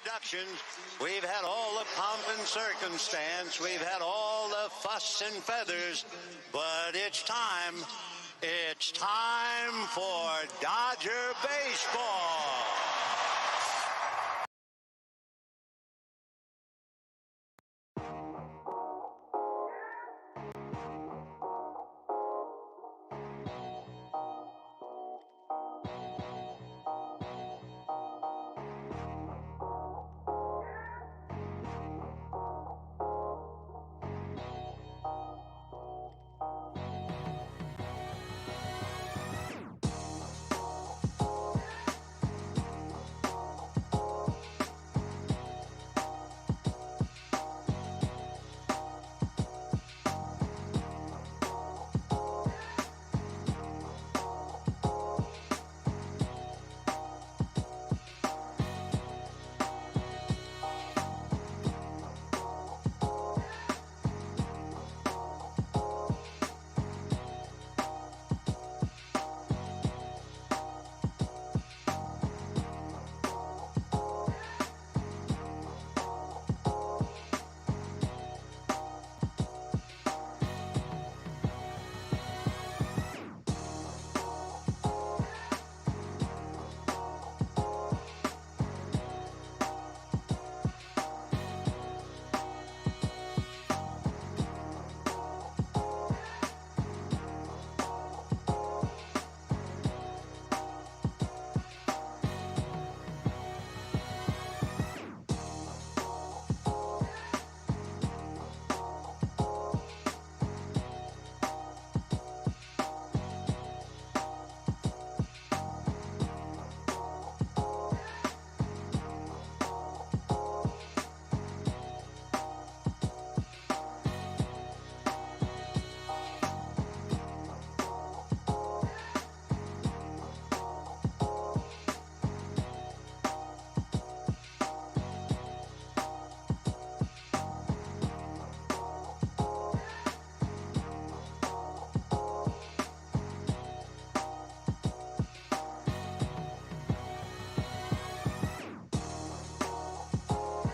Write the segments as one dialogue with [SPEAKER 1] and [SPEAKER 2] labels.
[SPEAKER 1] introductions. We've had all the pomp and circumstance. We've had all the fuss and feathers. But it's time. It's time for Dodger baseball.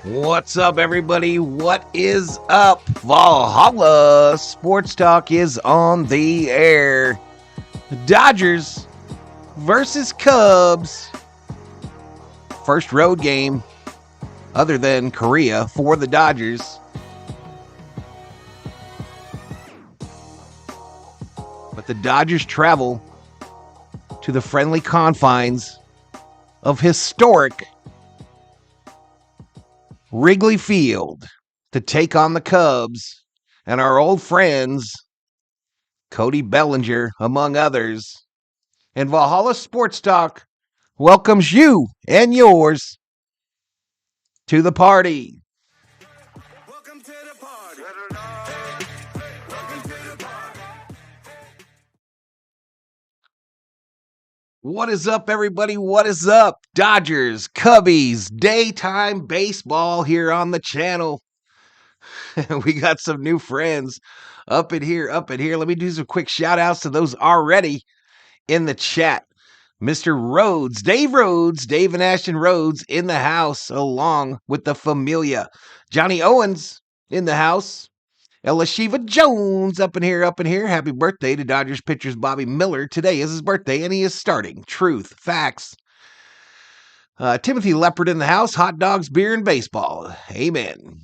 [SPEAKER 2] What's up, everybody? What is up? Valhalla Sports Talk is on the air. Dodgers versus Cubs. First road game other than Korea for the Dodgers. But the Dodgers travel to the friendly confines of historic Wrigley Field to take on the Cubs and our old friends, Cody Bellinger, among others. And Valhalla Sports Talk welcomes you and yours to the party.
[SPEAKER 3] Welcome to the party. Welcome to the party.
[SPEAKER 2] What is up, everybody? What is up? Dodgers, Cubbies, daytime baseball here on the channel. We got some new friends up in here. Let me do some quick shout outs to those already in the chat. Mr. Rhodes, Dave and Ashton Rhodes in the house, along with the familia. Johnny Owens in the house. Elishiva Jones up in here. Happy birthday to Dodgers pitchers Bobby Miller. Today is his birthday, and he is starting. Truth, facts. Timothy Leopard in the house. Hot dogs, beer, and baseball. Amen.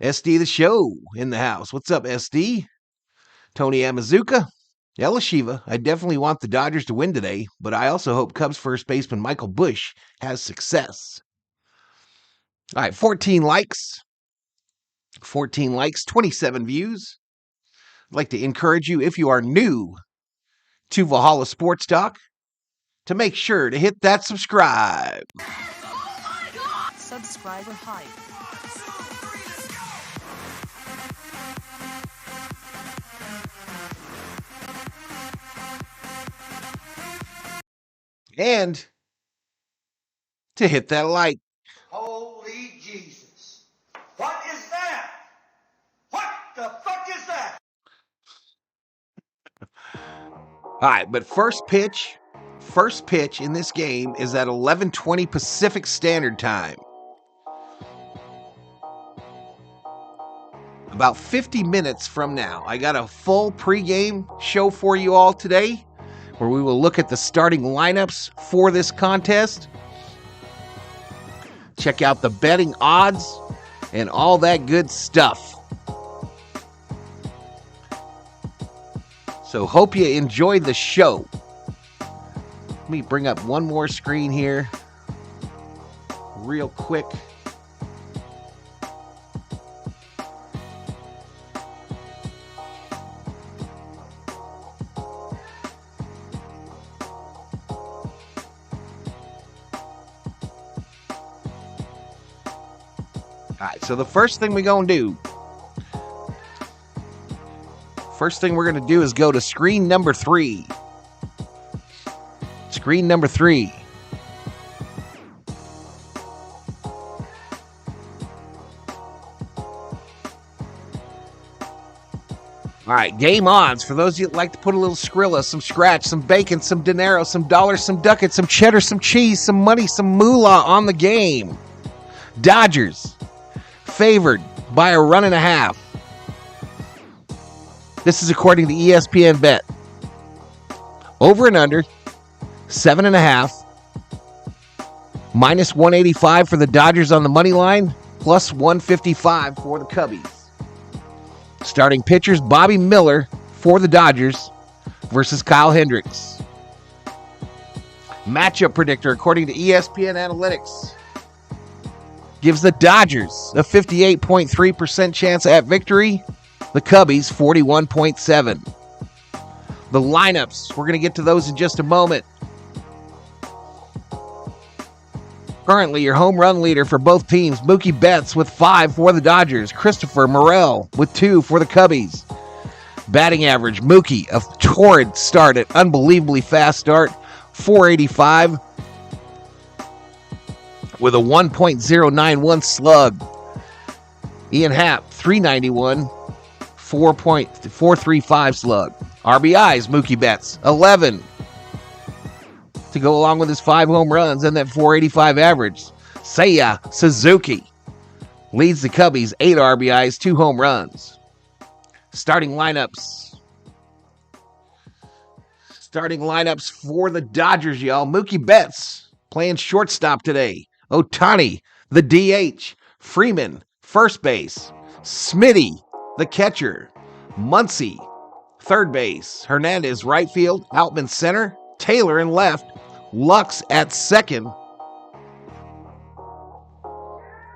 [SPEAKER 2] SD the Show in the house. What's up, SD? Tony Amazuka. Elishiva, I definitely want the Dodgers to win today, but I also hope Cubs first baseman Michael Busch has success. All right, 14 likes, 27 views. I'd like to encourage you, if you are new to Valhalla Sports Talk, to make sure to hit that subscribe.
[SPEAKER 4] Oh my God! Subscriber hype.
[SPEAKER 2] And to hit that like.
[SPEAKER 5] Holy Jesus. What is that? What the fuck is that?
[SPEAKER 2] All right, but first pitch first pitch in this game is at 11:20 Pacific Standard Time. About 50 minutes from now, I got a full pregame show for you all today, where we will look at the starting lineups for this contest. Check out the betting odds and all that good stuff. So hope you enjoyed the show. Let me bring up one more screen here real quick. All right, so the first thing we're going to do is go to screen number 3. Screen number 3. All right, game odds. For those of you that like to put a little Skrilla, some scratch, some bacon, some dinero, some dollars, some ducats, some cheddar, some cheese, some money, some moolah on the game. Dodgers favored by a 1.5. This is according to ESPN Bet. Over and under 7.5. Minus 185 for the Dodgers on the money line. Plus 155 for the Cubbies. Starting pitchers, Bobby Miller for the Dodgers versus Kyle Hendricks. Matchup predictor, according to ESPN Analytics, gives the Dodgers a 58.3% chance at victory. The Cubbies, 41.7%. The lineups, we're going to get to those in just a moment. Currently, your home run leader for both teams, Mookie Betts with 5 for the Dodgers. Christopher Morel with 2 for the Cubbies. Batting average, Mookie, a torrid start, an unbelievably fast start, 485 with a 1.091 slug. Ian Happ, 391, 4.435 slug. RBIs, Mookie Betts, 11. To go along with his 5 home runs and that 485 average. Seiya Suzuki leads the Cubbies, 8 RBIs, 2 home runs. Starting lineups. Starting lineups for the Dodgers, y'all. Mookie Betts playing shortstop today. Ohtani, the DH. Freeman, first base. Smitty, the catcher. Muncy, third base. Hernandez, right field. Outman, center. Taylor in left. Lux at second.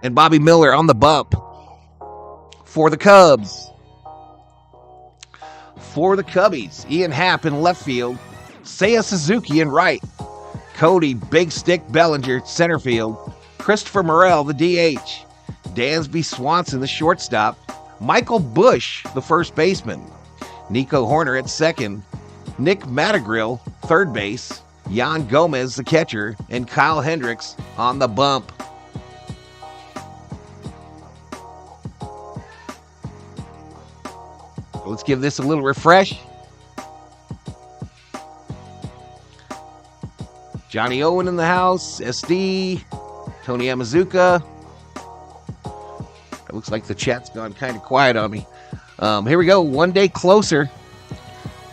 [SPEAKER 2] And Bobby Miller on the bump for the Cubs. For the Cubbies, Ian Happ in left field. Seiya Suzuki in right. Cody Big Stick Bellinger center field. Christopher Morel, the DH. Dansby Swanson, the shortstop. Michael Busch, the first baseman. Nico Horner at second. Nick Madrigal, third base. Yan Gomez, the catcher. And Kyle Hendricks on the bump. Let's give this a little refresh. Johnny Owen in the house. SD. Tony Amazuka. It looks like the chat's gone kind of quiet on me. Here we go. One day closer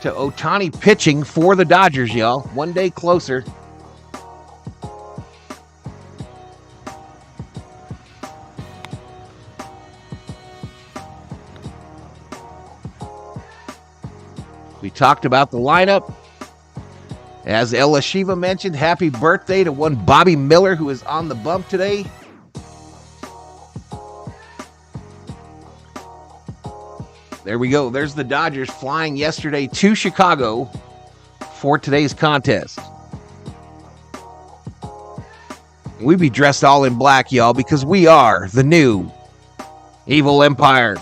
[SPEAKER 2] to Ohtani pitching for the Dodgers, y'all. One day closer. We talked about the lineup. As El Shiva mentioned, happy birthday to one Bobby Miller, who is on the bump today. There we go. There's the Dodgers flying yesterday to Chicago for today's contest. We be dressed all in black, y'all, because we are the new Evil Empire.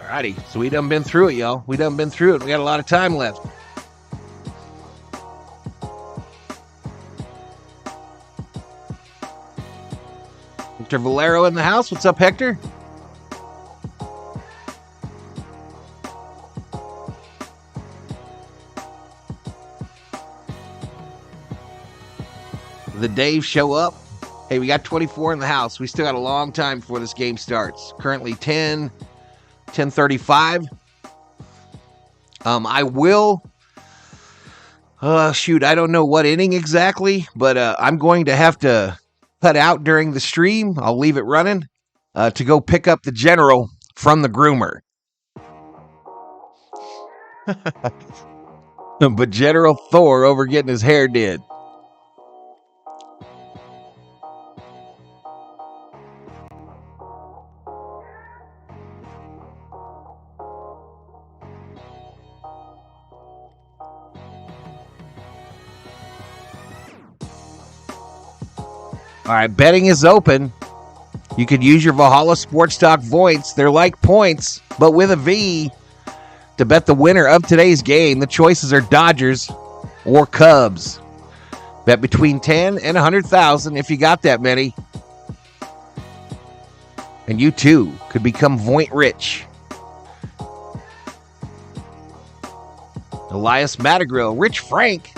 [SPEAKER 2] Alrighty, so we done been through it, y'all. We done been through it. We got a lot of time left. Hector Valero in the house. What's up, Hector? The Dave show up. Hey, we got 24 in the house. We still got a long time before this game starts. Currently 10:35. I will, shoot, I don't know what inning exactly, but I'm going to have to cut out during the stream. I'll leave it running to go pick up the general from the groomer. But General Thor over getting his hair did. All right, betting is open. You could use your Valhalla Sports Talk points. They're like points, but with a V. To bet the winner of today's game, the choices are Dodgers or Cubs. Bet between 10 and 100,000 if you got that many. And you too could become Voint rich. Elias Matagrill, Rich Frank.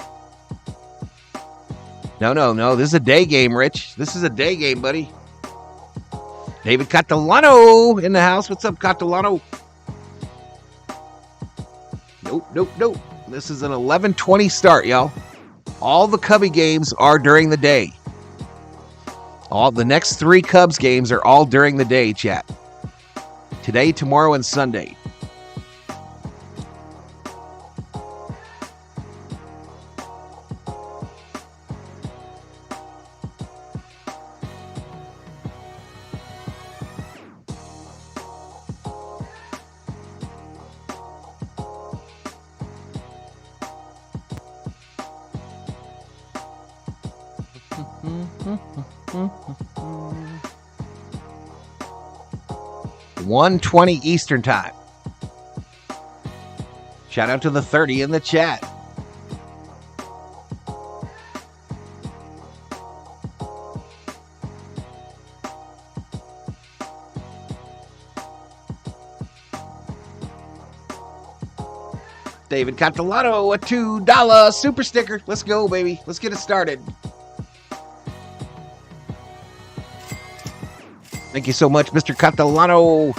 [SPEAKER 2] No. This is a day game, Rich. This is a day game, buddy. David Catalano in the house. What's up, Catalano? Nope. This is an 11:20 start, y'all. All the Cubby games are during the day. All the next 3 Cubs games are all during the day, chat. Today, tomorrow, and Sunday. $1:20 Eastern time. Shout out to the 30 in the chat. David Catalano, a $2 super sticker. Let's go, baby. Let's get it started. Thank you so much, Mr. Catalano.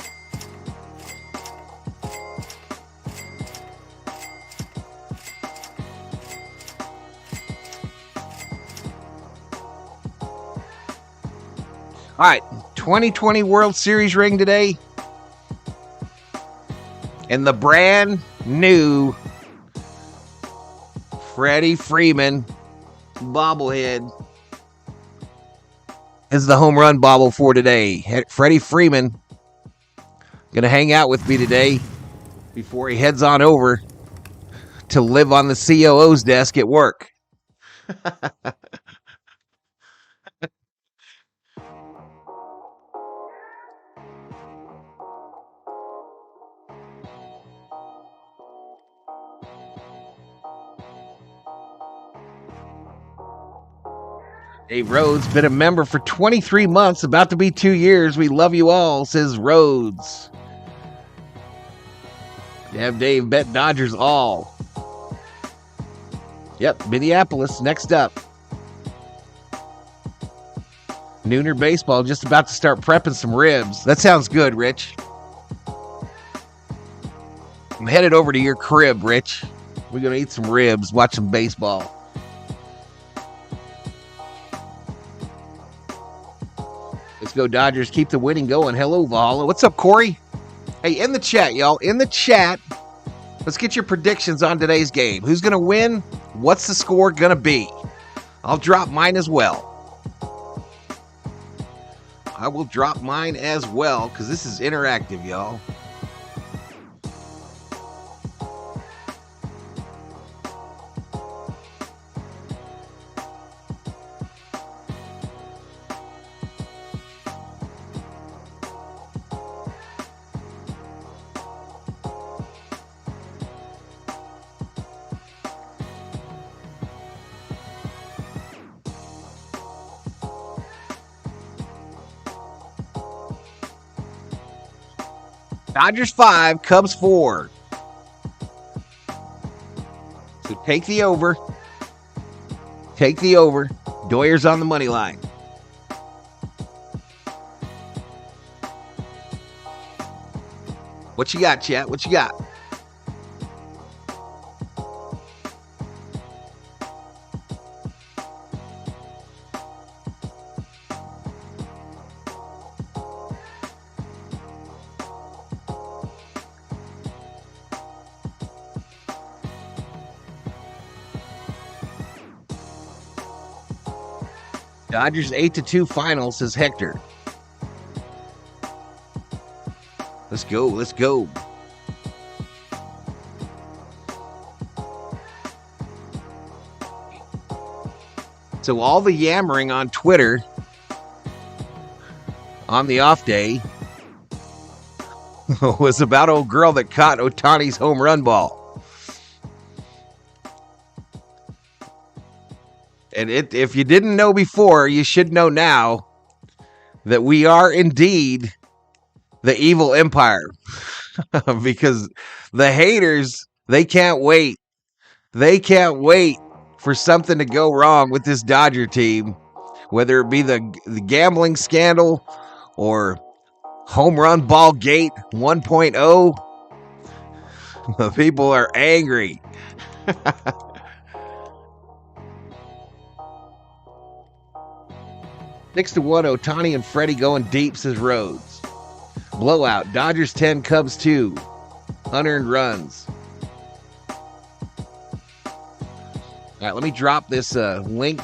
[SPEAKER 2] All right, 2020 World Series ring today. And the brand new Freddie Freeman bobblehead is the home run bobble for today. Freddie Freeman going to hang out with me today before he heads on over to live on the COO's desk at work. Dave Rhodes, been a member for 23 months, about to be 2 years. We love you all, says Rhodes. Have Dave bet Dodgers all. Yep, Minneapolis, next up. Nooner Baseball, just about to start prepping some ribs. That sounds good, Rich. I'm headed over to your crib, Rich. We're going to eat some ribs, watch some baseball. Let's go, Dodgers. Keep the winning going. Hello, Valhalla. What's up, Corey? Hey, in the chat, y'all. In the chat, let's get your predictions on today's game. Who's going to win? What's the score going to be? I'll drop mine as well. I will drop mine as well because this is interactive, y'all. Dodgers 5, Cubs 4. So take the over. Take the over. Doyer's on the money line. What you got, chat? What you got? Dodgers 8-2 final, says Hector. Let's go. Let's go. So all the yammering on Twitter on the off day was about old girl that caught Ohtani's home run ball. And if you didn't know before, you should know now that we are indeed the evil empire. Because the haters, they can't wait. They can't wait for something to go wrong with this Dodger team. Whether it be the gambling scandal or home run ball gate 1.0. The people are angry. 6-1, Ohtani and Freddie going deep, says Rhodes. Blowout, Dodgers 10, Cubs 2. Unearned runs. All right, let me drop this link.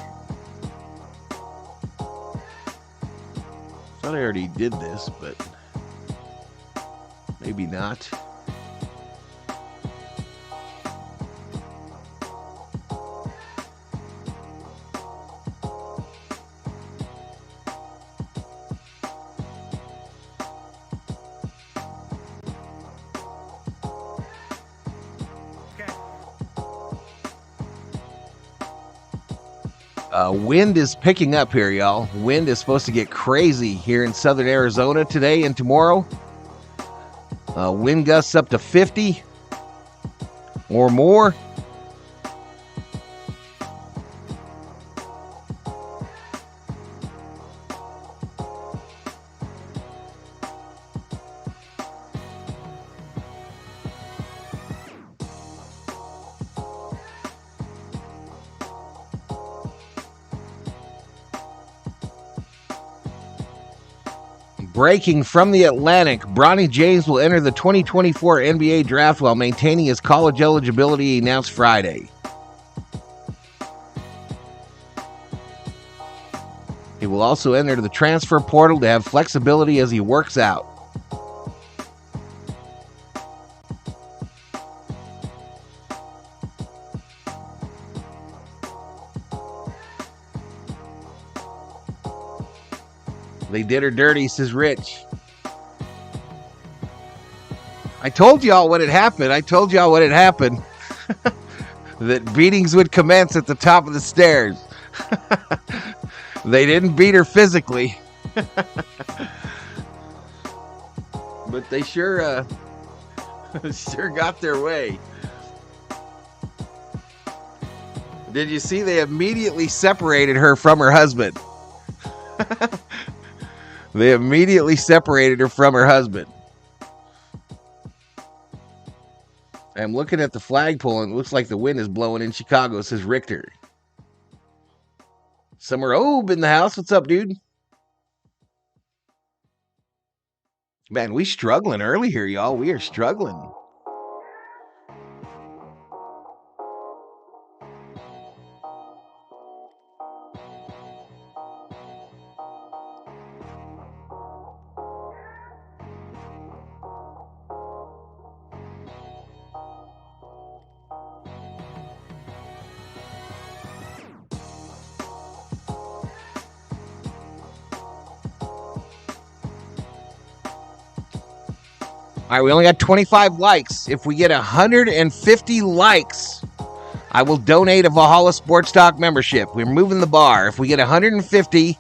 [SPEAKER 2] Thought I already did this, but maybe not. Wind is picking up here, y'all. Wind is supposed to get crazy here in southern Arizona today and tomorrow. Wind gusts up to 50 or more. Breaking from the Atlantic, Bronny James will enter the 2024 NBA draft while maintaining his college eligibility, he announced Friday. He will also enter the transfer portal to have flexibility as he works out. They did her dirty, says Rich. I told y'all when it happened. That beatings would commence at the top of the stairs. They didn't beat her physically. But they sure got their way. Did you see they immediately separated her from her husband? They immediately separated her from her husband. I'm looking at the flagpole and it looks like the wind is blowing in Chicago, says Richter. Summer Obe in the house. What's up, dude? Man, we struggling early here, y'all. We are struggling. All right, we only got 25 likes. If we get 150 likes, I will donate a Valhalla Sports Talk membership. We're moving the bar. If we get 150,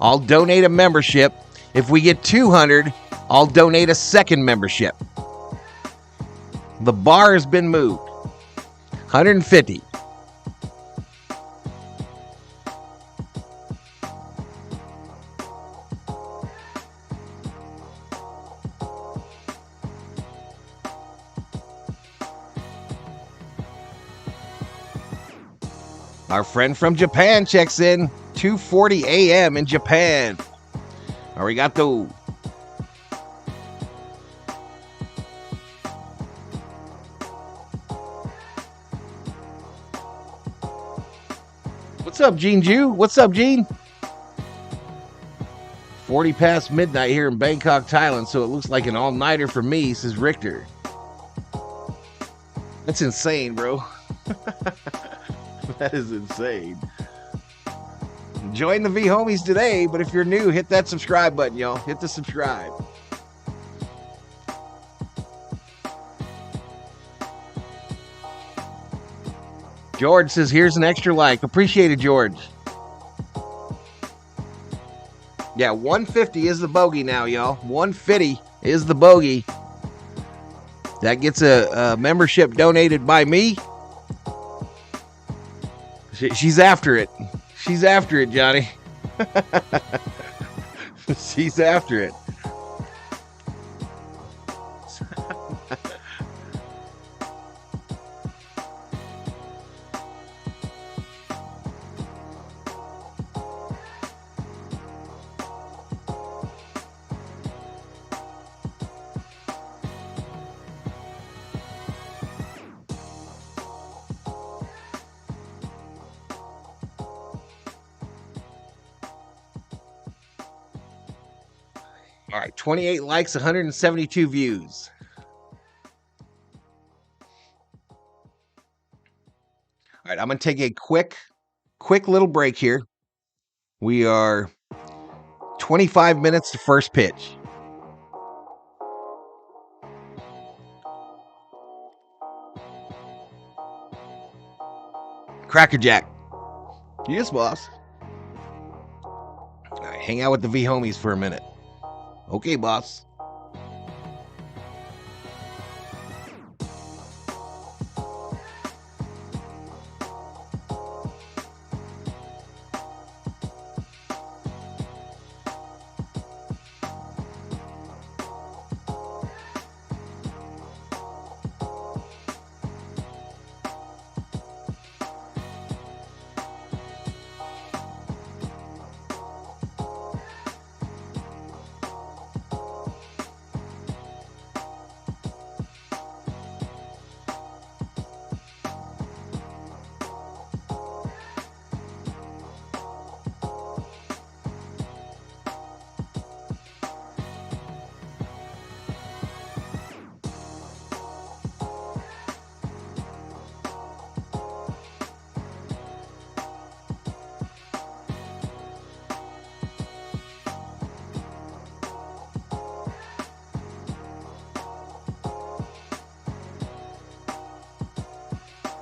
[SPEAKER 2] I'll donate a membership. If we get 200, I'll donate a second membership. The bar has been moved. 150. Our friend from Japan checks in. 2:40 a.m. in Japan. Arigato. What's up, Gene Jew? What's up, Gene? 40 past midnight here in Bangkok, Thailand, so it looks like an all-nighter for me, says Richter. That's insane, bro. That is insane. Join the V homies today, but if you're new, hit that subscribe button, y'all. Hit the subscribe. George says, here's an extra like. Appreciate it, George. Yeah, 150 is the bogey now, y'all. 150 is the bogey. That gets a membership donated by me. She's after it. She's after it, Johnny. She's after it. All right, 28 likes, 172 views. All right, I'm going to take a quick little break here. We are 25 minutes to first pitch. Cracker Jack. Yes, boss. All right, hang out with the V homies for a minute. Okay, boss.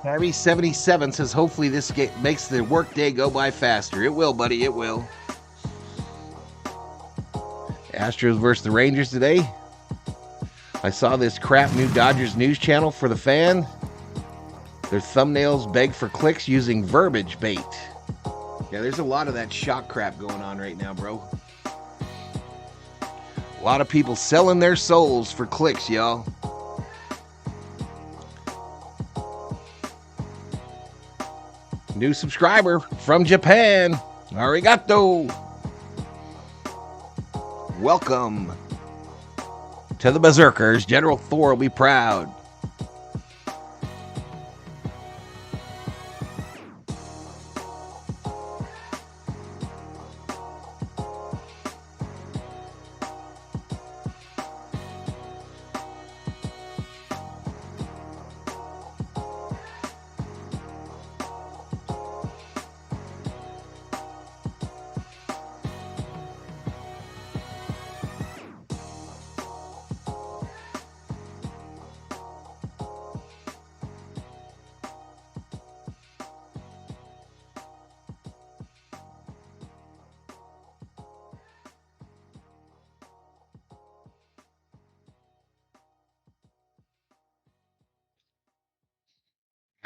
[SPEAKER 2] Harry 77 says, hopefully this makes the workday go by faster. It will, buddy. It will. Astros versus the Rangers today. I saw this crap new Dodgers news channel for the fan. Their thumbnails beg for clicks using verbiage bait. Yeah, there's a lot of that shock crap going on right now, bro. A lot of people selling their souls for clicks, y'all. New subscriber from Japan. Arigato. Welcome to the Berserkers. General Thor will be proud.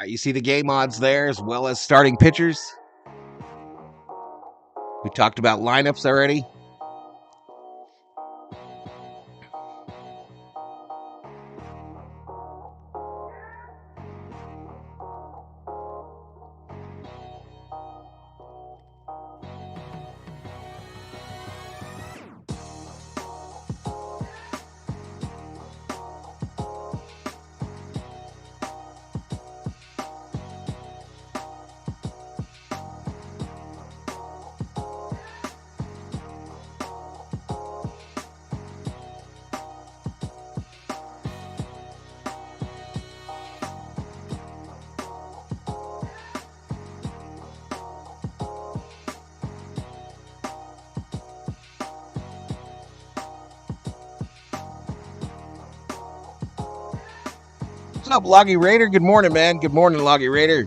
[SPEAKER 2] You see the game odds there as well as starting pitchers. We talked about lineups already. What's up, Loggy Raider? Good morning, man. Good morning, Loggy Raider.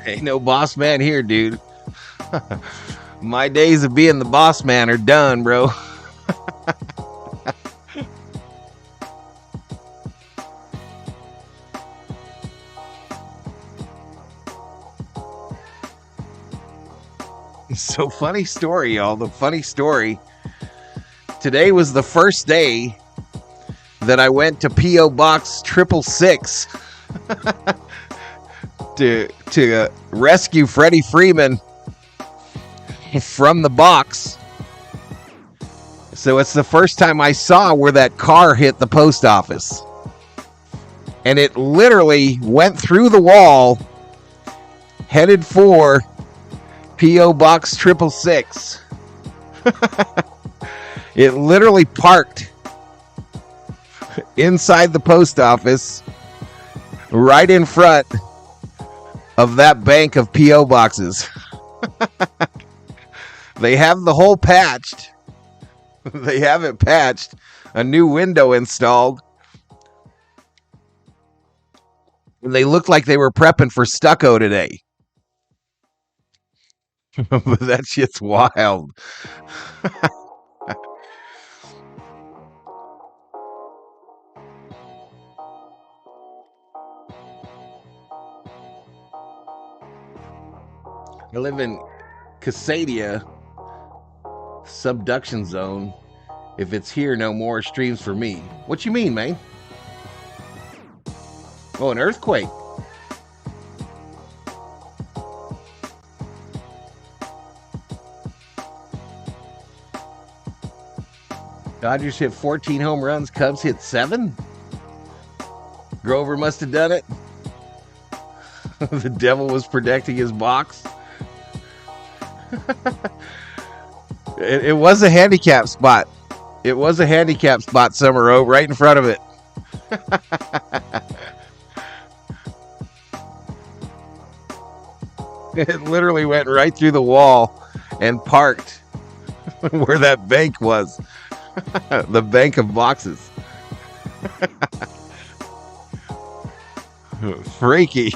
[SPEAKER 2] Ain't no boss man here, dude. My days of being the boss man are done, bro. So funny story, y'all. The funny story. Today was the first day that I went to P.O. Box 666 to rescue Freddie Freeman from the box. So it's the first time I saw where that car hit the post office. And it literally went through the wall, headed for P.O. Box 666. It literally parked inside the post office, right in front of that bank of P.O. boxes. They have the hole patched. They have it patched. A new window installed. And they looked like they were prepping for stucco today. But that shit's wild. I live in Cascadia, subduction zone. If it's here, no more streams for me. What you mean, man? Oh, an earthquake. Dodgers hit 14 home runs. Cubs hit 7. Grover must have done it. The devil was protecting his box. It was a handicap spot. It was a handicap spot, Summer O, right in front of it. It literally went right through the wall and parked where that bank was. The bank of boxes. Freaky.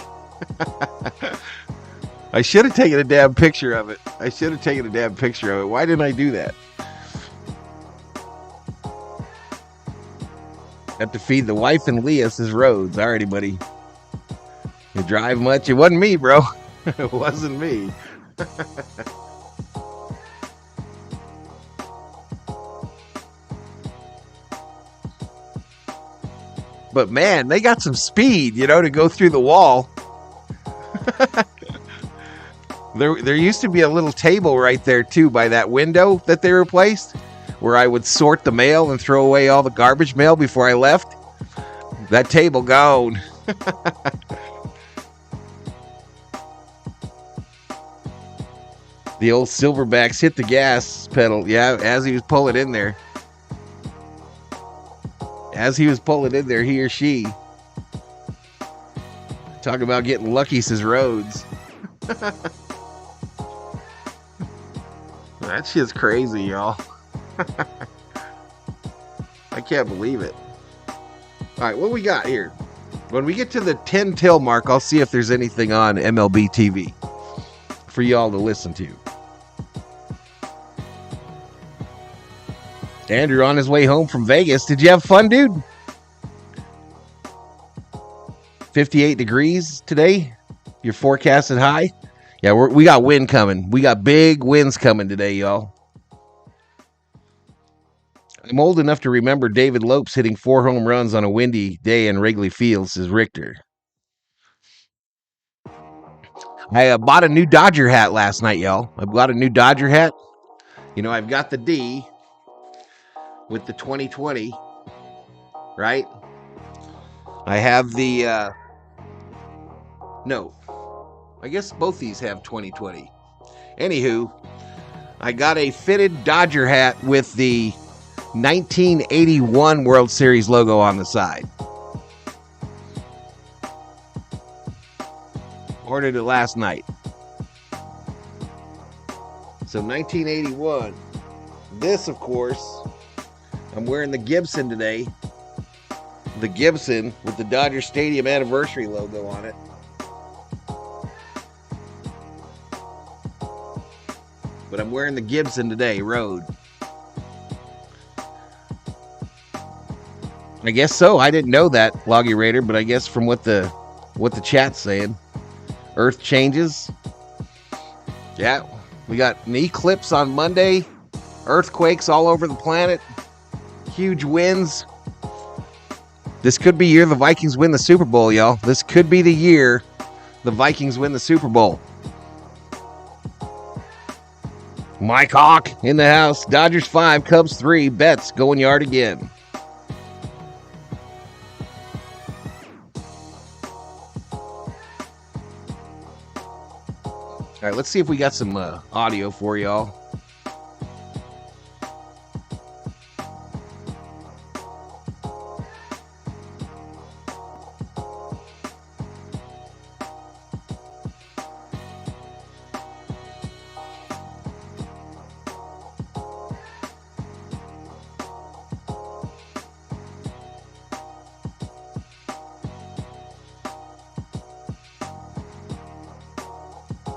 [SPEAKER 2] I should have taken a damn picture of it. Why didn't I do that? Got to feed the wife and Leah's roads. Alrighty, buddy. You drive much? It wasn't me, bro. It wasn't me. But man, they got some speed, to go through the wall. There used to be a little table right there too by that window that they replaced, where I would sort the mail and throw away all the garbage mail before I left. That table gone. The old Silverbacks hit the gas pedal, as he was pulling in there. as he was pulling in there, he or she. Talk about getting lucky, says Rhodes. That shit's crazy, y'all. I can't believe it. All right, what we got here? When we get to the 10 till mark, I'll see if there's anything on MLB TV for y'all to listen to. Andrew on his way home from Vegas. Did you have fun, dude? 58 degrees today. Your forecasted high. Yeah, we got wind coming. We got big winds coming today, y'all. I'm old enough to remember David Lopes hitting 4 home runs on a windy day in Wrigley Field, says Richter. I bought a new Dodger hat last night, y'all. I bought a new Dodger hat. You know, I've got the D with the 2020, right? I have the, no, I guess both these have 2020. Anywho, I got a fitted Dodger hat with the 1981 World Series logo on the side. Ordered it last night. So 1981. This, of course, I'm wearing the Gibson today. The Gibson with the Dodger Stadium anniversary logo on it. But I'm wearing the Gibson today, Road. I guess so. I didn't know that, Loggy Raider, but I guess from what the chat's saying, Earth changes. Yeah, we got an eclipse on Monday. Earthquakes all over the planet. Huge winds. This could be the year the Vikings win the Super Bowl, y'all. This could be the year the Vikings win the Super Bowl. Mike Hawk in the house. Dodgers 5, Cubs 3. Bets going yard again. All right, let's see if we got some audio for y'all.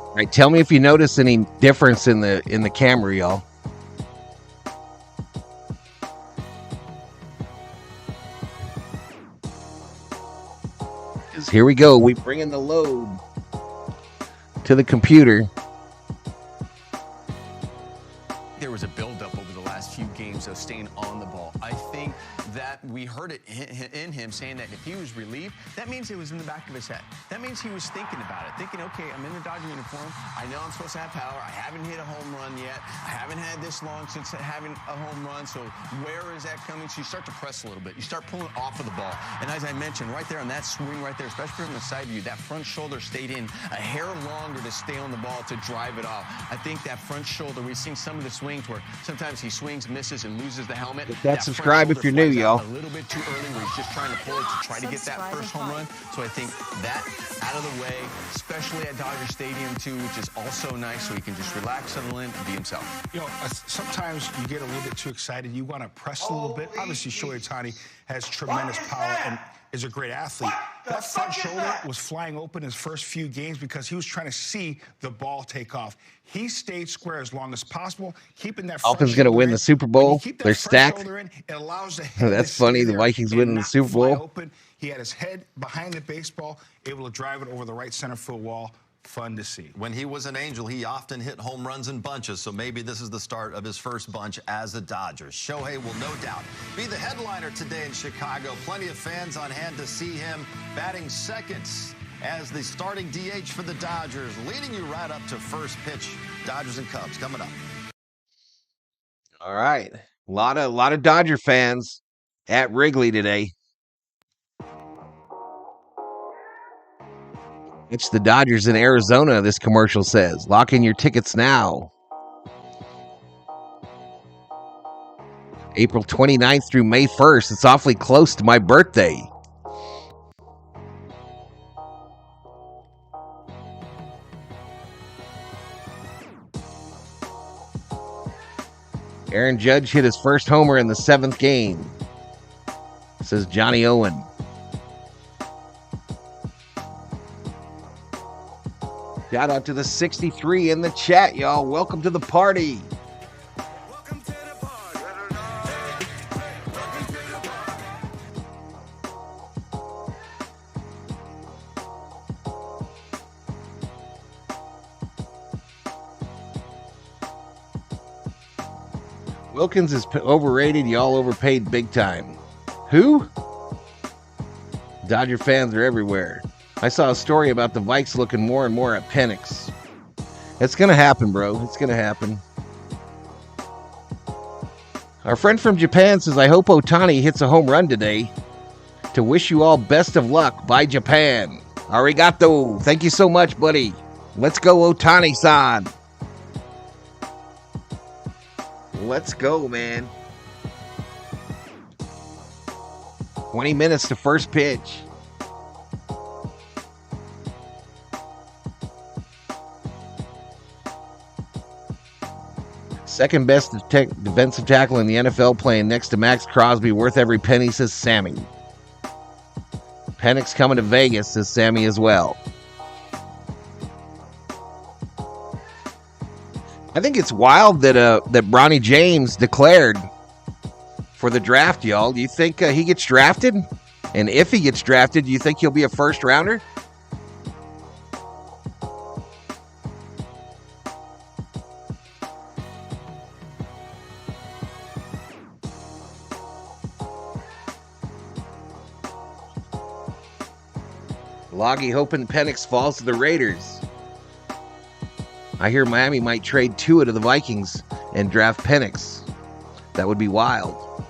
[SPEAKER 2] All right, tell me if you notice any difference in the camera, y'all. Here we go. We bring in the load to the computer.
[SPEAKER 6] There was a buildup over the last few games of staying on the ball. I think that we heard it in him saying that if he was relieved, that means it was in the back of his head. That means he was thinking about it, thinking, okay, I'm in the Dodger uniform. I know I'm supposed to have power. I haven't hit a home run yet. I haven't had this long since having a home run. So where is that coming? So you start to press a little bit. You start pulling off of the ball. And as I mentioned, right there on that swing right there, especially from the side view, that front shoulder stayed in a hair longer to stay on the ball to drive it off. I think that front shoulder, we've seen some of the swings where sometimes he swings, misses, and loses the helmet.
[SPEAKER 2] That subscribe if you're new, y'all.
[SPEAKER 6] A little bit too early where he's just trying to pull it to try to get that first home run. So I think that out of the way, especially at Dodger Stadium too, which is also nice, so he can just relax, settle in, and be himself.
[SPEAKER 7] You know, sometimes you get a little bit too excited. You want to press a little bit. Obviously, Shohei Ohtani has tremendous power and is a great athlete. That front shoulder was flying open his first few games because he was trying to see the ball take off. He stayed square as long as possible, keeping that front
[SPEAKER 2] Falcons going to win the Super Bowl. They're stacked.
[SPEAKER 7] In, it allows the head
[SPEAKER 2] That's funny. The Vikings winning the Super Bowl.
[SPEAKER 7] Open. He had his head behind the baseball, able to drive it over the right center field wall. Fun to see.
[SPEAKER 8] When he was an Angel, he often hit home runs in bunches, so maybe this is the start of his first bunch as a Dodger. Shohei will no doubt be the headliner today in Chicago. Plenty of fans on hand to see him batting second as the starting DH for the Dodgers, leading you right up to first pitch. Dodgers and Cubs coming up.
[SPEAKER 2] All right. A lot of Dodger fans at Wrigley today. It's the Dodgers in Arizona, this commercial says. Lock in your tickets now. April 29th through May 1st. It's awfully close to my birthday. Aaron Judge hit his first homer in the 7th game, says Johnny Owen. Shout out to the 63 in the chat, y'all. Welcome to the party.
[SPEAKER 3] Welcome to the party. Welcome to the party.
[SPEAKER 2] Wilkins is overrated. Y'all overpaid big time. Who? Dodger fans are everywhere. I saw a story about the Vikes looking more and more at Penix. It's going to happen, bro. It's going to happen. Our friend from Japan says, I hope Ohtani hits a home run today. To wish you all best of luck. Bye, Japan. Arigato. Thank you so much, buddy. Let's go, Ohtani-san. Let's go, man. 20 minutes to first pitch. Second best defensive tackle in the NFL, playing next to Max Crosby, worth every penny, says Sammy. Penix coming to Vegas, says Sammy as well. I think it's wild that Bronny James declared for the draft, y'all. Do you think he gets drafted? And if he gets drafted, do you think he'll be a first rounder? Loggy hoping Penix falls to the Raiders. I hear Miami might trade Tua to the Vikings and draft Penix. That would be wild.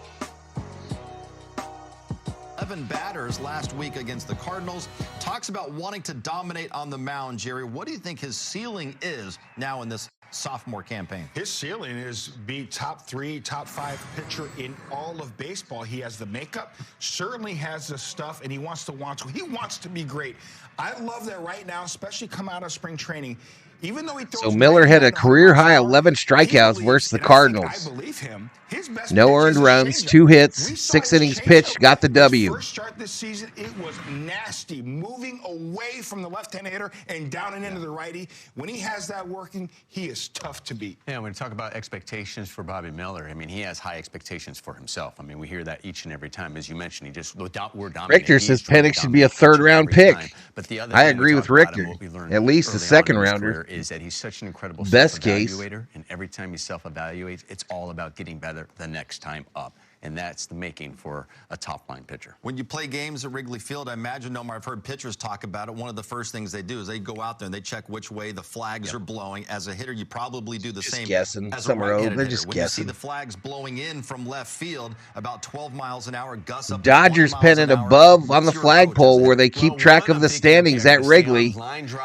[SPEAKER 8] 11 batters last week against the Cardinals. Talks about wanting to dominate on the mound, Jerry. What do you think his ceiling is now in this sophomore campaign?
[SPEAKER 7] His ceiling is be top 3, top 5 pitcher in all of baseball. He has the makeup, certainly has the stuff, and he wants to be great. I love that right now, especially come out of spring training. Even though he throws,
[SPEAKER 2] so Miller had a career-high 11 strikeouts versus the Cardinals.
[SPEAKER 7] I believe him. His best
[SPEAKER 2] no earned runs, 2 hits, 6 innings pitched, got the W.
[SPEAKER 7] First start this season, it was nasty, moving away from the left-handed hitter and down and into the righty. When he has that working, he is tough to beat.
[SPEAKER 6] Yeah, when you talk about expectations for Bobby Miller, I mean, he has high expectations for himself. I mean, we hear that each and every time. As you mentioned, we're dominating.
[SPEAKER 2] Richter says Penix should be a third-round pick.
[SPEAKER 6] But the other
[SPEAKER 2] I agree with Richter. At least a second-rounder.
[SPEAKER 6] Is that he's such an incredible
[SPEAKER 2] best case,
[SPEAKER 6] and every time he self-evaluates, it's all about getting better the next time up. And that's the making for a top-line pitcher.
[SPEAKER 8] When you play games at Wrigley Field, I imagine, Nomar, I've heard pitchers talk about it. One of the first things they do is they go out there and they check which way the flags are blowing. As a hitter, you probably do the same.
[SPEAKER 2] Guessing.
[SPEAKER 8] As
[SPEAKER 2] Some
[SPEAKER 8] a
[SPEAKER 2] are
[SPEAKER 8] right-handed
[SPEAKER 2] old. They're
[SPEAKER 8] hitter.
[SPEAKER 2] just
[SPEAKER 8] when
[SPEAKER 2] guessing.
[SPEAKER 8] You see the flags blowing in from left field, about 12 miles an hour, gusts up.
[SPEAKER 2] Dodgers pennant above on the flagpole where they keep track of the standings at Wrigley,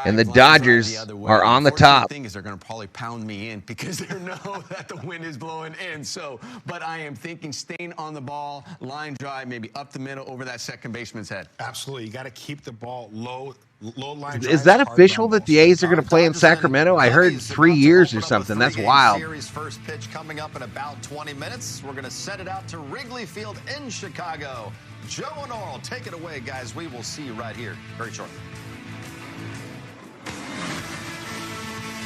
[SPEAKER 2] and the Dodgers are on the top.
[SPEAKER 6] The thing is, they're going to probably pound me in because they know that the wind is blowing in. So, but I am thinking staying on the ball, line drive, maybe up the middle over that second baseman's head.
[SPEAKER 7] Absolutely. You got to keep the ball low line.
[SPEAKER 2] Is that official that the A's are going to play in Sacramento? I heard 3 years or something. That's wild.
[SPEAKER 8] Series first pitch coming up in about 20 minutes. We're going to set it out to Wrigley Field in Chicago. Joe and Oral, take it away, guys. We will see you right here very shortly.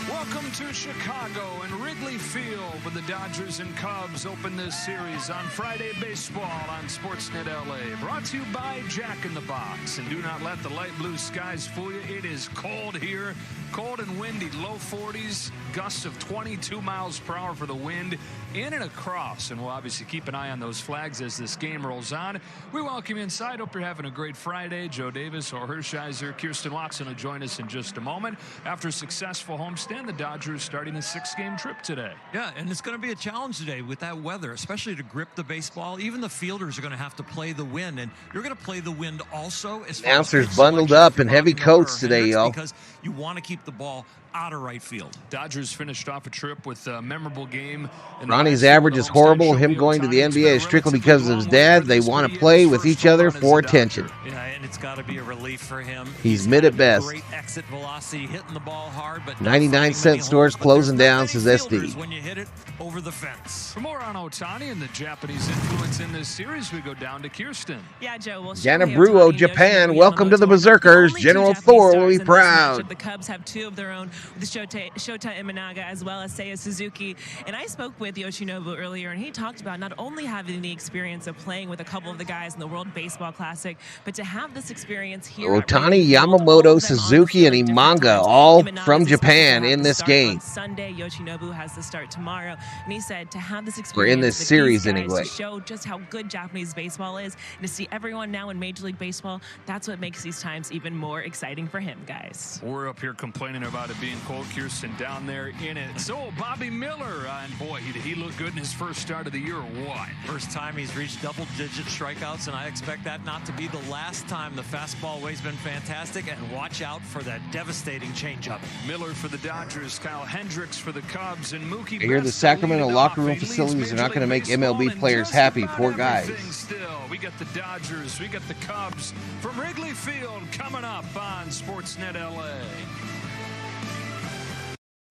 [SPEAKER 9] Welcome to Chicago and Wrigley Field, where the Dodgers and Cubs open this series on Friday Baseball on Sportsnet LA. Brought to you by Jack in the Box. And do not let the light blue skies fool you. It is cold here, cold and windy, low 40s, gusts of 22 miles per hour for the wind, in and across. And we'll obviously keep an eye on those flags as this game rolls on. We welcome you inside. Hope you're having a great Friday. Joe Davis or Hershiser, Kirsten Watson will join us in just a moment. After a successful homestand, the Dodgers starting a 6-game trip today.
[SPEAKER 10] Yeah, and it's going to be a challenge today with that weather, especially to grip the baseball. Even the fielders are going to have to play the wind, and you're going to play the wind also. As
[SPEAKER 2] announcers bundled up in heavy coats today, y'all.
[SPEAKER 10] Because you want to keep the ball out of right field.
[SPEAKER 9] Dodgers finished off a trip with a memorable game.
[SPEAKER 2] Ronnie's average is horrible. Him going to the NBA is strictly because of his dad. They want to play with each other for attention.
[SPEAKER 10] Yeah, and it's got to be a relief for him.
[SPEAKER 2] He's mid at best.
[SPEAKER 10] Great exit velocity, hitting the ball hard, but
[SPEAKER 2] 99-cent stores closing down, says SD.
[SPEAKER 10] When you hit it over the fence.
[SPEAKER 9] For more on Ohtani and the Japanese influence in this series, we go down to Kirsten.
[SPEAKER 11] Yeah, Joe. Well,
[SPEAKER 2] Jana Bruo, Japan. Welcome to the Berserkers. General Thor will be proud.
[SPEAKER 11] The Cubs have two of their own, with Shota Imanaga as well as Seiya Suzuki. And I spoke with Yoshinobu earlier, and he talked about not only having the experience of playing with a couple of the guys in the World Baseball Classic, but to have this experience here.
[SPEAKER 2] Ohtani, Yamamoto, Suzuki, and Imanga, all from Japan in this game.
[SPEAKER 11] Sunday, Yoshinobu has the start tomorrow, and he said to have this experience.
[SPEAKER 2] We're in this series anyway.
[SPEAKER 11] To show just how good Japanese baseball is, and to see everyone now in Major League Baseball, that's what makes these times even more exciting for him, guys.
[SPEAKER 9] We're up here complaining about it being cold. Kirsten down there in it. So Bobby Miller, and boy, he looked good in his first start of the year, or what?
[SPEAKER 10] First time he's reached double-digit strikeouts, and I expect that not to be the last time. The fastball way's been fantastic, and watch out for that devastating changeup.
[SPEAKER 9] Miller for the Dodgers, Kyle Hendricks for the Cubs, and Mookie.
[SPEAKER 2] I hear the Sacramento locker room facilities are not going to make MLB players happy. Poor guys.
[SPEAKER 9] Still, we got the Dodgers, we got the Cubs from Wrigley Field coming up on Sportsnet LA.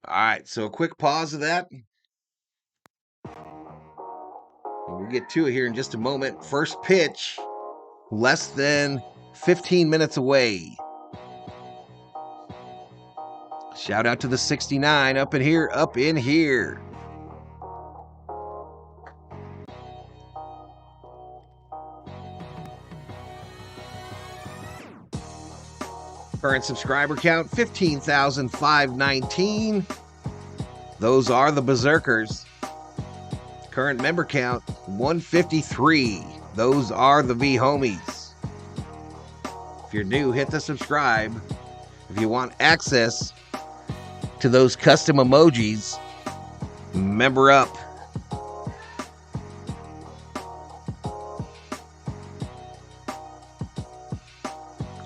[SPEAKER 2] All right, so a quick pause of that. We'll get to it here in just a moment. First pitch, less than 15 minutes away. Shout out to the 69 up in here, up in here. Current subscriber count, 15,519. Those are the Berserkers. Current member count, 153. Those are the V-Homies. If you're new, hit the subscribe. If you want access to those custom emojis, member up.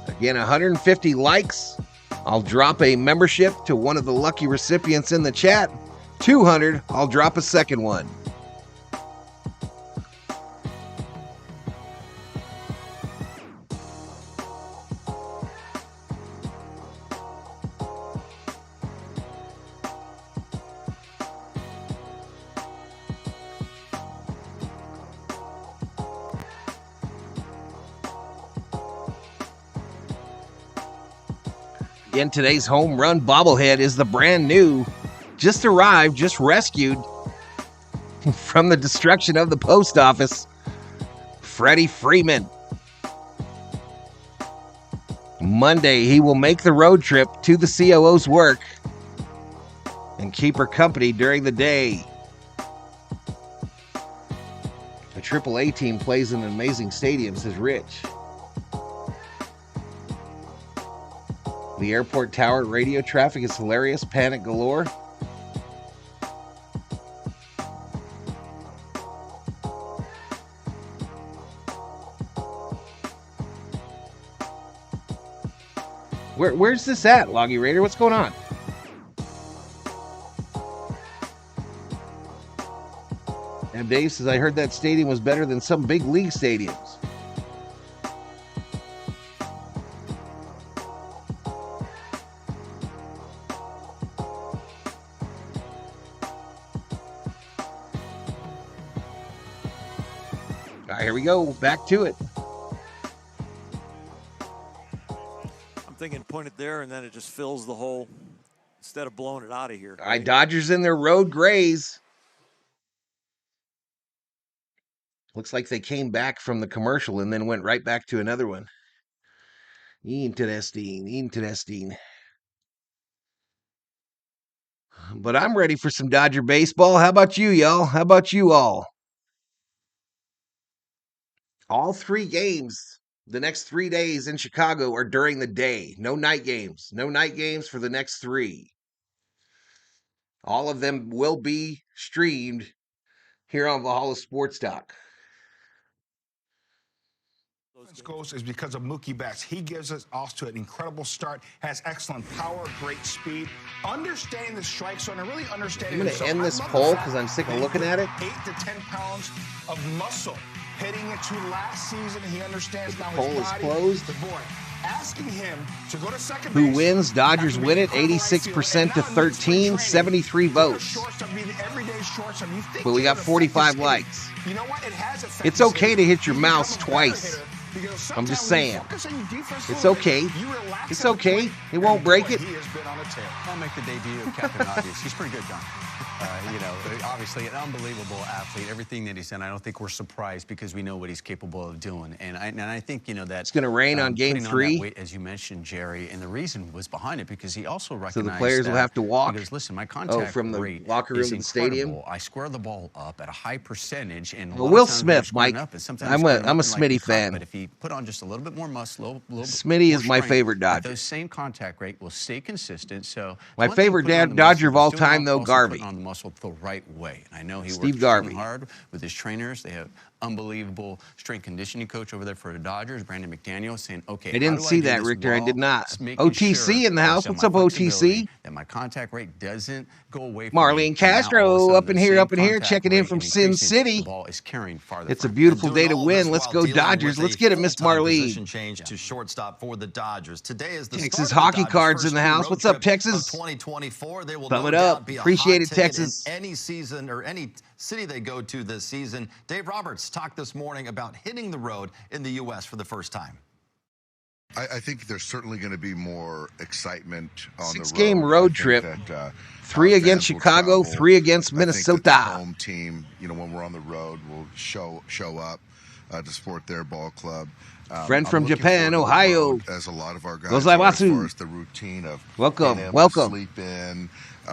[SPEAKER 2] Again, 150 likes. I'll drop a membership to one of the lucky recipients in the chat. 200, I'll drop a second one. Again, today's home run bobblehead is the brand new, just arrived, just rescued from the destruction of the post office, Freddie Freeman. Monday, he will make the road trip to the COO's work and keep her company during the day. The AAA team plays in an amazing stadium, says Rich. The airport tower radio traffic is hilarious. Panic galore. Where's this at, Loggy Raider? What's going on? And Dave says, I heard that stadium was better than some big league stadiums. All right, here we go. Back to it.
[SPEAKER 10] I'm thinking point it there, and then it just fills the hole instead of blowing it out of here.
[SPEAKER 2] All right, Dodgers in their road grays. Looks like they came back from the commercial and then went right back to another one. Interesting. But I'm ready for some Dodger baseball. How about you, y'all? How about you all? All three games, the next 3 days in Chicago are during the day. No night games. No night games for the next 3. All of them will be streamed here on Valhalla Sports Talk.
[SPEAKER 7] Goes is because of Mookie Betts. He gives us also an incredible start, has excellent power, great speed, understanding the strike zone, and really understanding.
[SPEAKER 2] I'm going to end this poll because I'm sick of looking at it.
[SPEAKER 7] 8 to 10 pounds of muscle heading into last season. He understands now
[SPEAKER 2] poll
[SPEAKER 7] his
[SPEAKER 2] is
[SPEAKER 7] body.
[SPEAKER 2] closed.
[SPEAKER 7] The boy asking him to go to second
[SPEAKER 2] Who
[SPEAKER 7] base.
[SPEAKER 2] wins? Dodgers win it, 86% to 13, 73 votes. But we got 45 likes.
[SPEAKER 7] You know what? It has
[SPEAKER 2] It's okay to hit your mouse twice. I'm just saying. It's okay. It's okay. It won't break it.
[SPEAKER 6] I'll make the debut of Captain Obvious. He's pretty good, John. Obviously an unbelievable athlete. Everything that he's done, I don't think we're surprised because we know what he's capable of doing. And I think, that
[SPEAKER 2] it's going to rain on Game 3.
[SPEAKER 6] Weight, as you mentioned, Jerry, and the reason was behind it because he also recognized
[SPEAKER 2] so the players will have to walk.
[SPEAKER 6] He goes, listen, my contact
[SPEAKER 2] from the
[SPEAKER 6] rate
[SPEAKER 2] locker room
[SPEAKER 6] is
[SPEAKER 2] to the stadium.
[SPEAKER 6] I square the ball up at a high percentage, and
[SPEAKER 2] Will Smith, Mike. I'm a Smitty fan.
[SPEAKER 6] But if he put on just a little bit more muscle,
[SPEAKER 2] Smitty is my favorite Dodger.
[SPEAKER 6] The same contact rate will stay consistent. So
[SPEAKER 2] my favorite Dodger of all time, though, Garvey.
[SPEAKER 6] On the muscle the right way. I know he
[SPEAKER 2] Steve
[SPEAKER 6] works
[SPEAKER 2] Garvey.
[SPEAKER 6] hard with his trainers. They have unbelievable strength conditioning coach over there for the Dodgers, Brandon McDaniel, saying, okay,
[SPEAKER 2] I didn't see that, Richter. I did not. OTC in the house. What's up, OTC?
[SPEAKER 6] That my contact rate doesn't go away from
[SPEAKER 2] Marlene Castro up in here, checking in from Sin City.
[SPEAKER 6] The ball is carrying farther.
[SPEAKER 2] It's a beautiful day to win. Let's go Dodgers. Let's get it, Miss Marlene.
[SPEAKER 8] Change to shortstop for the Dodgers. Today is the
[SPEAKER 2] Texas hockey cards in the house. What's up, Texas?
[SPEAKER 8] 2024. They will
[SPEAKER 2] thumb it up. Appreciate it, Texas.
[SPEAKER 8] Any season or any city they go to this season. Dave Roberts talked this morning about hitting the road in the U.S. for the first time.
[SPEAKER 12] I think there's certainly going to be more excitement on the road.
[SPEAKER 2] 6-game road trip. 3 against Chicago, 3 against Minnesota.
[SPEAKER 12] The home team, when we're on the road, will show up to support their ball club.
[SPEAKER 2] Friend from Japan, Ohio.
[SPEAKER 12] As a lot of our guys,
[SPEAKER 2] as
[SPEAKER 12] far as the routine of
[SPEAKER 2] welcome.
[SPEAKER 12] Sleep in.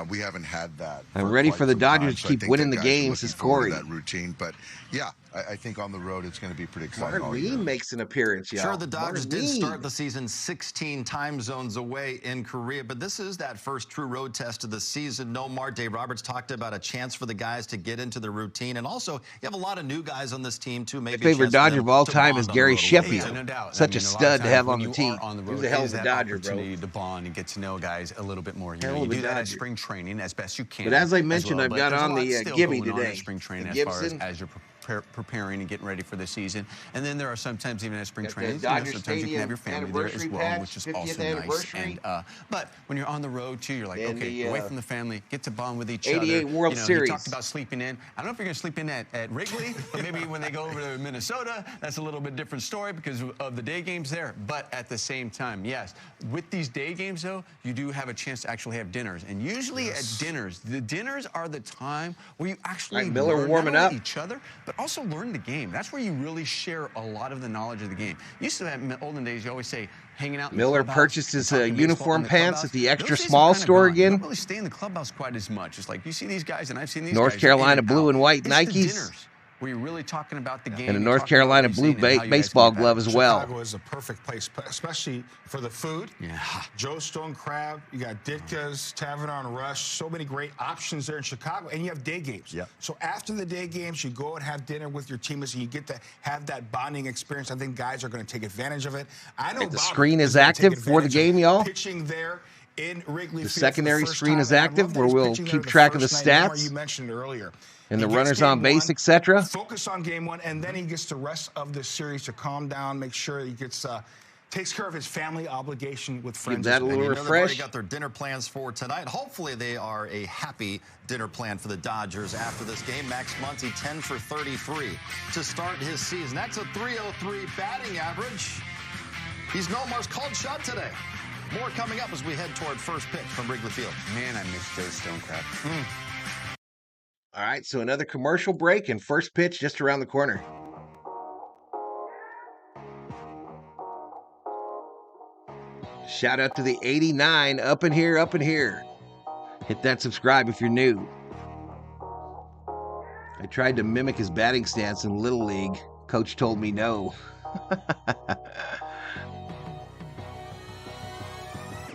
[SPEAKER 12] We haven't had that.
[SPEAKER 2] I'm ready for the Dodgers to keep winning the games, says Corey.
[SPEAKER 12] That routine, but yeah, I think on the road it's going to be pretty exciting.
[SPEAKER 2] Marlene makes an appearance, y'all.
[SPEAKER 8] Sure, the Dodgers did start the season 16 time zones away in Korea, but this is that first true road test of the season. Dave Roberts talked about a chance for the guys to get into the routine, and also you have a lot of new guys on this team too.
[SPEAKER 2] My favorite Dodger of all time is Gary Sheffield. No doubt. Such a stud to have on the team. He was a hell of a Dodger, bro.
[SPEAKER 6] To bond and get to know guys a little bit more. You do that at spring training as best you can.
[SPEAKER 2] But as I mentioned, I've got on the Gibby today.
[SPEAKER 6] Spring training as you're preparing and getting ready for the season. And then there are sometimes even at spring training, sometimes you can have your family there as well, which is also nice. And but when you're on the road too, you're like, okay, away from the family, get to bond with each other.
[SPEAKER 2] 88 World Series.
[SPEAKER 6] You talked about sleeping in. I don't know if you're going to sleep in at Wrigley, but maybe when they go over to Minnesota, that's a little bit different story because of the day games there. But at the same time, yes, with these day games though, you do have a chance to actually have dinners. And usually at dinners, the dinners are the time where you actually
[SPEAKER 2] Miller warming up
[SPEAKER 6] each other, but also learn the game. That's where you really share a lot of the knowledge of the game. Used to have in the olden days, you always say, hanging out in
[SPEAKER 2] Miller
[SPEAKER 6] the
[SPEAKER 2] purchased his uniform pants at the extra small store again.
[SPEAKER 6] You don't really stay in the clubhouse quite as much. It's like you see these guys, and I've seen these
[SPEAKER 2] North
[SPEAKER 6] guys
[SPEAKER 2] Carolina blue and white
[SPEAKER 6] it's
[SPEAKER 2] Nikes.
[SPEAKER 6] The dinners where you're really talking about the game.
[SPEAKER 2] And a North Carolina blue baseball glove as well.
[SPEAKER 7] Chicago is a perfect place, especially for the food.
[SPEAKER 6] Yeah.
[SPEAKER 7] Joe Stone Crab, you got Ditka's, Tavern on Rush, so many great options there in Chicago, and you have day games.
[SPEAKER 8] Yep.
[SPEAKER 7] So after the day games, you go and have dinner with your teammates, and you get to have that bonding experience. I think guys are going to take advantage of it. I know
[SPEAKER 2] the screen is active for the game, y'all.
[SPEAKER 7] Pitching there in Wrigley Field.
[SPEAKER 2] The secondary screen is active, where we'll keep track of the stats.
[SPEAKER 7] You mentioned earlier.
[SPEAKER 2] And the runners on base, etc.
[SPEAKER 7] Focus on game one, and then he gets the rest of the series to calm down, make sure he gets takes care of his family obligation with friends.
[SPEAKER 2] Give that a little refresh.
[SPEAKER 8] They've already got their dinner plans for tonight. Hopefully, they are a happy dinner plan for the Dodgers after this game. Max Muncy 10 for 33 to start his season. That's a .303 batting average. He's Nomar's called shot today. More coming up as we head toward first pitch from Wrigley Field.
[SPEAKER 6] Man, I miss Joe Stone Crab.
[SPEAKER 2] All right, so another commercial break and first pitch just around the corner. Shout out to the 89 up in here. Hit that subscribe if you're new. I tried to mimic his batting stance in Little League. Coach told me no.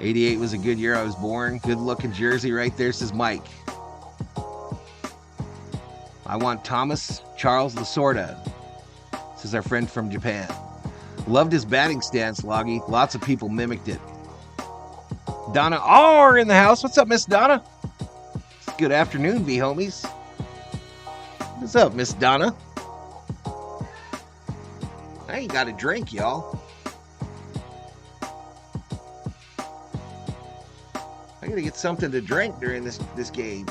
[SPEAKER 2] 88 was a good year I was born. Good looking jersey right there, says Mike. I want Thomas Charles Lasorda. This is our friend from Japan. Loved his batting stance, Loggy. Lots of people mimicked it. Donna R in the house. What's up, Miss Donna? Good afternoon, B-homies. What's up, Miss Donna? I ain't got a drink, y'all. I gotta get something to drink during this game.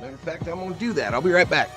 [SPEAKER 2] Matter of fact, I'm gonna do that. I'll be right back.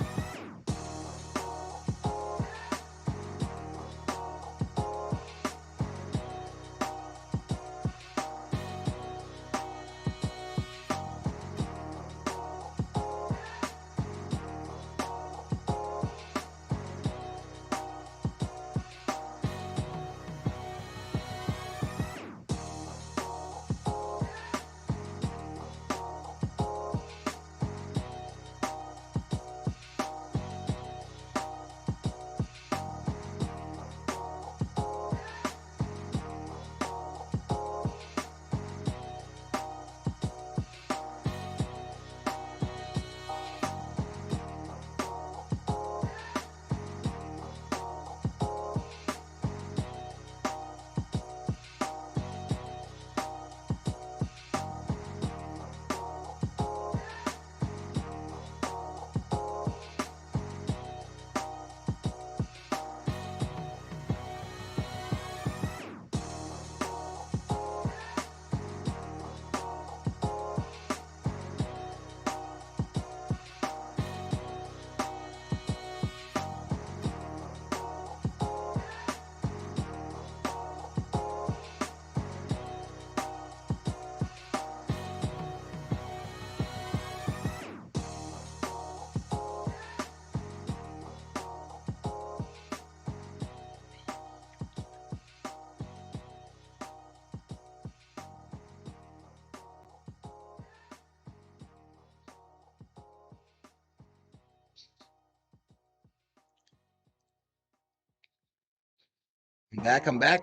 [SPEAKER 2] I'm back.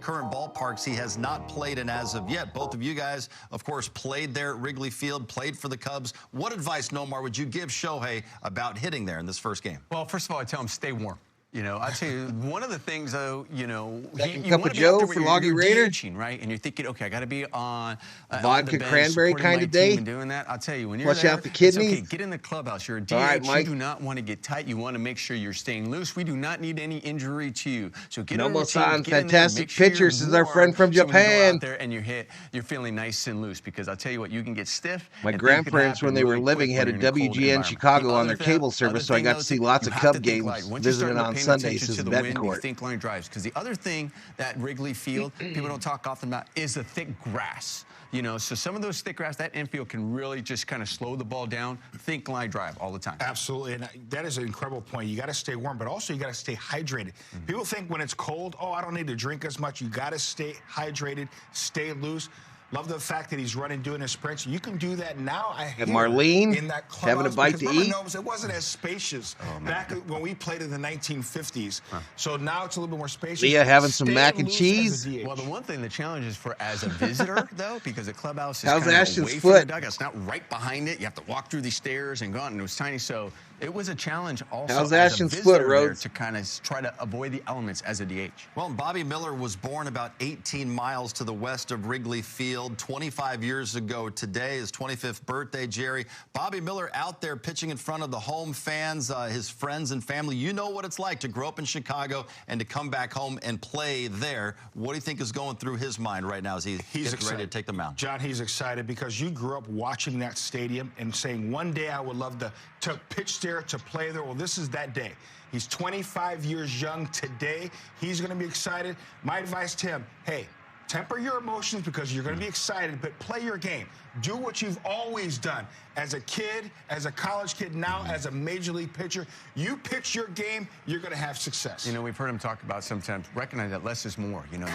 [SPEAKER 8] Current ballparks he has not played in as of yet. Both of you guys, of course, played there at Wrigley Field, played for the Cubs. What advice, Nomar, would you give Shohei about hitting there in this first game?
[SPEAKER 6] Well, first of all, I tell him stay warm. You know, I tell you, one of the things, though, you know,
[SPEAKER 2] Second
[SPEAKER 6] you
[SPEAKER 2] cup
[SPEAKER 6] want
[SPEAKER 2] of
[SPEAKER 6] to be out
[SPEAKER 2] Joe
[SPEAKER 6] there
[SPEAKER 2] for
[SPEAKER 6] where
[SPEAKER 2] Loggy
[SPEAKER 6] you're
[SPEAKER 2] Raider?
[SPEAKER 6] DHing, right? And you're thinking, okay, I got to be on
[SPEAKER 2] Vodka
[SPEAKER 6] the bench,
[SPEAKER 2] cranberry
[SPEAKER 6] supporting
[SPEAKER 2] kind
[SPEAKER 6] my
[SPEAKER 2] of day?
[SPEAKER 6] team and doing that. I'll tell you, when you're
[SPEAKER 2] Flush
[SPEAKER 6] there,
[SPEAKER 2] out the
[SPEAKER 6] it's
[SPEAKER 2] kidneys?
[SPEAKER 6] okay. Get in the clubhouse. You're a DH.
[SPEAKER 2] All right, Mike.
[SPEAKER 6] You do not want to get tight. You want to make sure you're staying loose. We do not need any injury to you. So get in the
[SPEAKER 2] Nomo-san,
[SPEAKER 6] get in there,
[SPEAKER 2] fantastic
[SPEAKER 6] make sure you're
[SPEAKER 2] pictures. This is our
[SPEAKER 6] warm,
[SPEAKER 2] friend from
[SPEAKER 6] so when you go
[SPEAKER 2] Japan.
[SPEAKER 6] out there and you hit, you're feeling nice and loose, because I'll tell you what, you can get stiff.
[SPEAKER 2] My
[SPEAKER 6] and things could
[SPEAKER 2] grandparents, when
[SPEAKER 6] happen
[SPEAKER 2] they were
[SPEAKER 6] really
[SPEAKER 2] living,
[SPEAKER 6] quick
[SPEAKER 2] had a
[SPEAKER 6] when you're in cold
[SPEAKER 2] WGN
[SPEAKER 6] environment.
[SPEAKER 2] Chicago
[SPEAKER 6] The
[SPEAKER 2] on their
[SPEAKER 6] other
[SPEAKER 2] cable
[SPEAKER 6] thing-
[SPEAKER 2] service, so I
[SPEAKER 6] thing,
[SPEAKER 2] got
[SPEAKER 6] though,
[SPEAKER 2] to see
[SPEAKER 6] too,
[SPEAKER 2] lots
[SPEAKER 6] you
[SPEAKER 2] of
[SPEAKER 6] have
[SPEAKER 2] Cub
[SPEAKER 6] to think
[SPEAKER 2] games
[SPEAKER 6] light. Once you
[SPEAKER 2] visiting
[SPEAKER 6] start
[SPEAKER 2] on
[SPEAKER 6] paying
[SPEAKER 2] Sundays
[SPEAKER 6] attention
[SPEAKER 2] as
[SPEAKER 6] to
[SPEAKER 2] a
[SPEAKER 6] the
[SPEAKER 2] betting
[SPEAKER 6] wind, you
[SPEAKER 2] court.
[SPEAKER 6] think line drives. Because the other thing that Wrigley Field, people don't talk often about, is the thick grass. You know, so some of those thick grass, that infield can really just kind of slow the ball down. Think line drive all the time.
[SPEAKER 7] Absolutely, and that is an incredible point. You got to stay warm, but also you got to stay hydrated. People think when it's cold, oh, I don't need to drink as much. You got to stay hydrated, stay loose. Love the fact that he's running, doing his sprints. You can do that now. I hear
[SPEAKER 2] Marlene
[SPEAKER 7] in that
[SPEAKER 2] having a
[SPEAKER 7] clubhouse,
[SPEAKER 2] bite
[SPEAKER 7] because
[SPEAKER 2] to
[SPEAKER 7] remember,
[SPEAKER 2] eat.
[SPEAKER 7] Gnomes, it wasn't as spacious back when we played in the 1950s. So now it's a little bit more spacious.
[SPEAKER 2] Leah having some
[SPEAKER 7] Stay
[SPEAKER 2] mac and
[SPEAKER 7] loose
[SPEAKER 2] cheese.
[SPEAKER 7] as a DH.
[SPEAKER 6] Well, the one thing the challenge is for as a visitor, though, because the clubhouse is
[SPEAKER 2] How's
[SPEAKER 6] kind of
[SPEAKER 2] Ashton's
[SPEAKER 6] away from the
[SPEAKER 2] foot?
[SPEAKER 6] dugout. It's not right behind it. You have to walk through these stairs and go out, and it was tiny. So it was a challenge also
[SPEAKER 2] How's
[SPEAKER 6] as
[SPEAKER 2] Ashton's
[SPEAKER 6] a
[SPEAKER 2] foot,
[SPEAKER 6] visitor there
[SPEAKER 2] Rhodes?
[SPEAKER 6] to kind of try to avoid the elements as a DH.
[SPEAKER 8] Well, Bobby Miller was born about 18 miles to the west of Wrigley Field 25 years ago today, his 25th birthday, Jerry. Bobby Miller out there pitching in front of the home fans, his friends and family. You know what it's like to grow up in Chicago and to come back home and play there. What do you think is going through his mind right now as he's ready to take the mound?
[SPEAKER 7] John, he's excited because you grew up watching that stadium and saying, one day I would love to pitch there, to play there. Well, this is that day. He's 25 years young today. He's going to be excited. My advice to him, hey, temper your emotions because you're going to be excited, but play your game. Do what you've always done. As a kid, as a college kid, now as a major league pitcher, you pitch your game, you're going to have success.
[SPEAKER 6] You know, we've heard him talk about sometimes recognize that less is more. You know,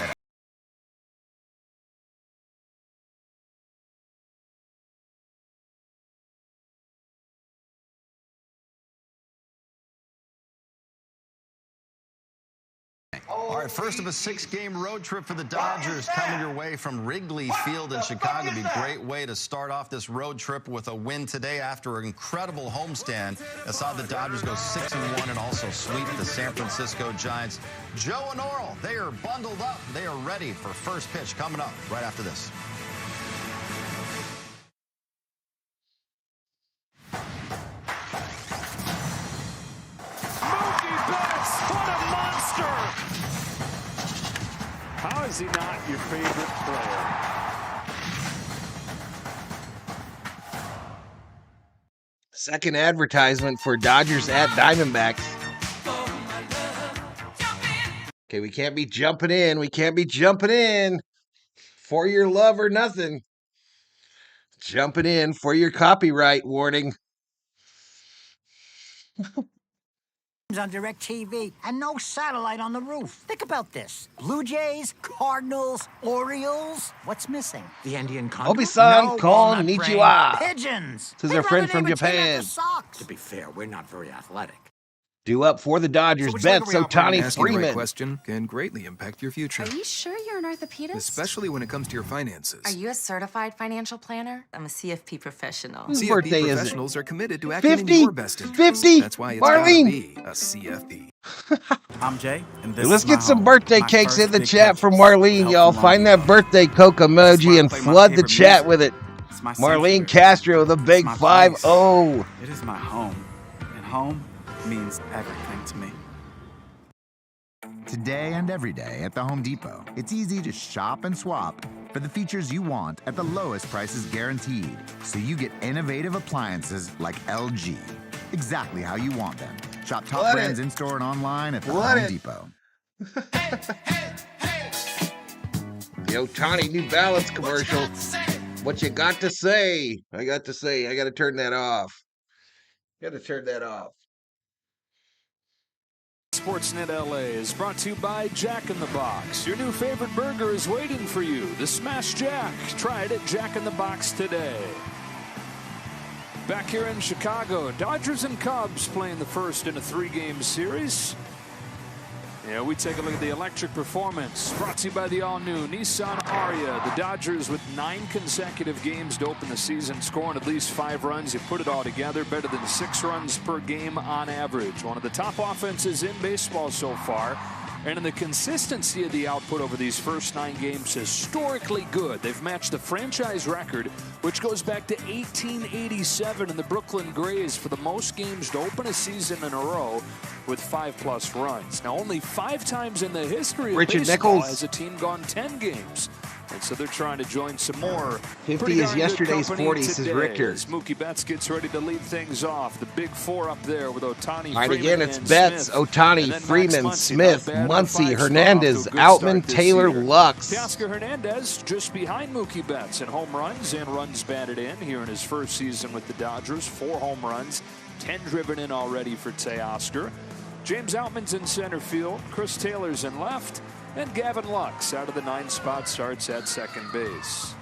[SPEAKER 6] that
[SPEAKER 8] All right, first of a 6-game road trip for the Dodgers coming your way from Wrigley Field in Chicago. It'd be a great way to start off this road trip with a win today after an incredible homestand that saw the Dodgers go 6-1 and also sweep the San Francisco Giants. Joe and Oral, they are bundled up. They are ready for first pitch coming up right after this.
[SPEAKER 9] How is he not your favorite player?
[SPEAKER 2] Second advertisement for Dodgers at Diamondbacks. Okay, we can't be jumping in. We can't be jumping in for your love or nothing. Jumping in for your copyright warning.
[SPEAKER 13] On DirecTV and no satellite on the roof. Think about this. Blue Jays, Cardinals, Orioles. What's missing? The Indian condor?
[SPEAKER 2] Obi-san, konnichiwa.
[SPEAKER 13] Pigeons.
[SPEAKER 2] This is our friend from Japan.
[SPEAKER 13] To be fair, we're not very athletic.
[SPEAKER 2] Due up for the Dodgers, Betts Ohtani Freeman.
[SPEAKER 14] The right question can greatly impact your future.
[SPEAKER 15] Are you sure you're an orthopedist?
[SPEAKER 14] Especially when it comes to your finances.
[SPEAKER 15] Are you a certified financial planner? I'm a CFP professional.
[SPEAKER 2] Whose
[SPEAKER 14] CFP
[SPEAKER 2] birthday is it?
[SPEAKER 14] professionals are committed to acting in
[SPEAKER 2] 50?
[SPEAKER 14] your best interest.
[SPEAKER 2] 50?
[SPEAKER 14] That's why it's
[SPEAKER 2] Marlene.
[SPEAKER 14] gotta be a CFP.
[SPEAKER 16] I'm Jay, and this
[SPEAKER 2] Let's
[SPEAKER 16] is my
[SPEAKER 2] get some
[SPEAKER 16] home.
[SPEAKER 2] birthday
[SPEAKER 16] My
[SPEAKER 2] cakes
[SPEAKER 16] first
[SPEAKER 2] in the
[SPEAKER 16] big
[SPEAKER 2] chat
[SPEAKER 16] touch
[SPEAKER 2] from
[SPEAKER 16] to
[SPEAKER 2] Marlene,
[SPEAKER 16] help
[SPEAKER 2] y'all.
[SPEAKER 16] along
[SPEAKER 2] Find
[SPEAKER 16] the
[SPEAKER 2] that
[SPEAKER 16] way.
[SPEAKER 2] birthday Coke emoji and
[SPEAKER 16] That's why I play my
[SPEAKER 2] flood the
[SPEAKER 16] favorite
[SPEAKER 2] chat
[SPEAKER 16] music.
[SPEAKER 2] with it.
[SPEAKER 16] It's my
[SPEAKER 2] Marlene
[SPEAKER 16] sanctuary.
[SPEAKER 2] Castro, the big
[SPEAKER 16] It's my place.
[SPEAKER 2] 5-0.
[SPEAKER 16] It is my home, and home means everything to me.
[SPEAKER 17] Today and every day at the Home Depot, it's easy to shop and swap for the features you want at the lowest prices guaranteed, so you get innovative appliances like LG, exactly how you want them. Shop top
[SPEAKER 2] What
[SPEAKER 17] brands
[SPEAKER 2] it?
[SPEAKER 17] in-store and online at the
[SPEAKER 2] What
[SPEAKER 17] Home
[SPEAKER 2] it?
[SPEAKER 17] Depot.
[SPEAKER 2] The Ohtani New Balance commercial. What you got to say? I got to say, I got to turn that off. Got to turn that off.
[SPEAKER 9] Sportsnet LA is brought to you by Jack in the Box. Your new favorite burger is waiting for you. The Smash Jack. Try it at Jack in the Box today. Back here in Chicago, Dodgers and Cubs playing the first in a 3-game series. Yeah, we take a look at the electric performance. Brought to you by the all-new Nissan Ariya. The Dodgers with 9 consecutive games to open the season, scoring at least 5 runs. You put it all together, better than 6 runs per game on average. One of the top offenses in baseball so far. And in the consistency of the output over these first 9 games, historically good. They've matched the franchise record, which goes back to 1887 in the Brooklyn Grays for the most games to open a season in a row with 5+ runs. Now, only 5 times in the history of
[SPEAKER 2] Richard
[SPEAKER 9] baseball
[SPEAKER 2] Nichols.
[SPEAKER 9] has a team gone 10 games. And so they're trying to join some more.
[SPEAKER 2] 50 is yesterday's 40, says Richter.
[SPEAKER 9] Mookie Betts gets ready to lead things off. The big 4 up there with Ohtani,
[SPEAKER 2] All right,
[SPEAKER 9] Freeman,
[SPEAKER 2] again, it's
[SPEAKER 9] and
[SPEAKER 2] Betts,
[SPEAKER 9] Smith.
[SPEAKER 2] Ohtani,
[SPEAKER 9] And then Max
[SPEAKER 2] Freeman,
[SPEAKER 9] Muncy,
[SPEAKER 2] Smith,
[SPEAKER 9] not bad.
[SPEAKER 2] Muncy,
[SPEAKER 9] 5
[SPEAKER 2] Hernandez,
[SPEAKER 9] spot, off to a good
[SPEAKER 2] Outman,
[SPEAKER 9] start this
[SPEAKER 2] Taylor,
[SPEAKER 9] year.
[SPEAKER 2] Lux.
[SPEAKER 9] Teoscar Hernandez just behind Mookie Betts in home runs and runs batted in here in his first season with the Dodgers. 4 home runs, 10 driven in already for Teoscar. James Outman's in center field. Chris Taylor's in left. And Gavin Lux out of the 9 spot starts at second base.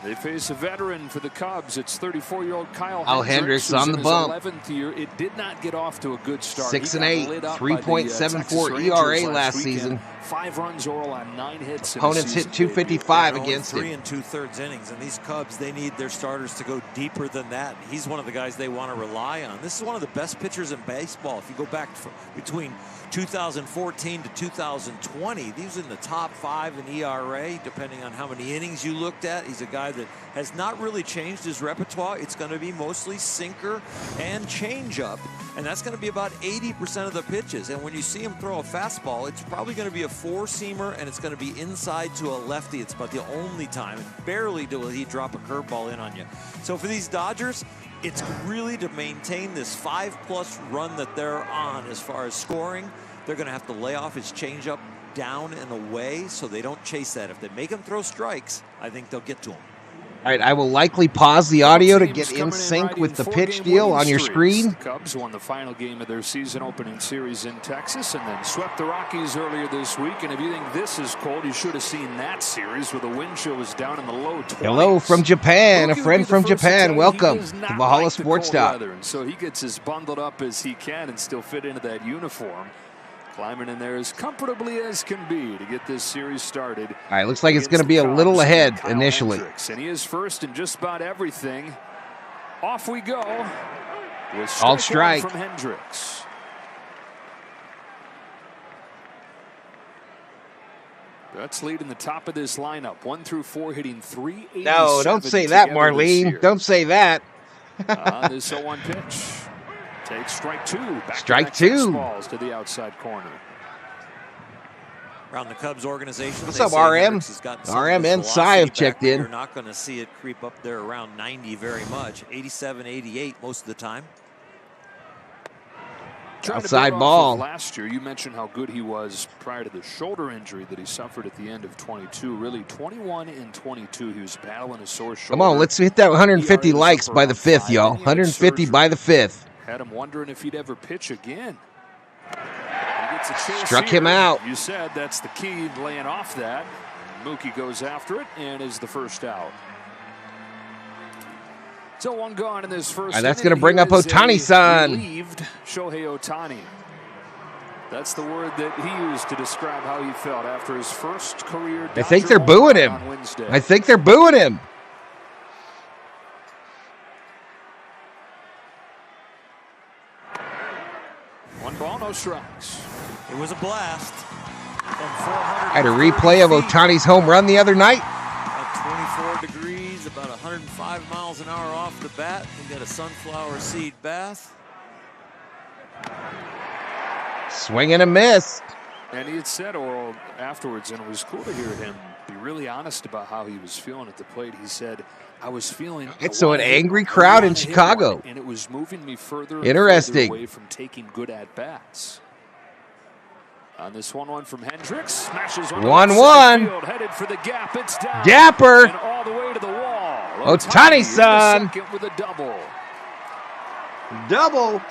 [SPEAKER 9] They face a veteran for the Cubs. It's 34-year-old Kyle Hendricks
[SPEAKER 2] Hendricks on the
[SPEAKER 9] who's
[SPEAKER 2] bump.
[SPEAKER 9] in his 11th year. It did not get off to a good start.
[SPEAKER 2] 6-8, 3.74 ERA last season.
[SPEAKER 9] 5 runs Oral on 9 hits.
[SPEAKER 2] Opponents hit 255 against him.
[SPEAKER 18] 3 2/3 innings, and these Cubs, they need their starters to go deeper than that. He's one of the guys they want to rely on. This is one of the best pitchers in baseball. If you go back between 2014 to 2020, he was in the top 5 in ERA, depending on how many innings you looked at. He's a guy that has not really changed his repertoire. It's going to be mostly sinker and changeup, and that's going to be about 80% of the pitches. And when you see him throw a fastball, it's probably going to be a 4-seamer, and it's going to be inside to a lefty. It's about the only time. Barely will he drop a curveball in on you. So for these Dodgers, it's really to maintain this 5+ run that they're on as far as scoring. They're going to have to lay off his changeup down and away so they don't chase that. If they make him throw strikes, I think they'll get to him.
[SPEAKER 2] All right, I will likely pause the audio to get in sync with the pitch deal on your screen.
[SPEAKER 9] The Cubs won the final game of their season opening series in Texas and then swept the Rockies earlier this week. And if you think this is cold, you should have seen that series where the wind chill was down in the low 20s.
[SPEAKER 2] Hello from Japan, a friend from Japan. Welcome to Valhalla Sports Talk.
[SPEAKER 9] So he gets as bundled up as he can and still fit into that uniform. Climbing in there as comfortably as can be to get this series started.
[SPEAKER 2] All right, looks like it's going to be a little ahead initially.
[SPEAKER 9] Hendricks, and he is first in just about everything. Off we go. With
[SPEAKER 2] All strike.
[SPEAKER 9] From Hendricks. That's leading the top of this lineup. 1 through 4 hitting 387.
[SPEAKER 2] No, don't say that, Marlene. Don't say that.
[SPEAKER 9] On this 0-1 pitch. Takes strike 2.
[SPEAKER 2] Strike 2.
[SPEAKER 9] Balls to the outside corner.
[SPEAKER 18] Around the Cubs organization.
[SPEAKER 2] What's up, RM? RM and Cy have checked in.
[SPEAKER 18] You're not going to see it creep up there around 90 very much. 87, 88 most of the time.
[SPEAKER 2] Outside ball.
[SPEAKER 9] Last year, you mentioned how good he was prior to the shoulder injury that he suffered at the end of 22. Really, 21 and 22, he was battling a sore shoulder.
[SPEAKER 2] Come on, let's hit that 150 likes by the 5th, y'all. 150 by the 5th.
[SPEAKER 9] Had him wondering if he'd ever pitch again.
[SPEAKER 2] Struck him out.
[SPEAKER 9] You said that's the key, laying off that. Mookie goes after it and is the first out. So 1 gone in this first.
[SPEAKER 2] That's going to bring up Ohtani-san.
[SPEAKER 9] Relieved Shohei Ohtani. That's the word that he used to describe how he felt after his first career.
[SPEAKER 2] I think they're booing him. I think they're booing him.
[SPEAKER 9] One ball, no strikes.
[SPEAKER 18] It was a blast.
[SPEAKER 2] I had a replay of Ohtani's home run the other night.
[SPEAKER 18] About 24 degrees, about 105 miles an hour off the bat. We got a sunflower seed bath.
[SPEAKER 2] Swing and a miss.
[SPEAKER 9] And he had said oral afterwards, and it was cool to hear him be really honest about how he was feeling at the plate. He said, I was feeling...
[SPEAKER 2] It's so an angry crowd in Chicago.
[SPEAKER 9] And it was moving me further
[SPEAKER 2] Interesting.
[SPEAKER 9] and further away from taking good at-bats. On this 1-1 from Hendricks, smashes
[SPEAKER 2] 1-1.
[SPEAKER 9] Headed for the gap. It's down.
[SPEAKER 2] Dapper.
[SPEAKER 9] And all the way to the wall.
[SPEAKER 2] Ohtani-san.
[SPEAKER 9] Second with a double.
[SPEAKER 2] Double.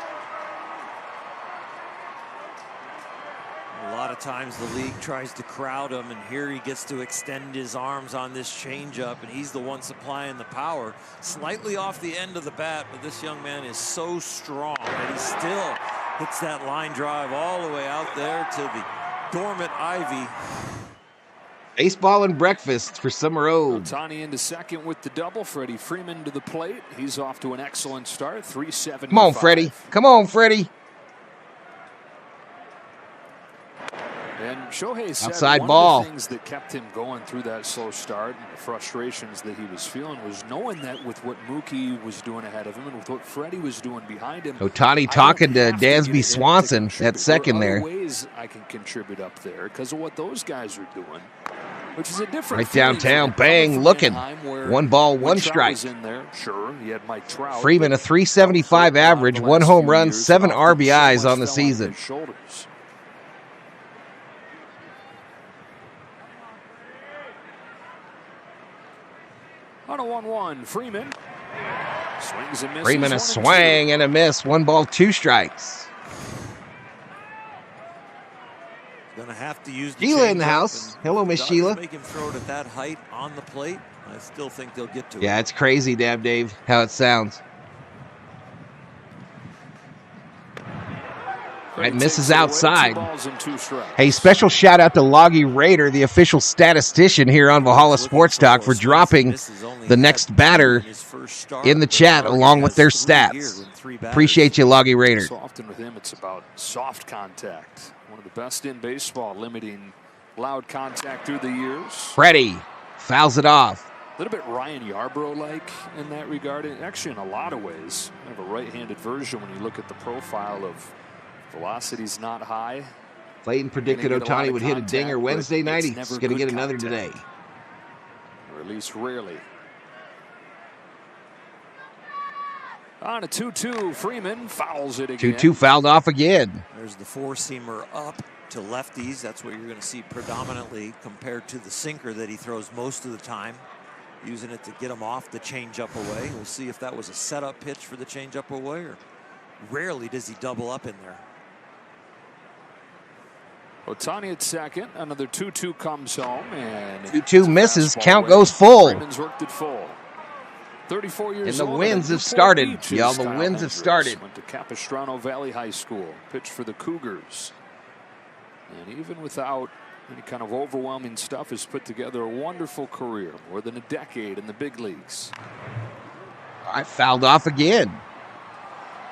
[SPEAKER 18] A lot of times the league tries to crowd him, and here he gets to extend his arms on this changeup, and he's the one supplying the power. Slightly off the end of the bat, but this young man is so strong that he still hits that line drive all the way out there to the dormant ivy.
[SPEAKER 2] Baseball and breakfast for Summer Road.
[SPEAKER 9] Ohtani into second with the double. Freddie Freeman to the plate. He's off to an excellent start. 375.
[SPEAKER 2] Come on, Freddie. Come on, Freddie.
[SPEAKER 9] And Shohei said
[SPEAKER 2] Outside
[SPEAKER 9] one
[SPEAKER 2] ball.
[SPEAKER 9] of the things that kept him going through that slow start and the frustrations that he was feeling was knowing that with what Mookie was doing ahead of him and with what Freddie was doing behind him.
[SPEAKER 2] Ohtani talking to Dansby Swanson at second there.
[SPEAKER 9] Ways I can contribute up there because of what those guys are doing, which is a different.
[SPEAKER 2] Right downtown, bang, looking. 1 ball, 1 strike.
[SPEAKER 9] Was in there. Sure, he had Mike Trout.
[SPEAKER 2] Freeman a 375 average, 1 home run, 7 RBIs on the season.
[SPEAKER 9] On a 1-1, Freeman swings and misses.
[SPEAKER 2] Freeman a swing and a miss. 1 ball, 2 strikes.
[SPEAKER 18] Gonna have to use the
[SPEAKER 2] Sheila in the
[SPEAKER 18] changeup,
[SPEAKER 2] house.
[SPEAKER 18] and
[SPEAKER 2] Hello, Miss
[SPEAKER 18] does
[SPEAKER 2] Sheila.
[SPEAKER 18] Make him throw it at that height on the plate. I still think they'll get to it.
[SPEAKER 2] Yeah, it's crazy, Dab Dave, how it sounds. Right, misses outside. Hey, special shout out to Loggy Raider, the official statistician here on Valhalla Sports Talk, for dropping the next batter in the chat along with their stats. Appreciate you, Loggy Raider.
[SPEAKER 9] So often with him, it's about soft contact. One of the best in baseball, limiting loud contact through the years.
[SPEAKER 2] Freddie fouls it off.
[SPEAKER 9] A little bit Ryan Yarbrough-like in that regard. Actually, in a lot of ways, kind of a right-handed version when you look at the profile of velocity's not high.
[SPEAKER 2] Clayton predicted Ohtani would hit a dinger Wednesday night. He's going to get another today.
[SPEAKER 9] Or at least rarely. On a 2-2, Freeman fouls it again.
[SPEAKER 2] 2-2 fouled off again.
[SPEAKER 18] There's the 4-seamer up to lefties. That's what you're going to see predominantly compared to the sinker that he throws most of the time, using it to get him off the changeup away. We'll see if that was a setup pitch for the changeup away, or rarely does he double up in there.
[SPEAKER 9] Ohtani at second. Another 2-2 comes home. And
[SPEAKER 2] 2-2 misses. Count goes full.
[SPEAKER 9] Freeman's worked it full. 34 years
[SPEAKER 2] and the
[SPEAKER 9] old.
[SPEAKER 2] winds have started. Y'all, the winds have started.
[SPEAKER 9] Went to Capistrano Valley High School. Pitched for the Cougars. And even without any kind of overwhelming stuff, has put together a wonderful career, more than a decade in the big leagues.
[SPEAKER 2] All right, fouled off again.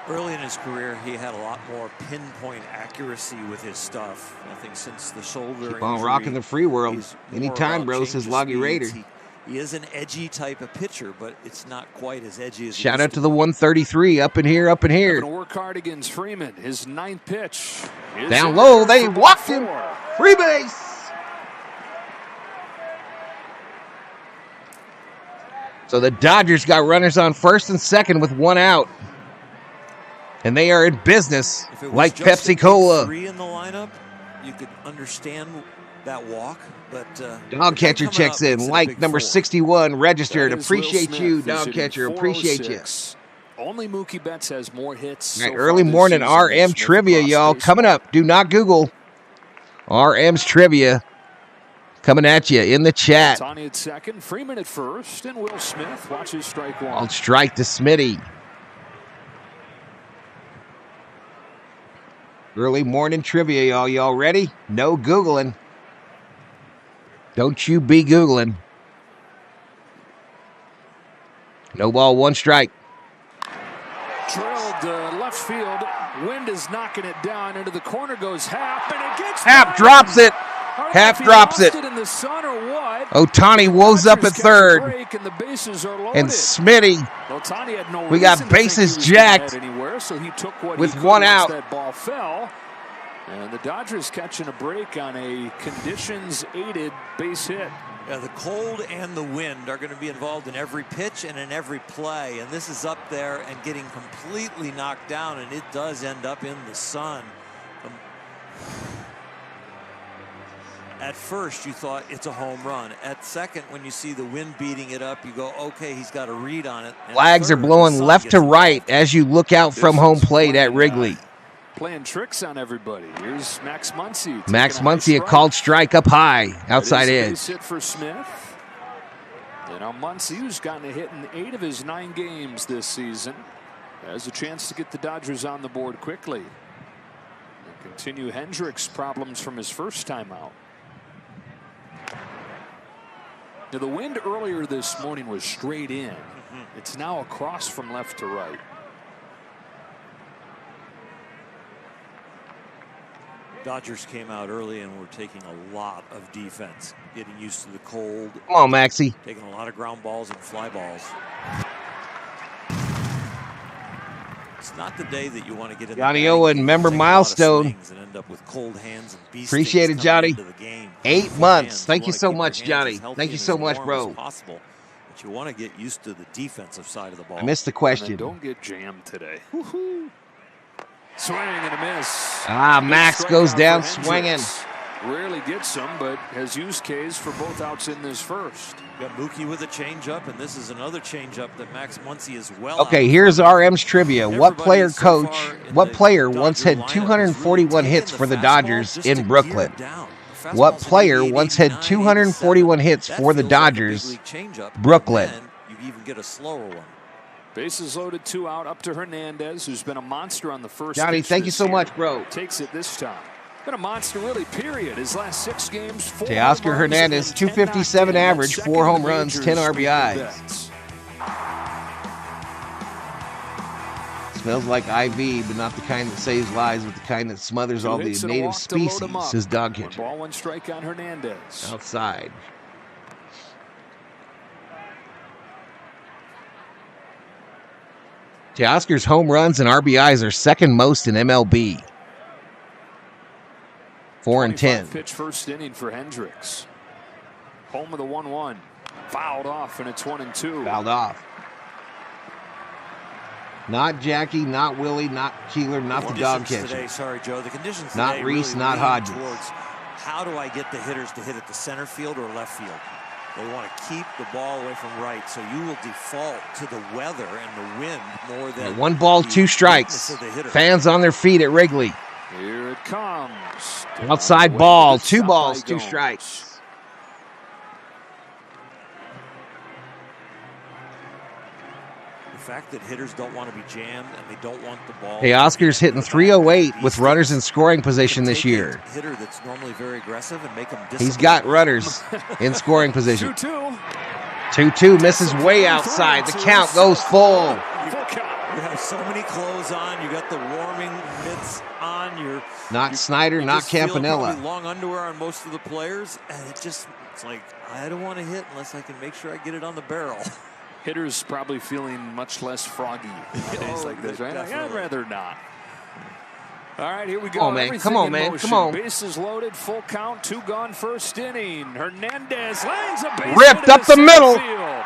[SPEAKER 18] Early in his career, he had a lot more pinpoint accuracy with his stuff. I think since the shoulder
[SPEAKER 2] Keep on
[SPEAKER 18] injury,
[SPEAKER 2] rocking the free world.
[SPEAKER 18] he's
[SPEAKER 2] Anytime,
[SPEAKER 18] more
[SPEAKER 2] bro,
[SPEAKER 18] about
[SPEAKER 2] says
[SPEAKER 18] change of
[SPEAKER 2] Loggy Raider.
[SPEAKER 18] speeds. He is an edgy type of pitcher, but it's not quite as edgy as
[SPEAKER 2] Shout out to the 133 up in here, up in here.
[SPEAKER 9] Going to work hard against Freeman. His 9th pitch.
[SPEAKER 2] Down low, they walked him. Free base. So the Dodgers got runners on first and second with 1 out. And they are in business like Pepsi Cola.
[SPEAKER 18] 3 in the lineup, you could understand that walk, but
[SPEAKER 2] Dog catcher checks in, like number 61, registered. Appreciate you, dog catcher. Appreciate you.
[SPEAKER 9] Only Mookie Betts has more hits.
[SPEAKER 2] All right, early morning RM trivia, y'all. Coming up. Do not Google. RM's trivia coming at you in the chat.
[SPEAKER 9] Ohtani at second, Freeman at first, and Will Smith watches strike 1.
[SPEAKER 2] I'll strike to Smitty. Early morning trivia, y'all. Y'all ready? No Googling. Don't you be Googling. No ball, 1 strike.
[SPEAKER 9] Drilled left field. Wind is knocking it down into the corner. Goes Happ, and it gets
[SPEAKER 2] Happ drops it. Happ drops it.
[SPEAKER 9] In the sun or what?
[SPEAKER 2] Ohtani woes up at third.
[SPEAKER 9] And the bases are loaded.
[SPEAKER 2] And Smitty.
[SPEAKER 9] Ohtani had no
[SPEAKER 2] We got bases jacked
[SPEAKER 9] anywhere, so he took what
[SPEAKER 2] with
[SPEAKER 9] he could
[SPEAKER 2] 1
[SPEAKER 9] once
[SPEAKER 2] out.
[SPEAKER 9] That ball fell. And the Dodgers catching a break on a conditions-aided base hit.
[SPEAKER 18] Yeah, the cold and the wind are going to be involved in every pitch and in every play. And this is up there and getting completely knocked down, and it does end up in the sun. At first, you thought it's a home run. At second, when you see the wind beating it up, you go, okay, he's got a read on it. And
[SPEAKER 2] Flags are blowing left to right as you look out from home plate at Wrigley.
[SPEAKER 9] Playing tricks on everybody. Here's Max Muncy.
[SPEAKER 2] Max Muncy, a called strike up high, outside edge.
[SPEAKER 9] Base hit for Smith. And now Muncy, who's gotten a hit in 8 of his 9 games this season, has a chance to get the Dodgers on the board quickly. And continue Hendricks' problems from his first time out. Now, the wind earlier this morning was straight in. It's now across from left to right.
[SPEAKER 18] Dodgers came out early and were taking a lot of defense, getting used to the cold.
[SPEAKER 2] Come on, Maxie.
[SPEAKER 18] Taking a lot of ground balls and fly balls. It's not the day that you want to get in.
[SPEAKER 2] Johnny Owen, member milestone.
[SPEAKER 18] And end up with cold hands and bee
[SPEAKER 2] Appreciate it, Johnny.
[SPEAKER 18] 8
[SPEAKER 2] months. Thank you so much, Johnny. Thank you so much, bro.
[SPEAKER 18] Possible, but you want to get used to the defensive side of the ball.
[SPEAKER 2] I missed the question.
[SPEAKER 9] Don't get jammed today. Swing and a miss.
[SPEAKER 2] Max goes down swinging.
[SPEAKER 9] Rarely gets them, but has used K's for both outs in this first.
[SPEAKER 18] Got Mookie with a changeup, and this is another changeup that Max Muncy is well.
[SPEAKER 2] Okay, here's RM's trivia. What player once had 241 hits for the Dodgers in Brooklyn? What player once had 241 hits for the Dodgers, Brooklyn?
[SPEAKER 18] You even get a slower one.
[SPEAKER 9] Bases loaded, 2 out, up to Hernandez, who's been a monster on the first.
[SPEAKER 2] Johnny,
[SPEAKER 9] pitch
[SPEAKER 2] thank you
[SPEAKER 9] this
[SPEAKER 2] so
[SPEAKER 9] year.
[SPEAKER 2] much, bro.
[SPEAKER 9] Takes it this time. Been a monster, really, period. His last 6 games, 4
[SPEAKER 2] Teoscar Hernandez, 257 average, 4 home runs, 10 RBIs. Smells like IV, but not the kind that saves lives, but the kind that smothers all the native species, says Dog Catcher.
[SPEAKER 9] 1 ball, 1 strike on Hernandez.
[SPEAKER 2] Outside. Teoscar's home runs and RBIs are second most in MLB. 4 and 10.
[SPEAKER 9] Pitch first inning for Hendricks. Home of the 1-1. Fouled off, and it's 1-2.
[SPEAKER 2] Fouled off. Not Jackie, not Willie, not Keeler, not the Dog Catcher.
[SPEAKER 18] Today, sorry, Joe. The conditions today
[SPEAKER 2] not Reese,
[SPEAKER 18] really
[SPEAKER 2] not Hodges.
[SPEAKER 18] Towards how do I get the hitters to hit at the center field or left field? They want to keep the ball away from right, so you will default to the weather and the wind more than
[SPEAKER 2] 1 ball, 2 strikes. Fans on their feet at Wrigley.
[SPEAKER 9] Here it comes.
[SPEAKER 2] Outside ball, 2 balls, 2 strikes.
[SPEAKER 18] The fact that hitters don't want to be jammed and they don't want the ball.
[SPEAKER 2] Hey, Oscar's hitting 308 with runners in scoring position this year.
[SPEAKER 18] Hitter that's normally very aggressive and make them
[SPEAKER 2] He's got runners in scoring position.
[SPEAKER 9] 2-2.
[SPEAKER 2] 2-2 misses way outside. The count goes full.
[SPEAKER 18] You have so many clothes on. You got the warming mitts on.
[SPEAKER 2] Not Snyder, not Campanella.
[SPEAKER 18] Long underwear on most of the players, and it's like I don't want to hit unless I can make sure I get it on the barrel.
[SPEAKER 9] Hitters probably feeling much less froggy days like this, right? Like, I'd rather not. All right, here we go.
[SPEAKER 2] Come on, man.
[SPEAKER 9] Everything
[SPEAKER 2] Come on,
[SPEAKER 9] in
[SPEAKER 2] man.
[SPEAKER 9] motion.
[SPEAKER 2] Come on.
[SPEAKER 9] Bases loaded, full count, 2 gone, first inning. Hernandez lands a base
[SPEAKER 2] ripped up the middle.
[SPEAKER 9] Field.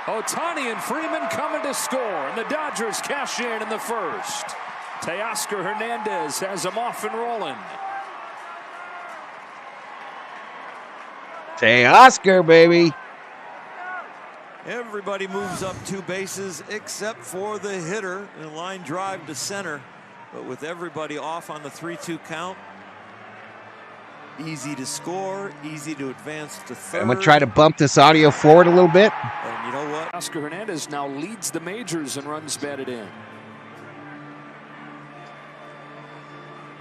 [SPEAKER 9] Ohtani and Freeman coming to score, and the Dodgers cash in the first. Teoscar Hernandez has them off and rolling.
[SPEAKER 2] Teoscar, baby.
[SPEAKER 18] Everybody moves up 2 bases except for the hitter in a line drive to center. But with everybody off on the 3-2 count, easy to score, easy to advance to third.
[SPEAKER 2] I'm going to try to bump this audio forward a little bit.
[SPEAKER 18] And you know what?
[SPEAKER 9] Oscar Hernandez now leads the majors in runs batted in.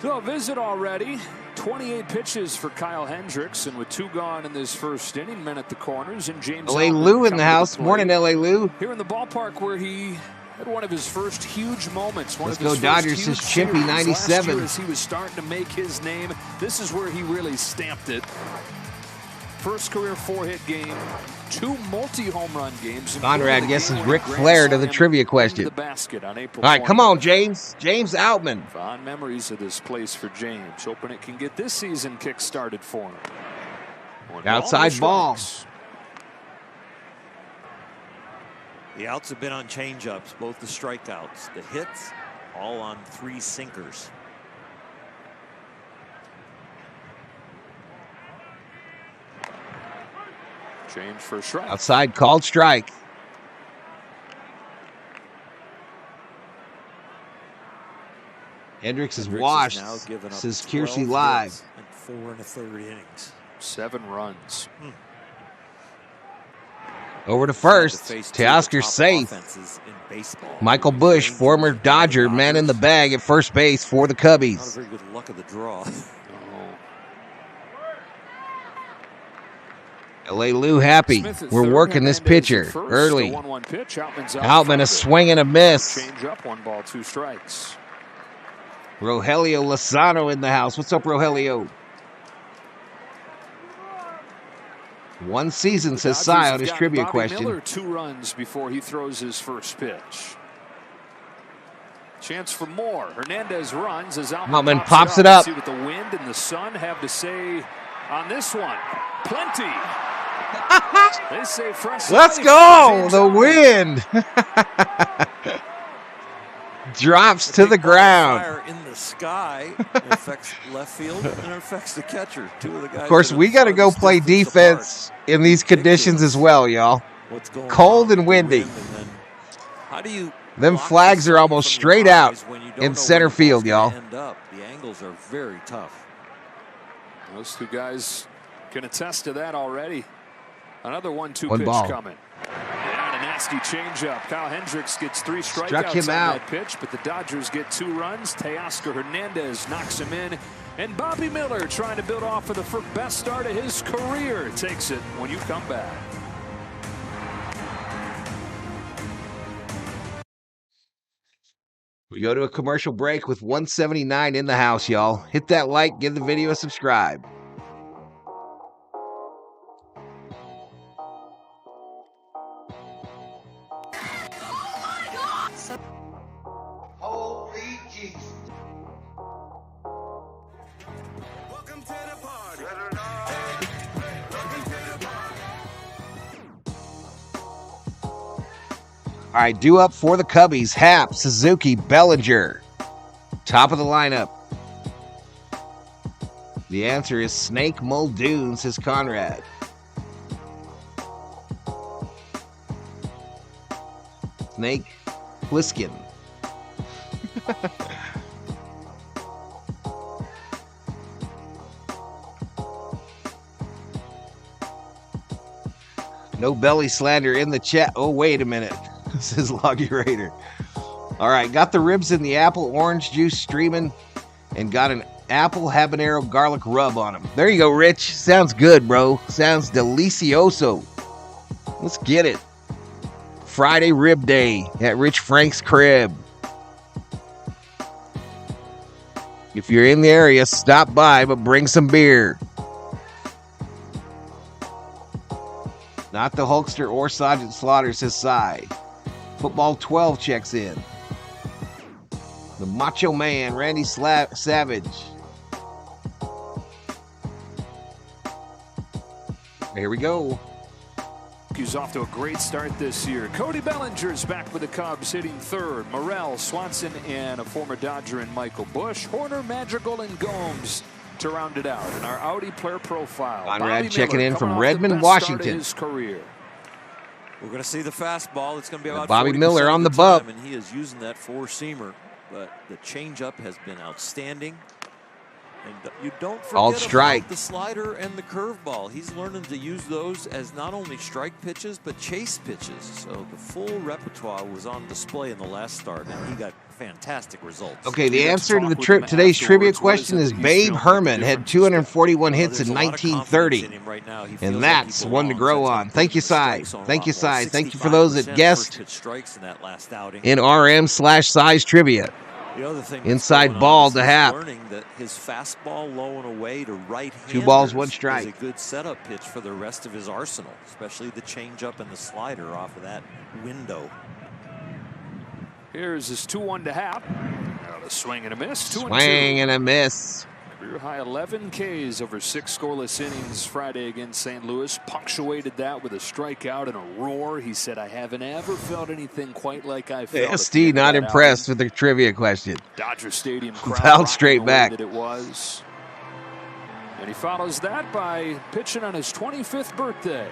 [SPEAKER 9] So a visit already. 28 pitches for Kyle Hendricks, and with 2 gone in this first inning, men at the corners, and James
[SPEAKER 2] L.A. Lou in the house. Morning, L.A. Lou.
[SPEAKER 9] Here in the ballpark where he had one of his first huge moments.
[SPEAKER 2] Let's go Dodgers, says Chimpy 97.
[SPEAKER 9] As he was starting to make his name, this is where he really stamped it. First career 4-hit game, 2 multi-home run games.
[SPEAKER 2] Conrad guesses Ric Flair to the trivia question.
[SPEAKER 9] The basket on April
[SPEAKER 2] All right, come on, James. James Outman.
[SPEAKER 9] Fond memories of this place for James. Hoping it can get this season kick-started for him.
[SPEAKER 2] Outside ball.
[SPEAKER 18] The outs have been on change-ups, both the strikeouts. The hits, all on 3 sinkers.
[SPEAKER 9] Change for a strike.
[SPEAKER 2] Outside called strike. Hendricks is washed, says Kiersey Live.
[SPEAKER 18] And 4 1/3 innings.
[SPEAKER 9] 7 runs.
[SPEAKER 2] Over to first. Teoscar safe. Michael Bush, former Dodger, man in the bag at first base for the Cubbies.
[SPEAKER 18] Not a very good luck of the draw.
[SPEAKER 2] L.A. Lou happy. We're working this pitcher early. Outman a swing and a miss.
[SPEAKER 9] Change up, 1 ball, 2 strikes.
[SPEAKER 2] Rogelio Lozano in the house. What's up, Rogelio? 1 season, says Cy on his trivia question.
[SPEAKER 9] Miller 2 runs before he throws his first pitch. Chance for more. Hernandez runs as
[SPEAKER 2] Outman pops it up.
[SPEAKER 9] See what the wind and the sun have to say on this one. Plenty. They say fresh.
[SPEAKER 2] Let's go. The wind drops to the ground.
[SPEAKER 18] Fire in the sky. It affects left field and it affects the catcher. 2 of the guys.
[SPEAKER 2] Of course, we got to go play defense in these conditions as well, y'all. Cold and windy.
[SPEAKER 18] How do you?
[SPEAKER 2] Them flags are almost straight out in center field, y'all.
[SPEAKER 18] The angles are very tough.
[SPEAKER 9] Those 2 guys can attest to that already. Another 1-2
[SPEAKER 2] 1
[SPEAKER 9] pitch
[SPEAKER 2] ball.
[SPEAKER 9] coming. And a nasty changeup. Kyle Hendricks gets 3
[SPEAKER 2] Struck
[SPEAKER 9] strikeouts
[SPEAKER 2] him
[SPEAKER 9] on
[SPEAKER 2] out.
[SPEAKER 9] that pitch, but the Dodgers get 2 runs. Teoscar Hernandez knocks him in. And Bobby Miller, trying to build off of the best start of his career, takes it when you come back.
[SPEAKER 2] We go to a commercial break with 179 in the house, y'all. Hit that like, give the video a subscribe.
[SPEAKER 5] Holy Jesus.
[SPEAKER 3] Welcome to the party. Welcome to the party.
[SPEAKER 2] All right, due up for the Cubbies. Happ, Suzuki, Bellinger. Top of the lineup. The answer is Snake Muldoon, says Conrad. Snake Plissken. No belly slander in the chat. Oh, wait a minute. This is Loggy Raider. All right, got the ribs in the apple orange juice streaming and got an apple habanero garlic rub on them. There you go, Rich. Sounds good, bro. Sounds delicioso. Let's get it. Friday rib day at Rich Frank's crib. If you're in the area, stop by, but bring some beer. Not the Hulkster or Sergeant Slaughter, says Cy. Football 12 checks in. The Macho Man, Randy Savage. Here we go.
[SPEAKER 9] He's off to a great start this year. Cody Bellinger's back with the Cubs, hitting third. Morrell, Swanson, and a former Dodger in Michael Bush. Horner, Madrigal, and Gomes to round it out. In our Audi player profile,
[SPEAKER 2] Conrad checking in from Redmond, Washington.
[SPEAKER 9] His career.
[SPEAKER 18] We're going to see the fastball. It's going to be about
[SPEAKER 2] Bobby
[SPEAKER 18] 40%
[SPEAKER 2] Miller on the
[SPEAKER 18] time,
[SPEAKER 2] bump.
[SPEAKER 18] and he is using that four-seamer. But the changeup has been outstanding. And you don't
[SPEAKER 2] All
[SPEAKER 18] forget
[SPEAKER 2] strike.
[SPEAKER 18] about the slider and the curveball. He's learning to use those as not only strike pitches, but chase pitches. So the full repertoire was on display in the last start, and he got fantastic results.
[SPEAKER 2] Okay, the answer to the today's trivia question is Babe Herman had 241 hits in 1930. And that's one to grow on. Thank you, Cy. Thank you, Cy. Thank you for those that guessed in RM/size trivia.
[SPEAKER 18] The other thing
[SPEAKER 2] Inside ball to Hap.
[SPEAKER 18] Learning that his fastball low and away to right-handers
[SPEAKER 2] 2 balls, 1 strike.
[SPEAKER 18] is a good setup pitch for the rest of his arsenal, especially the changeup and the slider off of that window.
[SPEAKER 9] Here's his 2-1 to Hap. A swing and a miss. 2-2.
[SPEAKER 2] Swing and a miss.
[SPEAKER 9] Career high 11 Ks over 6 scoreless innings Friday against St. Louis. Punctuated that with a strikeout and a roar. He said, "I haven't ever felt anything quite like I felt."
[SPEAKER 2] SD not impressed with the trivia question.
[SPEAKER 9] Dodger Stadium crowd
[SPEAKER 2] Fouled straight back.
[SPEAKER 9] that it was. And he follows that by pitching on his 25th birthday.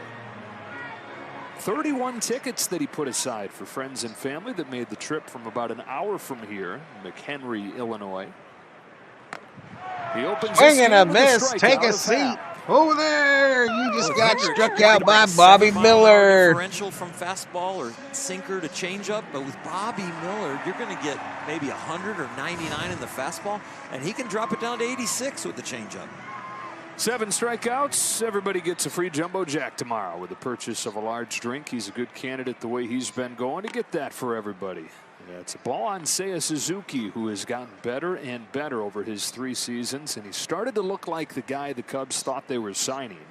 [SPEAKER 9] 31 tickets that he put aside for friends and family that made the trip from about an hour from here, McHenry, Illinois. He opens
[SPEAKER 2] Swing and a miss. Take a seat. Over there. You just got struck out by Bobby Miller.
[SPEAKER 18] Differential from fastball or sinker to changeup, but with Bobby Miller, you're going to get maybe 100 or 99 in the fastball, and he can drop it down to 86 with the changeup.
[SPEAKER 9] 7 strikeouts. Everybody gets a free Jumbo Jack tomorrow with the purchase of a large drink. He's a good candidate the way he's been going to get that for everybody. Yeah, it's a ball on Seiya Suzuki, who has gotten better and better over his 3 seasons, and he started to look like the guy the Cubs thought they were signing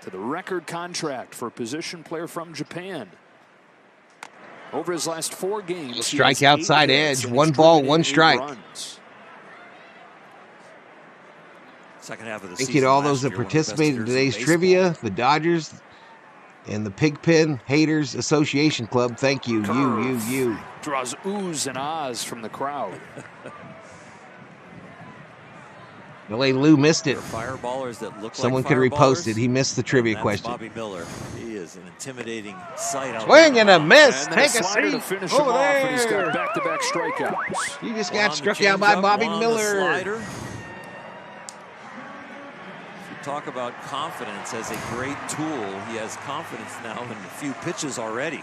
[SPEAKER 9] to the record contract for a position player from Japan. Over his last 4 games,
[SPEAKER 2] Strike outside edge. 1 ball, 1 strike.
[SPEAKER 18] Second half of the
[SPEAKER 2] Thank
[SPEAKER 18] season
[SPEAKER 2] you to all
[SPEAKER 18] last
[SPEAKER 2] those that
[SPEAKER 18] year, one of the
[SPEAKER 2] participated in
[SPEAKER 18] best hitters
[SPEAKER 2] today's
[SPEAKER 18] in
[SPEAKER 2] trivia. The Dodgers and the Pigpen Haters Association Club. Thank you. You.
[SPEAKER 9] Draws oohs and ahs from the crowd.
[SPEAKER 2] LA Lou missed it.
[SPEAKER 18] Fireballers that look
[SPEAKER 2] Someone
[SPEAKER 18] like
[SPEAKER 2] could repost
[SPEAKER 18] fireballers,
[SPEAKER 2] it. He missed the trivia
[SPEAKER 18] and that's
[SPEAKER 2] question.
[SPEAKER 18] Bobby Miller. He is an intimidating sight.
[SPEAKER 2] Swing and a miss.
[SPEAKER 9] And then
[SPEAKER 2] Take a
[SPEAKER 9] slider to
[SPEAKER 2] seat.
[SPEAKER 9] finish
[SPEAKER 2] Over
[SPEAKER 9] him off, and he's
[SPEAKER 2] there.
[SPEAKER 9] got back-to-back strikeouts.
[SPEAKER 2] You just
[SPEAKER 18] One
[SPEAKER 2] got
[SPEAKER 18] on
[SPEAKER 2] struck
[SPEAKER 18] the
[SPEAKER 2] out by
[SPEAKER 18] changeup,
[SPEAKER 2] Bobby
[SPEAKER 18] one on the
[SPEAKER 2] Miller.
[SPEAKER 18] slider. If you talk about confidence as a great tool, he has confidence now in a few pitches already.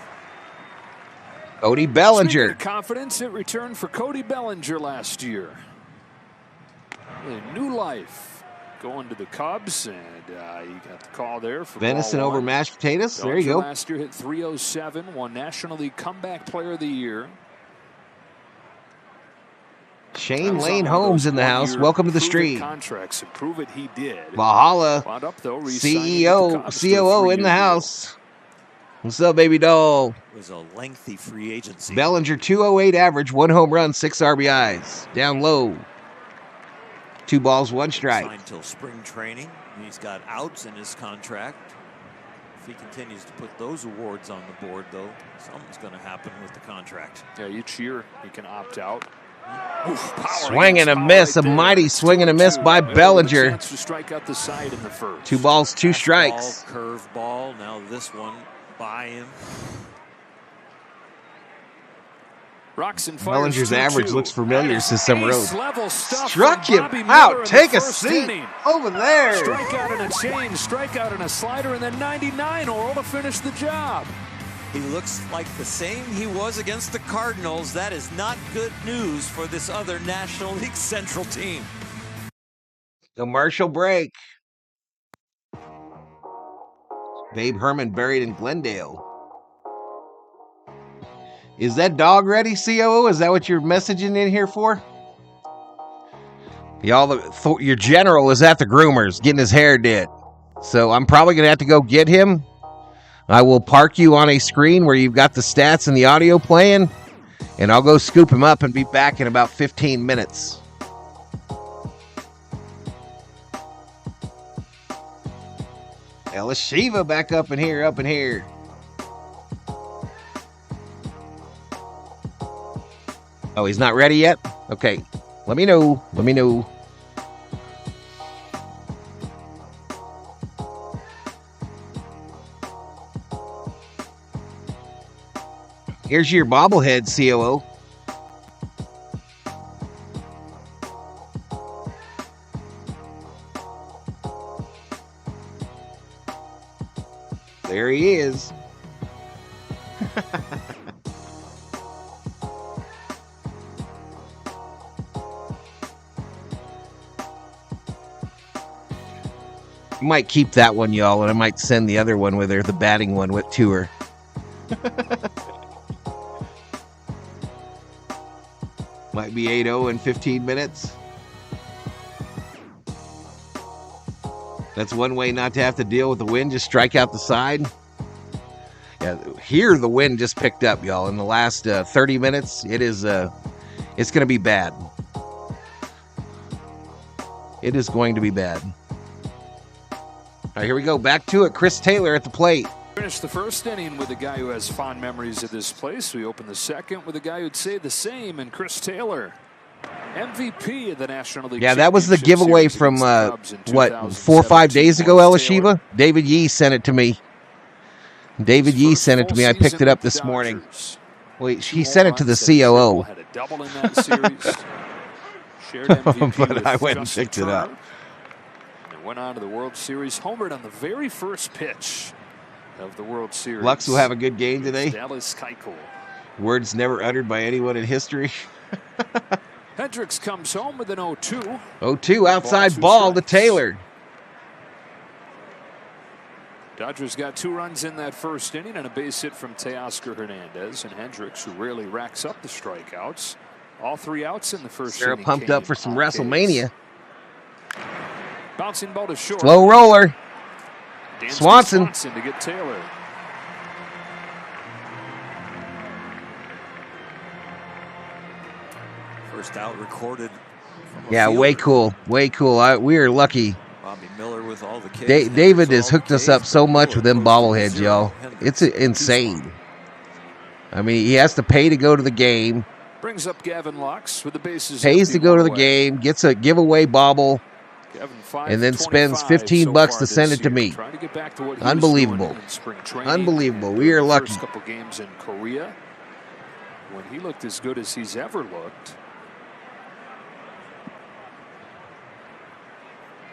[SPEAKER 2] Cody
[SPEAKER 9] Speaking
[SPEAKER 2] Bellinger.
[SPEAKER 9] of confidence, it returned for Cody Bellinger last year. A new life going to the Cubs, and you got the call there for
[SPEAKER 2] Venison
[SPEAKER 9] ball
[SPEAKER 2] over
[SPEAKER 9] 1.
[SPEAKER 2] mashed potatoes. There you
[SPEAKER 9] Bellinger
[SPEAKER 2] go.
[SPEAKER 9] Last year hit 307, won National League Comeback Player of the Year.
[SPEAKER 2] Shane Lane Holmes in the house. Welcome to the stream.
[SPEAKER 9] Contracts and prove it he did.
[SPEAKER 2] Valhalla.
[SPEAKER 9] Wound up, though, re-signing with the
[SPEAKER 2] CEO,
[SPEAKER 9] Cubs for a
[SPEAKER 2] COO in
[SPEAKER 9] 3-year
[SPEAKER 2] the
[SPEAKER 9] deal.
[SPEAKER 2] house. What's up, baby doll?
[SPEAKER 18] It was a lengthy free agency.
[SPEAKER 2] Bellinger 208 average, 1 home run, 6 RBIs. Down low. 2 balls, 1 strike.
[SPEAKER 18] Signed till spring training. He's got outs in his contract. If he continues to put those awards on the board, though, something's going to happen with the contract.
[SPEAKER 9] Yeah, each year he can opt out.
[SPEAKER 2] Swing and a miss. A mighty swing and a miss by Bellinger.
[SPEAKER 9] Chance to strike out the side in the first.
[SPEAKER 2] 2 balls, 2 strikes.
[SPEAKER 18] Curve ball. Now this one by him.
[SPEAKER 9] Rocks and fires
[SPEAKER 2] Bellinger's
[SPEAKER 9] 2-2.
[SPEAKER 2] average looks familiar, says Summer Road.
[SPEAKER 9] Ace-level stuff
[SPEAKER 2] Struck
[SPEAKER 9] from
[SPEAKER 2] him
[SPEAKER 9] Bobby Miller
[SPEAKER 2] out.
[SPEAKER 9] in the
[SPEAKER 2] Take a
[SPEAKER 9] first
[SPEAKER 2] seat.
[SPEAKER 9] inning.
[SPEAKER 2] Over there.
[SPEAKER 9] Strikeout and a change, strikeout and a slider, and then 99 Oral to finish the job.
[SPEAKER 18] He looks like the same he was against the Cardinals. That is not good news for this other National League Central team.
[SPEAKER 2] Commercial break. Babe Herman buried in Glendale. Is that dog ready, COO? Is that what you're messaging in here for? Y'all, your general is at the groomers getting his hair did. So I'm probably going to have to go get him. I will park you on a screen where you've got the stats and the audio playing, and I'll go scoop him up and be back in about 15 minutes. Ella Shiva back up in here, Oh, he's not ready yet? Okay. Let me know. Here's your bobblehead, COO. There he is. I might keep that one, y'all, and I might send the other one with her, the batting one, to her. Might be 8-0 in 15 minutes. That's one way not to have to deal with the wind. Just strike out the side. Yeah, here the wind just picked up, y'all. In the last 30 minutes, it's going to be bad. It is going to be bad. All right, here we go. Back to it. Chris Taylor at the plate.
[SPEAKER 9] Finished the first inning with a guy who has fond memories of this place. We open the second with a guy who'd say the same, and Chris Taylor, MVP of the National League.
[SPEAKER 2] Yeah, that was the giveaway from, 4 or 5 days ago, Ella Shiva? David Yee sent it to me. I picked it up this morning. Well, he sent it to the COO.
[SPEAKER 9] Had a double in that series. Shared MVP
[SPEAKER 2] but I went and picked it up.
[SPEAKER 9] And went on to the World Series. Homered on the very first pitch of the World Series.
[SPEAKER 2] Lux will have a good game today.
[SPEAKER 9] Dallas Keuchel.
[SPEAKER 2] Words never uttered by anyone in history.
[SPEAKER 9] Hendricks comes home with an 0-2.
[SPEAKER 2] 0-2 outside ball to Taylor.
[SPEAKER 9] Dodgers got 2 runs in that first inning and a base hit from Teoscar Hernandez, and Hendricks, who rarely racks up the strikeouts. All 3 outs in the first
[SPEAKER 2] Sarah
[SPEAKER 9] inning.
[SPEAKER 2] pumped up for some WrestleMania.
[SPEAKER 9] Bouncing ball to short.
[SPEAKER 2] Slow roller. Swanson
[SPEAKER 9] to get Taylor.
[SPEAKER 18] First out recorded.
[SPEAKER 2] Yeah, way cool. We are lucky.
[SPEAKER 18] Bobby Miller with all the Ks.
[SPEAKER 2] David has hooked us up so much with them bobbleheads, y'all. It's insane. I mean, he has to pay to go to the game.
[SPEAKER 9] Brings up Gavin Lux with the bases.
[SPEAKER 2] Pays to go to the game, gets a giveaway bobble, and then spends $15 to send it to me. Unbelievable. Unbelievable. We are lucky.
[SPEAKER 9] First couple games in Korea, when he looked as good as he's ever looked.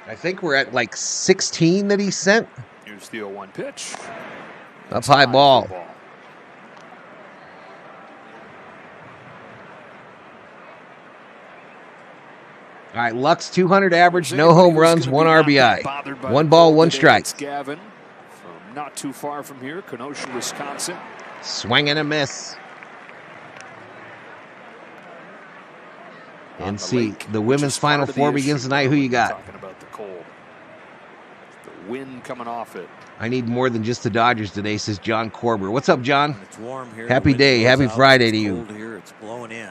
[SPEAKER 2] I think we're at like 16 that he sent.
[SPEAKER 9] Here's the 0-1 pitch.
[SPEAKER 2] Up high ball. All right, Lux 200 average, no home runs, 1 RBI. 1 ball, 1 strike.
[SPEAKER 9] Gavin from not too far from here, Kenosha, Wisconsin.
[SPEAKER 2] Swing and a miss. And see, the women's Final Four begins tonight. Who you got?
[SPEAKER 9] Talking about the cold. The wind coming off it.
[SPEAKER 2] I need more than just the Dodgers today, says John Korber. What's up, John?
[SPEAKER 18] It's warm here.
[SPEAKER 2] Happy day. Happy Friday to you.
[SPEAKER 18] Cold here. It's blowing in.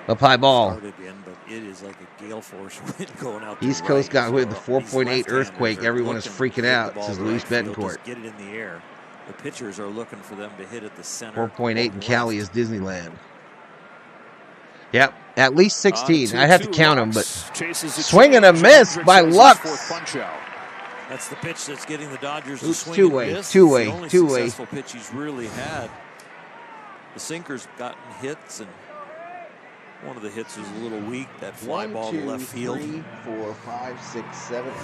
[SPEAKER 2] Up high ball.
[SPEAKER 18] Started in, but it is like a gale force wind going out.
[SPEAKER 2] East Coast got hit with the 4.8 earthquake. Everyone is freaking out, says Luis Betancourt.
[SPEAKER 18] Get it in the air. The pitchers are looking for them to hit at the center.
[SPEAKER 2] 4.8 in Cali is Disneyland. Yep, at least 16. I'd have to count them, but swing and a miss by Lux.
[SPEAKER 18] That's the pitch that's getting the Dodgers to
[SPEAKER 2] Oops,
[SPEAKER 18] swing
[SPEAKER 2] two-way,
[SPEAKER 18] and miss.
[SPEAKER 2] two-way,
[SPEAKER 18] It's the only
[SPEAKER 2] two-way.
[SPEAKER 18] successful pitch he's really had. The sinker's gotten hits, and One of the hits was a little weak. That fly ball to left field.
[SPEAKER 2] 1, 2, 3, 4, 5, 6, 7, 8,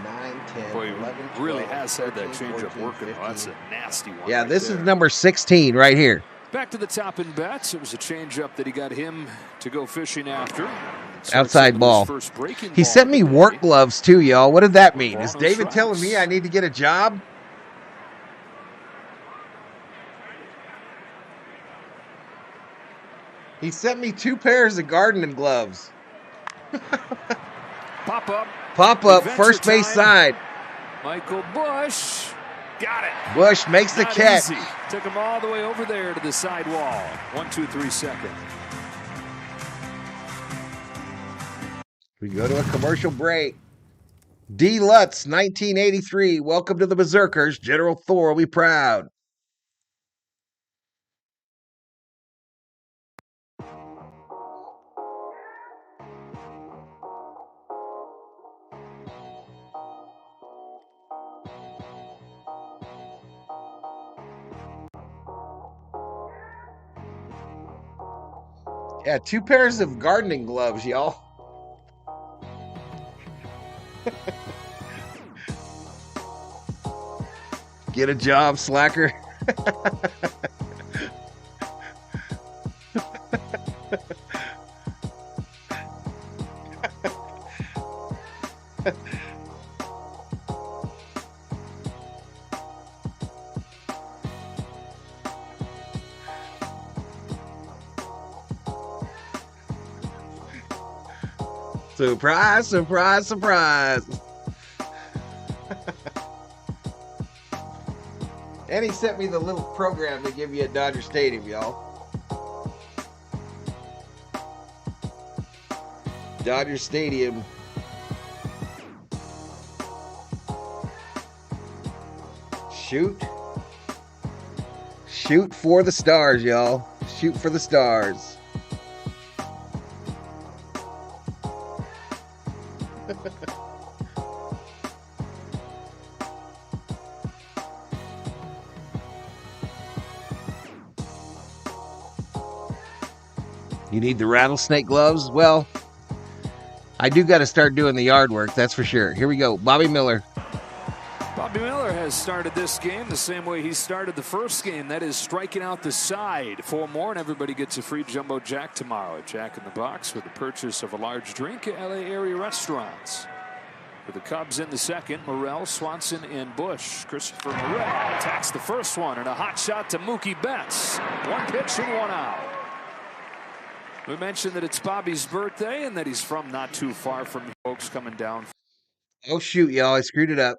[SPEAKER 2] 9, 10,
[SPEAKER 9] Boy,
[SPEAKER 2] 11, 12,
[SPEAKER 9] really has had that
[SPEAKER 2] 13,
[SPEAKER 9] changeup
[SPEAKER 2] 14,
[SPEAKER 9] working.
[SPEAKER 2] 15.
[SPEAKER 9] Oh, that's a nasty one.
[SPEAKER 2] Yeah,
[SPEAKER 9] right
[SPEAKER 2] this
[SPEAKER 9] there.
[SPEAKER 2] is number 16 right here.
[SPEAKER 9] Back to the top in bats. It was a changeup that he got him to go fishing after.
[SPEAKER 2] Outside ball. He sent me work gloves too, y'all. What did that mean? Is David telling me I need to get a job? He sent me 2 pairs of gardening gloves.
[SPEAKER 9] Pop up.
[SPEAKER 2] Pop up,
[SPEAKER 9] Adventure
[SPEAKER 2] first base
[SPEAKER 9] time.
[SPEAKER 2] side.
[SPEAKER 9] Michael Bush. Got it.
[SPEAKER 2] Bush makes the
[SPEAKER 9] Not
[SPEAKER 2] catch.
[SPEAKER 9] easy. Took him all the way over there to the side wall. 1, 2, 3 second.
[SPEAKER 2] We go to a commercial break. D. Lutz, 1983. Welcome to the Berserkers. General Thor will be proud. Yeah, 2 pairs of gardening gloves, y'all. Get a job, slacker. Surprise, surprise, surprise. And he sent me the little program to give you at Dodger Stadium, y'all. Dodger Stadium. Shoot. Shoot for the stars, y'all. Shoot for the stars. You need the rattlesnake gloves? Well, I do got to start doing the yard work, that's for sure. Here we go. Bobby Miller.
[SPEAKER 9] Bobby Miller has started this game the same way he started the first game. That is striking out the side. 4 more and everybody gets a free Jumbo Jack tomorrow. Jack in the Box with the purchase of a large drink at LA area restaurants. For the Cubs in the second, Morel, Swanson, and Bush. Christopher Morel attacks the first one and a hot shot to Mookie Betts. 1 pitch and 1 out. We mentioned that it's Bobby's birthday and that he's from not too far from folks coming down.
[SPEAKER 2] Oh, shoot, y'all. I screwed it up.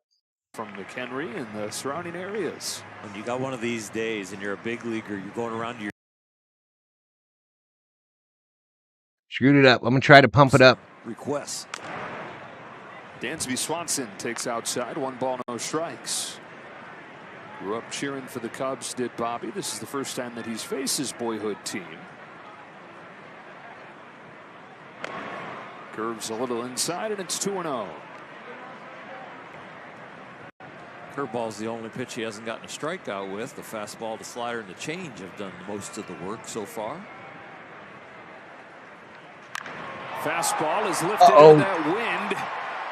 [SPEAKER 9] From McHenry and the surrounding areas.
[SPEAKER 18] When you got one of these days and you're a big leaguer, you're going around to your
[SPEAKER 2] Screwed it up. I'm going to try to pump it up.
[SPEAKER 18] requests.
[SPEAKER 9] Dansby Swanson takes outside. 1 ball, no strikes. Grew up cheering for the Cubs, did Bobby. This is the first time that he's faced his boyhood team. Curves a little inside, and it's 2-0.
[SPEAKER 18] Curveball's the only pitch he hasn't gotten a strikeout with. The fastball, the slider, and the change have done most of the work so far.
[SPEAKER 9] Fastball is lifted in that wind.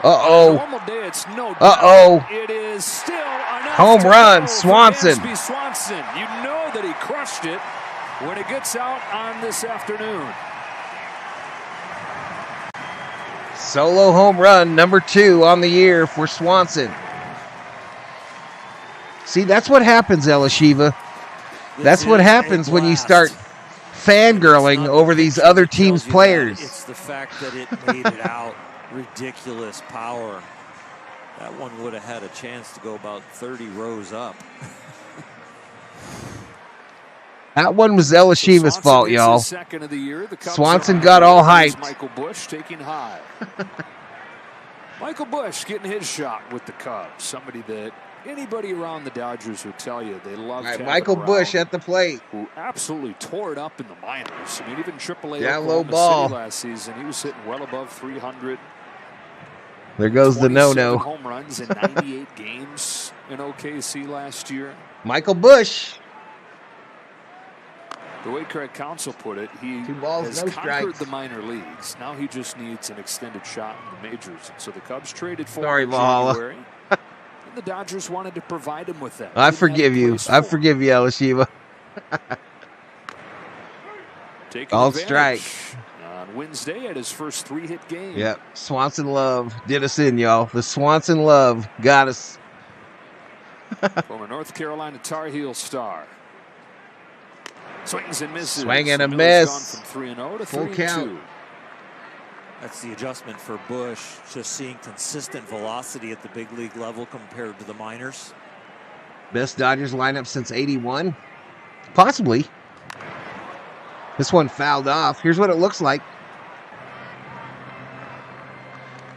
[SPEAKER 2] Uh-oh.
[SPEAKER 9] On a normal day, it's no doubt.
[SPEAKER 2] Uh-oh.
[SPEAKER 9] It is still enough
[SPEAKER 2] Home
[SPEAKER 9] to
[SPEAKER 2] run,
[SPEAKER 9] go for
[SPEAKER 2] Swanson.
[SPEAKER 9] Dansby Swanson. You know that he crushed it when it gets out on this afternoon.
[SPEAKER 2] Solo home run, number 2 on the year for Swanson. See, that's what happens, Elishiva. That's what happens when you start fangirling over these other teams' players.
[SPEAKER 18] It's the fact that it made it out. Ridiculous power. That one would have had a chance to go about 30 rows up.
[SPEAKER 2] That one was Elishiva's fault, y'all. Swanson got all hyped.
[SPEAKER 9] Michael Bush taking high. Michael Bush getting his shot with the Cubs. Somebody that anybody around the Dodgers would tell you they love.
[SPEAKER 2] Right, Michael Bush at the plate.
[SPEAKER 9] Who absolutely tore it up in the minors. I mean, even AAA
[SPEAKER 2] down
[SPEAKER 9] Oklahoma
[SPEAKER 2] low ball
[SPEAKER 9] City last season, he was hitting well above 300.
[SPEAKER 2] There goes the no-no.
[SPEAKER 9] Home runs in 98 games in OKC last year.
[SPEAKER 2] Michael Bush.
[SPEAKER 9] The way Craig Counsell put it, he
[SPEAKER 2] Two balls,
[SPEAKER 9] has
[SPEAKER 2] no
[SPEAKER 9] conquered
[SPEAKER 2] strikes.
[SPEAKER 9] the minor leagues. Now he just needs an extended shot in the majors. And so the Cubs traded for
[SPEAKER 2] Sorry,
[SPEAKER 9] him in
[SPEAKER 2] Valhalla.
[SPEAKER 9] January. And the Dodgers wanted to provide him with that.
[SPEAKER 2] I forgive you. I forgive you, Elishiva. All strike.
[SPEAKER 9] On Wednesday at his first 3-hit game.
[SPEAKER 2] Yep. Swanson Love did us in, y'all. The Swanson Love got us.
[SPEAKER 9] Former North Carolina Tar Heel star. Swings and misses.
[SPEAKER 2] Swing and a
[SPEAKER 9] Miller's
[SPEAKER 2] miss.
[SPEAKER 9] gone from 3-0 to
[SPEAKER 2] Full
[SPEAKER 9] 3-2.
[SPEAKER 2] count.
[SPEAKER 18] That's the adjustment for Bush, just seeing consistent velocity at the big league level compared to the minors.
[SPEAKER 2] Best Dodgers lineup since '81? Possibly. This one fouled off. Here's what it looks like.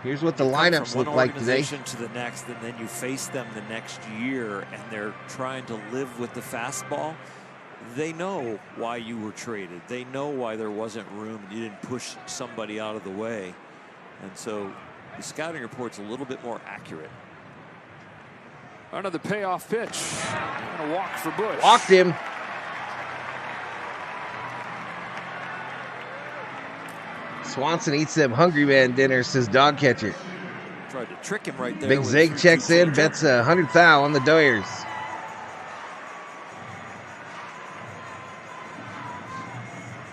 [SPEAKER 2] Here's what the lineups look like today.
[SPEAKER 18] From one organization to the next, and then you face them the next year, and they're trying to live with the fastball. They know why you were traded. They know why there wasn't room. You didn't push somebody out of the way. And so the scouting report's a little bit more accurate.
[SPEAKER 9] Another payoff pitch. And a walk for Bush.
[SPEAKER 2] Walked him. Swanson eats them hungry man dinner, says dog catcher.
[SPEAKER 18] Tried to trick him right there.
[SPEAKER 2] Big Zig checks in, bets 100,000 on the Doyers.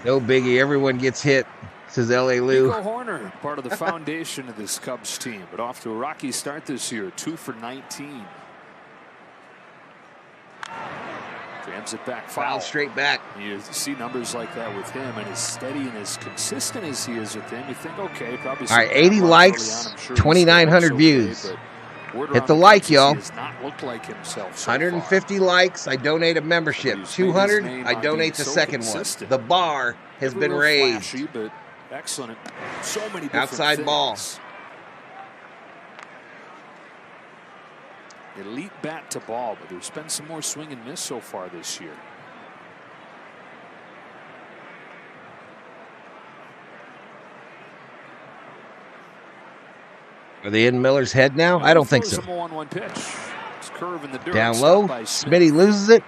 [SPEAKER 2] No biggie, everyone gets hit, says L.A. Lou.
[SPEAKER 9] Nico Horner, part of the foundation of this Cubs team, but off to a rocky start this year, 2 for 19. Jams it back foul.
[SPEAKER 2] Straight back.
[SPEAKER 9] You see numbers like that with him, and as steady and as consistent as he is with him, you think, okay, probably.
[SPEAKER 2] All right, 80 likes, 2,900 views. Hit the like, y'all. 150 likes, I donate a membership. 200, I donate the second one. The bar has been raised.
[SPEAKER 9] Flashy, but excellent. So many different
[SPEAKER 2] Outside ball.
[SPEAKER 9] things. Elite bat to ball, but there's been some more swing and miss so far this year.
[SPEAKER 2] Are they in Miller's head now? I don't think so.
[SPEAKER 9] 1-1 pitch. It's curve in the dirt.
[SPEAKER 2] Down
[SPEAKER 9] Stopped
[SPEAKER 2] low,
[SPEAKER 9] by Smith.
[SPEAKER 2] Smitty loses it.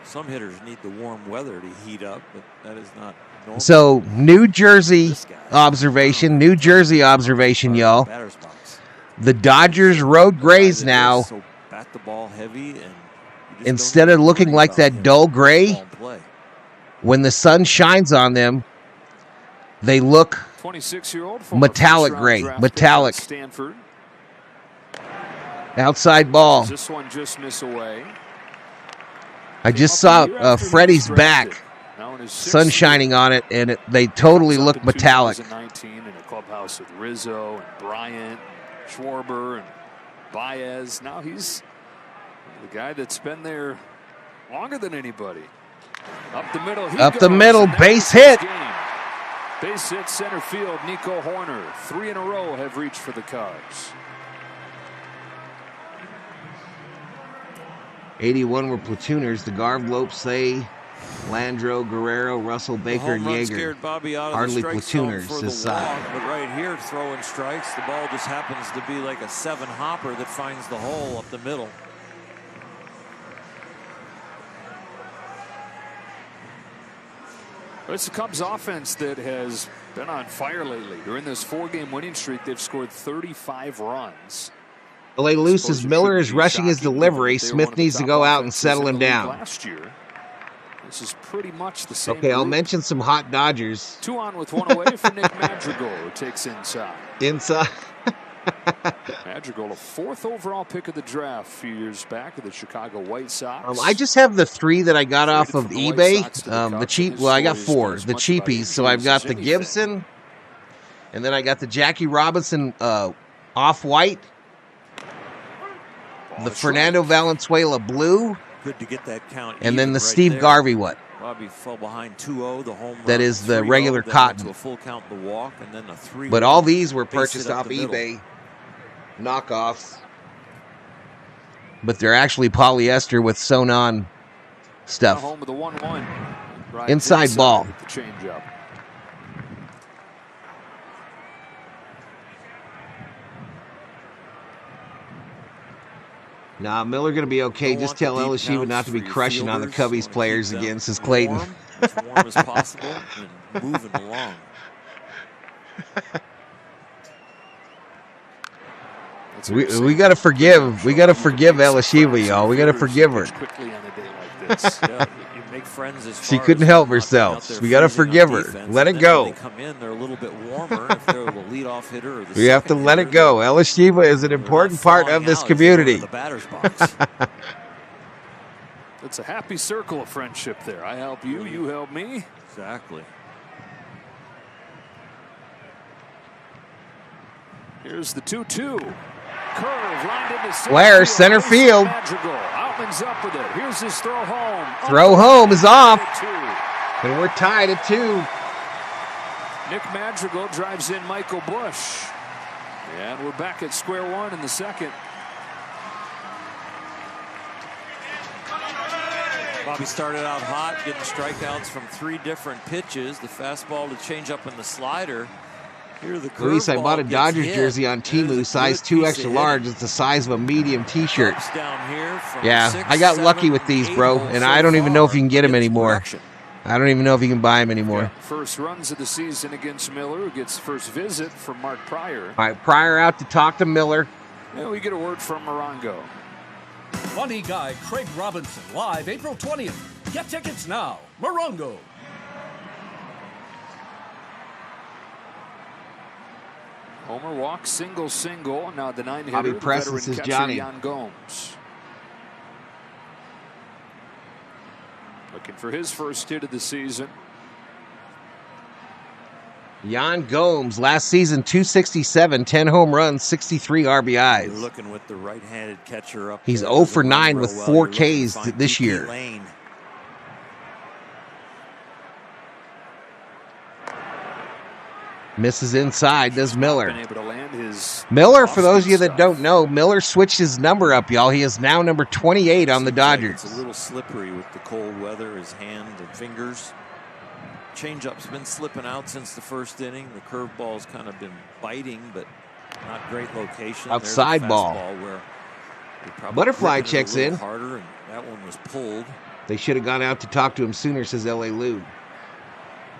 [SPEAKER 18] Some hitters need the warm weather to heat up, but that is not normal.
[SPEAKER 2] So, New Jersey observation, y'all. The Dodgers road grays now,
[SPEAKER 18] So bat the ball heavy, and
[SPEAKER 2] instead of looking like that dull gray, when the sun shines on them, they look
[SPEAKER 9] 26-year-old
[SPEAKER 2] metallic gray, metallic.
[SPEAKER 9] Stanford.
[SPEAKER 2] Outside ball.
[SPEAKER 9] Does this one just miss away?
[SPEAKER 2] I just saw Freddie's back,
[SPEAKER 9] Now in his
[SPEAKER 2] sun
[SPEAKER 9] sixth
[SPEAKER 2] shining on it, and they totally look metallic.
[SPEAKER 9] 2019 in a clubhouse with Rizzo and Bryant, and Schwarber and Baez. Now he's the guy that's been there longer than anybody. Up the middle. He
[SPEAKER 2] Up the
[SPEAKER 9] goes,
[SPEAKER 2] middle,
[SPEAKER 9] and that
[SPEAKER 2] base
[SPEAKER 9] is his
[SPEAKER 2] hit.
[SPEAKER 9] game. Base hit center field. Nico Horner. 3 in a row have reached for the Cubs.
[SPEAKER 2] 81 were platooners. The Garv, Lopes, Landro, Guerrero, Russell, Baker, and
[SPEAKER 18] home run
[SPEAKER 2] Yeager.
[SPEAKER 18] scared Bobby out of
[SPEAKER 2] Hardly
[SPEAKER 18] the strike zone
[SPEAKER 2] platooners
[SPEAKER 18] for
[SPEAKER 2] this
[SPEAKER 18] the walk,
[SPEAKER 2] side.
[SPEAKER 18] but right here throwing strikes, the ball just happens to be like a 7-hopper that finds the hole up the middle.
[SPEAKER 9] It's the Cubs offense that has been on fire lately. During this 4-game winning streak, they've scored 35 runs.
[SPEAKER 2] L.A. Lou says Miller is rushing his delivery. Smith needs to go out and settle him down.
[SPEAKER 9] Last year, this is pretty much the same.
[SPEAKER 2] Okay, I'll
[SPEAKER 9] group.
[SPEAKER 2] mention some hot Dodgers.
[SPEAKER 9] 2 on with 1 away for Nick Madrigal, who takes inside.
[SPEAKER 2] Inside.
[SPEAKER 9] Madrigal, a 4th overall pick of the draft a few years back of the Chicago White Sox.
[SPEAKER 2] I just have the 3 that I got off of eBay. The cheap. Well, I got 4. The cheapies. So I've got the Gibson, and then I got the Jackie Robinson off-white, the Fernando Valenzuela blue,
[SPEAKER 18] Good to get that count.
[SPEAKER 2] and then the
[SPEAKER 18] right
[SPEAKER 2] Steve
[SPEAKER 18] there.
[SPEAKER 2] Garvey one.
[SPEAKER 18] Bobby fell behind 2-0. The home
[SPEAKER 2] That
[SPEAKER 18] run,
[SPEAKER 2] is the
[SPEAKER 18] 3-0,
[SPEAKER 2] regular
[SPEAKER 18] then
[SPEAKER 2] cotton.
[SPEAKER 18] went to a full count the walk, and then a 3.
[SPEAKER 2] But all these were
[SPEAKER 18] base hit
[SPEAKER 2] purchased
[SPEAKER 18] up
[SPEAKER 2] off
[SPEAKER 18] the middle.
[SPEAKER 2] eBay, knockoffs. But they're actually polyester with sewn-on
[SPEAKER 9] Now
[SPEAKER 2] stuff.
[SPEAKER 9] home with the 1-1. Right
[SPEAKER 2] Inside ball.
[SPEAKER 9] with the changeup.
[SPEAKER 2] Nah, Miller going to be okay. Just tell LSU not to be crushing on the Cubbies players again, says Clayton.
[SPEAKER 18] As warm as possible and moving along.
[SPEAKER 2] We got to forgive. We got to forgive LSU, y'all. We got to forgive her.
[SPEAKER 9] Quickly on a day like this.
[SPEAKER 18] Yeah, you make friends as
[SPEAKER 2] She
[SPEAKER 18] far
[SPEAKER 2] couldn't
[SPEAKER 18] as
[SPEAKER 2] help
[SPEAKER 18] not
[SPEAKER 2] herself.
[SPEAKER 18] out there
[SPEAKER 2] We got to
[SPEAKER 18] freezing on
[SPEAKER 2] forgive her.
[SPEAKER 18] defense,
[SPEAKER 2] Let
[SPEAKER 18] and
[SPEAKER 2] it
[SPEAKER 18] then
[SPEAKER 2] go.
[SPEAKER 18] when they come in, they're a little bit warmer if they're the leadoff hitter or the
[SPEAKER 2] We have to
[SPEAKER 18] second
[SPEAKER 2] let
[SPEAKER 18] hitter.
[SPEAKER 2] it go. LSU is an important part of this community.
[SPEAKER 18] The batter's box.
[SPEAKER 9] It's a happy circle of friendship there. I help you, you help me.
[SPEAKER 18] Exactly.
[SPEAKER 9] Here's the 2-2. Curve lined into
[SPEAKER 2] Blair, center field.
[SPEAKER 9] Madrigal. Outman's up with it. Here's his throw home.
[SPEAKER 2] Throw home is off. And we're tied at 2.
[SPEAKER 9] Nick Madrigal drives in Michael Bush. And we're back at square one in the second.
[SPEAKER 18] Bobby started out hot, getting strikeouts from 3 different pitches. The fastball, the changeup, and the slider. Here the
[SPEAKER 2] Luis, I bought a
[SPEAKER 18] curveball
[SPEAKER 2] Dodgers
[SPEAKER 18] gets
[SPEAKER 2] jersey on Temu, size 2 extra large. It's the size of a medium t-shirt.
[SPEAKER 18] down here from
[SPEAKER 2] Yeah,
[SPEAKER 18] 6,
[SPEAKER 2] I got
[SPEAKER 18] 7,
[SPEAKER 2] lucky with these,
[SPEAKER 18] 8
[SPEAKER 2] bro.
[SPEAKER 18] holes
[SPEAKER 2] And
[SPEAKER 18] so
[SPEAKER 2] I don't even know if
[SPEAKER 18] far
[SPEAKER 2] you can get them
[SPEAKER 18] in its
[SPEAKER 2] anymore.
[SPEAKER 18] production.
[SPEAKER 2] I don't even know if you can buy them anymore.
[SPEAKER 9] First runs of the season against Miller, who gets first visit from Mark Pryor.
[SPEAKER 2] All right, Pryor out to talk to Miller.
[SPEAKER 9] And we get a word from Morongo.
[SPEAKER 19] Funny Guy Craig Robinson, live April 20th. Get tickets now. Morongo.
[SPEAKER 9] Homer walks, single. Now the 9-hitter,
[SPEAKER 2] Bobby
[SPEAKER 9] the
[SPEAKER 2] Preston
[SPEAKER 9] veteran
[SPEAKER 2] says
[SPEAKER 9] catcher
[SPEAKER 2] Johnny.
[SPEAKER 9] Yan Gomes. Looking for his first hit of the season.
[SPEAKER 2] Yan Gomes, last season 267, 10 home runs, 63 RBIs.
[SPEAKER 18] You're looking with the right-handed catcher up.
[SPEAKER 2] He's
[SPEAKER 18] there.
[SPEAKER 2] 0 for
[SPEAKER 18] Doesn't
[SPEAKER 2] 9
[SPEAKER 18] run
[SPEAKER 2] with
[SPEAKER 18] real well.
[SPEAKER 2] 4
[SPEAKER 18] You're looking to
[SPEAKER 2] Ks
[SPEAKER 18] find
[SPEAKER 2] this
[SPEAKER 18] Dookie
[SPEAKER 2] year.
[SPEAKER 18] Lane.
[SPEAKER 2] Misses inside, does Miller.
[SPEAKER 9] Been able to land his
[SPEAKER 2] Miller, for those of you that don't know, Miller switched his number up, y'all. He is now number 28 on the
[SPEAKER 18] Seems like
[SPEAKER 2] Dodgers.
[SPEAKER 18] it's a little slippery with the cold weather, his hand and fingers. Changeup's been slipping out since the first inning. The curveball's kind of been biting, but not great location.
[SPEAKER 2] Outside
[SPEAKER 18] There's a
[SPEAKER 2] ball.
[SPEAKER 18] fastball where they probably
[SPEAKER 2] Butterfly
[SPEAKER 18] gripped it a
[SPEAKER 2] checks
[SPEAKER 18] little
[SPEAKER 2] in.
[SPEAKER 18] harder, and that one was pulled.
[SPEAKER 2] They should have gone out to talk to him sooner, says L.A. Lou.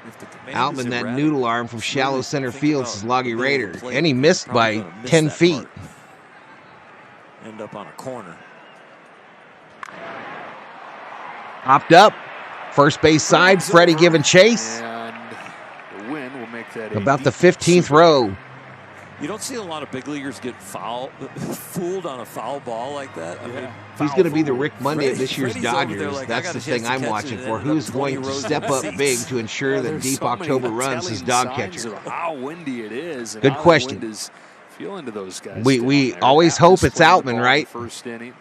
[SPEAKER 18] If the command
[SPEAKER 2] Outman,
[SPEAKER 18] is
[SPEAKER 2] that
[SPEAKER 18] erratic,
[SPEAKER 2] noodle arm from
[SPEAKER 18] it's
[SPEAKER 2] shallow
[SPEAKER 18] really
[SPEAKER 2] center
[SPEAKER 18] think
[SPEAKER 2] field,
[SPEAKER 18] about
[SPEAKER 2] says
[SPEAKER 18] the
[SPEAKER 2] Loggy
[SPEAKER 18] middle of
[SPEAKER 2] Raider.
[SPEAKER 18] the plate.
[SPEAKER 2] And he missed
[SPEAKER 18] Probably
[SPEAKER 2] by
[SPEAKER 18] gonna miss
[SPEAKER 2] 10
[SPEAKER 18] that
[SPEAKER 2] feet.
[SPEAKER 18] part. End up on a corner.
[SPEAKER 2] Hopped up. First base side, Freddie giving chase.
[SPEAKER 9] And the win will make that
[SPEAKER 2] About the 15th row.
[SPEAKER 18] You don't see a lot of big leaguers get fooled on a foul ball like that. I mean,
[SPEAKER 2] Who's going to be the Rick Monday of this year's
[SPEAKER 18] Freddie's over there
[SPEAKER 2] Dodgers?
[SPEAKER 18] like, I
[SPEAKER 2] That's
[SPEAKER 18] got
[SPEAKER 2] the
[SPEAKER 18] a chance
[SPEAKER 2] thing
[SPEAKER 18] to
[SPEAKER 2] I'm
[SPEAKER 18] catch
[SPEAKER 2] watching
[SPEAKER 18] it,
[SPEAKER 2] for.
[SPEAKER 18] and ended
[SPEAKER 2] Who's
[SPEAKER 18] up
[SPEAKER 2] going
[SPEAKER 18] 20
[SPEAKER 2] to
[SPEAKER 18] rows
[SPEAKER 2] step
[SPEAKER 18] in
[SPEAKER 2] up
[SPEAKER 18] seats.
[SPEAKER 2] big to ensure that
[SPEAKER 9] There's
[SPEAKER 2] deep
[SPEAKER 9] so many
[SPEAKER 2] October runs his
[SPEAKER 9] telling
[SPEAKER 2] dog
[SPEAKER 9] signs
[SPEAKER 2] catcher?
[SPEAKER 9] of how windy it is. And
[SPEAKER 2] Good
[SPEAKER 9] how the
[SPEAKER 2] question.
[SPEAKER 9] wind is feeling to those guys
[SPEAKER 2] We
[SPEAKER 9] down there.
[SPEAKER 2] always hope
[SPEAKER 9] After
[SPEAKER 2] it's
[SPEAKER 9] splitting the
[SPEAKER 2] Outman,
[SPEAKER 9] ball in
[SPEAKER 2] right?
[SPEAKER 9] the first inning.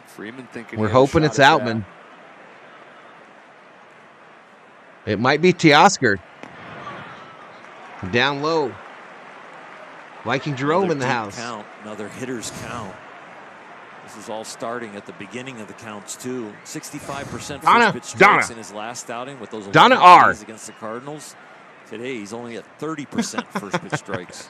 [SPEAKER 9] Freeman thinking
[SPEAKER 2] We're
[SPEAKER 9] he had a
[SPEAKER 2] hoping
[SPEAKER 9] shot
[SPEAKER 2] it's
[SPEAKER 9] at that.
[SPEAKER 2] Outman. It might be Teoscar. Down low. Viking Jerome
[SPEAKER 18] Another
[SPEAKER 2] in the
[SPEAKER 18] deep
[SPEAKER 2] house.
[SPEAKER 18] Count, another hitter's count. This is all starting at the beginning of the counts too. 65%
[SPEAKER 2] Donna,
[SPEAKER 18] first pitch strikes
[SPEAKER 2] Donna.
[SPEAKER 18] in his last outing with those
[SPEAKER 2] Donna
[SPEAKER 18] 11
[SPEAKER 2] R.
[SPEAKER 18] Ks against the Cardinals. Today he's only at 30% first pitch strikes.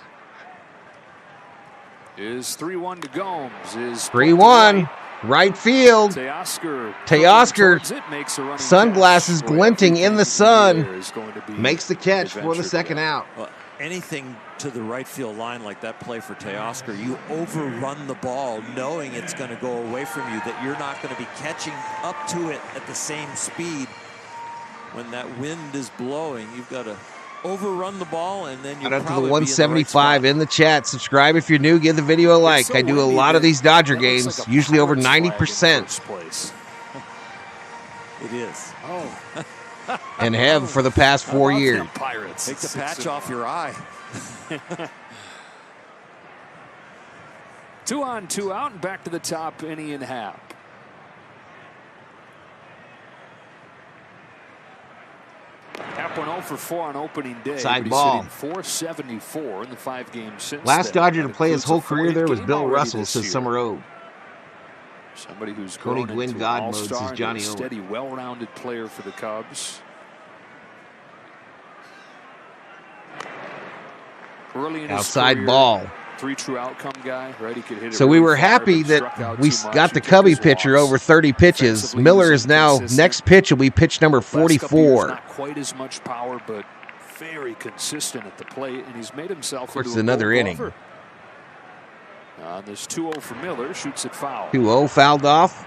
[SPEAKER 9] Is 3-1 to Gomes. Is
[SPEAKER 2] 3-1. Right field.
[SPEAKER 9] Teoscar
[SPEAKER 2] Teoscar.
[SPEAKER 9] it, makes a running
[SPEAKER 2] Sunglasses
[SPEAKER 9] catch. Boy,
[SPEAKER 2] glinting in the sun.
[SPEAKER 9] there is going to be
[SPEAKER 2] Makes the catch for the
[SPEAKER 9] adventure
[SPEAKER 2] second
[SPEAKER 9] today.
[SPEAKER 2] out.
[SPEAKER 18] Well, anything to the right field line like that play for Teoscar, you overrun the ball knowing it's going to go away from you, that you're not going to be catching up to it at the same speed. When that wind is blowing, you've got to overrun the ball, and then you'll
[SPEAKER 2] Shout out to the
[SPEAKER 18] probably
[SPEAKER 2] 175 in the chat. Subscribe if you're new. Give the video a like.
[SPEAKER 9] so
[SPEAKER 2] I do a
[SPEAKER 9] windy
[SPEAKER 2] lot of
[SPEAKER 9] that
[SPEAKER 2] these Dodger
[SPEAKER 9] that looks
[SPEAKER 2] games,
[SPEAKER 9] like a
[SPEAKER 2] usually over
[SPEAKER 9] Pirates flag in
[SPEAKER 2] 90%.
[SPEAKER 9] first place.
[SPEAKER 18] It is.
[SPEAKER 9] Oh.
[SPEAKER 2] And have for the past 4 years.
[SPEAKER 9] Pirates.
[SPEAKER 18] Take the patch off your eye.
[SPEAKER 9] 2 on, 2 out, and back to the top, inning and half. Happ went 0 for 4 on opening day.
[SPEAKER 2] Side
[SPEAKER 9] but he's
[SPEAKER 2] ball.
[SPEAKER 9] hitting 474 in the 5 games since
[SPEAKER 2] Last
[SPEAKER 9] then.
[SPEAKER 2] Dodger
[SPEAKER 9] That
[SPEAKER 2] to play his
[SPEAKER 9] includes a
[SPEAKER 2] whole career there was
[SPEAKER 9] 40th
[SPEAKER 2] Bill
[SPEAKER 9] game already
[SPEAKER 2] Russell,
[SPEAKER 9] this
[SPEAKER 2] says
[SPEAKER 9] year.
[SPEAKER 2] Summer O.
[SPEAKER 9] Somebody who's
[SPEAKER 2] Tony
[SPEAKER 9] grown
[SPEAKER 2] Gwynn
[SPEAKER 9] into
[SPEAKER 2] God
[SPEAKER 9] an
[SPEAKER 2] mode,
[SPEAKER 9] all-star
[SPEAKER 2] says
[SPEAKER 9] and
[SPEAKER 2] Johnny
[SPEAKER 9] a
[SPEAKER 2] O.
[SPEAKER 9] steady, well-rounded player for the Cubs. Early in his
[SPEAKER 2] Outside
[SPEAKER 9] career,
[SPEAKER 2] ball.
[SPEAKER 9] Three true outcome guy, right? He could hit it
[SPEAKER 2] So we were happy that we got the Cubby pitcher over 30 pitches. Miller is now, next pitch will be pitch number 44.
[SPEAKER 9] Not quite as much power, but very consistent at the plate, and he's made himself.
[SPEAKER 2] Of course, another inning.
[SPEAKER 9] There's 2-0 for Miller, shoots it foul.
[SPEAKER 2] 2-0 fouled off.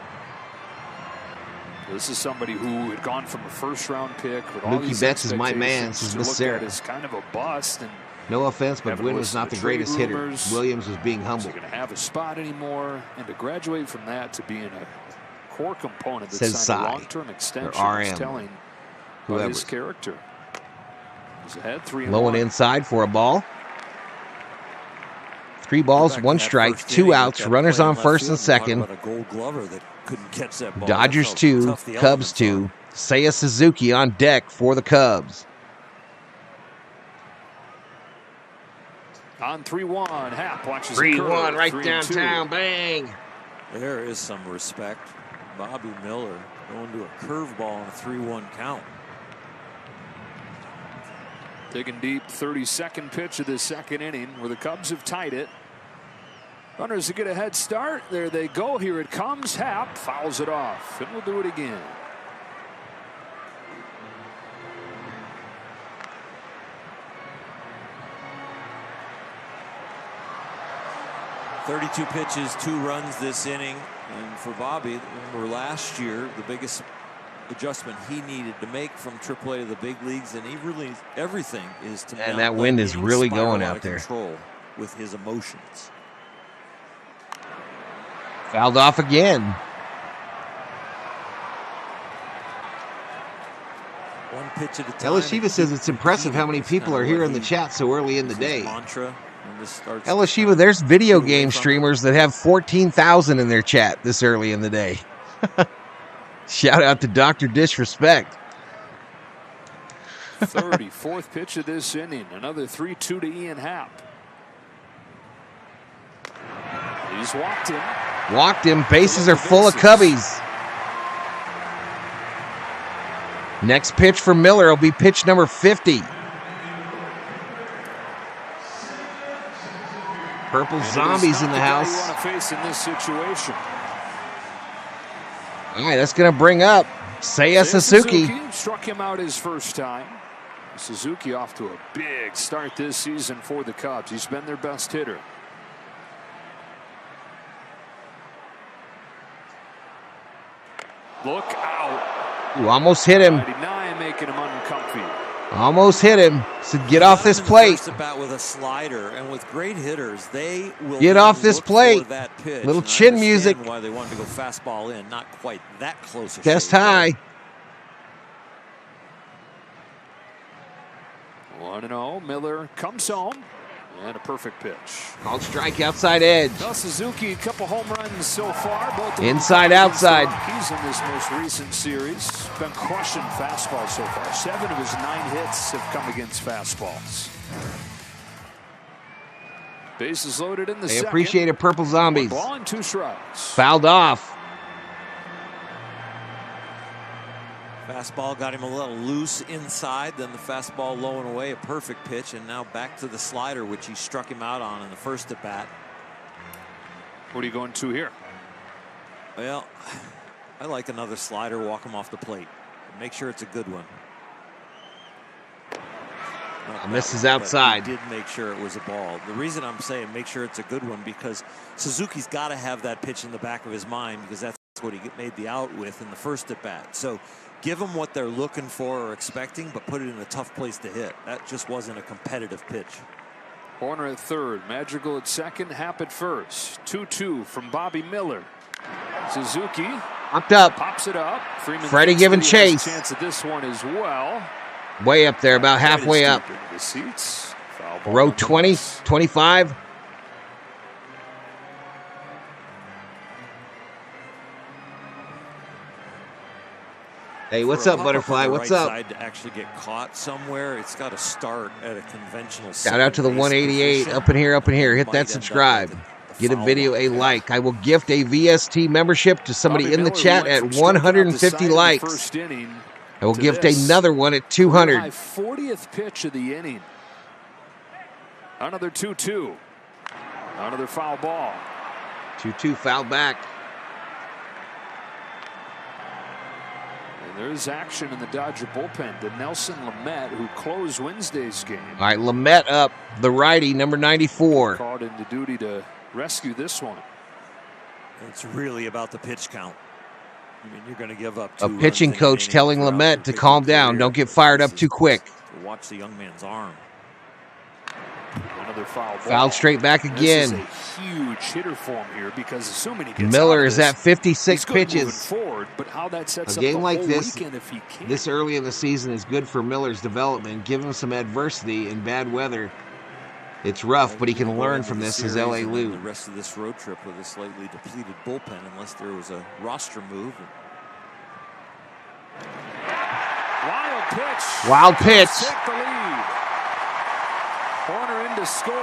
[SPEAKER 9] This is somebody who had gone from a first-round pick with all
[SPEAKER 2] Mookie
[SPEAKER 9] these
[SPEAKER 2] Betts is my man. This is
[SPEAKER 9] to
[SPEAKER 2] Miss
[SPEAKER 9] look
[SPEAKER 2] Sarah.
[SPEAKER 9] at as kind of a bust. And
[SPEAKER 2] no offense, but
[SPEAKER 9] haven't
[SPEAKER 2] Wynn was
[SPEAKER 9] listened
[SPEAKER 2] not
[SPEAKER 9] to
[SPEAKER 2] the
[SPEAKER 9] trade
[SPEAKER 2] greatest hitter.
[SPEAKER 9] rumors.
[SPEAKER 2] Williams was being humble.
[SPEAKER 9] Is he going to have a spot anymore? And to graduate from that to being a core component that
[SPEAKER 2] Says
[SPEAKER 9] signed a
[SPEAKER 2] Cy,
[SPEAKER 9] long-term extension
[SPEAKER 2] or
[SPEAKER 9] is
[SPEAKER 2] RM,
[SPEAKER 9] telling
[SPEAKER 2] whoever.
[SPEAKER 9] about his character. He's ahead 3-1.
[SPEAKER 2] Low and inside for a ball. 3 balls, 1 strike, 2 outs, runners on first and second. Dodgers 2, Cubs 2. Seiya Suzuki on deck for the Cubs.
[SPEAKER 9] On 3-1, Happ watches
[SPEAKER 2] 3-1 right downtown, bang.
[SPEAKER 18] There is some respect. Bobby Miller going to a curveball on a 3-1 count.
[SPEAKER 9] Digging deep, 32nd pitch of the second inning where the Cubs have tied it. Runners to get a head start. There they go. Here it comes. Happ fouls it off, and we'll do it again.
[SPEAKER 18] "32 pitches, 2 runs this inning." And for Bobby, remember last year, the biggest adjustment he needed to make from AAA to the big leagues, and he really, everything is to.
[SPEAKER 2] And that wind is really going out there.
[SPEAKER 18] Control with his emotions.
[SPEAKER 2] Fouled off again.
[SPEAKER 18] One pitch at a time.
[SPEAKER 2] Elishiva says it's impressive how many people are here in the chat so early in the day. Elishiva, there's video game streamers that have 14,000 in their chat this early in the day. Shout out to Dr. Disrespect.
[SPEAKER 9] 34th pitch of this inning. Another 3-2 to Ian Happ. He's walked him.
[SPEAKER 2] Walked him. Bases are full of Cubbies. Next pitch for Miller will be pitch number 50. Purple Zombies in the house.
[SPEAKER 9] You want to face in this situation.
[SPEAKER 2] All right, that's going to bring up Seiya Suzuki.
[SPEAKER 9] Struck him out his first time. Suzuki off to a big start this season for the Cubs. He's been their best hitter. Look out.
[SPEAKER 2] Ooh, almost hit him.
[SPEAKER 9] 99 making him uncomfy.
[SPEAKER 2] Almost hit him. Said, get off this plate.
[SPEAKER 18] First about with a slider, and with great hitters, they will
[SPEAKER 2] get off this plate.
[SPEAKER 18] That pitch.
[SPEAKER 2] Little chin music.
[SPEAKER 18] Why they wanted to go fastball in, not quite that close.
[SPEAKER 2] Chest high.
[SPEAKER 9] 1-0. Miller comes home. And a perfect pitch.
[SPEAKER 2] Called strike outside edge.
[SPEAKER 9] Well, Suzuki, a couple home runs so far. Both
[SPEAKER 2] inside outside.
[SPEAKER 9] He's in this most recent series. Been crushing fastballs so far. 7 of his 9 hits have come against fastballs. Bases loaded in the second.
[SPEAKER 2] They appreciate it, Purple Zombies.
[SPEAKER 9] 1 ball and 2 strikes.
[SPEAKER 2] Fouled off.
[SPEAKER 18] Fastball got him a little loose inside, then the fastball low and away, a perfect pitch, and now back to the slider, which he struck him out on in the first at bat.
[SPEAKER 9] What are you going to here?
[SPEAKER 18] Well, I like another slider, walk him off the plate. Make sure it's a good one.
[SPEAKER 2] Misses outside.
[SPEAKER 18] He did make sure it was a ball. The reason I'm saying make sure it's a good one, because Suzuki's got to have that pitch in the back of his mind, because that's what he made the out with in the first at bat. So give them what they're looking for or expecting, but put it in a tough place to hit. That just wasn't a competitive pitch.
[SPEAKER 9] Horner at third, Madrigal at second, Happ at first. 2-2 from Bobby Miller. Suzuki
[SPEAKER 2] popped up.
[SPEAKER 9] Pops it up.
[SPEAKER 2] Freddie giving chase.
[SPEAKER 9] Chance at this one as well.
[SPEAKER 2] Way up there, about halfway up.
[SPEAKER 9] The seats.
[SPEAKER 2] Row 20, 25. Hey, what's up, Butterfly? What's up?
[SPEAKER 18] Side to actually get caught somewhere, it's got to start at a conventional.
[SPEAKER 2] Shout out to the 188 up in here. Hit that subscribe. Get a video a like. I will gift a VST membership to somebody in the chat at 150 likes. I will gift another one at 200.
[SPEAKER 9] 40th pitch of the inning. Another 2-2. Another foul ball.
[SPEAKER 2] 2-2 foul back.
[SPEAKER 9] And there's action in the Dodger bullpen. The Nelson Lamet, who closed Wednesday's game.
[SPEAKER 2] All right, Lamet up, the righty, number 94.
[SPEAKER 9] Called into duty to rescue this one.
[SPEAKER 18] It's really about the pitch count. I mean, you're going to give up
[SPEAKER 2] A pitching coach telling Lamet to calm down. Don't get fired up too quick.
[SPEAKER 18] Watch the young man's arm.
[SPEAKER 9] Another foul ball.
[SPEAKER 2] Fouled straight back again.
[SPEAKER 9] This is a huge hitter for him here because assuming he gets
[SPEAKER 2] Miller
[SPEAKER 9] out of
[SPEAKER 2] is
[SPEAKER 9] this,
[SPEAKER 2] at 56
[SPEAKER 9] he's good
[SPEAKER 2] pitches.
[SPEAKER 9] moving forward, but how that sets
[SPEAKER 2] A
[SPEAKER 9] up
[SPEAKER 2] game
[SPEAKER 9] the
[SPEAKER 2] like
[SPEAKER 9] whole
[SPEAKER 2] this,
[SPEAKER 9] weekend if he can.
[SPEAKER 2] this early in the season is good for Miller's development. Give him some adversity in bad weather. It's rough, but he can learn from this as L.A. Lou.
[SPEAKER 18] The rest of this road trip with a slightly depleted bullpen, unless there was a roster move.
[SPEAKER 9] Wild pitch.
[SPEAKER 2] Wild pitch.
[SPEAKER 9] Take the lead. Corner in to score.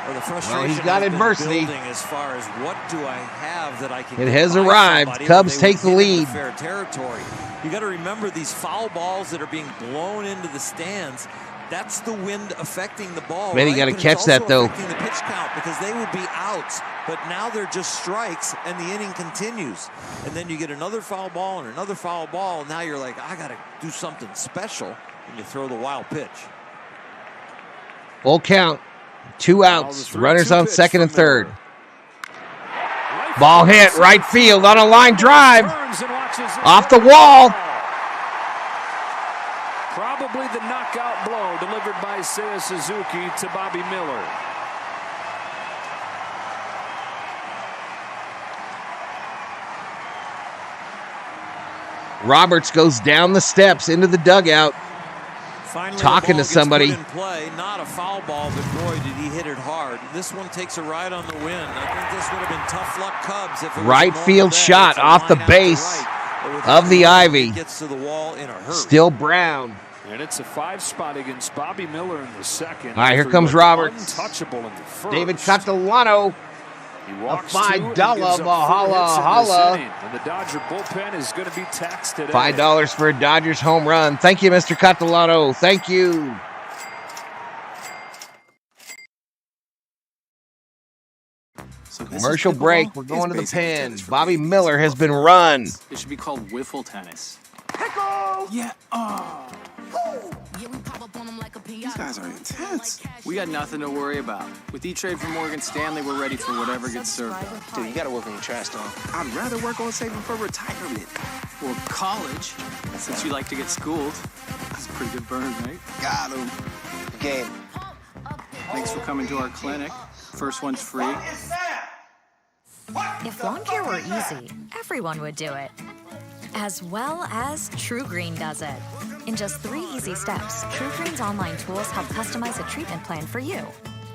[SPEAKER 18] Well, the frustration
[SPEAKER 2] he's got
[SPEAKER 18] has been
[SPEAKER 2] adversity.
[SPEAKER 18] building as far as what do I have that I can.
[SPEAKER 2] It
[SPEAKER 18] get
[SPEAKER 2] has
[SPEAKER 18] by
[SPEAKER 2] arrived.
[SPEAKER 18] somebody
[SPEAKER 2] Cubs
[SPEAKER 18] when they
[SPEAKER 2] take
[SPEAKER 18] would
[SPEAKER 2] the
[SPEAKER 18] hit into
[SPEAKER 2] lead.
[SPEAKER 18] Fair territory. You got to remember these foul balls that are being blown into the stands. That's the wind affecting the ball.
[SPEAKER 2] Man, you got to catch that though.
[SPEAKER 18] Affecting the pitch count because they would be outs, but now they're just strikes, and the inning continues. And then you get another foul ball and another foul ball. And now you're like, I got to do something special, and you throw the wild pitch.
[SPEAKER 2] Full count. 2 outs. Runners on second and third. Ball hit right field on a line drive. Off the wall.
[SPEAKER 9] Probably the knockout blow delivered by Seiya Suzuki to Bobby Miller.
[SPEAKER 2] Roberts goes down the steps into the dugout.
[SPEAKER 18] Finally,
[SPEAKER 2] talking to somebody.
[SPEAKER 18] Play, not a foul ball, but boy, did he hit it hard. This one takes a ride on the wind. I think this would have been tough luck Cubs if it was
[SPEAKER 2] Right field shot off the base of the Ivy.
[SPEAKER 18] Gets to the wall in a hurry.
[SPEAKER 2] Still Brown.
[SPEAKER 9] And it's a 5-spot against Bobby Miller in the second.
[SPEAKER 2] All right, here comes Roberts.
[SPEAKER 9] Untouchable in the first.
[SPEAKER 2] David Catalano.
[SPEAKER 9] He walks
[SPEAKER 2] a $5
[SPEAKER 9] Valhalla.
[SPEAKER 2] holla.
[SPEAKER 9] And the Dodger bullpen is going to be taxed today.
[SPEAKER 2] $5 for a Dodgers home run. Thank you, Mr. Catalano. Thank you.
[SPEAKER 20] So
[SPEAKER 2] commercial break. We're going to the pen. Bobby Miller has been run.
[SPEAKER 20] It should be called wiffle tennis.
[SPEAKER 3] Pickle!
[SPEAKER 20] Yeah. These guys are intense. We got nothing to worry about. With E-Trade from Morgan Stanley, we're ready for whatever gets served up.
[SPEAKER 16] Dude, you gotta work on your trash talk.
[SPEAKER 20] I'd rather work on saving for retirement. Or college, since you like to get schooled. That's a pretty good burn, right? Got him.
[SPEAKER 16] Game.
[SPEAKER 20] Thanks for coming to our clinic. First one's free.
[SPEAKER 21] If lawn care were easy, everyone would do it. As well as True Green does it. In just 3 easy steps, True Green's online tools help customize a treatment plan for you.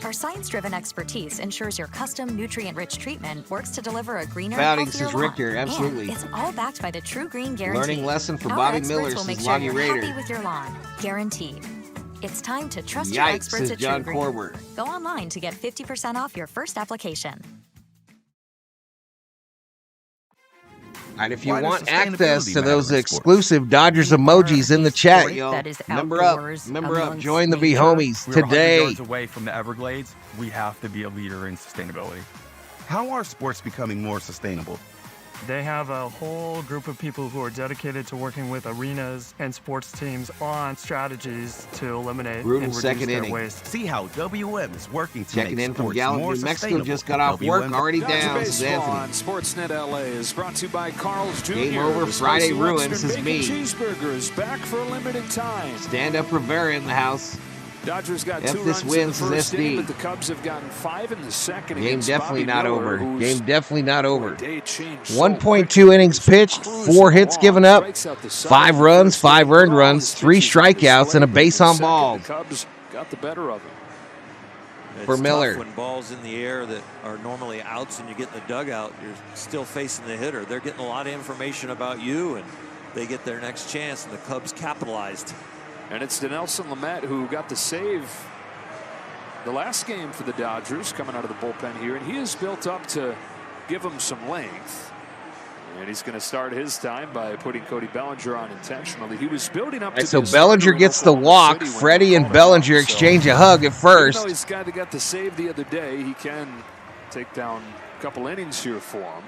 [SPEAKER 21] Our science-driven expertise ensures your custom nutrient-rich treatment works to deliver a greener,
[SPEAKER 2] Foundings
[SPEAKER 21] healthier
[SPEAKER 2] is
[SPEAKER 21] lawn.
[SPEAKER 2] Richter, absolutely.
[SPEAKER 21] And it's all backed by the True Green Guarantee.
[SPEAKER 2] Learning lesson for
[SPEAKER 21] Our
[SPEAKER 2] Bobby
[SPEAKER 21] experts
[SPEAKER 2] Miller,
[SPEAKER 21] will make
[SPEAKER 2] says
[SPEAKER 21] sure
[SPEAKER 2] Lonnie
[SPEAKER 21] you're
[SPEAKER 2] Raider.
[SPEAKER 21] happy with your lawn. Guaranteed. It's time to trust your
[SPEAKER 2] Yikes,
[SPEAKER 21] experts
[SPEAKER 2] says
[SPEAKER 21] at
[SPEAKER 2] John
[SPEAKER 21] True Green.
[SPEAKER 2] Corber.
[SPEAKER 21] Go online to get 50% off your first application.
[SPEAKER 2] All right, if you
[SPEAKER 22] Why does
[SPEAKER 2] want
[SPEAKER 22] sustainability
[SPEAKER 2] access to
[SPEAKER 22] matter
[SPEAKER 2] those
[SPEAKER 22] in
[SPEAKER 2] exclusive Dodgers emojis in the chat, y'all,
[SPEAKER 23] that is
[SPEAKER 2] member up,
[SPEAKER 23] outdoors
[SPEAKER 2] join the
[SPEAKER 23] amongst
[SPEAKER 2] V
[SPEAKER 23] nature.
[SPEAKER 2] homies
[SPEAKER 22] We're 100
[SPEAKER 2] today.
[SPEAKER 22] yards away from the Everglades. We have to be a leader in sustainability. How are sports becoming more sustainable?
[SPEAKER 24] They have a whole group of people who are dedicated to working with arenas and sports teams on strategies to eliminate
[SPEAKER 2] Brutal
[SPEAKER 24] and reduce
[SPEAKER 2] second
[SPEAKER 24] their
[SPEAKER 2] inning.
[SPEAKER 24] waste.
[SPEAKER 22] See how WM is working to
[SPEAKER 2] Checking
[SPEAKER 22] make
[SPEAKER 2] in from
[SPEAKER 22] sports
[SPEAKER 2] Gallup,
[SPEAKER 22] more
[SPEAKER 2] New Mexico,
[SPEAKER 22] sustainable.
[SPEAKER 2] just got off work, already
[SPEAKER 9] Dodger
[SPEAKER 2] down, says
[SPEAKER 9] Baseball
[SPEAKER 2] Anthony.
[SPEAKER 9] on Sportsnet LA is brought to you by Carl's Jr.
[SPEAKER 2] Game over,
[SPEAKER 9] The
[SPEAKER 2] Friday
[SPEAKER 9] Spicy
[SPEAKER 2] ruins
[SPEAKER 9] Western
[SPEAKER 2] is
[SPEAKER 9] Bacon
[SPEAKER 2] me.
[SPEAKER 9] Cheeseburger is back for a limited time.
[SPEAKER 2] Stand up Rivera in the house.
[SPEAKER 9] Dodgers got
[SPEAKER 2] If
[SPEAKER 9] 2
[SPEAKER 2] this
[SPEAKER 9] runs
[SPEAKER 2] wins,
[SPEAKER 9] in the
[SPEAKER 2] is
[SPEAKER 9] first inning,
[SPEAKER 2] SD.
[SPEAKER 9] but the Cubs have gotten 5 in the second.
[SPEAKER 2] Game
[SPEAKER 9] against
[SPEAKER 2] definitely
[SPEAKER 9] Bobby
[SPEAKER 2] not
[SPEAKER 9] Miller,
[SPEAKER 2] over.
[SPEAKER 9] who's
[SPEAKER 2] Game definitely not over.
[SPEAKER 9] day changed so
[SPEAKER 2] 1.2 innings pitched, 4 hits given up, 5 runs, 5 earned runs, 3 strikeouts, and a base on ball
[SPEAKER 9] The Cubs got the better of him.
[SPEAKER 2] for
[SPEAKER 18] It's
[SPEAKER 2] Miller.
[SPEAKER 18] tough when balls in the air that are normally outs and you get in the dugout, you're still facing the hitter. They're getting a lot of information about you, and they get their next chance, and the Cubs capitalized.
[SPEAKER 9] And it's Dinelson Lamet who got the save the last game for the Dodgers coming out of the bullpen here, and he is built up to give them some length. And he's going to start his time by putting Cody Bellinger on intentionally. He was building up to
[SPEAKER 2] so
[SPEAKER 9] this
[SPEAKER 2] Bellinger gets the walk. Freddie and Bellinger exchange a hug at first.
[SPEAKER 9] Even though he's the guy that got the save the other day, he can take down a couple innings here for him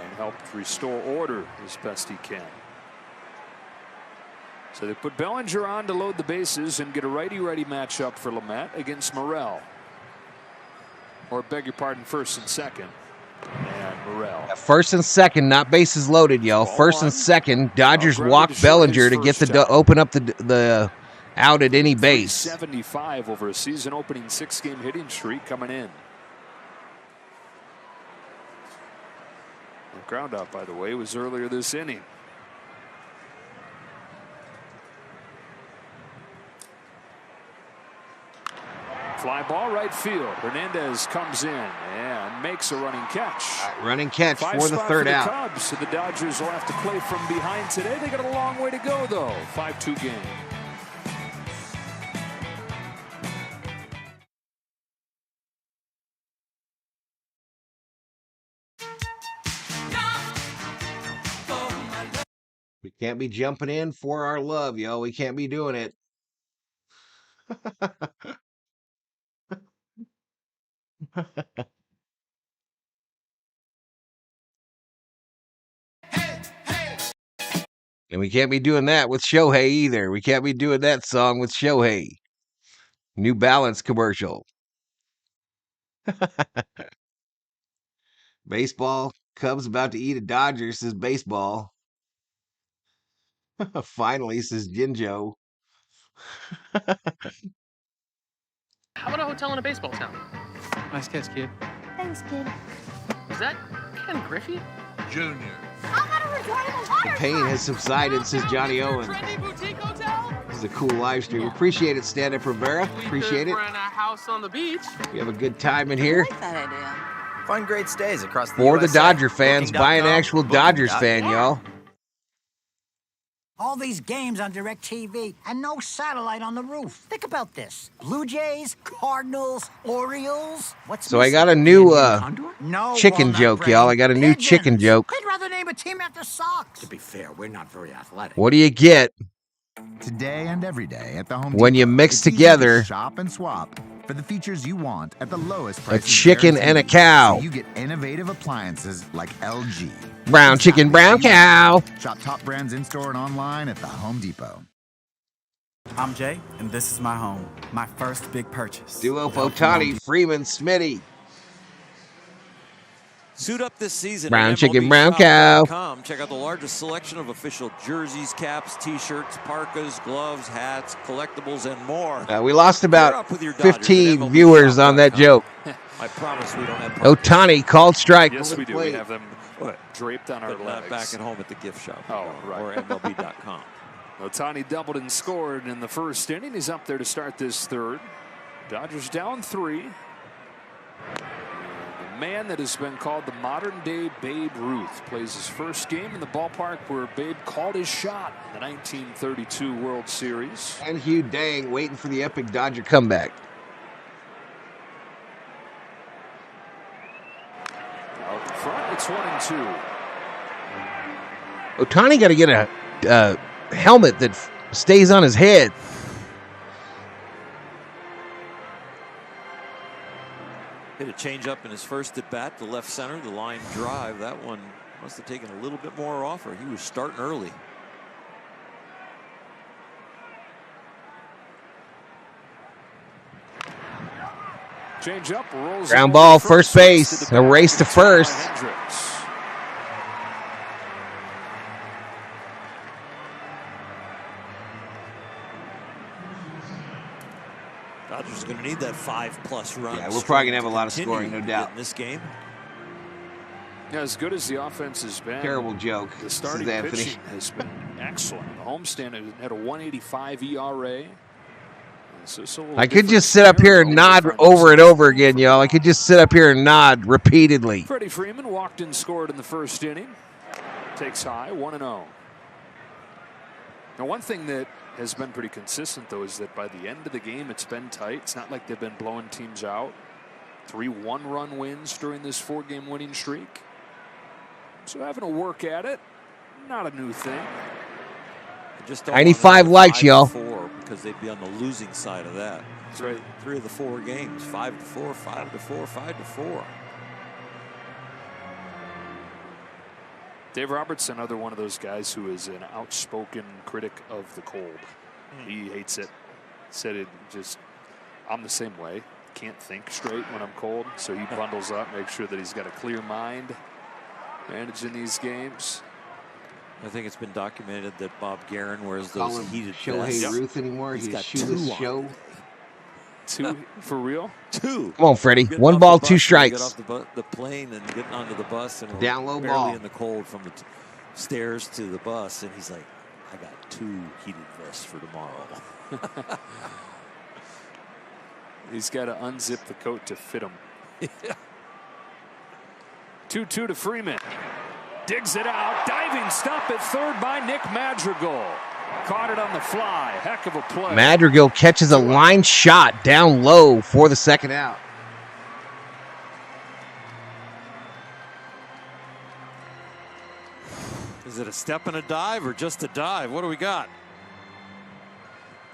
[SPEAKER 9] and help restore order as best he can. So they put Bellinger on to load the bases and get a righty-righty matchup for Lamet against Morel. Or beg your pardon, first and second. And Morel.
[SPEAKER 2] First and second, not bases loaded, y'all. First and second, Dodgers walk Bellinger to get the open up the out at any base.
[SPEAKER 9] 75 over a season-opening 6-game hitting streak coming in. The ground out, by the way, was earlier this inning. Fly ball right field. Hernandez comes in and makes a running catch.
[SPEAKER 2] Running catch for the third out.
[SPEAKER 9] Cubs. So the Dodgers will have to play from behind today. They got a long way to go, though. 5-2 game.
[SPEAKER 2] We can't be jumping in for our love, yo. We can't be doing it. And we can't be doing that with Shohei either. We can't be doing that song with Shohei. New Balance commercial. Baseball. Cubs about to eat a Dodger, says baseball. Finally, says Jinjo.
[SPEAKER 1] How about a hotel in a baseball town?
[SPEAKER 4] Nice catch, kid.
[SPEAKER 1] Thanks, kid. Is that Ken Griffey?
[SPEAKER 4] Junior.
[SPEAKER 1] How about a reclinable water
[SPEAKER 2] The pain has subsided, says Johnny Owen. This is a cool live stream. Appreciate it, Stand Up Rivera. Appreciate it.
[SPEAKER 1] Rent a house on the beach.
[SPEAKER 2] We have a good time in here.
[SPEAKER 11] I like that idea. Find great stays across the
[SPEAKER 2] For the
[SPEAKER 11] USA.
[SPEAKER 2] Dodger fans, by an
[SPEAKER 11] Booking.com,
[SPEAKER 2] actual Dodgers
[SPEAKER 11] Booking.com.
[SPEAKER 2] fan, y'all.
[SPEAKER 13] All these games on DirecTV and no satellite on the roof. Think about this. Blue Jays, Cardinals, Orioles. What's
[SPEAKER 2] So I
[SPEAKER 13] missing?
[SPEAKER 2] got a new
[SPEAKER 13] No
[SPEAKER 2] chicken
[SPEAKER 13] walnut
[SPEAKER 2] joke,
[SPEAKER 13] brain.
[SPEAKER 2] y'all. I got a new chicken
[SPEAKER 13] Pigeons.
[SPEAKER 2] joke.
[SPEAKER 13] They'd rather name a team after socks.
[SPEAKER 16] To be fair, we're not very athletic.
[SPEAKER 2] What do you get
[SPEAKER 17] Today and every day at the Home
[SPEAKER 2] when you
[SPEAKER 17] Depot,
[SPEAKER 2] mix
[SPEAKER 17] it's easy to
[SPEAKER 2] together
[SPEAKER 17] shop and swap for the features you want at the lowest
[SPEAKER 2] a
[SPEAKER 17] prices
[SPEAKER 2] chicken and a
[SPEAKER 17] guaranteed.
[SPEAKER 2] cow?
[SPEAKER 17] So you get innovative appliances like LG.
[SPEAKER 2] Brown chicken, brown cow.
[SPEAKER 17] Shop top brands in store and online at the Home Depot.
[SPEAKER 16] I'm Jay, and this is my home. My first big purchase.
[SPEAKER 2] Duo
[SPEAKER 16] At Home
[SPEAKER 2] Ohtani,
[SPEAKER 16] Depot.
[SPEAKER 2] Freeman, Smitty.
[SPEAKER 18] Suit up this season.
[SPEAKER 2] Brown
[SPEAKER 18] at
[SPEAKER 2] chicken, brown cow.
[SPEAKER 18] MLBshop.com. Check out the largest selection of official jerseys, caps, t-shirts, parkas, gloves, hats, collectibles, and more.
[SPEAKER 2] We lost
[SPEAKER 18] Gear
[SPEAKER 2] about
[SPEAKER 18] up with your Dodgers at
[SPEAKER 2] 15 viewers on that joke.
[SPEAKER 18] I promise we don't have
[SPEAKER 2] Ohtani called strike.
[SPEAKER 9] Yes, we do. We have them draped on our
[SPEAKER 18] but
[SPEAKER 9] legs.
[SPEAKER 18] not back at home at the gift shop.
[SPEAKER 9] Oh, right.
[SPEAKER 18] Or MLB.com.
[SPEAKER 9] Ohtani doubled and scored in the first inning. He's up there to start this third. Dodgers down 3. The man that has been called the modern-day Babe Ruth plays his first game in the ballpark where Babe called his shot in the 1932 World Series.
[SPEAKER 2] And Hugh Dang waiting for the epic Dodger comeback.
[SPEAKER 9] Out in front, it's 1-2.
[SPEAKER 2] Ohtani got to get a helmet that stays on his head.
[SPEAKER 18] Hit a changeup in his first at bat to left center, the line drive. That one must have taken a little bit more off her. He was starting early.
[SPEAKER 9] Change up, rolls
[SPEAKER 2] Ground ball, first base. A race to first.
[SPEAKER 18] Dodgers are going to need that 5+ runs.
[SPEAKER 2] Yeah, we're probably going to have a lot of scoring, no doubt.
[SPEAKER 18] In this game.
[SPEAKER 9] Yeah, as good as the offense has been,
[SPEAKER 2] Terrible joke.
[SPEAKER 9] the starting
[SPEAKER 2] This is Anthony.
[SPEAKER 9] pitching has been excellent. The homestand had a 1.85 ERA.
[SPEAKER 2] I could just sit up here and nod over and over again, y'all. I could just sit up here and nod repeatedly.
[SPEAKER 9] Freddie Freeman walked and scored in the first inning. Takes high, 1-0. Now, one thing that has been pretty consistent, though, is that by the end of the game, it's been tight. It's not like they've been blowing teams out. 3 one-run wins during this 4-game winning streak. So having to work at it, not a new thing.
[SPEAKER 18] Just
[SPEAKER 2] 95 likes, y'all.
[SPEAKER 18] Because they'd be on the losing side of that.
[SPEAKER 9] That's right.
[SPEAKER 18] 3 of the 4 games, 5-4, 5-4, 5-4.
[SPEAKER 9] Dave Roberts, another one of those guys who is an outspoken critic of the cold. He hates it. Said it just, I'm the same way. Can't think straight when I'm cold. So he bundles up, makes sure that he's got a clear mind managing these games.
[SPEAKER 18] I think it's been documented that Bob Guerin wears
[SPEAKER 2] Call
[SPEAKER 18] those
[SPEAKER 2] him
[SPEAKER 18] heated
[SPEAKER 2] Shohei
[SPEAKER 18] vests.
[SPEAKER 2] Ruth anymore.
[SPEAKER 18] He's got
[SPEAKER 2] shoeless
[SPEAKER 18] 2 on.
[SPEAKER 2] show.
[SPEAKER 9] 2 for real?
[SPEAKER 18] 2.
[SPEAKER 2] Come on, Freddie.
[SPEAKER 18] Getting
[SPEAKER 2] 1
[SPEAKER 18] off
[SPEAKER 2] ball,
[SPEAKER 18] the
[SPEAKER 2] 2
[SPEAKER 18] bus,
[SPEAKER 2] strikes.
[SPEAKER 18] Get off the plane and getting onto the bus and
[SPEAKER 2] Down low
[SPEAKER 18] barely
[SPEAKER 2] ball.
[SPEAKER 18] in the cold from the stairs to the bus, and he's like, I got 2 heated vests for tomorrow.
[SPEAKER 9] He's got to unzip the coat to fit him. 2-2 to Freeman. Digs it out. Diving stop at third by Nick Madrigal. Caught it on the fly. Heck of a play.
[SPEAKER 2] Madrigal catches a line shot down low for the second out.
[SPEAKER 18] Is it a step and a dive or just a dive? What do we got?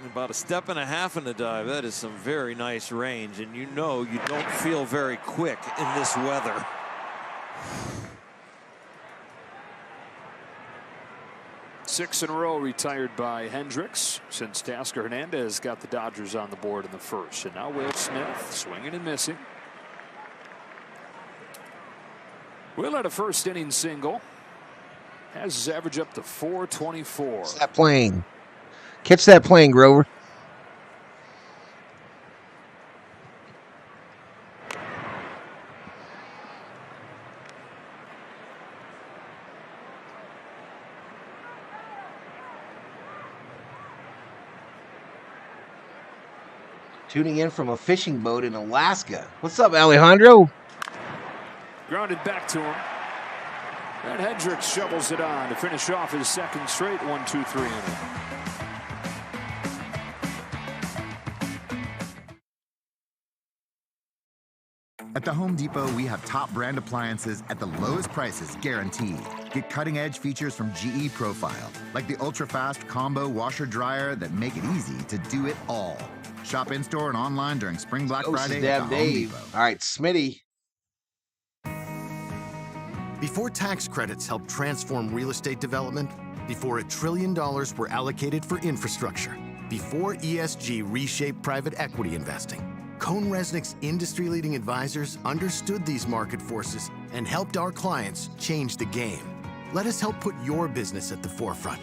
[SPEAKER 18] About a step and a half in the dive. That is some very nice range, and you know you don't feel very quick in this weather.
[SPEAKER 9] Six in a row retired by Hendricks since Tasker Hernandez got the Dodgers on the board in the first. And now Will Smith swinging and missing. Will had a first inning single. Has his average up to 424.
[SPEAKER 2] Catch that plane. Catch that plane, Grover. Tuning in from a fishing boat in Alaska. What's up, Alejandro?
[SPEAKER 9] Grounded back to him. And Hendricks shovels it on to finish off his second straight 1-2-3 inning.
[SPEAKER 17] At the Home Depot, we have top brand appliances at the lowest prices guaranteed. Get cutting-edge features from GE Profile, like the ultra-fast combo washer-dryer that make it easy to do it all. Shop in-store and online during Spring Black Friday at the Home Depot.
[SPEAKER 2] All right, Smitty.
[SPEAKER 4] Before tax credits helped transform real estate development, before $1 trillion were allocated for infrastructure, before ESG reshaped private equity investing, CohnReznick's industry-leading advisors understood these market forces and helped our clients change the game. Let us help put your business at the forefront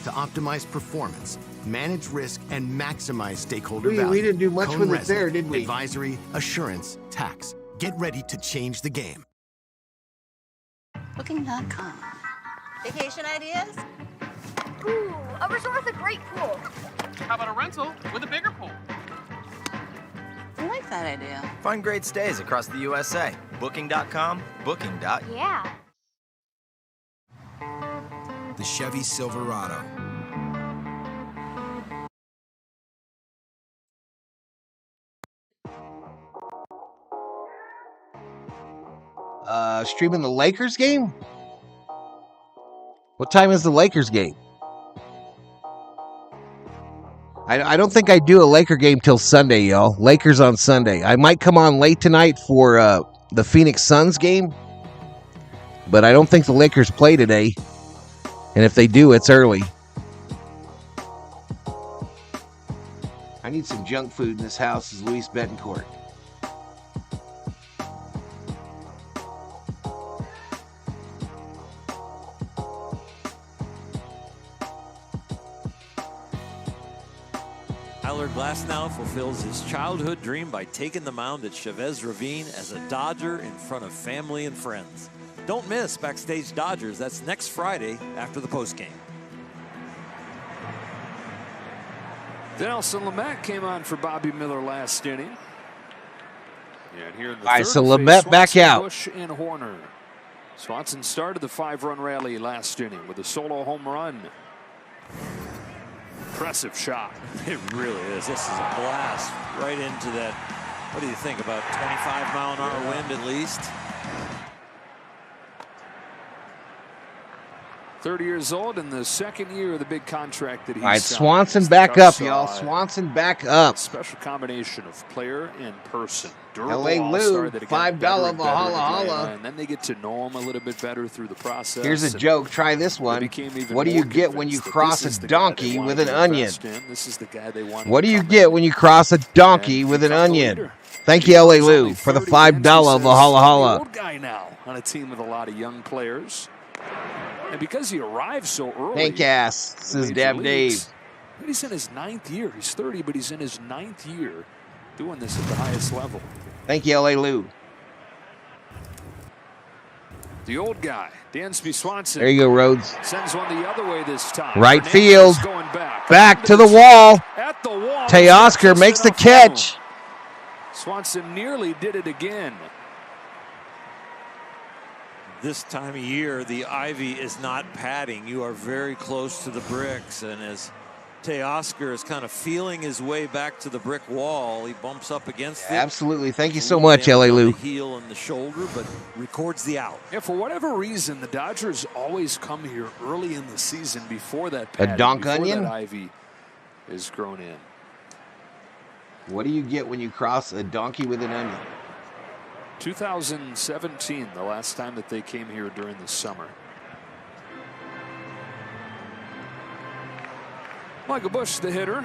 [SPEAKER 4] to optimize performance, manage risk, and maximize stakeholder value.
[SPEAKER 2] We didn't do much with it there, did we?
[SPEAKER 4] Advisory, assurance, tax. Get ready to change the game.
[SPEAKER 10] Booking.com.
[SPEAKER 12] Vacation ideas?
[SPEAKER 10] Ooh, a resort with a great pool.
[SPEAKER 1] How about a rental with a bigger pool?
[SPEAKER 12] I like that idea.
[SPEAKER 11] Find great stays across the USA. Booking.com, booking.com.
[SPEAKER 10] Yeah.
[SPEAKER 14] The Chevy Silverado.
[SPEAKER 2] Streaming the Lakers game? What time is the Lakers game? I don't think I do a Laker game till Sunday, y'all. Lakers on Sunday. I might come on late tonight for the Phoenix Suns game, but I don't think the Lakers play today. And if they do, it's early. I need some junk food in this house, is Luis Betancourt.
[SPEAKER 18] Tyler Glasnow fulfills his childhood dream by taking the mound at Chavez Ravine as a Dodger in front of family and friends. Don't miss Backstage Dodgers. That's next Friday after the postgame.
[SPEAKER 9] Nelson Lamet came on for Bobby Miller last inning. And here in the
[SPEAKER 2] All right,
[SPEAKER 9] third
[SPEAKER 2] so
[SPEAKER 9] phase,
[SPEAKER 2] Lamet back
[SPEAKER 9] Swanson,
[SPEAKER 2] out.
[SPEAKER 9] Bush and Horner. Swanson started the 5-run rally last inning with a solo home run. Impressive shot.
[SPEAKER 18] It really is. This is a blast right into that. What do you think, about 25-mile-an-hour wind at least?
[SPEAKER 9] 30 years old in the second year of the big contract that he
[SPEAKER 2] All right,
[SPEAKER 9] signed.
[SPEAKER 2] Swanson back up, y'all. Swanson back up.
[SPEAKER 9] Special combination of player and person.
[SPEAKER 2] LA Lou, $5 Valhalla.
[SPEAKER 9] And then they get to know him a little bit better through the process.
[SPEAKER 2] Here's a joke. Try this one. What do you get when you cross a donkey with an onion?
[SPEAKER 9] This is the guy they want.
[SPEAKER 2] What do you get when you cross a donkey with an onion? Thank you, LA Lou, for the $5 Valhalla.
[SPEAKER 9] Old guy now on a team with a lot of young players. And because he arrived so early.
[SPEAKER 2] Thank ass. This is Dab Dave.
[SPEAKER 9] He's in his 9th year. He's 30, but he's in his 9th year doing this at the highest level.
[SPEAKER 2] Thank you, LA Lou.
[SPEAKER 9] The old guy, Dansby Swanson.
[SPEAKER 2] There you go, Rhodes.
[SPEAKER 9] Sends one the other way this time.
[SPEAKER 2] Right
[SPEAKER 9] Hernandez
[SPEAKER 2] field.
[SPEAKER 9] going
[SPEAKER 2] Back to the wall.
[SPEAKER 9] At the wall.
[SPEAKER 2] Teoscar makes the catch.
[SPEAKER 9] Swanson nearly did it again.
[SPEAKER 18] This time of year, the ivy is not padding. You are very close to the bricks, and as Teoscar is kind of feeling his way back to the brick wall, he bumps up against it.
[SPEAKER 2] Absolutely. Thank you so much, LA Lou.
[SPEAKER 18] The heel and the shoulder, but records the out.
[SPEAKER 9] Yeah, for whatever reason, the Dodgers always come here early in the season before that
[SPEAKER 2] A
[SPEAKER 9] padding,
[SPEAKER 2] donk
[SPEAKER 9] before
[SPEAKER 2] onion?
[SPEAKER 9] that ivy is grown in.
[SPEAKER 2] What do you get when you cross a donkey with an onion?
[SPEAKER 9] 2017, the last time that they came here during the summer. Michael Busch, the hitter,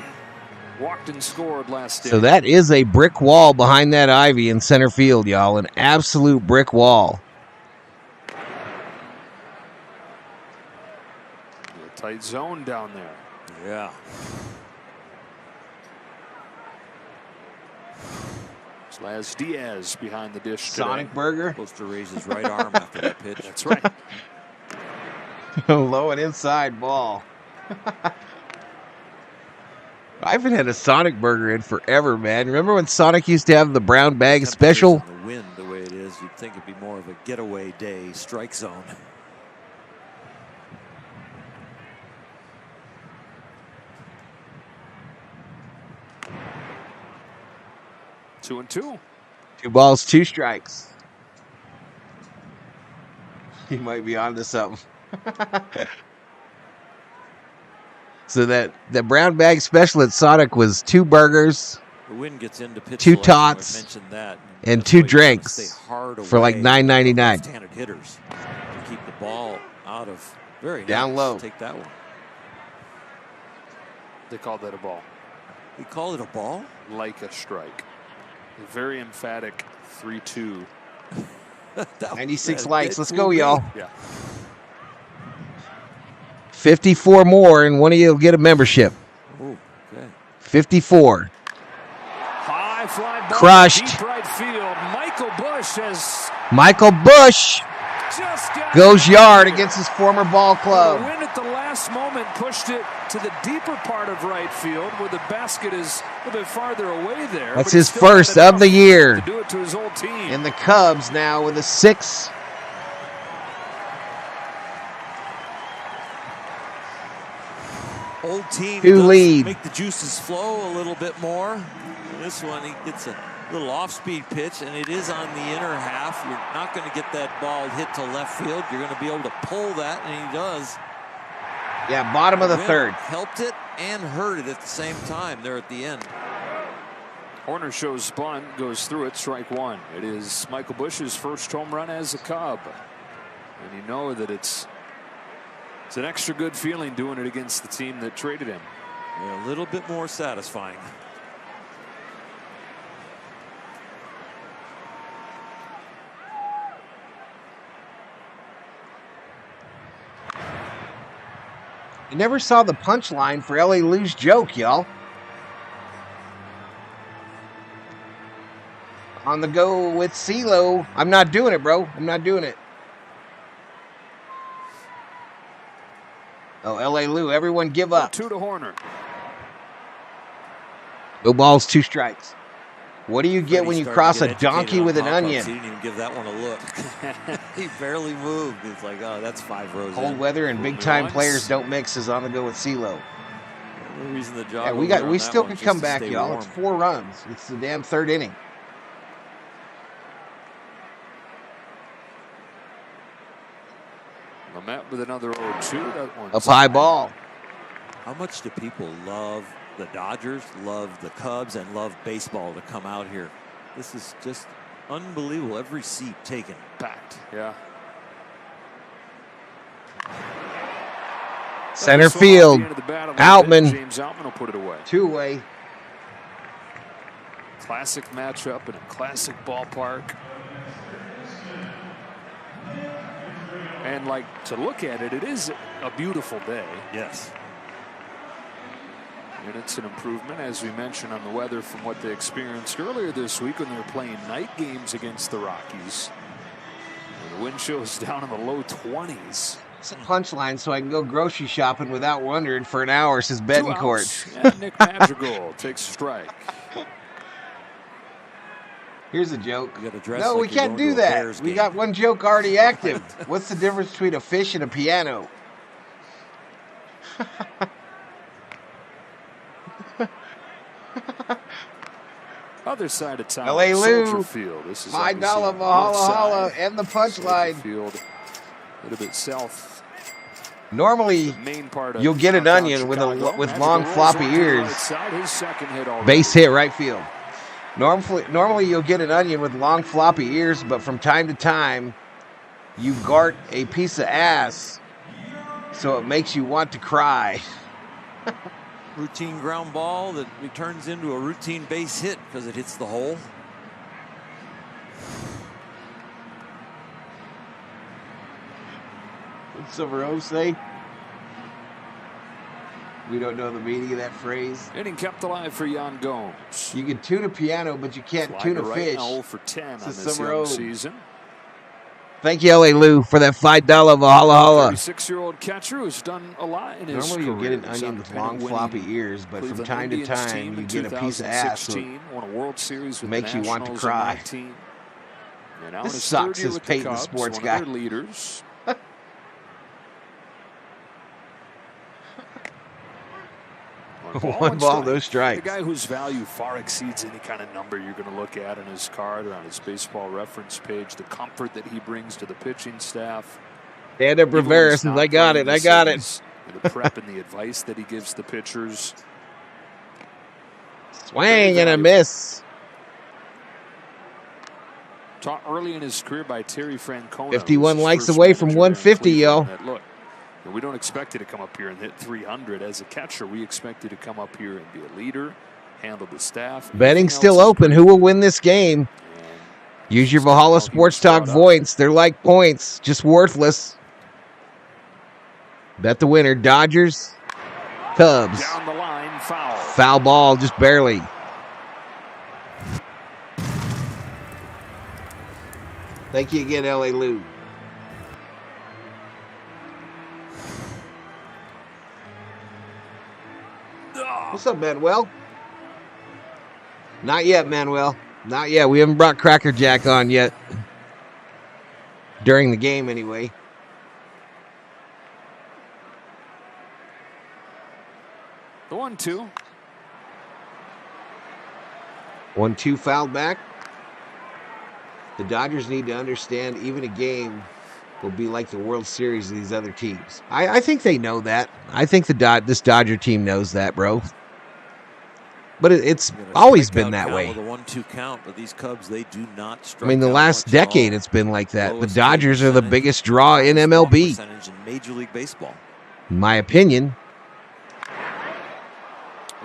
[SPEAKER 9] walked and scored last day.
[SPEAKER 2] So that is a brick wall behind that ivy in center field, y'all. An absolute brick wall.
[SPEAKER 9] A tight zone down there.
[SPEAKER 18] Yeah.
[SPEAKER 9] Laz Diaz behind the dish
[SPEAKER 2] Sonic
[SPEAKER 9] today.
[SPEAKER 2] Burger.
[SPEAKER 18] Supposed to raise his right arm after that pitch.
[SPEAKER 9] That's right.
[SPEAKER 2] Low and inside ball. I haven't had a Sonic Burger in forever, man. Remember when Sonic used to have the brown bag special?
[SPEAKER 18] The wind, the way it is, you'd think it'd be more of a getaway day strike zone.
[SPEAKER 9] Two and two.
[SPEAKER 2] 2 balls, 2 strikes. He might be onto something. So that brown bag special at Sonic was 2 burgers,
[SPEAKER 18] The wind gets into pitch
[SPEAKER 2] 2
[SPEAKER 18] selection, I
[SPEAKER 2] tots,
[SPEAKER 18] mentioned that.
[SPEAKER 2] and
[SPEAKER 18] That's
[SPEAKER 2] 2
[SPEAKER 18] why you wanna
[SPEAKER 2] drinks
[SPEAKER 18] stay hard
[SPEAKER 2] for like
[SPEAKER 18] away
[SPEAKER 2] $9.99.
[SPEAKER 18] from left-handed hitters to keep the ball out of very
[SPEAKER 2] Down
[SPEAKER 18] nice.
[SPEAKER 2] low.
[SPEAKER 18] Take that one.
[SPEAKER 9] They called that a ball.
[SPEAKER 18] He called it a ball?
[SPEAKER 9] Like a strike. A very emphatic 3-2.
[SPEAKER 2] 96
[SPEAKER 18] that
[SPEAKER 2] likes.
[SPEAKER 18] did
[SPEAKER 2] Let's
[SPEAKER 18] fool
[SPEAKER 2] go,
[SPEAKER 18] me.
[SPEAKER 2] y'all.
[SPEAKER 9] Yeah.
[SPEAKER 2] 54 more, and one of you will get a membership.
[SPEAKER 18] Ooh, okay.
[SPEAKER 2] 54.
[SPEAKER 9] High fly ball.
[SPEAKER 2] Crushed.
[SPEAKER 9] Deep right field. Michael Busch has
[SPEAKER 2] Michael Busch
[SPEAKER 9] just got
[SPEAKER 2] goes yard against his former ball
[SPEAKER 9] The
[SPEAKER 2] club.
[SPEAKER 9] wind at the last moment pushed it to the deeper part of right field where the basket is a little bit farther away there.
[SPEAKER 2] That's
[SPEAKER 9] but he
[SPEAKER 2] his
[SPEAKER 9] still had
[SPEAKER 2] first of the
[SPEAKER 9] enough
[SPEAKER 2] year.
[SPEAKER 9] to do it to his old team.
[SPEAKER 2] And the Cubs now with a 6.
[SPEAKER 18] Old team
[SPEAKER 2] Who
[SPEAKER 18] does
[SPEAKER 2] lead?
[SPEAKER 18] make the juices flow a little bit more. This one, he gets a little off-speed pitch, and it is on the inner half. You're not going to get that ball hit to left field. You're going to be able to pull that, and he does.
[SPEAKER 2] Yeah, bottom of the
[SPEAKER 18] wind
[SPEAKER 2] third.
[SPEAKER 18] Helped it and hurt it at the same time there at the end.
[SPEAKER 9] Horner shows bunt, goes through it, strike one. It is Michael Busch's first home run as a Cub. And you know that it's an extra good feeling doing it against the team that traded him.
[SPEAKER 18] Yeah, a little bit more satisfying.
[SPEAKER 2] You never saw the punchline for LA Lou's joke, y'all. On the go with CeeLo. I'm not doing it, bro. I'm not doing it. Oh, LA Lou, everyone give up.
[SPEAKER 9] 2 to Horner.
[SPEAKER 2] No balls, 2 strikes. What do you get when you cross a donkey with an onion?
[SPEAKER 18] He didn't even give that one a look. He barely moved. It's like, oh, that's 5 rows.
[SPEAKER 2] Cold weather and big time players don't mix is on the go with CeeLo.
[SPEAKER 18] The reason the job.
[SPEAKER 2] Yeah, we still can come back, y'all. It's 4 runs. It's the damn 3rd inning.
[SPEAKER 9] Met with another 0-2. That one's
[SPEAKER 2] Up high ball.
[SPEAKER 18] How much do people love the Dodgers, love the Cubs, and love baseball to come out here? This is just unbelievable. Every seat taken.
[SPEAKER 9] Packed, yeah.
[SPEAKER 2] Center field. Outman.
[SPEAKER 9] James Outman will put it away.
[SPEAKER 2] Two-way.
[SPEAKER 9] Classic matchup in a classic ballpark. And like to look at it, it is a beautiful day.
[SPEAKER 18] Yes.
[SPEAKER 9] And it's an improvement, as we mentioned, on the weather from what they experienced earlier this week when they were playing night games against the Rockies. And the wind chill is down in the low 20s.
[SPEAKER 2] It's a punchline so I can go grocery shopping without wondering for an hour, says Betancourt.
[SPEAKER 9] And Nick Madrigal takes a strike.
[SPEAKER 2] Here's a joke.
[SPEAKER 18] No,
[SPEAKER 2] we can't do that. We got one joke already active. What's the difference between a fish and a piano?
[SPEAKER 9] Other side of town,
[SPEAKER 2] LA Lou,
[SPEAKER 9] Soldier Field. This is
[SPEAKER 2] $5 Valhalla and the punchline.
[SPEAKER 9] Field, a little bit south.
[SPEAKER 2] Normally,
[SPEAKER 9] Main part of
[SPEAKER 2] you'll get an onion with long floppy ears. Base hit right field. Normally you'll get an onion with long floppy ears, but from time to time, you gart a piece of ass, so it makes you want to cry.
[SPEAKER 18] Routine ground ball that returns into a routine base hit because it hits the hole.
[SPEAKER 2] What's Silvero say? We don't know the meaning of that phrase.
[SPEAKER 9] Inning kept alive for Yan Gomes.
[SPEAKER 2] You can tune a piano, but you can't tune a fish.
[SPEAKER 9] 0 for 10 on this young season.
[SPEAKER 2] Thank you, LA Lou, for that $5 Valhalla.
[SPEAKER 9] 36-year-old catcher who's done a lot in his
[SPEAKER 2] career. Normally you get an onion with long floppy ears, but from time to time you get a piece of ass that makes you want to cry. This sucks, says Peyton, the sports guy.
[SPEAKER 9] Leaders.
[SPEAKER 2] One ball, no strikes.
[SPEAKER 9] The guy whose value far exceeds any kind of number you're going to look at on his card or on his baseball reference page. The comfort that he brings to the pitching staff.
[SPEAKER 2] Stand up Rivera says, I got it.
[SPEAKER 9] The prep and the advice that he gives the pitchers.
[SPEAKER 2] Swing and a miss.
[SPEAKER 9] Taught early in his career by Terry Francona.
[SPEAKER 2] 51 likes away from 150, yo.
[SPEAKER 9] Look. We don't expect you to come up here and hit 300 as a catcher. We expect you to come up here and be a leader, handle the staff.
[SPEAKER 2] Betting's still open. Who will win this game? Use your Valhalla Sports Talk points. They're like points, just worthless. Bet the winner, Dodgers, Cubs.
[SPEAKER 9] Down the line, foul.
[SPEAKER 2] Foul ball, just barely. Thank you again, LA Lou. What's up, Manuel? Not yet, Manuel. Not yet. We haven't brought Cracker Jack on yet. During the game, anyway.
[SPEAKER 9] The 1-2.
[SPEAKER 2] 1-2 fouled back. The Dodgers need to understand even a game will be like the World Series of these other teams. I think they know that. I think this Dodger team knows that, bro. But it's always been that way.
[SPEAKER 18] With a 1-2 count, but these Cubs, they do not strike.
[SPEAKER 2] I mean, the last decade it's been like that. The Dodgers are the biggest draw in MLB.
[SPEAKER 18] In Major League Baseball.
[SPEAKER 2] In my opinion.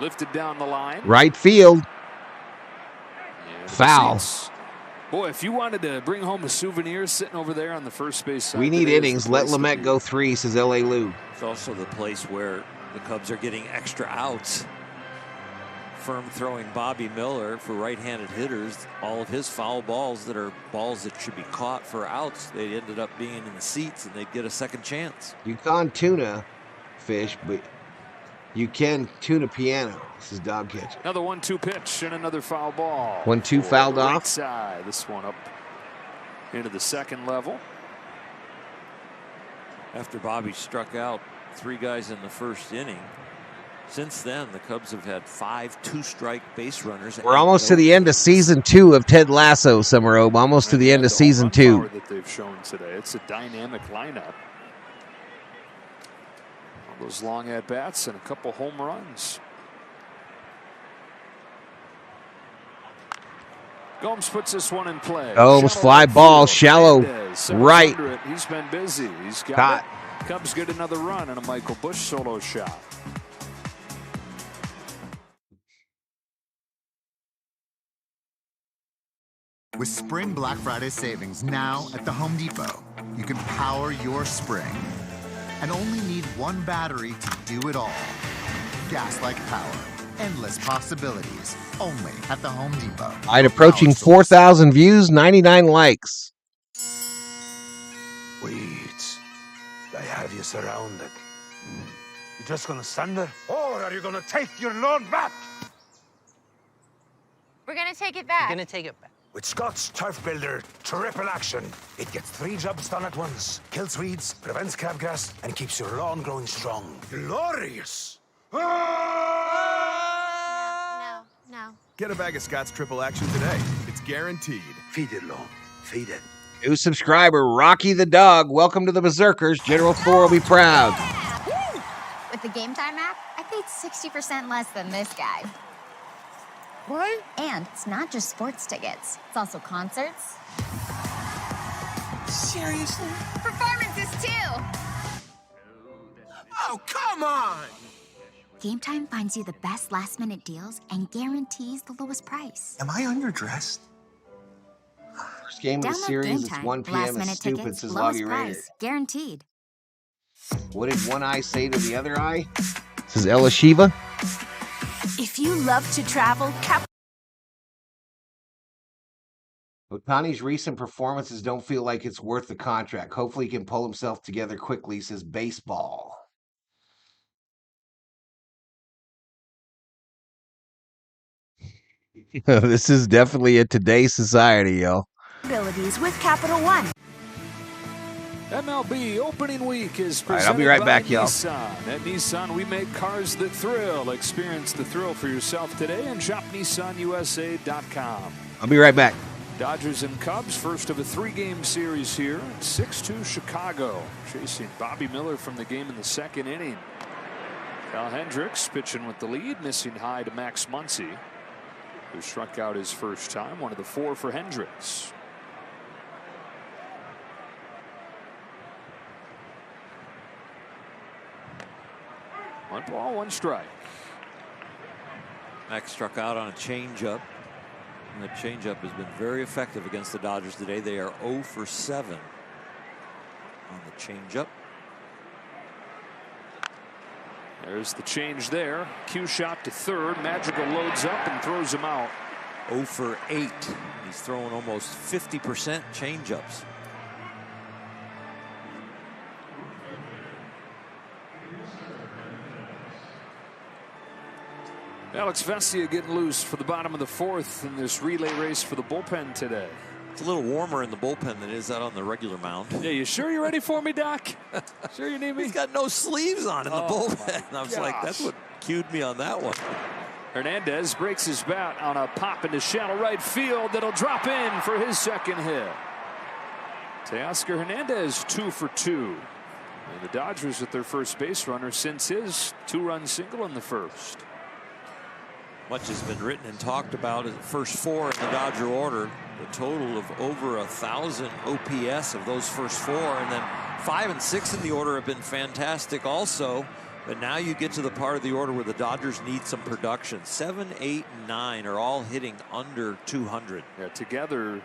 [SPEAKER 9] Lifted down the line.
[SPEAKER 2] Right field. Foul.
[SPEAKER 9] Boy, if you wanted to bring home a souvenir sitting over there on the first base side.
[SPEAKER 2] We need innings. Let Lamette go 3, says LA Lou.
[SPEAKER 18] It's also the place where the Cubs are getting extra outs. Firm throwing Bobby Miller for right-handed hitters. All of his foul balls that are balls that should be caught for outs, they ended up being in the seats and they'd get a second chance.
[SPEAKER 2] You can't tune a fish, but you can tune a piano. This is dog catching.
[SPEAKER 9] Another 1-2 pitch and another foul ball.
[SPEAKER 2] 1-2 fouled
[SPEAKER 9] right
[SPEAKER 2] off.
[SPEAKER 9] Side. This one up into the second level.
[SPEAKER 18] After Bobby struck out 3 guys in the first inning, since then the Cubs have had 5 two-strike base runners.
[SPEAKER 2] We're almost to the end of season 2 of Ted Lasso, Summerobe. Almost to the end of season 2.
[SPEAKER 9] That they've shown today. It's a dynamic lineup. Those long at-bats and a couple home runs. Gomes puts this one in play.
[SPEAKER 2] Gomes fly ball, shallow right.
[SPEAKER 9] He's been busy. He's got it. Cubs get another run and a Michael Busch solo shot.
[SPEAKER 17] With Spring Black Friday savings now at the Home Depot, you can power your spring and only need one battery to do it all. Gas-like power, endless possibilities, only at the Home Depot.
[SPEAKER 2] I'd approaching 4,000 views, 99 likes.
[SPEAKER 3] Weeds, I have you surrounded. You just gonna stand there, or are you gonna take your lawn back?
[SPEAKER 10] We're gonna take it back.
[SPEAKER 12] We're gonna take it back.
[SPEAKER 3] With Scott's Turf Builder Triple Action, it gets 3 jobs done at once. Kills weeds, prevents crabgrass, and keeps your lawn growing strong. Glorious!
[SPEAKER 10] No.
[SPEAKER 14] Get a bag of Scott's Triple Action today. It's guaranteed.
[SPEAKER 3] Feed it, lawn. Feed it.
[SPEAKER 2] New subscriber, Rocky the Dog. Welcome to the Berserkers. General Thor will be proud.
[SPEAKER 10] With the Game Time app, I paid 60% less than this guy. What? And it's not just sports tickets. It's also concerts.
[SPEAKER 3] Seriously?
[SPEAKER 10] Performances, too!
[SPEAKER 3] Oh, come on!
[SPEAKER 10] Game Time finds you the best last-minute deals and guarantees the lowest price.
[SPEAKER 3] Am I underdressed?
[SPEAKER 2] First game of the
[SPEAKER 10] Download
[SPEAKER 2] series.
[SPEAKER 10] Game
[SPEAKER 2] It's
[SPEAKER 10] Time.
[SPEAKER 2] 1 p.m.
[SPEAKER 10] Last-minute
[SPEAKER 2] It's stupid,
[SPEAKER 10] tickets,
[SPEAKER 2] says
[SPEAKER 10] lowest
[SPEAKER 2] Lobby Raider.
[SPEAKER 10] price, guaranteed.
[SPEAKER 2] What did one eye say to the other eye? Says Ella Shiva.
[SPEAKER 6] If you love to travel,
[SPEAKER 2] Ohtani's recent performances don't feel like it's worth the contract. Hopefully he can pull himself together quickly, says Baseball. This is definitely a today's society, yo.
[SPEAKER 6] abilities with Capital One.
[SPEAKER 9] MLB opening week is
[SPEAKER 2] All right,
[SPEAKER 9] presented
[SPEAKER 2] I'll be right
[SPEAKER 9] by
[SPEAKER 2] back, y'all.
[SPEAKER 9] Nissan. At Nissan, we make cars that thrill. Experience the thrill for yourself today and shop NissanUSA.com.
[SPEAKER 2] I'll be right back.
[SPEAKER 9] Dodgers and Cubs, first of a 3-game series here. 6-2 Chicago, chasing Bobby Miller from the game in the second inning. Cal Hendricks pitching with the lead, missing high to Max Muncy, who struck out his first time, one of the 4 for Hendricks. One ball, one strike.
[SPEAKER 18] Max struck out on a changeup, and the changeup has been very effective against the Dodgers today. They are 0 for 7 on the changeup.
[SPEAKER 9] There's the change there. Cue shot to third. Magical loads up and throws him out.
[SPEAKER 18] 0 for 8. He's throwing almost 50% changeups.
[SPEAKER 9] Alex Vesia getting loose for the bottom of the 4th in this relay race for the bullpen today.
[SPEAKER 18] It's a little warmer in the bullpen than it is out on the regular mound.
[SPEAKER 9] Yeah, you sure you're ready for me, Doc? Sure you need me?
[SPEAKER 18] He's got no sleeves on in the bullpen. I was like, that's what cued me on that one.
[SPEAKER 9] Hernandez breaks his bat on a pop into shallow right field that'll drop in for his second hit. Teoscar Hernandez 2 for 2. And the Dodgers with their first base runner since his 2-run single in the first.
[SPEAKER 18] Much has been written and talked about as the first 4 in the Dodger order. The total of over 1,000 OPS of those first 4, and then 5 and 6 in the order have been fantastic also. But now you get to the part of the order where the Dodgers need some production. 7, 8, and 9 are all hitting under 200.
[SPEAKER 9] Yeah, together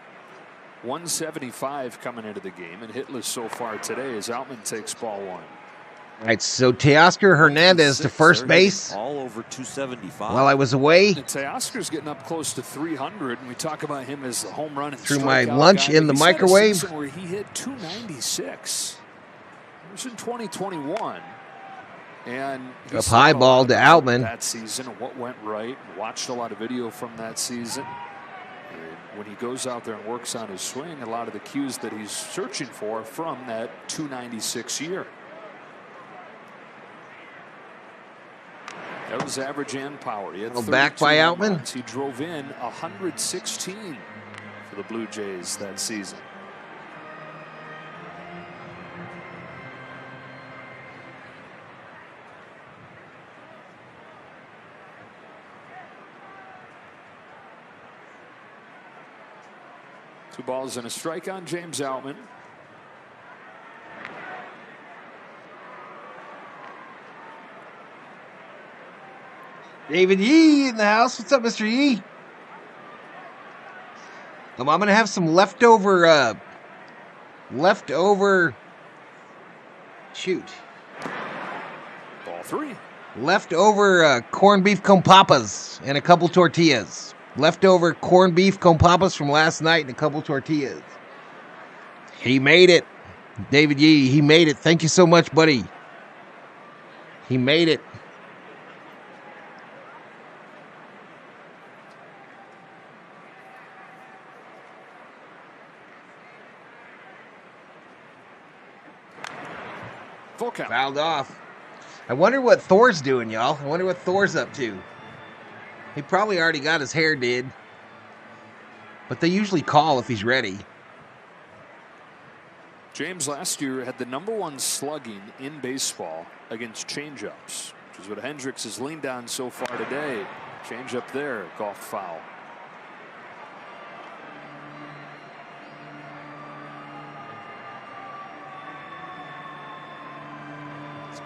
[SPEAKER 9] 175 coming into the game, and hitless so far today as Outman takes ball 1.
[SPEAKER 2] All right, so Teoscar Hernandez to first base.
[SPEAKER 18] All over 275.
[SPEAKER 2] While I was away.
[SPEAKER 9] Teoscar's getting up close to 300, and we talk about him as the home run and
[SPEAKER 2] Threw my
[SPEAKER 9] strikeout
[SPEAKER 2] lunch
[SPEAKER 9] guy.
[SPEAKER 2] in the
[SPEAKER 9] He's had a
[SPEAKER 2] microwave.
[SPEAKER 9] season where he hit 296. It was in 2021. And he
[SPEAKER 2] Up
[SPEAKER 9] saw
[SPEAKER 2] high
[SPEAKER 9] a
[SPEAKER 2] ball
[SPEAKER 9] lot
[SPEAKER 2] to
[SPEAKER 9] about
[SPEAKER 2] Outman.
[SPEAKER 9] that season and what went right. Watched a lot of video from that season. And when he goes out there and works on his swing, a lot of the cues that he's searching for from that 296 year. That was average and power. He had
[SPEAKER 2] Back by
[SPEAKER 9] 32
[SPEAKER 2] Outman.
[SPEAKER 9] runs. He drove in 116 for the Blue Jays that season. 2 balls and a strike on James Outman.
[SPEAKER 2] David Yee in the house. What's up, Mr. Yee? I'm going to have some leftover, shoot.
[SPEAKER 9] Ball 3.
[SPEAKER 2] Leftover corned beef con papas and a couple tortillas. Leftover corned beef con papas from last night and a couple tortillas. He made it. David Yee, he made it. Thank you so much, buddy. He made it.
[SPEAKER 9] Full count.
[SPEAKER 2] Fouled off. I wonder what Thor's doing, y'all. I wonder what Thor's up to. He probably already got his hair did. But they usually call if he's ready.
[SPEAKER 9] James last year had the #1 slugging in baseball against changeups, which is what Hendricks has leaned on so far today. Change up there, golf foul.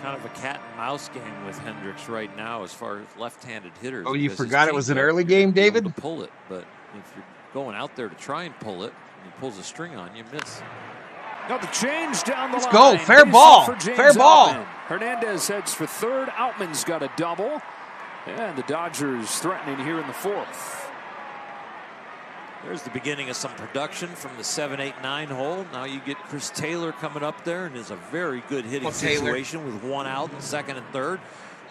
[SPEAKER 18] Kind of a cat and mouse game with Hendricks right now as far as left-handed hitters.
[SPEAKER 2] Oh, you forgot it was an early game, David?
[SPEAKER 18] To pull it, but if you're going out there to try and pull it, and he pulls a string on you, miss.
[SPEAKER 9] Now the change down the line.
[SPEAKER 2] Let's go. Fair ball. Fair ball.
[SPEAKER 9] Outman. Hernandez heads for third. Outman's got a double. And the Dodgers threatening here in the 4th.
[SPEAKER 18] There's the beginning of some production from the 7, 8, 9 hole. Now you get Chris Taylor coming up there and is a very good hitting situation with 1 out in 2nd and 3rd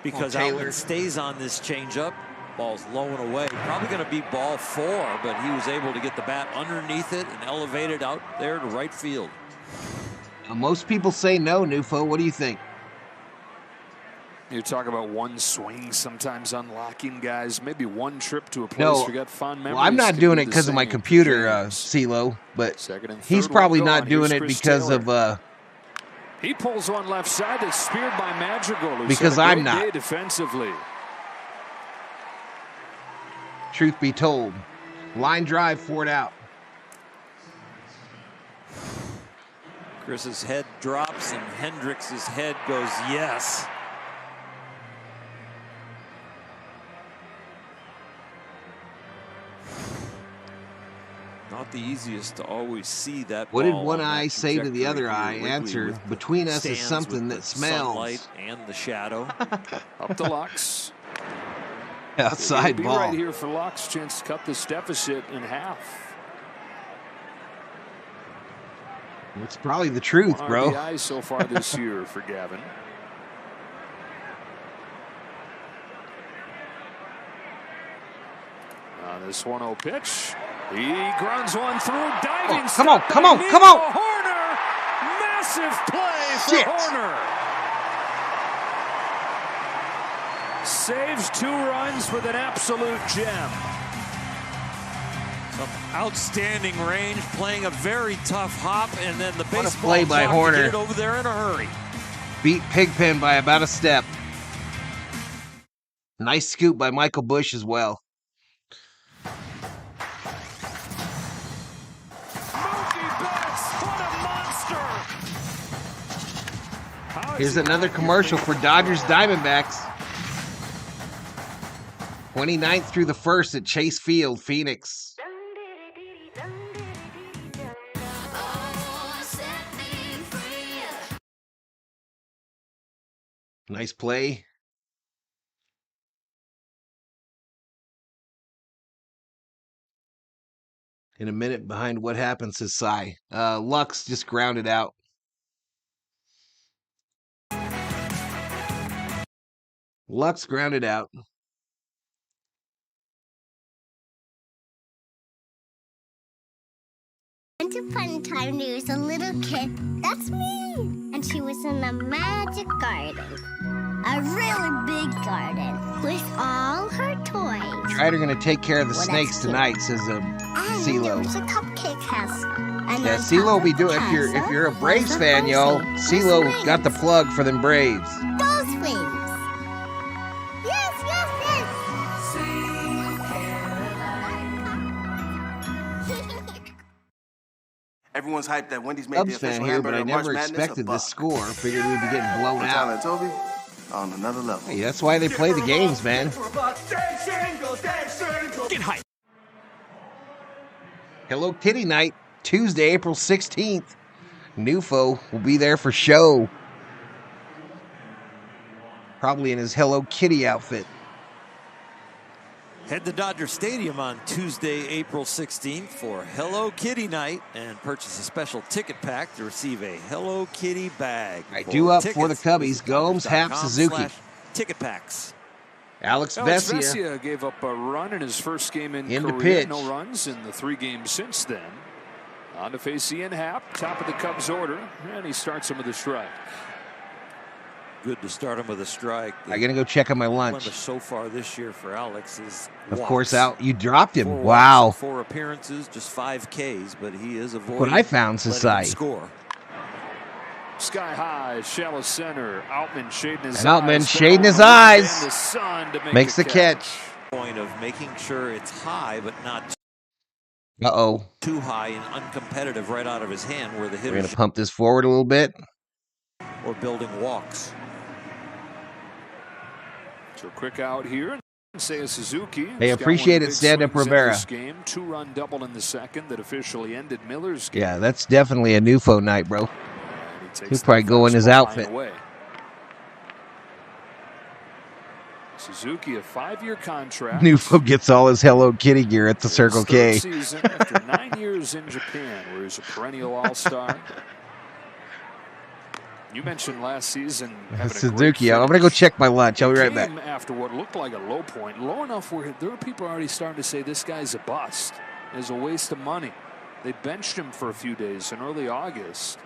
[SPEAKER 18] because Outman stays on this changeup. Ball's low and away. Probably going to be ball 4, but he was able to get the bat underneath it and elevate it out there to right field.
[SPEAKER 2] Most people say no, Nufo. What do you think?
[SPEAKER 9] You talk about one swing sometimes unlocking guys. Maybe one trip to a place you got fond memories.
[SPEAKER 2] Well, I'm not doing it because of my computer, CeeLo, but he's probably not doing it because of...
[SPEAKER 9] he pulls one left side that's speared by Madrigal.
[SPEAKER 2] Because I'm not.
[SPEAKER 9] Defensively.
[SPEAKER 2] Truth be told. Line drive, Ford out.
[SPEAKER 18] Chris's head drops and Hendricks' head goes yes. Not the easiest to always see that.
[SPEAKER 2] What did one eye say to the other eye? Answer, between us is something that smells.
[SPEAKER 18] Sunlight and the shadow.
[SPEAKER 9] Up to Lux.
[SPEAKER 2] Outside ball.
[SPEAKER 9] Right here for Lux. Chance to cut this deficit in half.
[SPEAKER 2] It's probably the truth, bro.
[SPEAKER 9] RBI so far this year for Gavin. This 1-0 pitch. He grounds one through, diving.
[SPEAKER 2] Come on, come on, come on.
[SPEAKER 9] Horner. Massive play for Horner. Saves 2 runs with an absolute gem.
[SPEAKER 18] Some outstanding range, playing a very tough hop, and then the baseball
[SPEAKER 2] play by Horner.
[SPEAKER 18] Get it over there in a hurry.
[SPEAKER 2] Beat Pigpen by about a step. Nice scoop by Michael Bush as well. Here's another commercial for Dodgers Diamondbacks. 29th through the 1st at Chase Field, Phoenix. Nice play. In a minute behind what happens to Cy. Lux just grounded out. Lux grounded out.
[SPEAKER 7] Once upon a time, there was a little kid. That's me. And she was in a magic garden. A really big garden with all her toys.
[SPEAKER 2] Strider gonna take care of the snakes tonight, says CeeLo.
[SPEAKER 7] There was a cupcake house.
[SPEAKER 2] Yeah, CeeLo will be doing. If you're a Braves fan, y'all, CeeLo got the plug for them Braves.
[SPEAKER 7] Those things.
[SPEAKER 14] Everyone's hyped that Wendy's made
[SPEAKER 2] Cubs
[SPEAKER 14] the official
[SPEAKER 2] fan here, but
[SPEAKER 14] hamburger
[SPEAKER 2] I
[SPEAKER 14] of March
[SPEAKER 2] never
[SPEAKER 14] Madness
[SPEAKER 2] expected
[SPEAKER 14] a
[SPEAKER 2] this
[SPEAKER 14] buck.
[SPEAKER 2] score. Figured we'd be getting blown
[SPEAKER 14] What's
[SPEAKER 2] out.
[SPEAKER 14] on it, Toby? On another level.
[SPEAKER 2] Hey, that's why they play the games, man.
[SPEAKER 9] Get hyped.
[SPEAKER 2] Hello Kitty Night, Tuesday, April 16th. Nufo will be there for show. Probably in his Hello Kitty outfit.
[SPEAKER 18] Head to Dodger Stadium on Tuesday, April 16th for Hello Kitty Night and purchase a special ticket pack to receive a Hello Kitty bag.
[SPEAKER 2] I do up for the Cubbies. Gomes, Hap, Suzuki.
[SPEAKER 18] Ticket packs.
[SPEAKER 2] Alex
[SPEAKER 9] Vesia gave up a run in his first game in
[SPEAKER 2] to
[SPEAKER 9] Korea.
[SPEAKER 2] pitch.
[SPEAKER 9] No runs in the 3 games since then. On to face Ian Happ, top of the Cubs order, and he starts him with a strike.
[SPEAKER 18] Good to start him with a strike.
[SPEAKER 2] I'm going to go check on my lunch.
[SPEAKER 18] So far this year for Alex is
[SPEAKER 2] Of
[SPEAKER 18] walks.
[SPEAKER 2] course, out. You dropped him.
[SPEAKER 18] 4
[SPEAKER 2] Wow.
[SPEAKER 18] walks, 4 appearances, just 5 Ks, but he is avoiding
[SPEAKER 2] What I found,
[SPEAKER 18] letting him
[SPEAKER 2] Society.
[SPEAKER 18] score.
[SPEAKER 9] Sky high, shallow center. Outman shading his
[SPEAKER 2] And Outman
[SPEAKER 9] eyes.
[SPEAKER 2] shading his
[SPEAKER 9] And
[SPEAKER 2] eyes.
[SPEAKER 9] the sun to make
[SPEAKER 2] Makes the catch.
[SPEAKER 18] Point of making sure it's high, but not
[SPEAKER 2] Uh-oh.
[SPEAKER 18] too high and uncompetitive right out of his hand where the
[SPEAKER 2] We're
[SPEAKER 18] hitter
[SPEAKER 2] going to pump this forward a little bit.
[SPEAKER 18] or building walks.
[SPEAKER 9] So quick out here. Seiya Suzuki.
[SPEAKER 2] Hey, appreciate it, Stand-Up Rivera.
[SPEAKER 9] Game 2-run double in the second that officially ended Miller's game.
[SPEAKER 2] Yeah, that's definitely a Nufo night, bro. He'll probably go in his outfit.
[SPEAKER 9] Suzuki, a 5-year contract.
[SPEAKER 2] Nufo gets all his Hello Kitty gear at the Circle K.
[SPEAKER 9] Season after 9 years in Japan, where he's a perennial all-star. You mentioned last season
[SPEAKER 2] Suzuki, I'm going to go check my lunch. I'll be right back.
[SPEAKER 9] After what looked like a low point, low enough where there are people already starting to say this guy's a bust. It's a waste of money. They benched him for a few days in early August.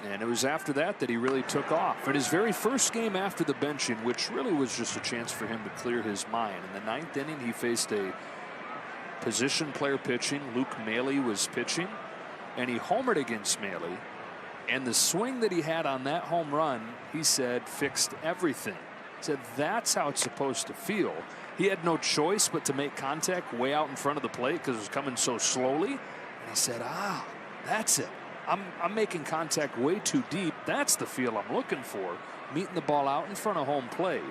[SPEAKER 9] And it was after that that he really took off. In his very first game after the benching, which really was just a chance for him to clear his mind. In the 9th inning, he faced a position player pitching. Luke Maile was pitching, and he homered against Maile. And the swing that he had on that home run, he said, fixed everything. He said, that's how it's supposed to feel. He had no choice but to make contact way out in front of the plate because it was coming so slowly. And he said, that's it. I'm making contact way too deep. That's the feel I'm looking for. Meeting the ball out in front of home plate.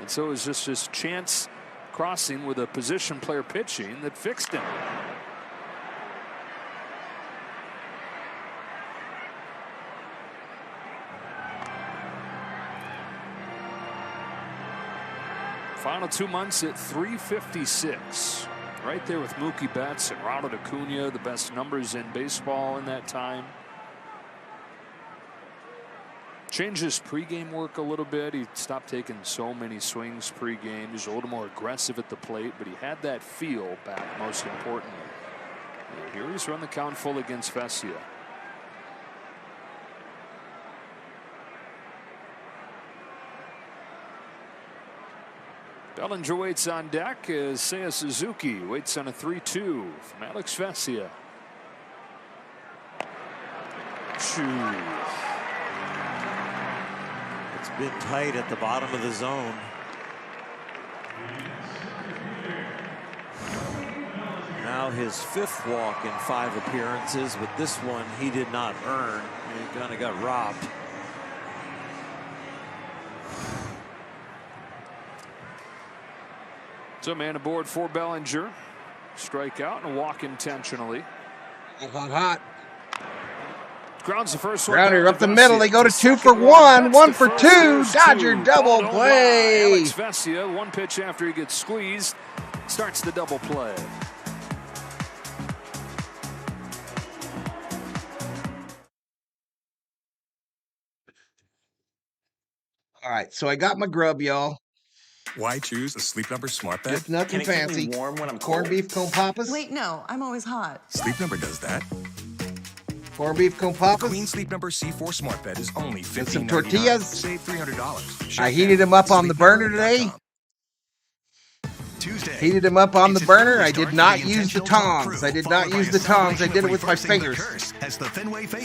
[SPEAKER 9] And so it was just this chance crossing with a position player pitching that fixed him. Final 2 months at 356. Right there with Mookie Betts and Ronald Acuna, the best numbers in baseball in that time. Changed his pregame work a little bit. He stopped taking so many swings pregame. He's a little more aggressive at the plate, but he had that feel back, most importantly. And here he's run the count full against Vesia. Bellinger waits on deck as Seiya Suzuki waits on a 3-2 from Alex Vesia.
[SPEAKER 18] It's been tight at the bottom of the zone. Now his 5th walk in 5 appearances, but this one he did not earn. He kind of got robbed.
[SPEAKER 9] So man aboard for Bellinger. Strikeout and a walk intentionally.
[SPEAKER 2] Hot.
[SPEAKER 9] Grounds the first one.
[SPEAKER 2] Grounder up the middle. They go to 2 for 1. 1 for 2. Dodger double play.
[SPEAKER 9] Alex Vesia, 1 pitch after he gets squeezed, starts the double play.
[SPEAKER 2] All right, so I got my grub, y'all.
[SPEAKER 5] Why choose a Sleep Number smart bed?
[SPEAKER 2] It's nothing fancy.
[SPEAKER 5] Warm when I'm
[SPEAKER 2] corned beef cone papas.
[SPEAKER 12] Wait, no, I'm always hot.
[SPEAKER 5] Sleep Number does that.
[SPEAKER 2] Corned beef cone papas.
[SPEAKER 5] Queen Sleep Number C4 smart bed is only $15.99.
[SPEAKER 2] With some tortillas.
[SPEAKER 5] Save $300.
[SPEAKER 2] I heated them up on the burner today.
[SPEAKER 5] Tuesday.
[SPEAKER 2] Heated them up on the burner. I did not use the tongs. I did not use the tongs. I did it with my fingers.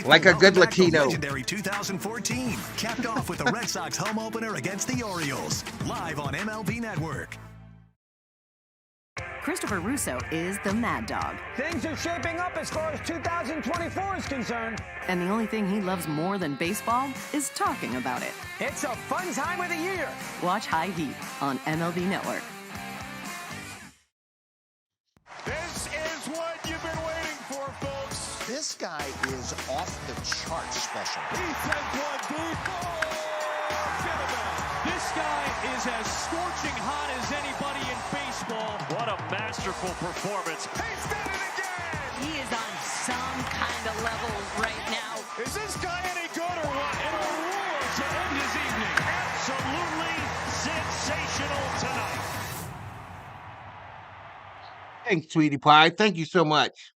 [SPEAKER 2] Like a good Latino.
[SPEAKER 8] Legendary 2014 capped off with the Red Sox home opener against the Orioles. Live on MLB Network.
[SPEAKER 15] Christopher Russo is the mad dog.
[SPEAKER 9] Things are shaping up as far as 2024 is concerned.
[SPEAKER 15] And the only thing he loves more than baseball is talking about it.
[SPEAKER 9] It's a fun time of the year.
[SPEAKER 15] Watch High Heat on MLB Network.
[SPEAKER 9] This is what you've been waiting for, folks.
[SPEAKER 19] This guy is off the charts special.
[SPEAKER 9] He sends one deep. This guy is as scorching hot as anybody in baseball.
[SPEAKER 20] What a masterful performance.
[SPEAKER 9] He's done it again.
[SPEAKER 12] He is on some kind of level right now.
[SPEAKER 9] Is this guy any good or what? And a roar to end his evening.
[SPEAKER 20] Absolutely sensational tonight.
[SPEAKER 2] Thanks, Sweetie Pie. Thank you so much.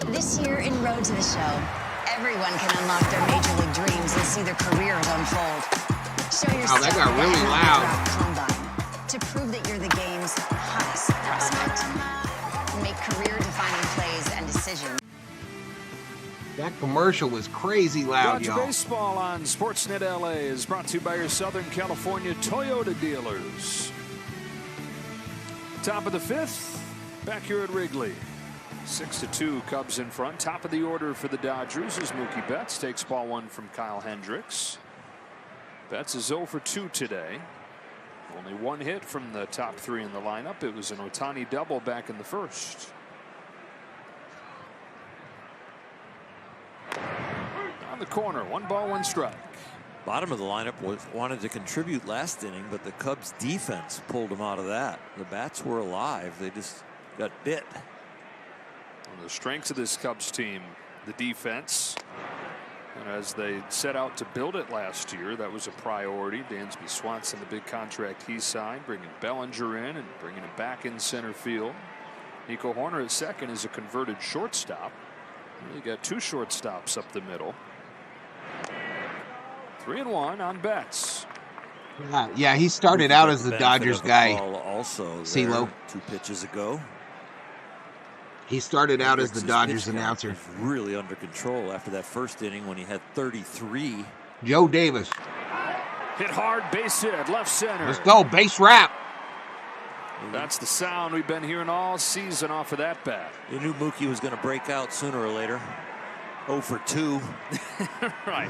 [SPEAKER 10] This year in Road to the Show, everyone can unlock their major league dreams and see their careers unfold. Show yourself
[SPEAKER 2] that got really loud.
[SPEAKER 10] Combine to prove that you're the game's hottest prospect. Make career-defining plays and decisions.
[SPEAKER 2] That commercial was crazy loud,
[SPEAKER 9] Dodger
[SPEAKER 2] y'all.
[SPEAKER 9] Baseball on Sportsnet LA is brought to you by your Southern California Toyota dealers. Top of the fifth, back here at Wrigley. 6-2, Cubs in front. Top of the order for the Dodgers is Mookie Betts. Takes ball one from Kyle Hendricks. Betts is 0 for 2 today. Only one hit from the top three in the lineup. It was an Ohtani double back in the first. On the corner, 1 ball, 1 strike.
[SPEAKER 18] Bottom of the lineup wanted to contribute last inning, but the Cubs defense pulled them out of that. The bats were alive. They just got bit.
[SPEAKER 9] One of the strengths of this Cubs team, the defense. And as they set out to build it last year, that was a priority. Dansby Swanson, the big contract he signed, bringing Bellinger in and bringing him back in center field. Nico Horner at second is a converted shortstop. You got 2 shortstops up the middle. 3-1 on Betts.
[SPEAKER 2] Yeah, he started out as the Dodgers guy.
[SPEAKER 18] Also,
[SPEAKER 2] CeeLo.
[SPEAKER 18] 2 pitches ago.
[SPEAKER 2] He started out as the Dodgers announcer.
[SPEAKER 18] Really under control after that first inning when he had 33.
[SPEAKER 2] Joe Davis.
[SPEAKER 9] Hit hard, base hit, left center.
[SPEAKER 2] Let's go, base wrap.
[SPEAKER 9] That's the sound we've been hearing all season off of that bat.
[SPEAKER 18] You knew Mookie was going to break out sooner or later. 0 for 2.
[SPEAKER 9] Right.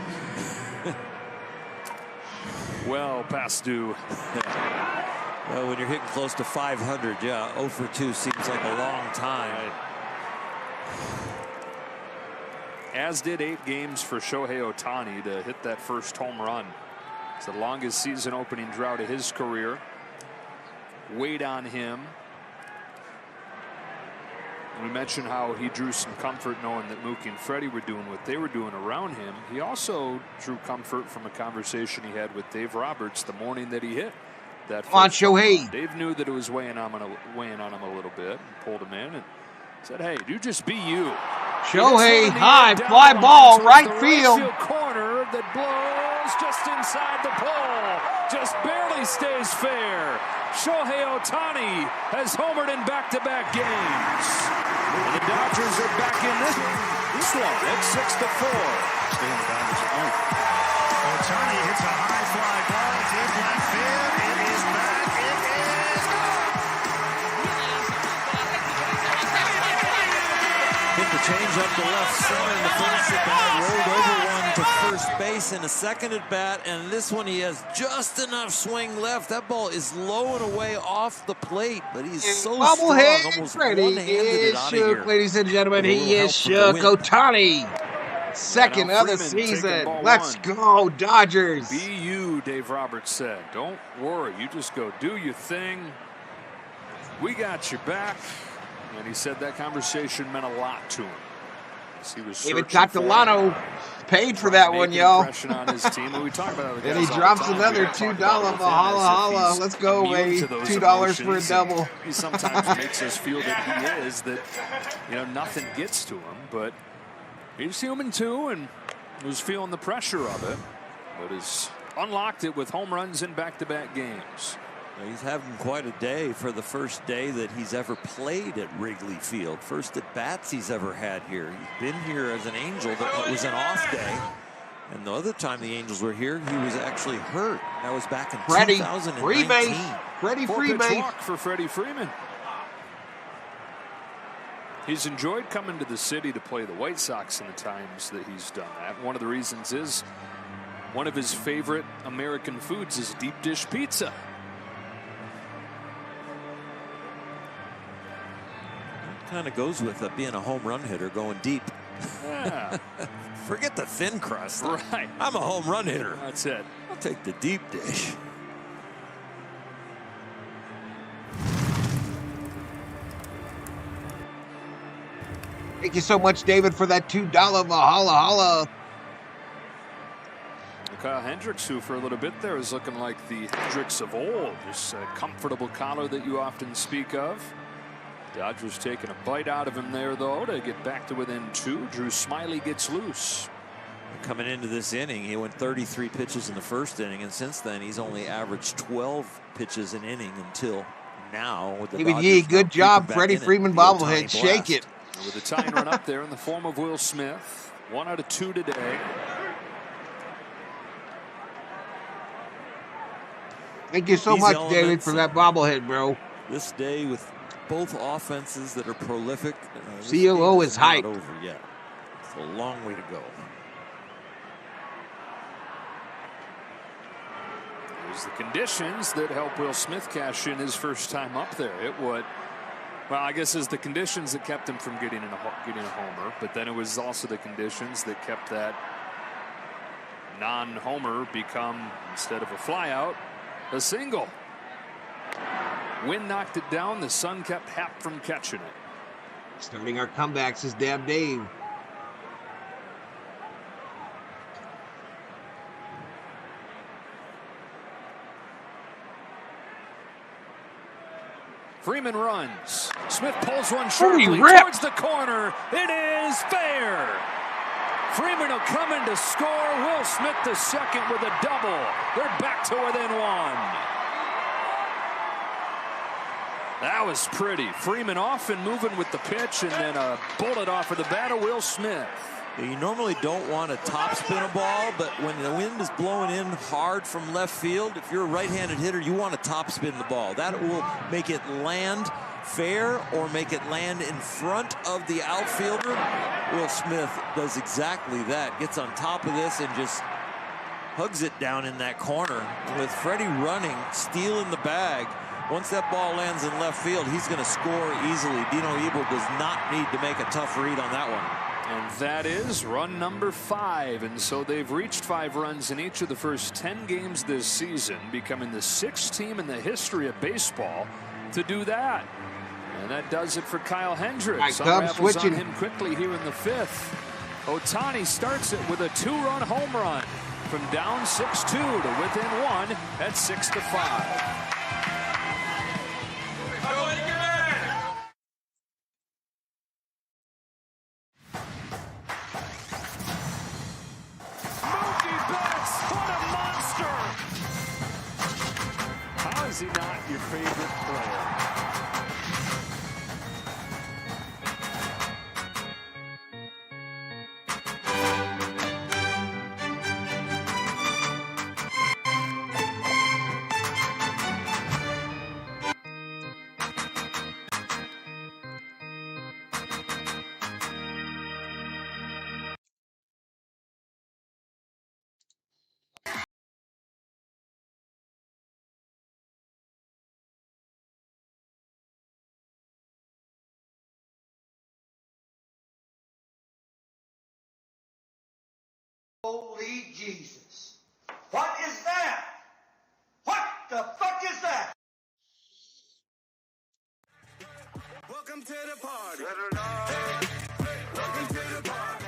[SPEAKER 9] Well past due.
[SPEAKER 18] Well, when you're hitting close to 500, yeah, 0 for 2 seems like a long time.
[SPEAKER 9] As did 8 games for Shohei Ohtani to hit that first home run. It's the longest season opening drought of his career. Weight on him. We mentioned how he drew some comfort knowing that Mookie and Freddie were doing what they were doing around him. He also drew comfort from a conversation he had with Dave Roberts the morning that he hit that.
[SPEAKER 2] Come on, Shohei.
[SPEAKER 9] Dave knew that it was weighing on him a little bit and pulled him in and said, "Hey, you just be you."
[SPEAKER 2] Shohei, high fly ball, right field.
[SPEAKER 9] Corner that blows just inside the pole, just barely stays fair. Shohei Ohtani has homered in back-to-back games. And the Dodgers are back in this one at 6-4.
[SPEAKER 8] Ohtani hits a high fly ball deep left field. It is back. It is gone.
[SPEAKER 18] Hit the change up to left center in the first at bat, rolled over one to first base in a second at bat, and this one he has just enough swing left. That ball is low and away off the plate, but he's so strong, almost one-handed it out of here.
[SPEAKER 2] Ladies and gentlemen, he is shook. Ohtani, second of the season. Let's go, Dodgers.
[SPEAKER 9] Be you, Dave Roberts said. Don't worry, you just go do your thing. We got your back. And he said that conversation meant a lot to him. He was
[SPEAKER 2] David Catalano paid for that one, y'all.
[SPEAKER 9] On his team. We talk about
[SPEAKER 2] and he drops another $2 Valhalla. Let's go, Wade. $2 for a double.
[SPEAKER 9] He sometimes makes us feel that he is, that nothing gets to him, but he's human too, and was feeling the pressure of it, but has unlocked it with home runs in back-to-back games.
[SPEAKER 18] He's having quite a day for the first day that he's ever played at Wrigley Field. First at bats he's ever had here. He's been here as an Angel, but it was an off day. And the other time the Angels were here, he was actually hurt. That was back in
[SPEAKER 2] Freddie,
[SPEAKER 18] 2019.
[SPEAKER 2] free base. Freddie, free base.
[SPEAKER 9] Walk for Freddie Freeman. He's enjoyed coming to the city to play the White Sox in the times that he's done that. One of the reasons is one of his favorite American foods is deep dish pizza.
[SPEAKER 18] Kind of goes with being a home run hitter, going deep.
[SPEAKER 9] Yeah.
[SPEAKER 18] Forget the thin crust.
[SPEAKER 9] Right.
[SPEAKER 18] I'm a home run hitter.
[SPEAKER 9] That's it.
[SPEAKER 18] I'll take the deep dish.
[SPEAKER 2] Thank you so much, David, for that $2 Valhalla.
[SPEAKER 9] Kyle Hendricks, who for a little bit there is looking like the Hendricks of old. This comfortable collar that you often speak of. Dodgers taking a bite out of him there, though, to get back to within 2. Drew Smyly gets loose.
[SPEAKER 18] Coming into this inning, he went 33 pitches in the first inning, and since then he's only averaged 12 pitches an inning until now. With the
[SPEAKER 2] David Yee, good job, Freddie Freeman bobblehead. Shake it.
[SPEAKER 9] And with a tying run up there in the form of Will Smith. 1 out of 2 today.
[SPEAKER 2] Thank you so much, David, for that bobblehead, bro.
[SPEAKER 18] This day with both offenses that are prolific.
[SPEAKER 2] COO is hyped.
[SPEAKER 18] Not over yet. It's a long way to go.
[SPEAKER 9] There's the conditions that help Will Smith cash in his first time up there. It would. Well, I guess it's the conditions that kept him from getting a homer, but then it was also the conditions that kept that non-homer become, instead of a flyout, a single. Wind knocked it down. The sun kept Happ from catching it.
[SPEAKER 2] Starting our comebacks is Dab Dave.
[SPEAKER 9] Freeman runs. Smith pulls one sharply towards the corner. It is fair. Freeman will come in to score. Will Smith the second with a double. They're back to within 1. That was pretty. Freeman off and moving with the pitch, and then a bullet off of the bat of Will Smith.
[SPEAKER 18] You normally don't want to topspin a ball, but when the wind is blowing in hard from left field, if you're a right-handed hitter, you want to topspin the ball. That will make it land fair or make it land in front of the outfielder. Will Smith does exactly that. Gets on top of this and just hugs it down in that corner. With Freddie running, stealing the bag, once that ball lands in left field, he's going to score easily. Dino Ebel does not need to make a tough read on that one.
[SPEAKER 9] And that is run number 5. And so they've reached 5 runs in each of the first 10 games this season, becoming the 6th team in the history of baseball to do that. And that does it for Kyle Hendricks. Unravels on him quickly here in the 5th. Ohtani starts it with a 2-run home run from down 6-2 to within 1 at 6-5. Is he not your favorite player?
[SPEAKER 21] Holy Jesus. What is that? What the fuck is that?
[SPEAKER 14] Welcome to the party. Welcome to the party.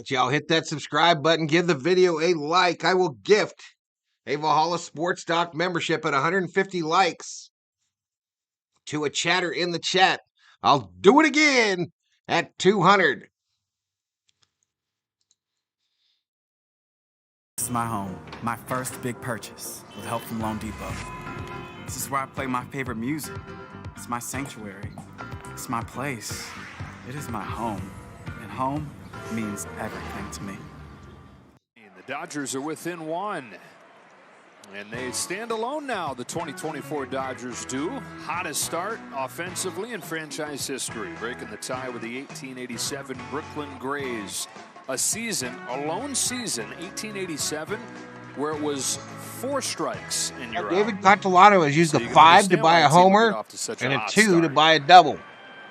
[SPEAKER 2] Y'all hit that subscribe button. Give the video a like. I will gift a Valhalla Sports Doc membership at 150 likes to a chatter in the chat. I'll do it again at 200.
[SPEAKER 16] This is my home, my first big purchase with help from Loan Depot. This is where I play my favorite music. It's my sanctuary. It's my place. It is my home. And home means everything to me.
[SPEAKER 9] The Dodgers are within one. And they stand alone now, the 2024 Dodgers do. Hottest start offensively in franchise history, breaking the tie with the 1887 Brooklyn Grays. A lone season, 1887, where it was 4 strikes and you're
[SPEAKER 2] David
[SPEAKER 9] out.
[SPEAKER 2] Catalano has used a 5 to buy a homer and a 2 to buy a double.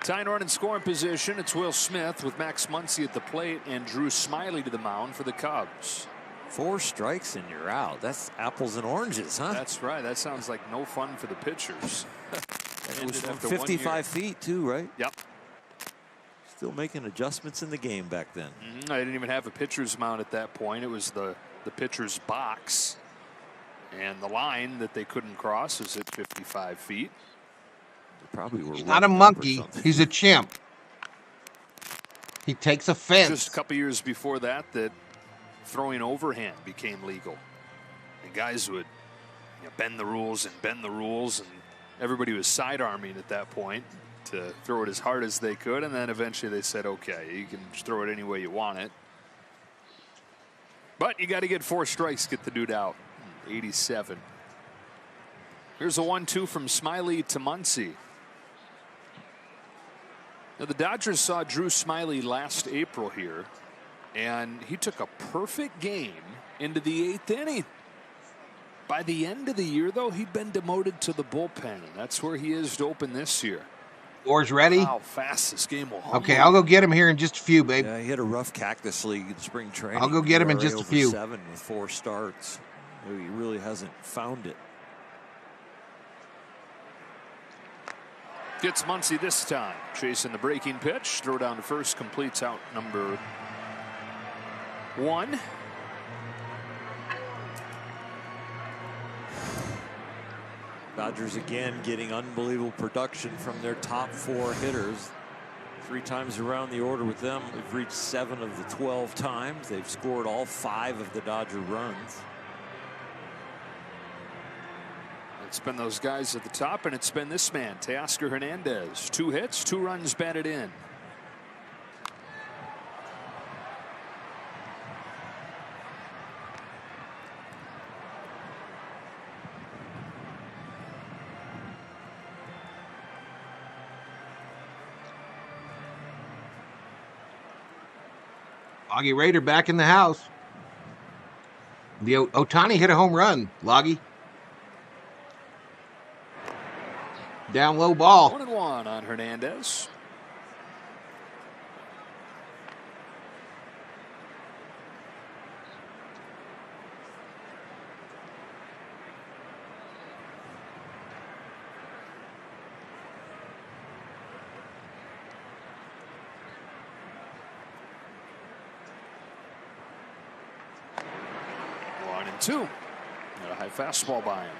[SPEAKER 9] Tying run in scoring position, it's Will Smith with Max Muncy at the plate and Drew Smiley to the mound for the Cubs.
[SPEAKER 18] 4 strikes and you're out. That's apples and oranges, huh?
[SPEAKER 9] That's right. That sounds like no fun for the pitchers.
[SPEAKER 18] It was from 55 feet too, right?
[SPEAKER 9] Yep.
[SPEAKER 18] Still making adjustments in the game back then.
[SPEAKER 9] I didn't even have a pitcher's mound at that point. It was the pitcher's box. And the line that they couldn't cross was at 55 feet.
[SPEAKER 18] They probably were.
[SPEAKER 2] He's not a monkey. He's a chimp. He takes offense.
[SPEAKER 9] Just a couple years before that throwing overhand became legal. And guys would bend the rules, and everybody was sidearming at that point to throw it as hard as they could, and then eventually they said, okay, you can just throw it any way you want it. But you got to get 4 strikes, get the dude out. 87. Here's a 1-2 from Smiley to Muncy. Now the Dodgers saw Drew Smiley last April here, and he took a perfect game into the 8th inning. By the end of the year, though, he'd been demoted to the bullpen, and that's where he is to open this year.
[SPEAKER 2] Doors ready?
[SPEAKER 9] How fast this game will
[SPEAKER 2] Okay, I'll go get him here in just a few, babe.
[SPEAKER 18] Yeah, he had a rough Cactus League in spring training.
[SPEAKER 2] I'll go get him in just a few.
[SPEAKER 18] 7 with 4 starts. He really hasn't found it.
[SPEAKER 9] Gets Muncy this time. Chasing the breaking pitch. Throw down to first. Completes out number 1.
[SPEAKER 18] Dodgers again getting unbelievable production from their top 4 hitters. 3 times around the order with them. They've reached 7 of the 12 times. They've scored all 5 of the Dodger runs.
[SPEAKER 9] It's been those guys at the top, and it's been this man, Teoscar Hernandez. 2 hits, 2 runs batted in.
[SPEAKER 2] Loggy Raider back in the house. The Ohtani hit a home run, Loggy. Down low ball.
[SPEAKER 9] 1-1 on Hernandez. One and 2. Got a high fastball by him.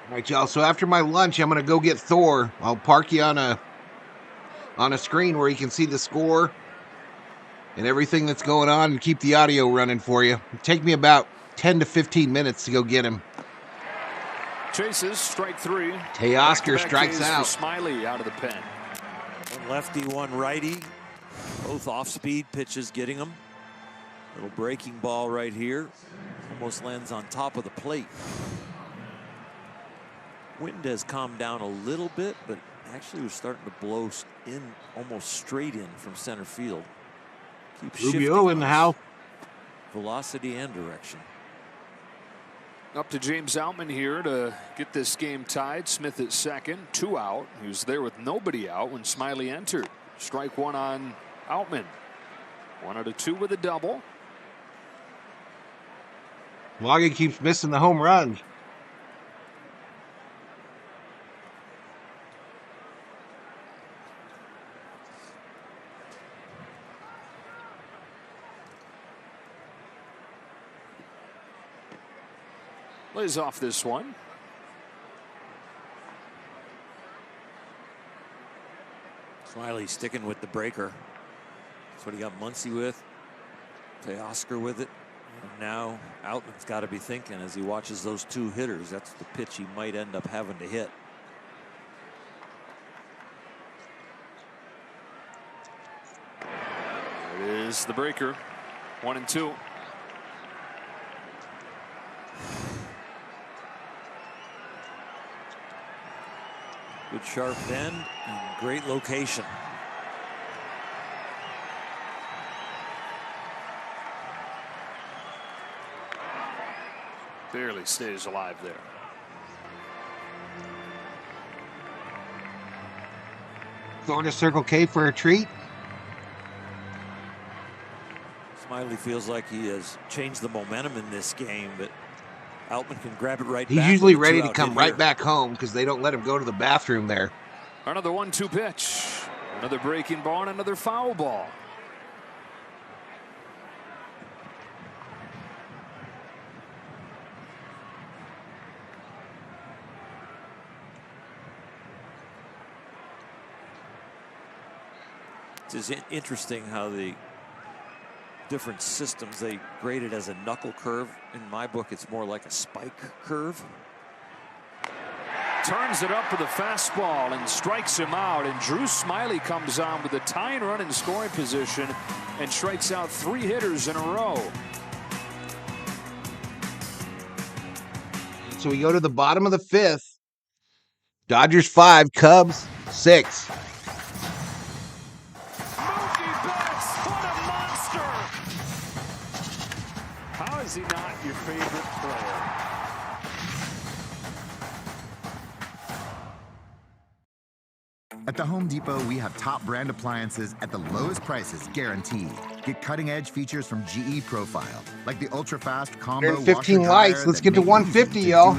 [SPEAKER 2] All right, y'all. So after my lunch, I'm going to go get Thor. I'll park you on a screen where you can see the score and everything that's going on and keep the audio running for you. It'll take me about 10 to 15 minutes to go get him.
[SPEAKER 9] Chases, strike 3.
[SPEAKER 2] Teoscar strikes out.
[SPEAKER 9] Smiley out of the pen.
[SPEAKER 18] 1 lefty, 1 righty. Both off-speed pitches getting them. Little breaking ball right here. Almost lands on top of the plate. Wind has calmed down a little bit, but actually was starting to blow in almost straight in from center field. Keeps
[SPEAKER 2] Rubio in the house.
[SPEAKER 18] Velocity and direction.
[SPEAKER 9] Up to James Outman here to get this game tied. Smith at second, 2 out. He was there with nobody out when Smiley entered. Strike 1 on Outman. 1 out of 2 with a double.
[SPEAKER 2] Loggy keeps missing the home runs.
[SPEAKER 9] Lays off this one.
[SPEAKER 18] Smiley sticking with the breaker. That's what he got Muncy with. Teoscar with it. And now Outman's got to be thinking as he watches those 2 hitters. That's the pitch he might end up having to hit.
[SPEAKER 9] It is the breaker. 1-2.
[SPEAKER 18] Good sharp bend and great location.
[SPEAKER 9] Barely stays alive there.
[SPEAKER 2] Going to Circle K for a treat.
[SPEAKER 18] Smiley feels like he has changed the momentum in this game, but Outman can grab it right back.
[SPEAKER 2] He's usually ready to come right back home because they don't let him go to the bathroom there.
[SPEAKER 9] Another 1-2 pitch. Another breaking ball and another foul ball.
[SPEAKER 18] It's interesting how the different systems, they grade it as a knuckle curve. In my book, it's more like a spike curve.
[SPEAKER 9] Turns it up with a fastball and strikes him out. And Drew Smiley comes on with a tying run in scoring position and strikes out 3 hitters in a row.
[SPEAKER 2] So we go to the bottom of the 5th. Dodgers 5, Cubs 6.
[SPEAKER 9] How is he not your favorite player?
[SPEAKER 17] At the Home Depot, we have top brand appliances at the lowest prices guaranteed. Get cutting-edge features from GE Profile, like the ultra-fast combo
[SPEAKER 2] 115 lights. Let's get to 150, y'all.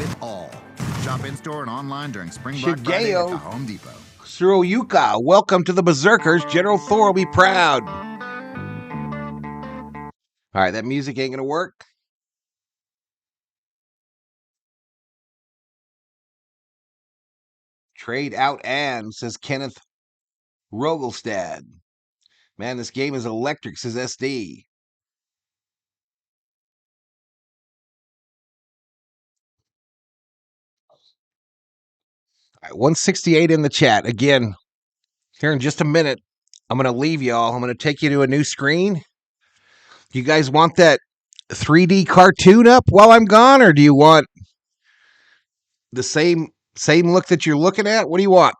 [SPEAKER 17] Shop in-store and online during Spring Black Friday at the Home Depot.
[SPEAKER 2] Suroyuka, welcome to the Berserkers. General Thor will be proud. All right, that music ain't going to work. Trade out and, says Kenneth Rogelstad. Man, this game is electric, says SD. All right, 168 in the chat. Again, here in just a minute, I'm going to leave y'all. I'm going to take you to a new screen. You guys want that 3D cartoon up while I'm gone, or do you want the same look that you're looking at? What do you want?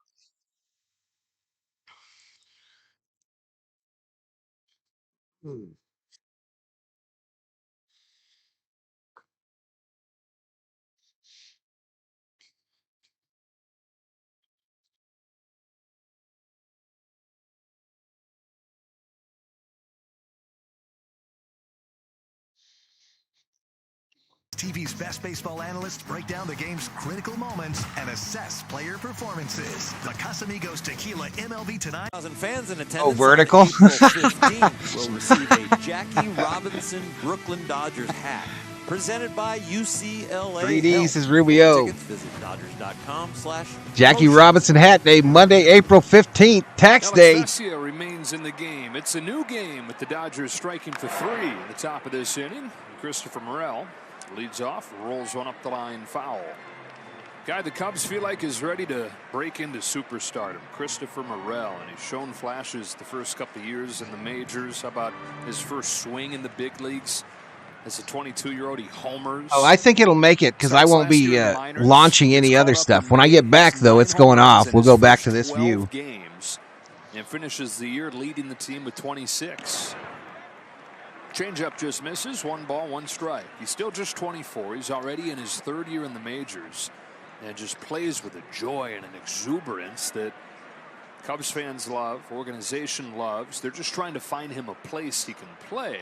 [SPEAKER 13] TV's best baseball analysts break down the game's critical moments and assess player performances. The Casamigos Tequila MLB Tonight.
[SPEAKER 18] 1,000 fans in attendance.
[SPEAKER 2] Oh, vertical.
[SPEAKER 18] On April 15th will receive a Jackie Robinson Brooklyn Dodgers hat presented by UCLA.
[SPEAKER 2] 3D, says Rubio.
[SPEAKER 18] Tickets, visit Dodgers.com/.
[SPEAKER 2] Jackie Robinson hat day, Monday, April 15th, tax day.
[SPEAKER 9] Alex Vesia remains in the game. It's a new game with the Dodgers striking for 3 at the top of this inning. Christopher Morel leads off, rolls one up the line, foul. Guy the Cubs feel like is ready to break into superstardom, Christopher Morel, and he's shown flashes the first couple of years in the majors. How about his first swing in the big leagues? As a 22-year-old, he homers.
[SPEAKER 2] Oh, I think it'll make it because I won't be launching any other stuff. When I get back, though, it's going off. We'll go back to this view.
[SPEAKER 9] Games and finishes the year leading the team with 26. Changeup just misses. 1 ball, 1 strike. He's still just 24. He's already in his 3rd year in the majors and just plays with a joy and an exuberance that Cubs fans love, organization loves. They're just trying to find him a place he can play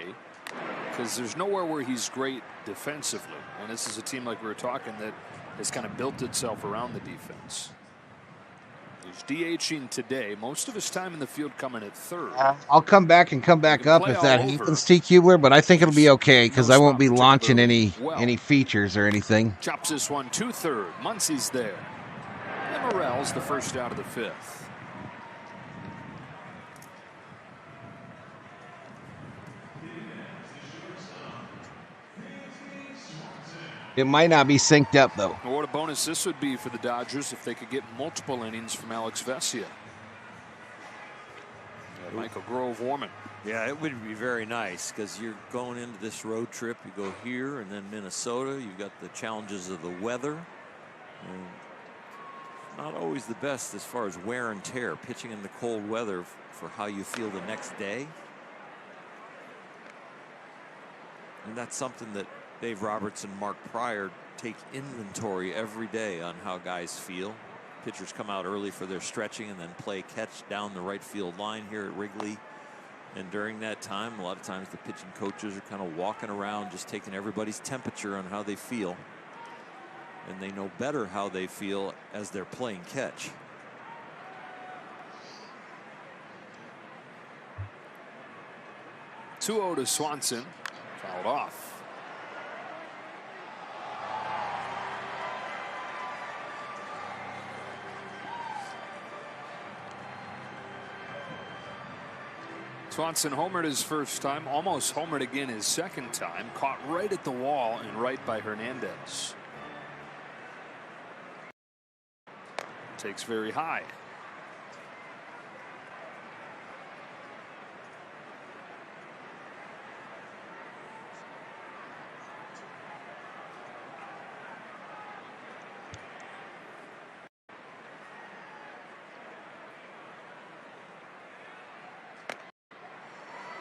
[SPEAKER 9] because there's nowhere where he's great defensively. And this is a team, like we were talking, that has kind of built itself around the defense. He's DHing today. Most of his time in the field coming at 3rd.
[SPEAKER 2] I'll come back and come back up if that happens, T. Kubler, but I think it'll be okay because I won't be launching any features or anything.
[SPEAKER 9] Chops this one to 3rd. Muncie's there. And Morel's the first out of the 5th.
[SPEAKER 2] It might not be synced up, though.
[SPEAKER 9] Well, what a bonus this would be for the Dodgers if they could get multiple innings from Alex Vesia. Michael Grove Warman.
[SPEAKER 18] Yeah, it would be very nice because you're going into this road trip. You go here and then Minnesota. You've got the challenges of the weather. And not always the best as far as wear and tear. Pitching in the cold weather for how you feel the next day. And that's something that Dave Roberts and Mark Pryor take inventory every day on how guys feel. Pitchers come out early for their stretching and then play catch down the right field line here at Wrigley. And during that time, a lot of times the pitching coaches are kind of walking around just taking everybody's temperature on how they feel. And they know better how they feel as they're playing catch.
[SPEAKER 9] Two-0 to Swanson. Fouled off. Swanson homered his first time, almost homered again his second time, caught right at the wall and right by Hernandez. Takes very high.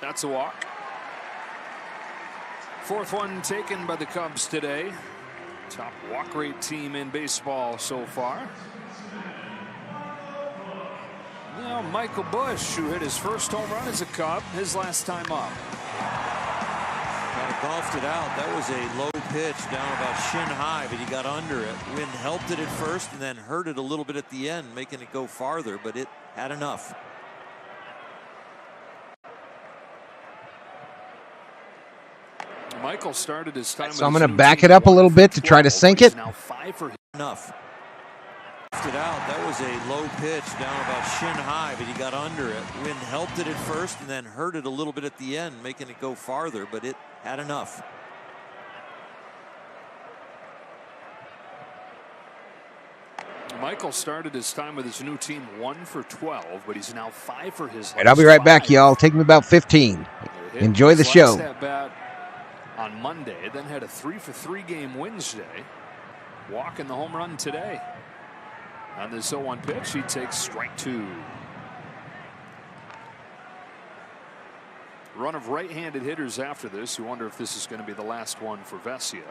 [SPEAKER 9] That's a walk. Fourth one taken by the Cubs today. Top walk rate team in baseball so far. Now Michael Busch, who hit his first home run as a Cub, his last time up.
[SPEAKER 18] Kind of golfed it out. That was a low pitch down about shin high, but he got under it. Wind helped it at first and then hurt it a little bit at the end, making it go farther, but it had enough.
[SPEAKER 9] Michael started his time.
[SPEAKER 2] So I'm going to back it up a little bit to try to sink it.
[SPEAKER 9] Now 5 for
[SPEAKER 18] enough. It out. That was a low pitch down about shin high, but he got under it. Wind helped it at first and then hurt it a little bit at the end, making it go farther, but it had enough.
[SPEAKER 9] Michael started his time with his new team 1 for 12, but he's now 5 for his.
[SPEAKER 2] Right, I'll be right back, y'all. Take me about 15. Enjoy the show.
[SPEAKER 9] At bat on Monday, then had a 3 for 3 game Wednesday. Walking the home run today. On this 0-1 pitch, he takes strike 2. Run of right-handed hitters after this. You wonder if this is going to be the last one for Vesia.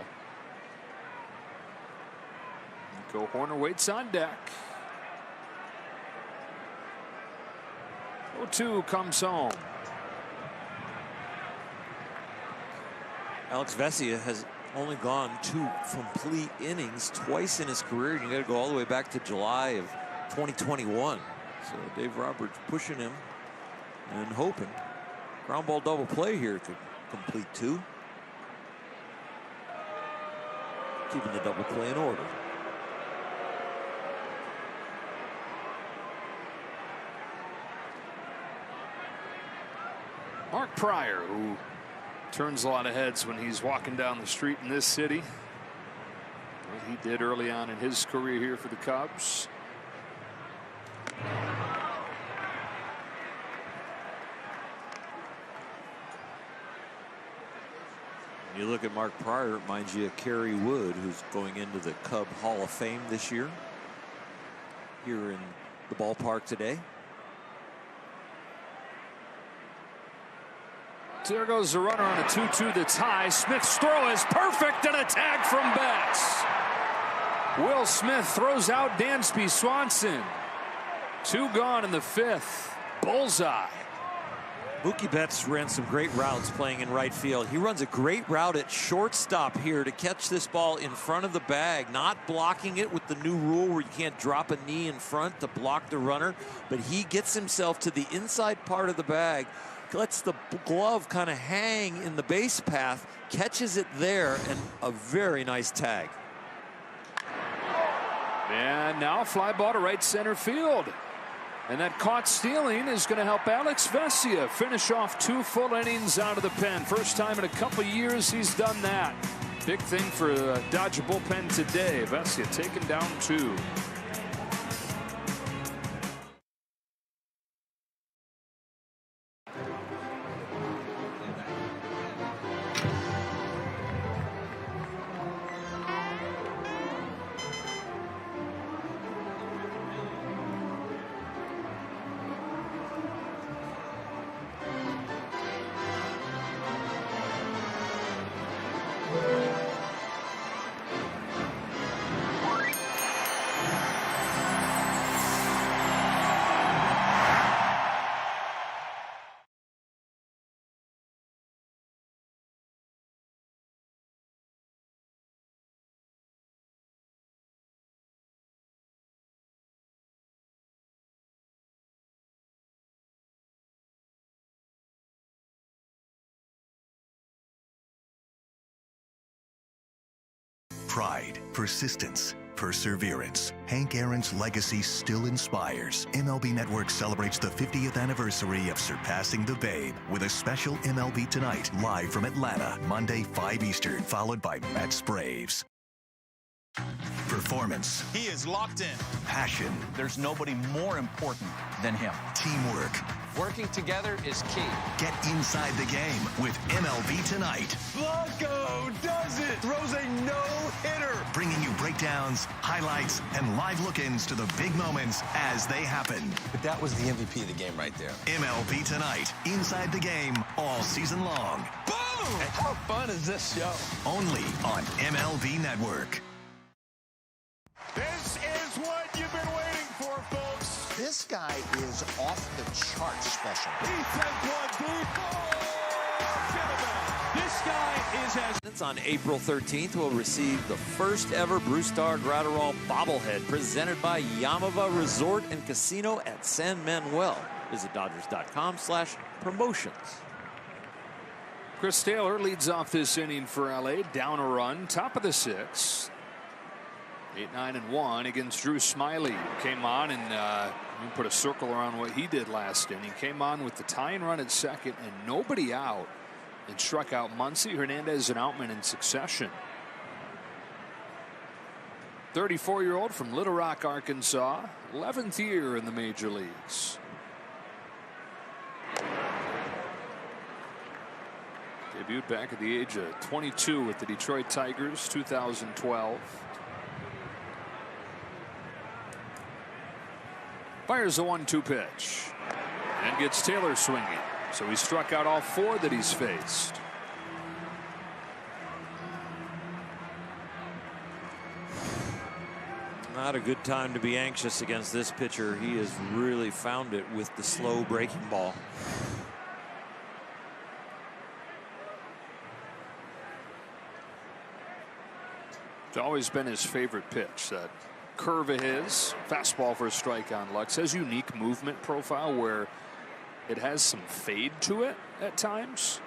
[SPEAKER 9] Nico Horner waits on deck. 0-2 comes home.
[SPEAKER 18] Alex Vesia has only gone 2 complete innings twice in his career. You got to go all the way back to July of 2021. So Dave Roberts pushing him and hoping. Ground ball double play here to complete 2. Keeping the double play in order.
[SPEAKER 9] Mark Pryor, who turns a lot of heads when he's walking down the street in this city. What he did early on in his career here for the Cubs.
[SPEAKER 18] You look at Mark Pryor, it reminds you of Kerry Wood, who's going into the Cub Hall of Fame this year here in the ballpark today.
[SPEAKER 9] There goes the runner on a 2-2 that's high. Smith's throw is perfect and a tag from Betts. Will Smith throws out Dansby Swanson. 2 gone in the 5th. Bullseye.
[SPEAKER 18] Mookie Betts ran some great routes playing in right field. He runs a great route at shortstop here to catch this ball in front of the bag, not blocking it with the new rule where you can't drop a knee in front to block the runner, but he gets himself to the inside part of the bag, lets the glove kind of hang in the base path, catches it there, and a very nice tag.
[SPEAKER 9] And now fly ball to right center field. And that caught stealing is going to help Alex Vesia finish off 2 full innings out of the pen. First time in a couple years he's done that. Big thing for the Dodger bullpen today. Vesia taken down 2.
[SPEAKER 13] Pride, persistence, perseverance. Hank Aaron's legacy still inspires. MLB Network celebrates the 50th anniversary of Surpassing the Babe with a special MLB Tonight live from Atlanta, Monday 5 Eastern, followed by Mets Braves. Performance.
[SPEAKER 4] He is locked in.
[SPEAKER 13] Passion.
[SPEAKER 4] There's nobody more important than him.
[SPEAKER 13] Teamwork.
[SPEAKER 4] Working together is key.
[SPEAKER 13] Get inside the game with MLB Tonight.
[SPEAKER 4] Blanco does it! Throws a no-hitter!
[SPEAKER 13] Bringing you breakdowns, highlights, and live look-ins to the big moments as they happen.
[SPEAKER 4] But that was the MVP of the game right there.
[SPEAKER 13] MLB Tonight. Inside the game all season long.
[SPEAKER 4] Boom! How fun is this show?
[SPEAKER 13] Only on MLB Network.
[SPEAKER 20] This is what you've been waiting for, folks.
[SPEAKER 19] This guy is off the chart special.
[SPEAKER 20] He sends one deep. Oh, this guy is as...
[SPEAKER 18] On April 13th, we'll receive the first ever Brewstar Gratterall bobblehead presented by Yamava Resort and Casino at San Manuel. Visit Dodgers.com/promotions.
[SPEAKER 9] Chris Taylor leads off this inning for LA, down a run, top of the 6th. 8-9-1 against Drew Smyly. Came on and put a circle around what he did last inning. Came on with the tying run at second and nobody out, and struck out Muncy, Hernandez, and Outman in succession. 34-year-old from Little Rock, Arkansas, 11th year in the major leagues. Debuted back at the age of 22 with the Detroit Tigers, 2012. Fires a 1-2 pitch and gets Taylor swinging. So he struck out all 4 that he's faced.
[SPEAKER 18] Not a good time to be anxious against this pitcher. He has really found it with the slow breaking ball.
[SPEAKER 9] It's always been his favorite pitch, that curve of his, fastball for a strike on Lux. Has unique movement profile where it has some fade to it at times.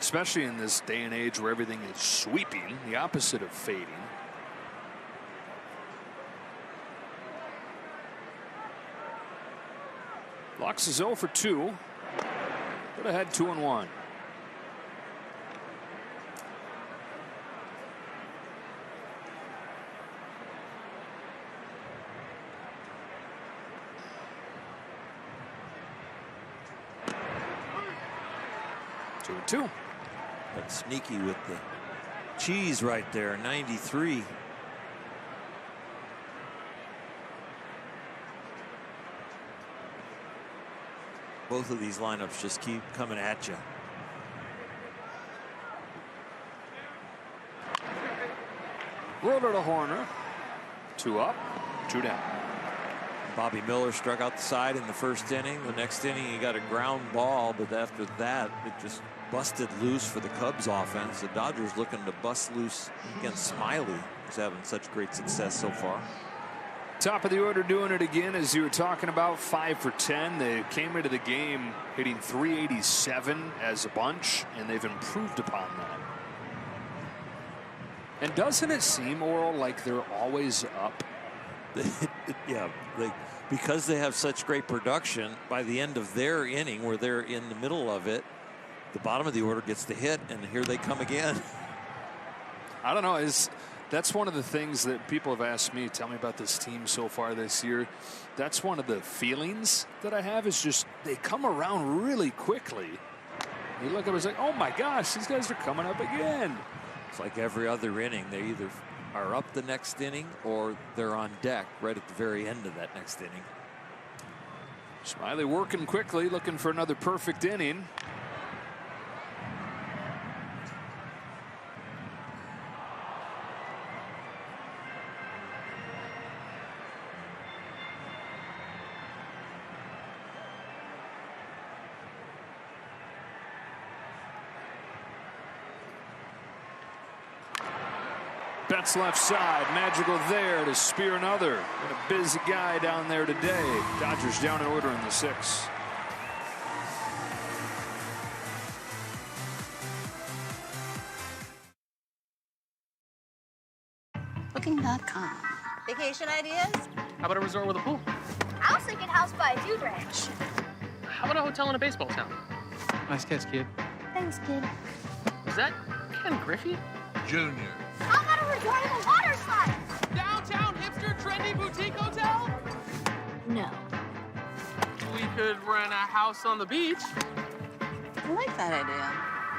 [SPEAKER 9] Especially in this day and age where everything is sweeping, the opposite of fading. Lux is 0 for 2. Could have had 2-1. 2-2.
[SPEAKER 18] But sneaky with the cheese right there, 93. Both of these lineups just keep coming at you.
[SPEAKER 9] Rolled it to Horner. 2 up, 2 down.
[SPEAKER 18] Bobby Miller struck out the side in the first inning. The next inning he got a ground ball, but after that it just busted loose for the Cubs offense. The Dodgers looking to bust loose against Smyly, who's having such great success so far.
[SPEAKER 9] Top of the order doing it again, as you were talking about, 5 for 10. They came into the game hitting .387 as a bunch, and they've improved upon that. And doesn't it seem, Oral, like they're always up?
[SPEAKER 18] Yeah, because they have such great production, by the end of their inning, where they're in the middle of it, the bottom of the order gets the hit, and here they come again.
[SPEAKER 9] I don't know. That's one of the things that people have asked me. Tell me about this team so far this year. That's one of the feelings that I have, is just they come around really quickly. You look up, it's like, oh my gosh, these guys are coming up again.
[SPEAKER 18] It's like every other inning, they either are up the next inning or they're on deck right at the very end of that next inning.
[SPEAKER 9] Smyly working quickly, looking for another perfect inning. Betts left side, magical there to spear another. And a busy guy down there today. Dodgers down in order in the 6th.
[SPEAKER 15] Chicagocubs.com.
[SPEAKER 1] Vacation ideas?
[SPEAKER 22] How about a resort with a pool?
[SPEAKER 1] I was thinking house by a dude ranch.
[SPEAKER 22] How about a hotel in a baseball town?
[SPEAKER 16] Nice catch, kid.
[SPEAKER 1] Thanks, kid.
[SPEAKER 22] Is that Ken Griffey?
[SPEAKER 4] Junior.
[SPEAKER 1] How about a resort with a water slide?
[SPEAKER 22] Downtown hipster trendy boutique hotel?
[SPEAKER 1] No.
[SPEAKER 22] We could rent a house on the beach.
[SPEAKER 15] I like that idea.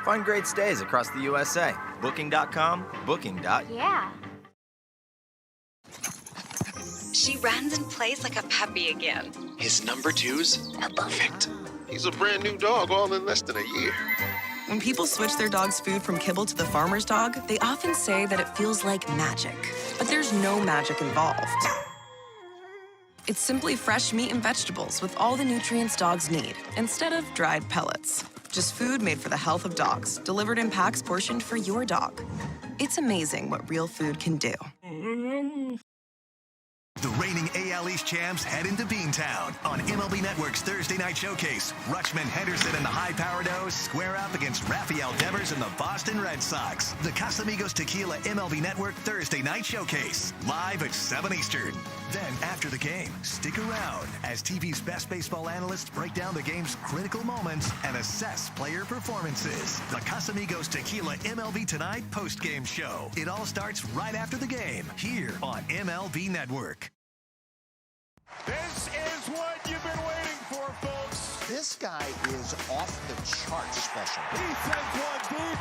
[SPEAKER 11] Find great stays across the USA. Booking.com,
[SPEAKER 1] Yeah.
[SPEAKER 23] She runs and plays like a puppy again.
[SPEAKER 24] His number 2s are perfect. He's a brand new dog all in less than a year.
[SPEAKER 25] When people switch their dog's food from kibble to the farmer's dog, they often say that it feels like magic. But there's no magic involved. It's simply fresh meat and vegetables with all the nutrients dogs need, instead of dried pellets. Just food made for the health of dogs, delivered in packs portioned for your dog. It's amazing what real food can do.
[SPEAKER 13] The reigning AL East champs head into Beantown on MLB Network's Thursday Night Showcase. Rutschman Henderson and the high-powered O's square up against Rafael Devers and the Boston Red Sox. The Casamigos Tequila MLB Network Thursday Night Showcase, live at 7 Eastern. Then, after the game, stick around as TV's best baseball analysts break down the game's critical moments and assess player performances. The Casamigos Tequila MLB Tonight post-game show. It all starts right after the game, here on MLB Network.
[SPEAKER 20] This is what you've been waiting for, folks.
[SPEAKER 19] This guy is off the chart special.
[SPEAKER 20] He sends one deep.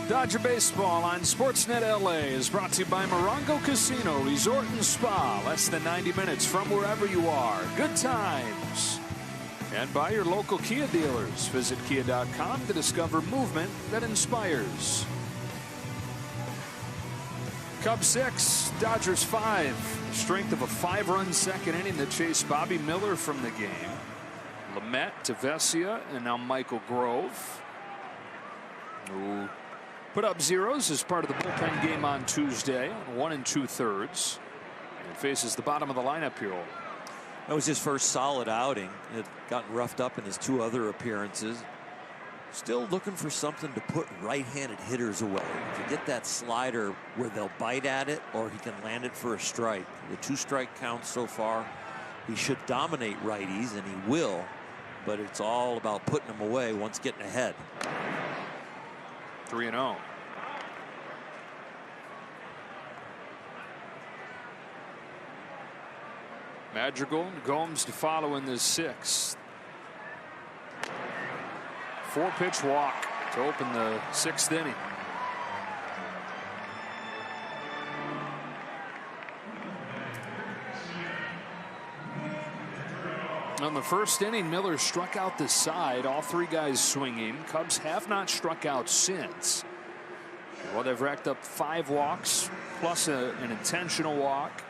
[SPEAKER 9] Dodger Baseball on Sportsnet LA is brought to you by Morongo Casino Resort and Spa. Less than 90 minutes from wherever you are. Good times. And by your local Kia dealers. Visit Kia.com to discover movement that inspires. Cubs 6, Dodgers 5. Strength of a 5-run second inning that chased Bobby Miller from the game. Lamet, Tavesia, and now Michael Grove, who put up zeros as part of the bullpen game on Tuesday, 1 2/3, and faces the bottom of the lineup here.
[SPEAKER 18] That was his first solid outing. It had gotten roughed up in his 2 other appearances. Still looking for something to put right-handed hitters away. To get that slider where they'll bite at it, or he can land it for a strike. The 2 strike counts so far. He should dominate righties, and he will. But it's all about putting them away once getting ahead.
[SPEAKER 9] 3-0. Madrigal and Gomes to follow in this 6th. 4-pitch walk to open the 6th inning. On the first inning, Miller struck out the side, all 3 guys swinging. Cubs have not struck out since. Well, they've racked up 5 walks plus an intentional walk.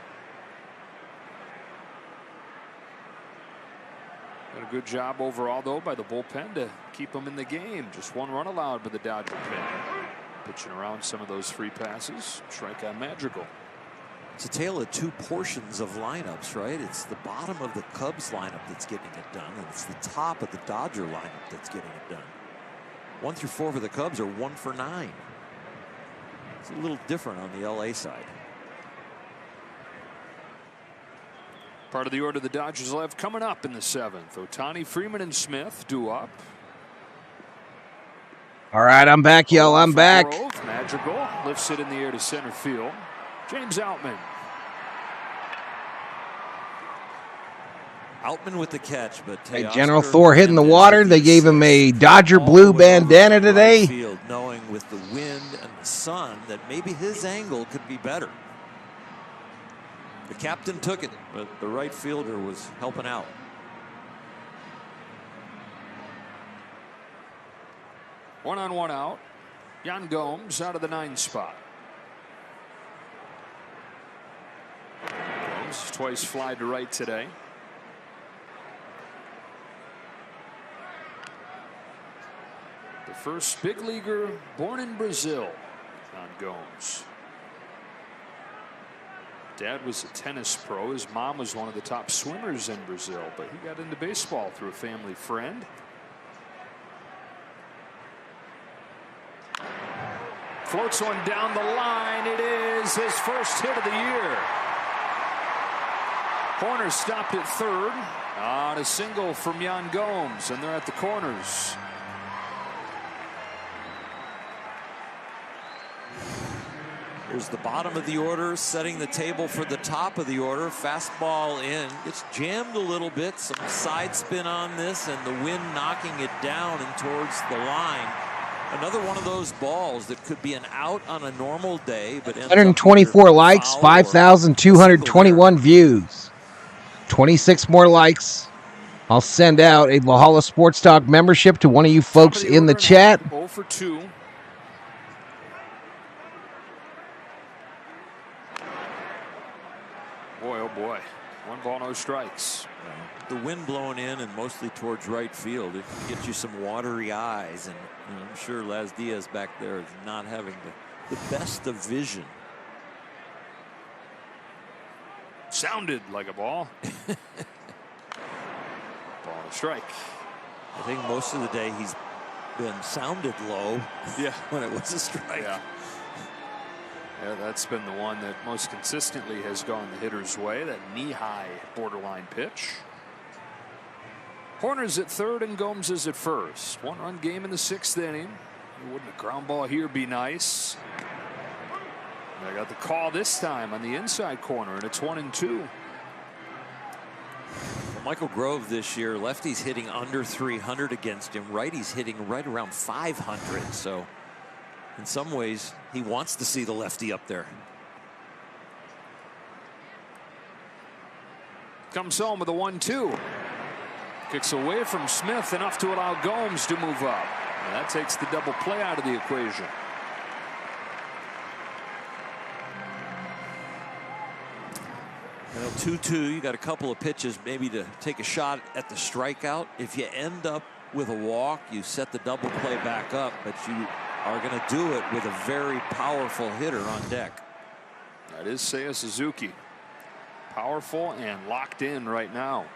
[SPEAKER 9] Did a good job overall, though, by the bullpen to keep them in the game. Just 1 run allowed by the Dodger pen. Pitching around some of those free passes. Strike on Madrigal.
[SPEAKER 18] It's a tale of 2 portions of lineups, right? It's the bottom of the Cubs lineup that's getting it done, and it's the top of the Dodger lineup that's getting it done. 1 through 4 for the Cubs are 1 for 9. It's a little different on the LA side.
[SPEAKER 9] Part of the order the Dodgers will have coming up in the 7th. Ohtani, Freeman, and Smith due up.
[SPEAKER 2] All right, I'm back, y'all. I'm back.
[SPEAKER 9] Madrigal lifts it in the air to center field. James Outman.
[SPEAKER 18] Outman with the catch, but
[SPEAKER 2] hey, General Thor hitting the water. They gave him a Dodger blue bandana today.
[SPEAKER 18] Field, knowing with the wind and the sun that maybe his angle could be better. The captain took it, but the right fielder was helping out.
[SPEAKER 9] 1-on-1 out. Yan Gomes out of the 9 spot. Gomes twice fly to right today. The first big leaguer born in Brazil, Yan Gomes. Dad was a tennis pro. His mom was one of the top swimmers in Brazil, but he got into baseball through a family friend. Floats one down the line. It is his first hit of the year. Corner stopped at third on a single from Yan Gomes, and they're at the corners.
[SPEAKER 18] Here's the bottom of the order, setting the table for the top of the order. Fastball in. Gets jammed a little bit. Some side spin on this, and the wind knocking it down and towards the line. Another one of those balls that could be an out on a normal day, but
[SPEAKER 2] 124 likes, 5,221 views. 26 more likes. I'll send out a Valhalla Sports Talk membership to one of you folks in the chat.
[SPEAKER 9] 0 for 2. Boy, oh boy. 1 ball, no strikes.
[SPEAKER 18] The wind blowing in and mostly towards right field. It can get you some watery eyes, and I'm sure Las Diaz back there is not having the best of vision.
[SPEAKER 9] Sounded like a ball. Ball and strike.
[SPEAKER 18] I think most of the day he's been sounded low.
[SPEAKER 9] Yeah.
[SPEAKER 18] When it was a strike.
[SPEAKER 9] Yeah. Yeah, that's been the one that most consistently has gone the hitter's way. That knee-high borderline pitch. Horner's at third and Gomes is at first. 1-run game in the 6th inning. Wouldn't a ground ball here be nice? I got the call this time on the inside corner, and it's 1-2.
[SPEAKER 18] Well, Michael Grove this year, lefty's hitting under 300 against him. Righty's hitting right around 500. So in some ways, he wants to see the lefty up there.
[SPEAKER 9] Comes home with a 1-2. Kicks away from Smith enough to allow Gomes to move up. And that takes the double play out of the equation.
[SPEAKER 18] You know, 2-2, you got a couple of pitches maybe to take a shot at the strikeout. If you end up with a walk, you set the double play back up, but you are going to do it with a very powerful hitter on deck.
[SPEAKER 9] That is Seiya Suzuki. Powerful and locked in right now.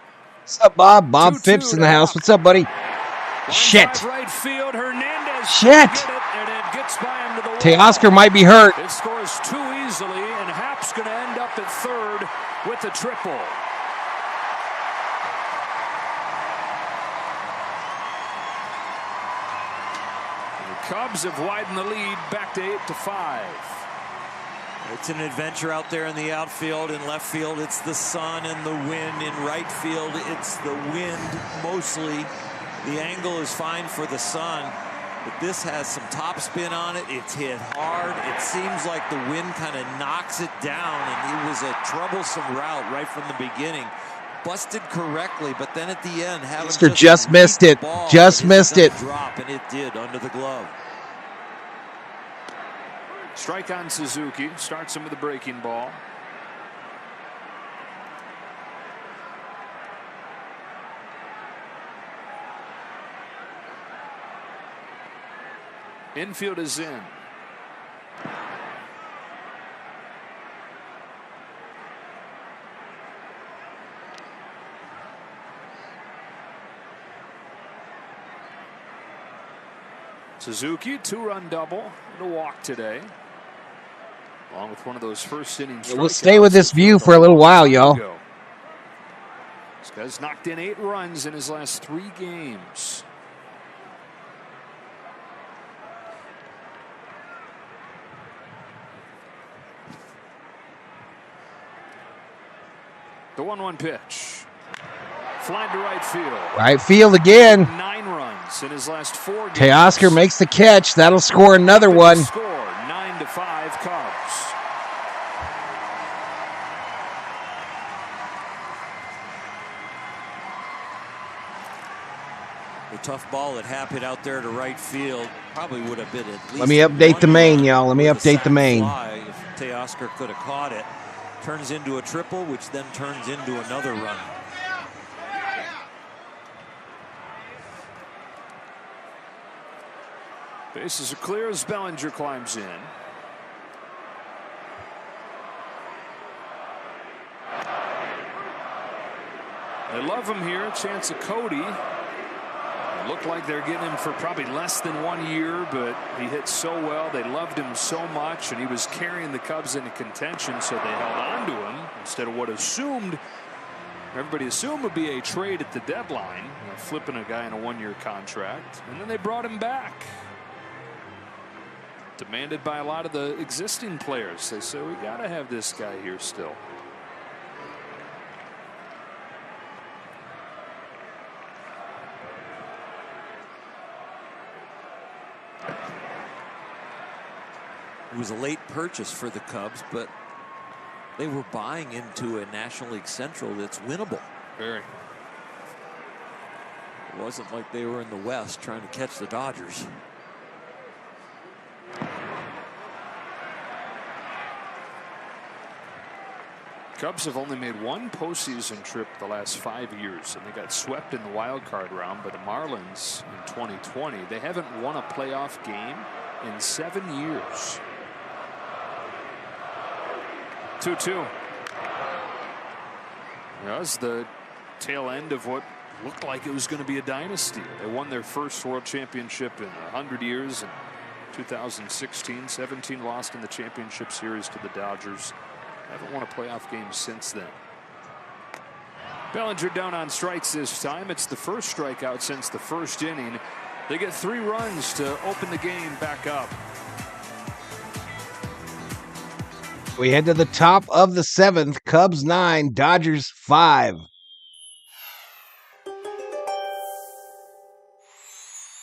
[SPEAKER 2] What's up, Bob? Bob Phipps in the house. What's up, buddy? Shit.
[SPEAKER 9] Right field. Hernandez
[SPEAKER 2] Shit. Teoscar might be hurt.
[SPEAKER 9] It scores too easily, and Happ's going to end up at third with the triple. The Cubs have widened the lead back to 8-5.
[SPEAKER 18] It's an adventure out there in the outfield. In left field, it's the sun and the wind. In right field, it's the wind mostly. The angle is fine for the sun, but this has some top spin on it. It's hit hard. It seems like the wind kind of knocks it down, and it was a troublesome route right from the beginning. Busted correctly, but then at the end, having
[SPEAKER 2] just missed it. Just missed it.
[SPEAKER 18] Drop, and it did under the glove.
[SPEAKER 9] Strike on Suzuki. Starts him with a breaking ball. Infield is in. Suzuki, 2-run double and a walk today. Along with one of those first inning strikeouts.
[SPEAKER 2] We'll stay with this view for a little while, y'all.
[SPEAKER 9] This guy's knocked in 8 runs in his last 3 games. The 1-1 pitch. Flying to right field.
[SPEAKER 2] Right field again.
[SPEAKER 9] 9 runs in his last 4 games.
[SPEAKER 2] Teoscar makes the catch. That'll score another one.
[SPEAKER 9] Score 9-5 Cubs.
[SPEAKER 18] The tough ball that happened out there to right field probably would have been at least.
[SPEAKER 2] Let me update the main, y'all. Let me update the main.
[SPEAKER 18] If Teoscar could have caught it, turns into a triple, which then turns into another run.
[SPEAKER 9] Bases are clear as Bellinger climbs in. They love him here. Chance of Cody. They looked like they're getting him for probably less than 1 year, but he hit so well. They loved him so much, and he was carrying the Cubs into contention, so they held on to him instead of what everybody assumed would be a trade at the deadline, flipping a guy in a 1-year contract, and then they brought him back. Demanded by a lot of the existing players. They said, we got to have this guy here still.
[SPEAKER 18] It was a late purchase for the Cubs, but they were buying into a National League Central that's winnable.
[SPEAKER 9] Very.
[SPEAKER 18] It wasn't like they were in the West trying to catch the Dodgers.
[SPEAKER 9] Cubs have only made one postseason trip the last 5 years, and they got swept in the wild card round by the Marlins in 2020. They haven't won a playoff game in 7 years. 2-2. That was the tail end of what looked like it was going to be a dynasty. They won their first world championship in 100 years in 2016. 17 lost in the championship series to the Dodgers. Haven't won a playoff game since then. Bellinger down on strikes this time. It's the first strikeout since the first inning. They get 3 runs to open the game back up.
[SPEAKER 2] We head to the top of the 7th. Cubs 9, Dodgers 5.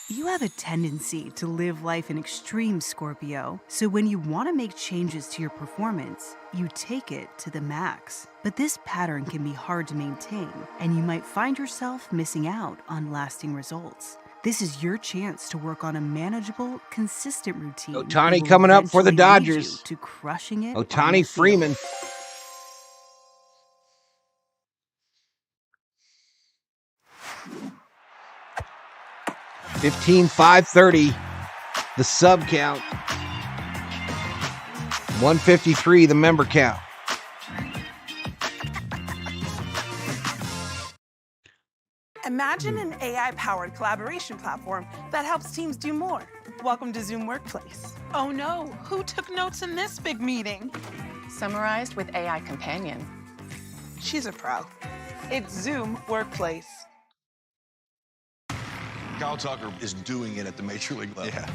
[SPEAKER 3] You have a tendency to live life in extreme, Scorpio. So when you want to make changes to your performance, you take it to the max. But this pattern can be hard to maintain, and you might find yourself missing out on lasting results. This is your chance to work on a manageable, consistent routine.
[SPEAKER 2] Ohtani coming up for the Dodgers.
[SPEAKER 3] To crushing it.
[SPEAKER 2] Ohtani Freeman. $15,530. The sub count. 153 the member count.
[SPEAKER 5] Imagine an AI-powered collaboration platform that helps teams do more. Welcome to Zoom Workplace.
[SPEAKER 6] Oh no, who took notes in this big meeting?
[SPEAKER 15] Summarized with AI Companion.
[SPEAKER 5] She's a pro. It's Zoom Workplace.
[SPEAKER 4] Kyle Tucker is doing it at the major league level. Yeah.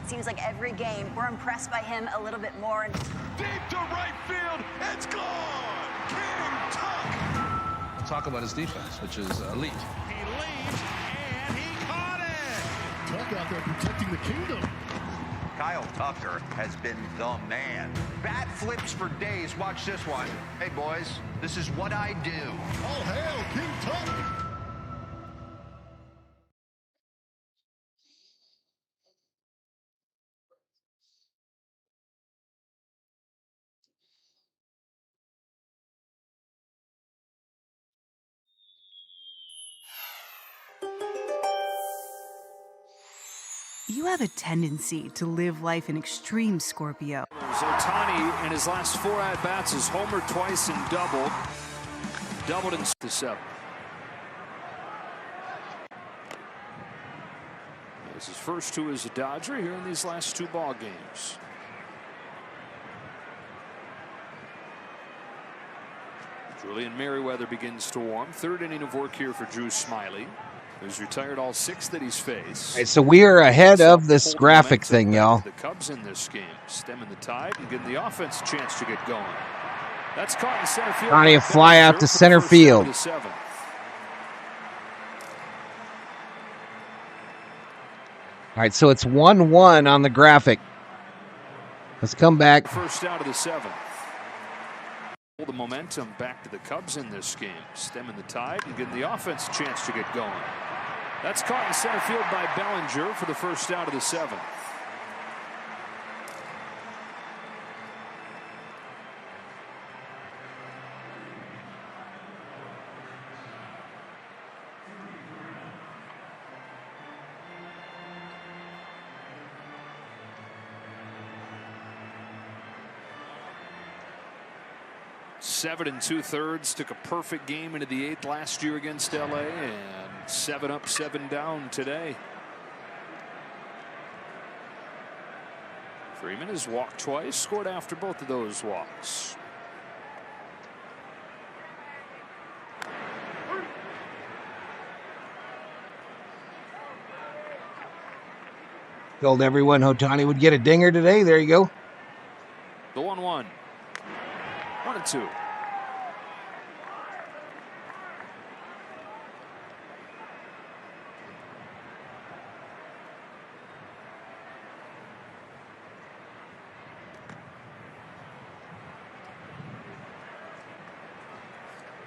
[SPEAKER 7] Seems like every game we're impressed by him a little bit more.
[SPEAKER 4] Deep to right field, it's gone! King Tuck!
[SPEAKER 12] We'll talk about his defense, which is elite.
[SPEAKER 20] He leads, and he caught it!
[SPEAKER 26] Tuck out there protecting the kingdom.
[SPEAKER 19] Kyle Tucker has been the man. Bat flips for days. Watch this one. Hey, boys, this is what I do.
[SPEAKER 26] All hail King Tuck!
[SPEAKER 3] You have a tendency to live life in extreme, Scorpio.
[SPEAKER 9] Ohtani in his last 4 at-bats has homered twice and doubled in the 7th. This is his first 2 as a Dodger here in these last 2 ball games. Julian Merriweather begins to warm. 3rd inning of work here for Drew Smiley, who's retired all 6 that he's faced.
[SPEAKER 2] All right, so we are ahead of this graphic thing, y'all.
[SPEAKER 9] The Cubs in this game, stemming the tide and giving the offense a chance to get going. That's caught in center field.
[SPEAKER 2] Trying to fly out to center field. All right, so it's 1-1 on the graphic. Let's come back.
[SPEAKER 9] First out of the 7th. The momentum back to the Cubs in this game, stemming the tide and giving the offense a chance to get going. That's caught in center field by Bellinger for the first out of the 7th. 7 2/3, took a perfect game into the 8th last year against LA, and 7 up, 7 down today. Freeman has walked twice, scored after both of those walks.
[SPEAKER 2] Told everyone Ohtani would get a dinger today. There you go.
[SPEAKER 9] The 1-1. 1-2.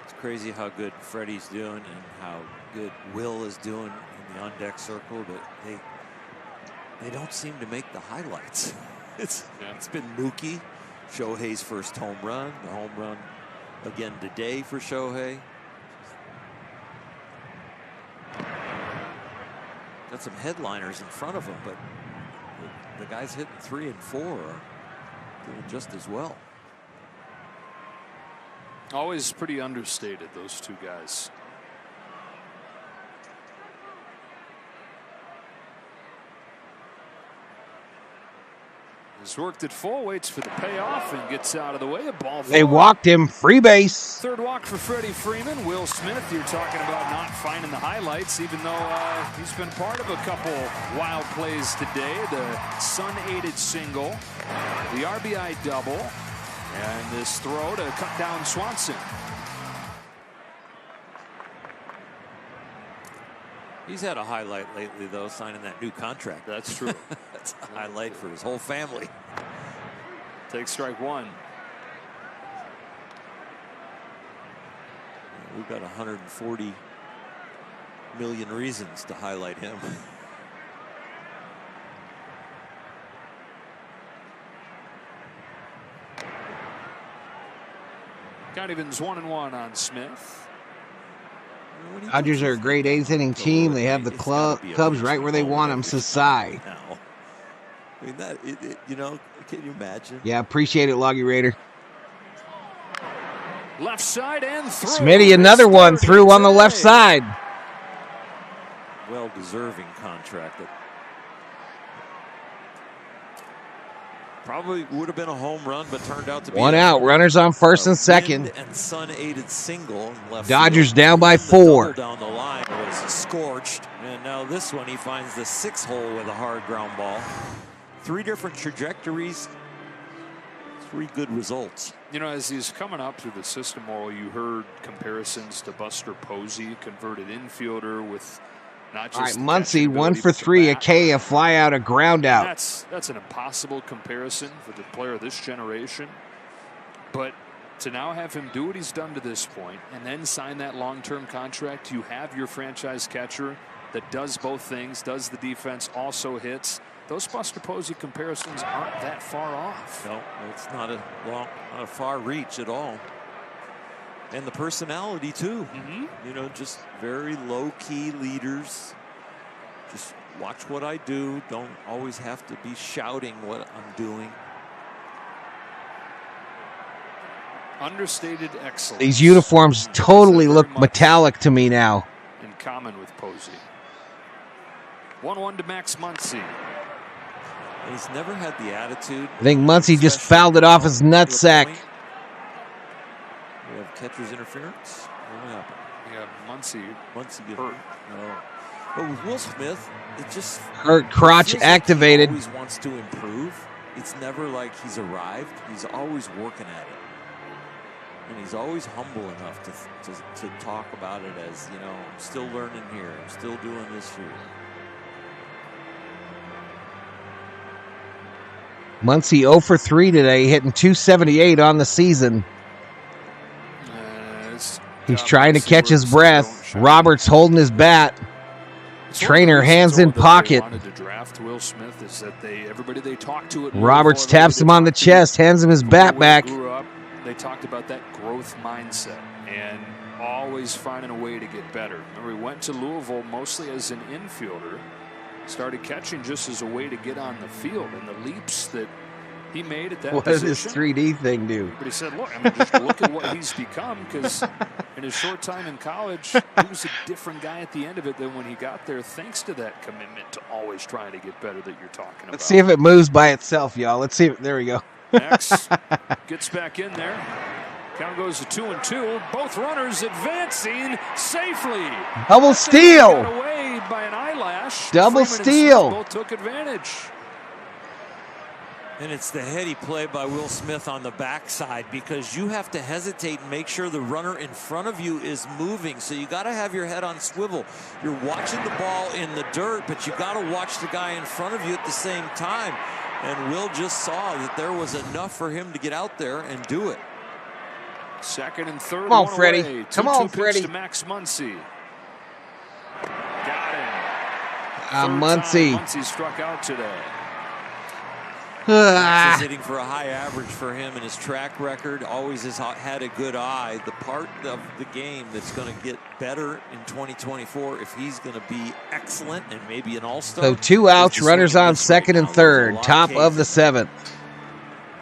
[SPEAKER 18] It's crazy how good Freddie's doing and how good Will is doing in the on-deck circle, but they don't seem to make the highlights. It's been Mookie, Shohei's first home run, the home run again today for Shohei. Got some headliners in front of him, but the guys hitting 3 and 4 are doing just as well.
[SPEAKER 9] Always pretty understated, those two guys. He's worked it full, waits for the payoff, and gets out of the way. A ball.
[SPEAKER 2] They walked him. Free base.
[SPEAKER 9] Third walk for Freddie Freeman. Will Smith, you're talking about not finding the highlights, even though he's been part of a couple wild plays today. The Sun-aided single, the RBI double, and this throw to cut down Swanson.
[SPEAKER 18] He's had a highlight lately, though, signing that new contract.
[SPEAKER 9] That's true.
[SPEAKER 18] That's a highlight for his whole family.
[SPEAKER 9] Take strike one.
[SPEAKER 18] We've got 140 million reasons to highlight him.
[SPEAKER 9] Count evens 1-1 on Smith.
[SPEAKER 2] Dodgers are a great 8th inning team. They have the Cubs right where they want them. Sasai.
[SPEAKER 18] I mean, that, you know, can you imagine?
[SPEAKER 2] Yeah, appreciate it, Loggy Raider.
[SPEAKER 9] Left side and through.
[SPEAKER 2] Smitty, another one through on the left side.
[SPEAKER 18] Well-deserving contract. That probably would have been a home run, but turned out to be
[SPEAKER 2] one out. Runners on first and second.
[SPEAKER 18] And Sun-aided single in left
[SPEAKER 2] Dodgers
[SPEAKER 18] field.
[SPEAKER 2] down by 4.
[SPEAKER 18] Down the line was scorched, and now this one he finds the 6th hole with a hard ground ball. 3 different trajectories, 3 good results.
[SPEAKER 9] You know, as he's coming up through the system, Morrow, you heard comparisons to Buster Posey, converted infielder with not just.
[SPEAKER 2] All right, Muncy 1 for 3, a K, a fly out, a ground out.
[SPEAKER 9] That's an impossible comparison for the player of this generation. But to now have him do what he's done to this point and then sign that long-term contract, you have your franchise catcher that does both things, does the defense, also hits. Those Buster Posey comparisons aren't that far off.
[SPEAKER 18] No, it's not a far reach at all. And the personality too. You know, just very low-key leaders. Just watch what I do. Don't always have to be shouting what I'm doing.
[SPEAKER 9] Understated excellence.
[SPEAKER 2] These uniforms totally look metallic to me now.
[SPEAKER 9] In common with Posey. 1-1 to Max Muncy.
[SPEAKER 18] He's never had the attitude.
[SPEAKER 2] I think Muncy just fouled it off his nutsack.
[SPEAKER 18] We have catcher's interference. What happened?
[SPEAKER 9] Yeah, Muncy
[SPEAKER 18] get hurt. No. But with Will Smith, it just
[SPEAKER 2] hurt crotch activated.
[SPEAKER 18] He always wants to improve. It's never like he's arrived. He's always working at it. And he's always humble enough to talk about it as, you know, I'm still learning here. I'm still doing this here.
[SPEAKER 2] Muncy 0 for 3 today, hitting .278 on the season. He's trying to catch his breath. Roberts holding his bat. Trainer hands in pocket.
[SPEAKER 9] To draft Will Smith is that everybody they talk to at
[SPEAKER 2] Roberts taps him on the chest, hands him his bat back.
[SPEAKER 9] They talked about that growth mindset and always finding a way to get better. Remember, he went to Louisville mostly as an infielder, started catching just as a way to get on the field, and the leaps that he made at that
[SPEAKER 2] What does
[SPEAKER 9] position.
[SPEAKER 2] this 3D thing do?
[SPEAKER 9] But he said, look, I mean, just look at what he's become, because in his short time in college, he was a different guy at the end of it than when he got there, thanks to that commitment to always trying to get better that you're talking about.
[SPEAKER 2] Let's see if it moves by itself, y'all. Let's see. There we go.
[SPEAKER 9] Max gets back in there. Count goes to 2-2. Both runners advancing safely.
[SPEAKER 2] Double steal.
[SPEAKER 9] Got away by an eyelash.
[SPEAKER 2] Double
[SPEAKER 9] Freeman
[SPEAKER 2] steal.
[SPEAKER 9] and Smith both took advantage.
[SPEAKER 18] And it's the heady play by Will Smith on the backside, because you have to hesitate and make sure the runner in front of you is moving. So you got to have your head on swivel. You're watching the ball in the dirt, but you got to watch the guy in front of you at the same time. And Will just saw that there was enough for him to get out there and do it.
[SPEAKER 9] Second and third.
[SPEAKER 2] Come on, Freddie. Come on, Freddie.
[SPEAKER 9] To Max Muncy. Got him.
[SPEAKER 2] Muncy.
[SPEAKER 9] Muncy struck out today.
[SPEAKER 18] Max is hitting for a high average for him, and his track record always has had a good eye. The part of the game that's going to get better in 2024, if he's going to be excellent and maybe an all-star.
[SPEAKER 2] So 2 outs, runners on second and third, top of the 7th.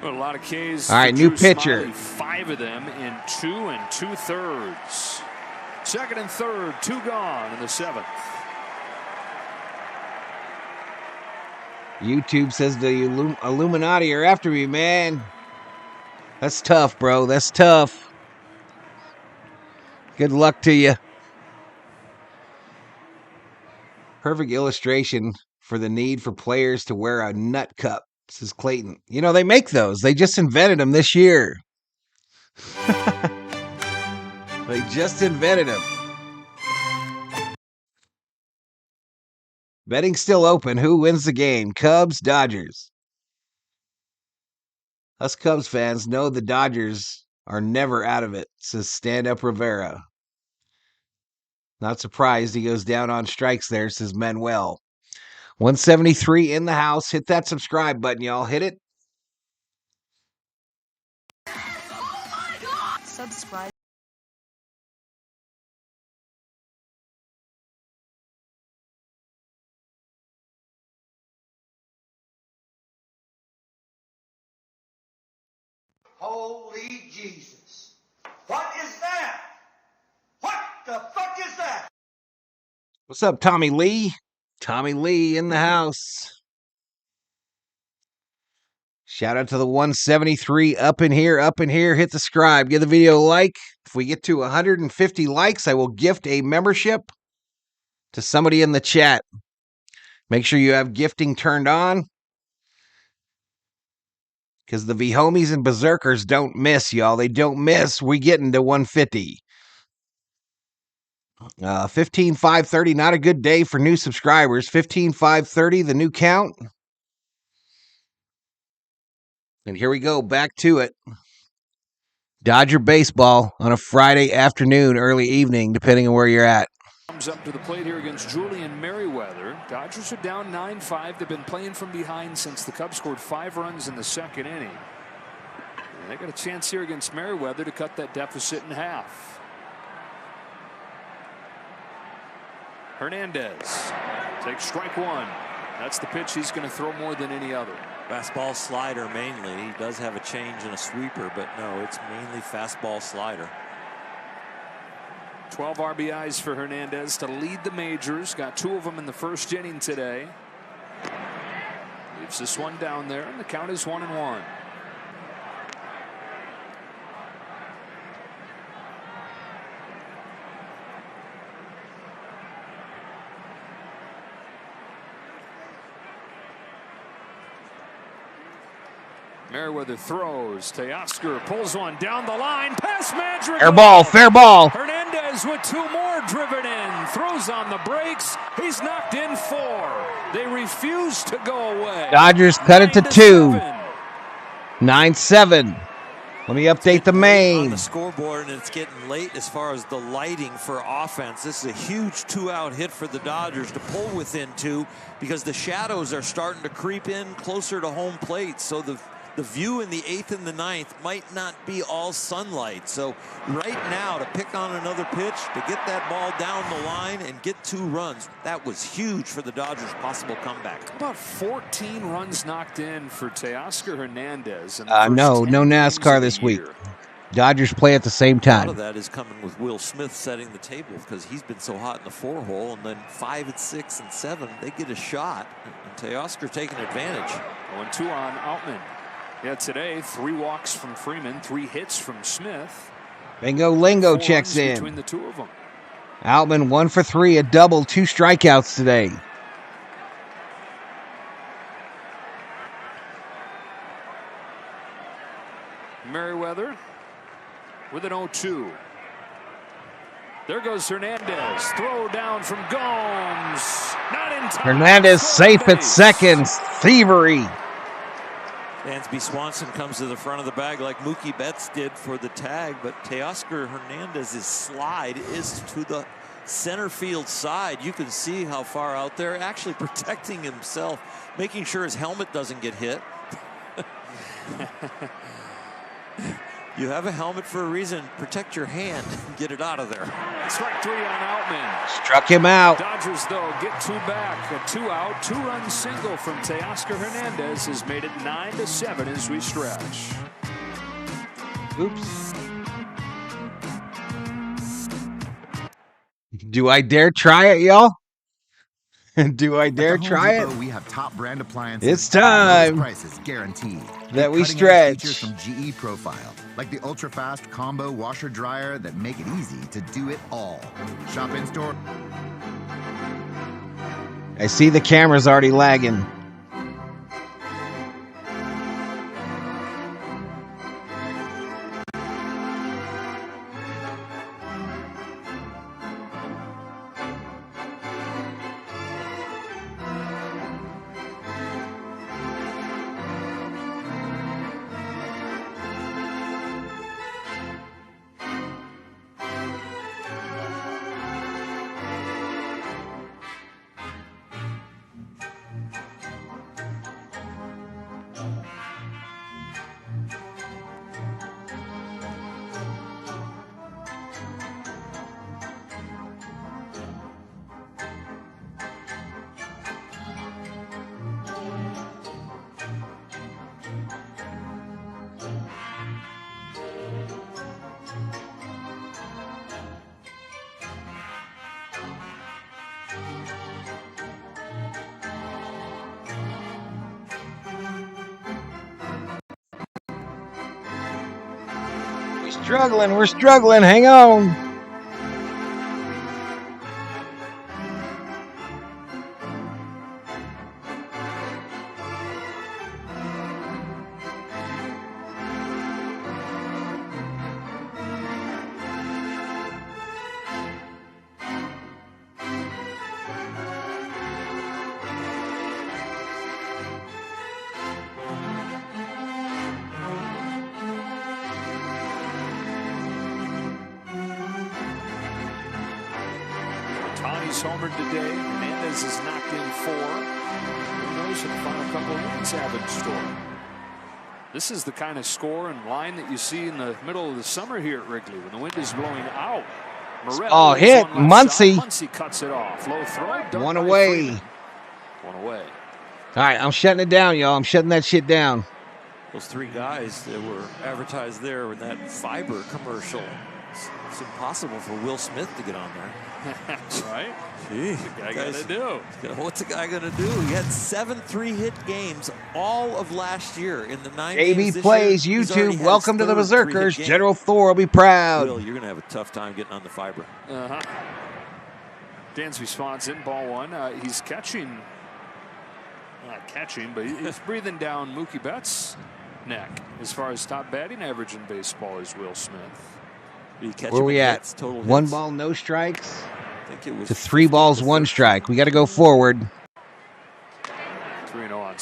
[SPEAKER 9] Well, a lot of Ks.
[SPEAKER 2] All right, new pitcher.
[SPEAKER 9] Smiley, 5 of them in 2 2/3. Second and third, 2 gone in the 7th.
[SPEAKER 2] YouTube says the Illuminati are after me, man. That's tough, bro. That's tough. Good luck to you. Perfect illustration for the need for players to wear a nut cup, says Clayton. You know, they make those. They just invented them this year. They just invented them. Betting still open. Who wins the game? Cubs, Dodgers. Us Cubs fans know the Dodgers are never out of it, says Stand Up Rivera. Not surprised he goes down on strikes there, says Manuel. 173 in the house. Hit that subscribe button, y'all. Hit it.
[SPEAKER 1] Subscribe.
[SPEAKER 8] Holy Jesus. What is that? What the fuck is that?
[SPEAKER 2] What's up, Tommy Lee? Tommy Lee in the house. Shout out to the 173 up in here, up in here. Hit the subscribe. Give the video a like. If we get to 150 likes, I will gift a membership to somebody in the chat. Make sure you have gifting turned on, because the V-homies and berserkers don't miss, y'all. They don't miss. We getting to 150. 15,530, not a good day for new subscribers. 15,530, the new count. And here we go, back to it. Dodger baseball on a Friday afternoon, early evening, depending on where you're at.
[SPEAKER 9] Comes up to the plate here against Julian Merriweather. Dodgers are down 9-5. They've been playing from behind since the Cubs scored 5 runs in the second inning. And they got a chance here against Merriweather to cut that deficit in half. Hernandez takes strike 1. That's the pitch he's going to throw more than any other.
[SPEAKER 18] Fastball slider mainly. He does have a change and a sweeper, but no, it's mainly fastball slider.
[SPEAKER 9] 12 RBIs for Hernandez to lead the majors. Got 2 of them in the first inning today. Leaves this one down there, and the count is 1-1. Merriweather throws. Teoscar pulls one down the line. Pass Madrigal.
[SPEAKER 2] Fair ball, fair ball.
[SPEAKER 9] Hernandez with 2 more driven in. Throws on the brakes. He's knocked in 4. They refuse to go away.
[SPEAKER 2] Dodgers cut it to 2. 9-7. Let me update the main.
[SPEAKER 18] On the scoreboard, and it's getting late as far as the lighting for offense. This is a huge 2-out hit for the Dodgers to pull within 2, because the shadows are starting to creep in closer to home plate. So the the view in the 8th and the 9th might not be all sunlight. So right now, to pick on another pitch, to get that ball down the line and get 2 runs, that was huge for the Dodgers' possible comeback.
[SPEAKER 9] About 14 runs knocked in for Teoscar Hernandez.
[SPEAKER 2] No NASCAR this week. Dodgers play at the same time.
[SPEAKER 18] A lot of that is coming with Will Smith setting the table because he's been so hot in the 4-hole, and then 5 and 6 and 7, they get a shot, and Teoscar taking advantage.
[SPEAKER 9] 1-2 on Outman. Yeah, today 3 walks from Freeman, 3 hits from Smith.
[SPEAKER 2] Bingo Lingo checks in.
[SPEAKER 9] Between the 2 of them.
[SPEAKER 2] Outman 1 for 3, a double, 2 strikeouts today.
[SPEAKER 9] Merriweather with an 0-2. There goes Hernandez. Throw down from Gomes. Not in time.
[SPEAKER 2] Hernandez safe at second. Thievery.
[SPEAKER 18] Dansby Swanson comes to the front of the bag like Mookie Betts did for the tag, but Teoscar Hernandez's slide is to the center field side. You can see how far out there, actually protecting himself, making sure his helmet doesn't get hit. You have a helmet for a reason. Protect your hand and get it out of there.
[SPEAKER 9] Strike 3 on Outman.
[SPEAKER 2] Struck him out.
[SPEAKER 9] Dodgers, though, get 2 back. A 2-out, 2-run single from Teoscar Hernandez has made it 9-7 as we stretch.
[SPEAKER 2] Oops. Do I dare try it, y'all? Do I dare try it?
[SPEAKER 10] We have top brand appliances.
[SPEAKER 2] It's time.
[SPEAKER 10] Prices guaranteed.
[SPEAKER 2] That we stretch.
[SPEAKER 10] Features from GE Profile, like the ultra-fast combo washer dryer that make it easy to do it all. Shop in store.
[SPEAKER 2] I see the camera's already lagging. We're struggling, hang on.
[SPEAKER 9] Ohtani's homered today. Hernandez has knocked in 4. Who knows what the final couple of innings have in store. This is the kind of score and line that you see in the middle of the summer here at Wrigley when the wind is blowing out.
[SPEAKER 2] Oh, hit. Muncy.
[SPEAKER 9] Muncy cuts it off. Low throw.
[SPEAKER 2] One away.
[SPEAKER 9] One away.
[SPEAKER 2] All right, I'm shutting it down, y'all. I'm shutting that shit down.
[SPEAKER 18] Those 3 guys that were advertised there in that fiber commercial. It's impossible for Will Smith to get on there.
[SPEAKER 9] Right?
[SPEAKER 18] Gee,
[SPEAKER 9] what's the guy going to do?
[SPEAKER 18] What's the guy going to do? He had 7 3-hit games all of last year in the 9
[SPEAKER 2] AB
[SPEAKER 18] games this
[SPEAKER 2] Plays
[SPEAKER 18] year.
[SPEAKER 2] YouTube. Welcome to the Berserkers. General Thor will be proud.
[SPEAKER 18] Will, you're going to have a tough time getting on the fiber.
[SPEAKER 9] Dansby Swanson, ball 1. He's catching. Not catching, but he's breathing down Mookie Betts' neck as far as top batting average in baseball is Will Smith.
[SPEAKER 2] Where we at?
[SPEAKER 18] Total
[SPEAKER 2] 1 ball, no strikes.
[SPEAKER 18] I think it was
[SPEAKER 2] to 3 balls, 1 strike. We got to go forward.
[SPEAKER 9] 3-0 on.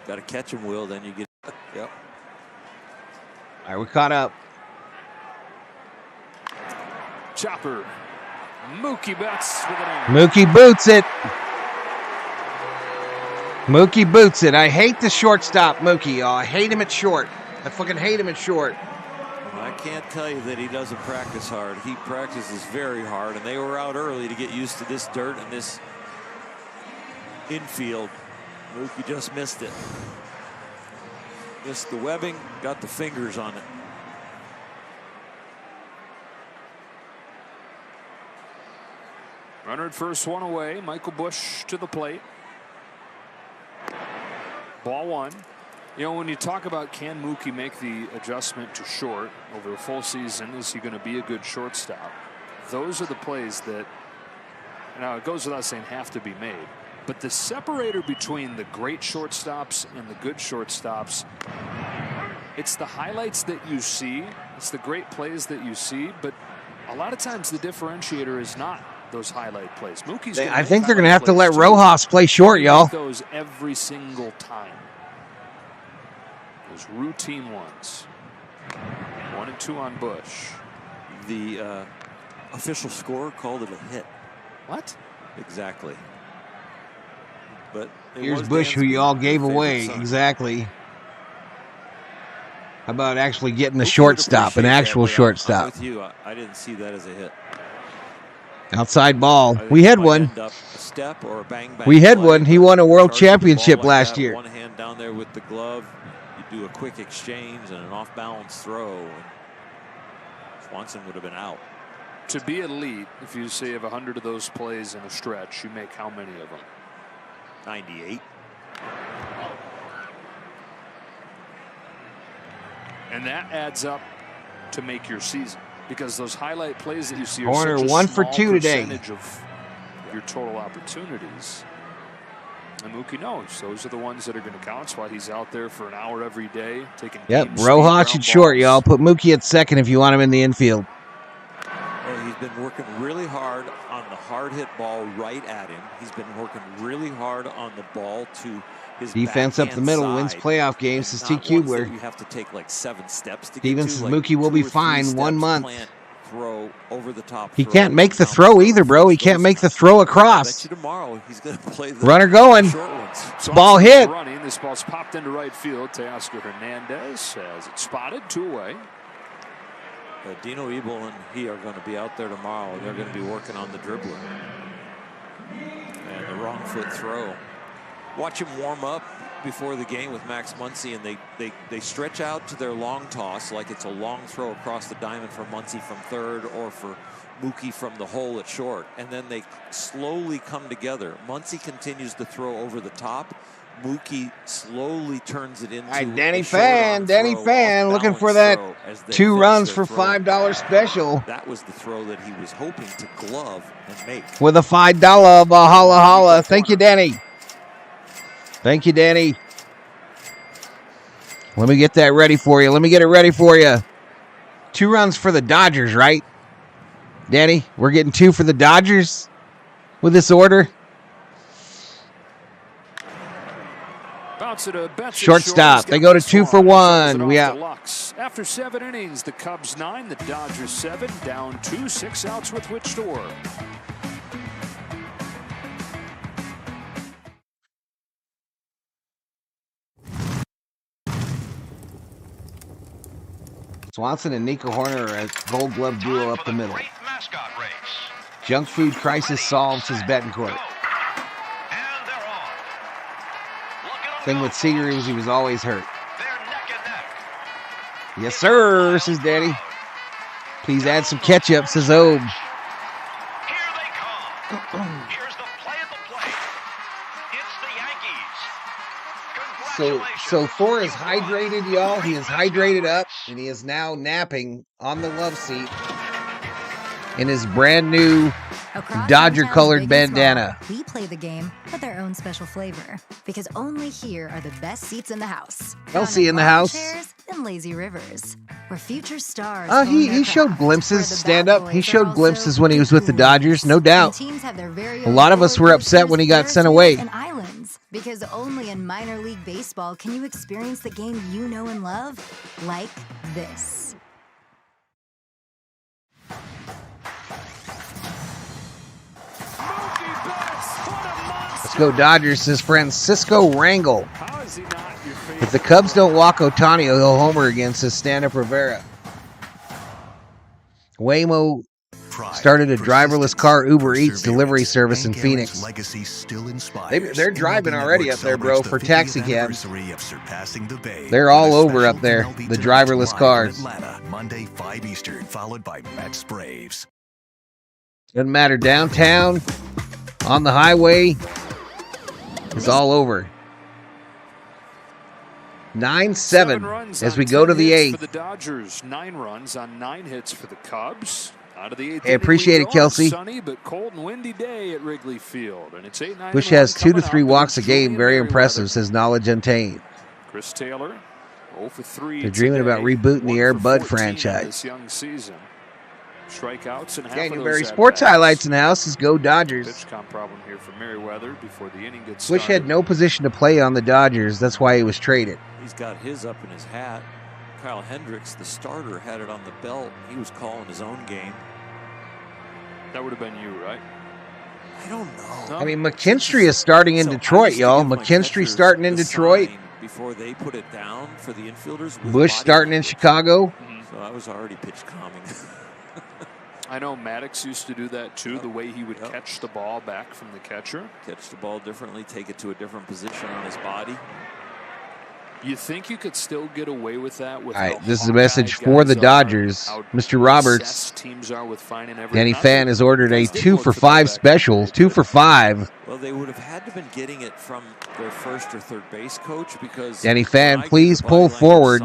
[SPEAKER 18] Got to catch him, Will. Then you get. Yep.
[SPEAKER 2] All right, we're caught up.
[SPEAKER 9] Chopper. Mookie Betts with an error.
[SPEAKER 2] Mookie boots it. Mookie boots it. I hate the shortstop, Mookie. Oh, I hate him at short. I fucking hate him at short.
[SPEAKER 18] I can't tell you that he doesn't practice hard. He practices very hard, and they were out early to get used to this dirt and this infield. Mookie just missed it. Missed the webbing, got the fingers on it.
[SPEAKER 9] Runner at first, one away. Michael Busch to the plate. Ball one. You know, when you talk about can Mookie make the adjustment to short over the full season, is he going to be a good shortstop? Those are the plays that, now it goes without saying, have to be made. But the separator between the great shortstops and the good shortstops, it's the highlights that you see. It's the great plays that you see. But a lot of times the differentiator is not those highlight plays. Mookie's
[SPEAKER 2] I think they're going to have to let Rojas play short, y'all.
[SPEAKER 9] Those every single time. Those routine ones. 1 and 2 on Busch.
[SPEAKER 18] The official score called it a hit.
[SPEAKER 9] What?
[SPEAKER 18] Exactly. But
[SPEAKER 2] here's Busch, who y'all gave away. Exactly. How about actually getting the shortstop, an actual shortstop?
[SPEAKER 18] I'm with you. I didn't see that as a hit.
[SPEAKER 2] Outside ball. We had one.
[SPEAKER 18] A step or a bang, bang
[SPEAKER 2] we had
[SPEAKER 18] play.
[SPEAKER 2] One. He won a world championship last year.
[SPEAKER 18] One hand down there with the glove. You do a quick exchange and an off-balance throw. Swanson would have been out.
[SPEAKER 9] To be elite, if you say you have 100 of those plays in a stretch, you make how many of them?
[SPEAKER 18] 98.
[SPEAKER 9] And that adds up to make your season, because those highlight plays that you see are
[SPEAKER 2] Horner
[SPEAKER 9] such a
[SPEAKER 2] 1 for
[SPEAKER 9] small
[SPEAKER 2] 2 today.
[SPEAKER 9] percentage of your total opportunities. And Mookie knows those are the ones that are going to count. That's why he's out there for an hour every day taking.
[SPEAKER 2] Yep, Rojas at short, y'all. Put Mookie at second if you want him in the infield.
[SPEAKER 18] Well, he's been working really hard on the hard hit ball right at him. He's been working really hard on the ball to his
[SPEAKER 2] defense up the middle wins playoff games, says T. Kubler.
[SPEAKER 18] You have to take like 7 steps to
[SPEAKER 2] Steven
[SPEAKER 18] get
[SPEAKER 2] says
[SPEAKER 18] to, like
[SPEAKER 2] Mookie will
[SPEAKER 18] 2
[SPEAKER 2] be
[SPEAKER 18] or 3
[SPEAKER 2] fine
[SPEAKER 18] steps,
[SPEAKER 2] 1 month.
[SPEAKER 18] Throw over the top.
[SPEAKER 2] He can't make the throw either, bro. He can't make the throw across.
[SPEAKER 18] I bet you tomorrow he's going to play the
[SPEAKER 2] runner going.
[SPEAKER 18] short ones.
[SPEAKER 2] Ball hit.
[SPEAKER 9] Running. This ball's popped into right field. Teoscar Hernandez has it spotted, 2 away.
[SPEAKER 18] Dino Ebel and he are going to be out there tomorrow. They're going to be working on the dribbler and the wrong foot throw. Watch him warm up before the game with Max Muncy, and they stretch out to their long toss like it's a long throw across the diamond for Muncy from third or for Mookie from the hole at short, and then they slowly come together. Muncy continues to throw over the top. Mookie slowly turns it into.
[SPEAKER 2] All right, Danny Fan looking for that 2 runs for $5 special.
[SPEAKER 18] That was the throw that he was hoping to glove and make.
[SPEAKER 2] With a $5 Valhalla holla. Thank you, Danny. Thank you, Danny. Let me get that ready for you. Let me get it ready for you. 2 runs for the Dodgers, right? Danny, we're getting 2 for the Dodgers with this order. Shortstop. They go to 2 for 1. We out.
[SPEAKER 9] After 7 innings, the Cubs 9, the Dodgers 7, down 2, 6 outs with which to work.
[SPEAKER 2] Swanson and Nico Horner are a Gold Glove duo up the middle. Junk food crisis solved, says Betancourt. Thing with Seager is he was always hurt. Yes, sir, says Daddy. Please add some ketchup, says Obe. So Thor is hydrated, y'all. He is hydrated up, and he is now napping on the love seat in his brand new Dodger-colored bandana.
[SPEAKER 11] We play the game with our own special flavor, because only here are the best seats in the house.
[SPEAKER 2] Elsie in the house.
[SPEAKER 11] Chairs and lazy rivers, where future stars.
[SPEAKER 2] He showed glimpses, stand-up. He showed glimpses when he was with the Dodgers, no doubt. A lot of us were upset when he got sent away.
[SPEAKER 11] Because only in minor league baseball can you experience the game you know and love like this.
[SPEAKER 2] Let's go Dodgers, says Francisco Rangel. If the Cubs don't walk Ohtani, he'll homer again, says Stand-Up Rivera. Waymo started a driverless car Uber Eats delivery service in Phoenix. They're driving already up there, bro, for taxi cabs. They're all over up there, the driverless cars.
[SPEAKER 13] Monday, 5 Eastern, followed by Mets Braves.
[SPEAKER 2] Doesn't matter, downtown, on the highway, it's all over. 9-7 as we go to the 8th.
[SPEAKER 9] For the Dodgers, 9 runs on 9 hits for the Cubs. Out of the 8th,
[SPEAKER 2] Hey, appreciate it, Kelsey.
[SPEAKER 9] Sunny but cold and windy day at Wrigley Field, and it's 8-9.
[SPEAKER 2] Bush has 2 to 3 walks a game. Very impressive, says Knowledge Untamed.
[SPEAKER 9] Chris Taylor, 0 for 3.
[SPEAKER 2] They're dreaming about rebooting the Air Bud franchise.
[SPEAKER 9] This young season. Strikeouts and
[SPEAKER 2] Daniel Berry Sports Highlights in the house is go Dodgers.
[SPEAKER 9] Pitch count problem here for Merriweather before the inning gets
[SPEAKER 2] Bush
[SPEAKER 9] started.
[SPEAKER 2] had no position to play on the Dodgers. That's why he was traded.
[SPEAKER 18] He's got his up in his hat. Kyle Hendricks, the starter, had it on the belt. He was calling his own game.
[SPEAKER 9] That would have been you, right?
[SPEAKER 18] I don't know.
[SPEAKER 2] I mean, McKinstry is starting in Detroit, y'all. McKinstry starting in Detroit.
[SPEAKER 18] Before they put it down for the infielders.
[SPEAKER 2] Bush starting in Chicago.
[SPEAKER 18] So I was already pitch calming.
[SPEAKER 9] I know Maddox used to do that too, the way he would catch the ball back from the catcher.
[SPEAKER 18] Catch the ball differently, take it to a different position on his body.
[SPEAKER 9] You think you could still get away with that? With
[SPEAKER 2] All right, this is a message for the Dodgers. Mr. Roberts.
[SPEAKER 9] Teams are with finding every
[SPEAKER 2] Danny Fan has ordered a 2 for 5 special. 2 for 5.
[SPEAKER 18] Well, they would have had to have been getting it from their first or third base coach because
[SPEAKER 2] Danny Fan, please pull forward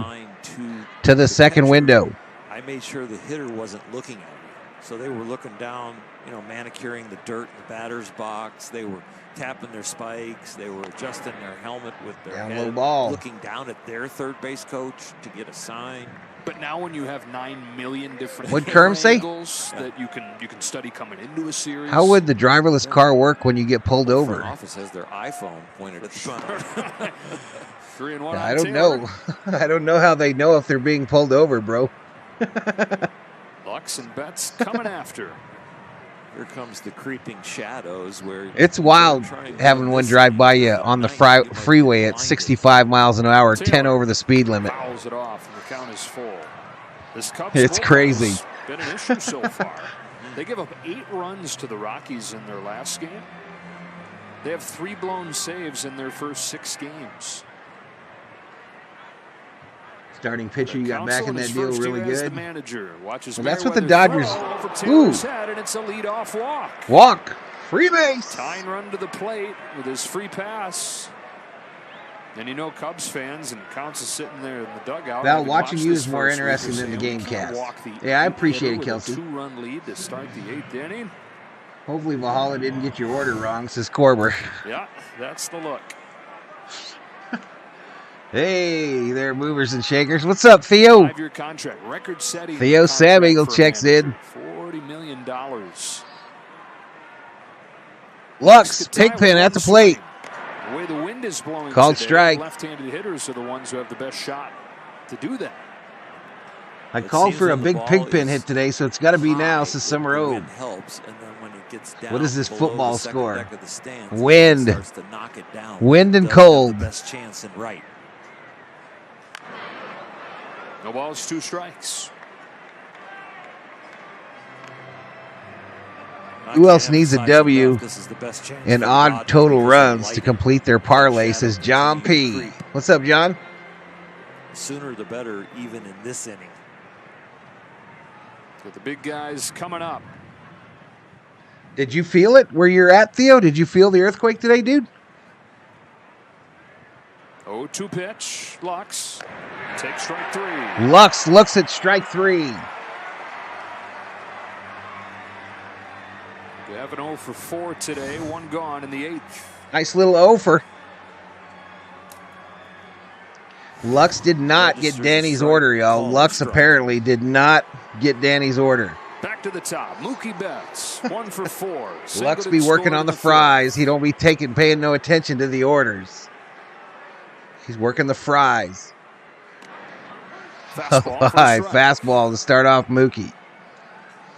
[SPEAKER 2] to the second window.
[SPEAKER 18] I made sure the hitter wasn't looking at me. So they were looking down, manicuring the dirt in the batter's box. They were tapping their spikes. They were adjusting their helmet with their
[SPEAKER 2] Down
[SPEAKER 18] head,
[SPEAKER 2] low ball.
[SPEAKER 18] looking down at their third base coach to get a sign.
[SPEAKER 9] But now when you have 9 million different
[SPEAKER 2] What'd Kerm say?
[SPEAKER 9] angles that you can study coming into a series.
[SPEAKER 2] How would the driverless car work when you get pulled
[SPEAKER 18] The
[SPEAKER 2] over?
[SPEAKER 18] front office has their iPhone pointed at the front.
[SPEAKER 9] 3-1
[SPEAKER 2] I don't know. I don't know how they know if they're being pulled over, bro.
[SPEAKER 9] Lux and Betts coming after.
[SPEAKER 18] Here comes the creeping shadows where
[SPEAKER 2] It's wild having one drive by you on the freeway at 65 miles an hour, 10 over the speed limit.
[SPEAKER 9] Fouls it off, and the count is full. This Cubs
[SPEAKER 2] It's crazy.
[SPEAKER 9] has been an issue so far. They give up 8 runs to the Rockies in their last game. They have 3 blown saves in their first 6 games.
[SPEAKER 2] Starting pitcher you got back in that deal really good. Well, that's what the
[SPEAKER 9] Merriweather
[SPEAKER 2] Dodgers.
[SPEAKER 9] throw over
[SPEAKER 2] Ooh.
[SPEAKER 9] Taylor's head, and it's a leadoff walk.
[SPEAKER 2] Walk. Free base.
[SPEAKER 9] Tying run to the plate with his free pass. And Cubs fans and Counts is sitting there in the dugout.
[SPEAKER 2] Val,
[SPEAKER 9] Having
[SPEAKER 2] watching
[SPEAKER 9] watched
[SPEAKER 2] you
[SPEAKER 9] this
[SPEAKER 2] is more
[SPEAKER 9] first week or
[SPEAKER 2] interesting than the
[SPEAKER 9] so,
[SPEAKER 2] game
[SPEAKER 9] we can't
[SPEAKER 2] cast.
[SPEAKER 9] walk the
[SPEAKER 2] Yeah, I
[SPEAKER 9] 8th
[SPEAKER 2] appreciate
[SPEAKER 9] hitter
[SPEAKER 2] it, Kelsey.
[SPEAKER 9] with a 2-run lead to start the 8th inning.
[SPEAKER 2] Hopefully Valhalla didn't get your order wrong, says Corber.
[SPEAKER 9] Yeah, that's the look.
[SPEAKER 2] Hey there, movers and shakers. What's up, Theo?
[SPEAKER 9] 5-year contract, record-setting
[SPEAKER 2] Theo
[SPEAKER 9] contract
[SPEAKER 2] Sam Eagle
[SPEAKER 9] for a
[SPEAKER 2] checks
[SPEAKER 9] manager.
[SPEAKER 2] in.
[SPEAKER 9] $40 million.
[SPEAKER 2] Lux, Pigpen at the plate.
[SPEAKER 9] The way the wind is blowing
[SPEAKER 2] Called
[SPEAKER 9] today,
[SPEAKER 2] strike.
[SPEAKER 9] left-handed hitters are the ones who have the best shot to do that.
[SPEAKER 2] I called for a big Pigpen hit today, so it's got to be now, says Summer O.
[SPEAKER 18] helps, and then when it gets down
[SPEAKER 2] What is this
[SPEAKER 18] below
[SPEAKER 2] football
[SPEAKER 18] the second
[SPEAKER 2] score?
[SPEAKER 18] deck of the stands,
[SPEAKER 2] Wind.
[SPEAKER 18] it starts to knock it down.
[SPEAKER 2] Wind and
[SPEAKER 18] Doesn't have
[SPEAKER 2] cold.
[SPEAKER 18] the best chance in right.
[SPEAKER 9] No balls, 2 strikes.
[SPEAKER 2] Who else needs a W
[SPEAKER 18] This is the best chance
[SPEAKER 2] and
[SPEAKER 18] for
[SPEAKER 2] odd
[SPEAKER 18] Dodgers
[SPEAKER 2] total
[SPEAKER 18] because
[SPEAKER 2] runs
[SPEAKER 18] they
[SPEAKER 2] to
[SPEAKER 18] like
[SPEAKER 2] complete their parlay, says John P. What's up, John?
[SPEAKER 18] it. Sooner the better, even in this inning.
[SPEAKER 9] So the big guys coming up.
[SPEAKER 2] Did you feel it where you're at, Theo? Did you feel the earthquake today, dude?
[SPEAKER 9] 0-2 pitch. Lux takes strike 3.
[SPEAKER 2] Lux looks at strike 3.
[SPEAKER 9] We have an 0 for 4 today. 1 gone in the 8th.
[SPEAKER 2] Nice little over. Lux did not get Danny's order, y'all. Lux apparently did not get Danny's order.
[SPEAKER 9] Back to the top. Mookie Betts, 1 for 4.
[SPEAKER 2] Lux be working on the fries. He don't be paying no attention to the orders. He's working the fries. Fastball to start off Mookie.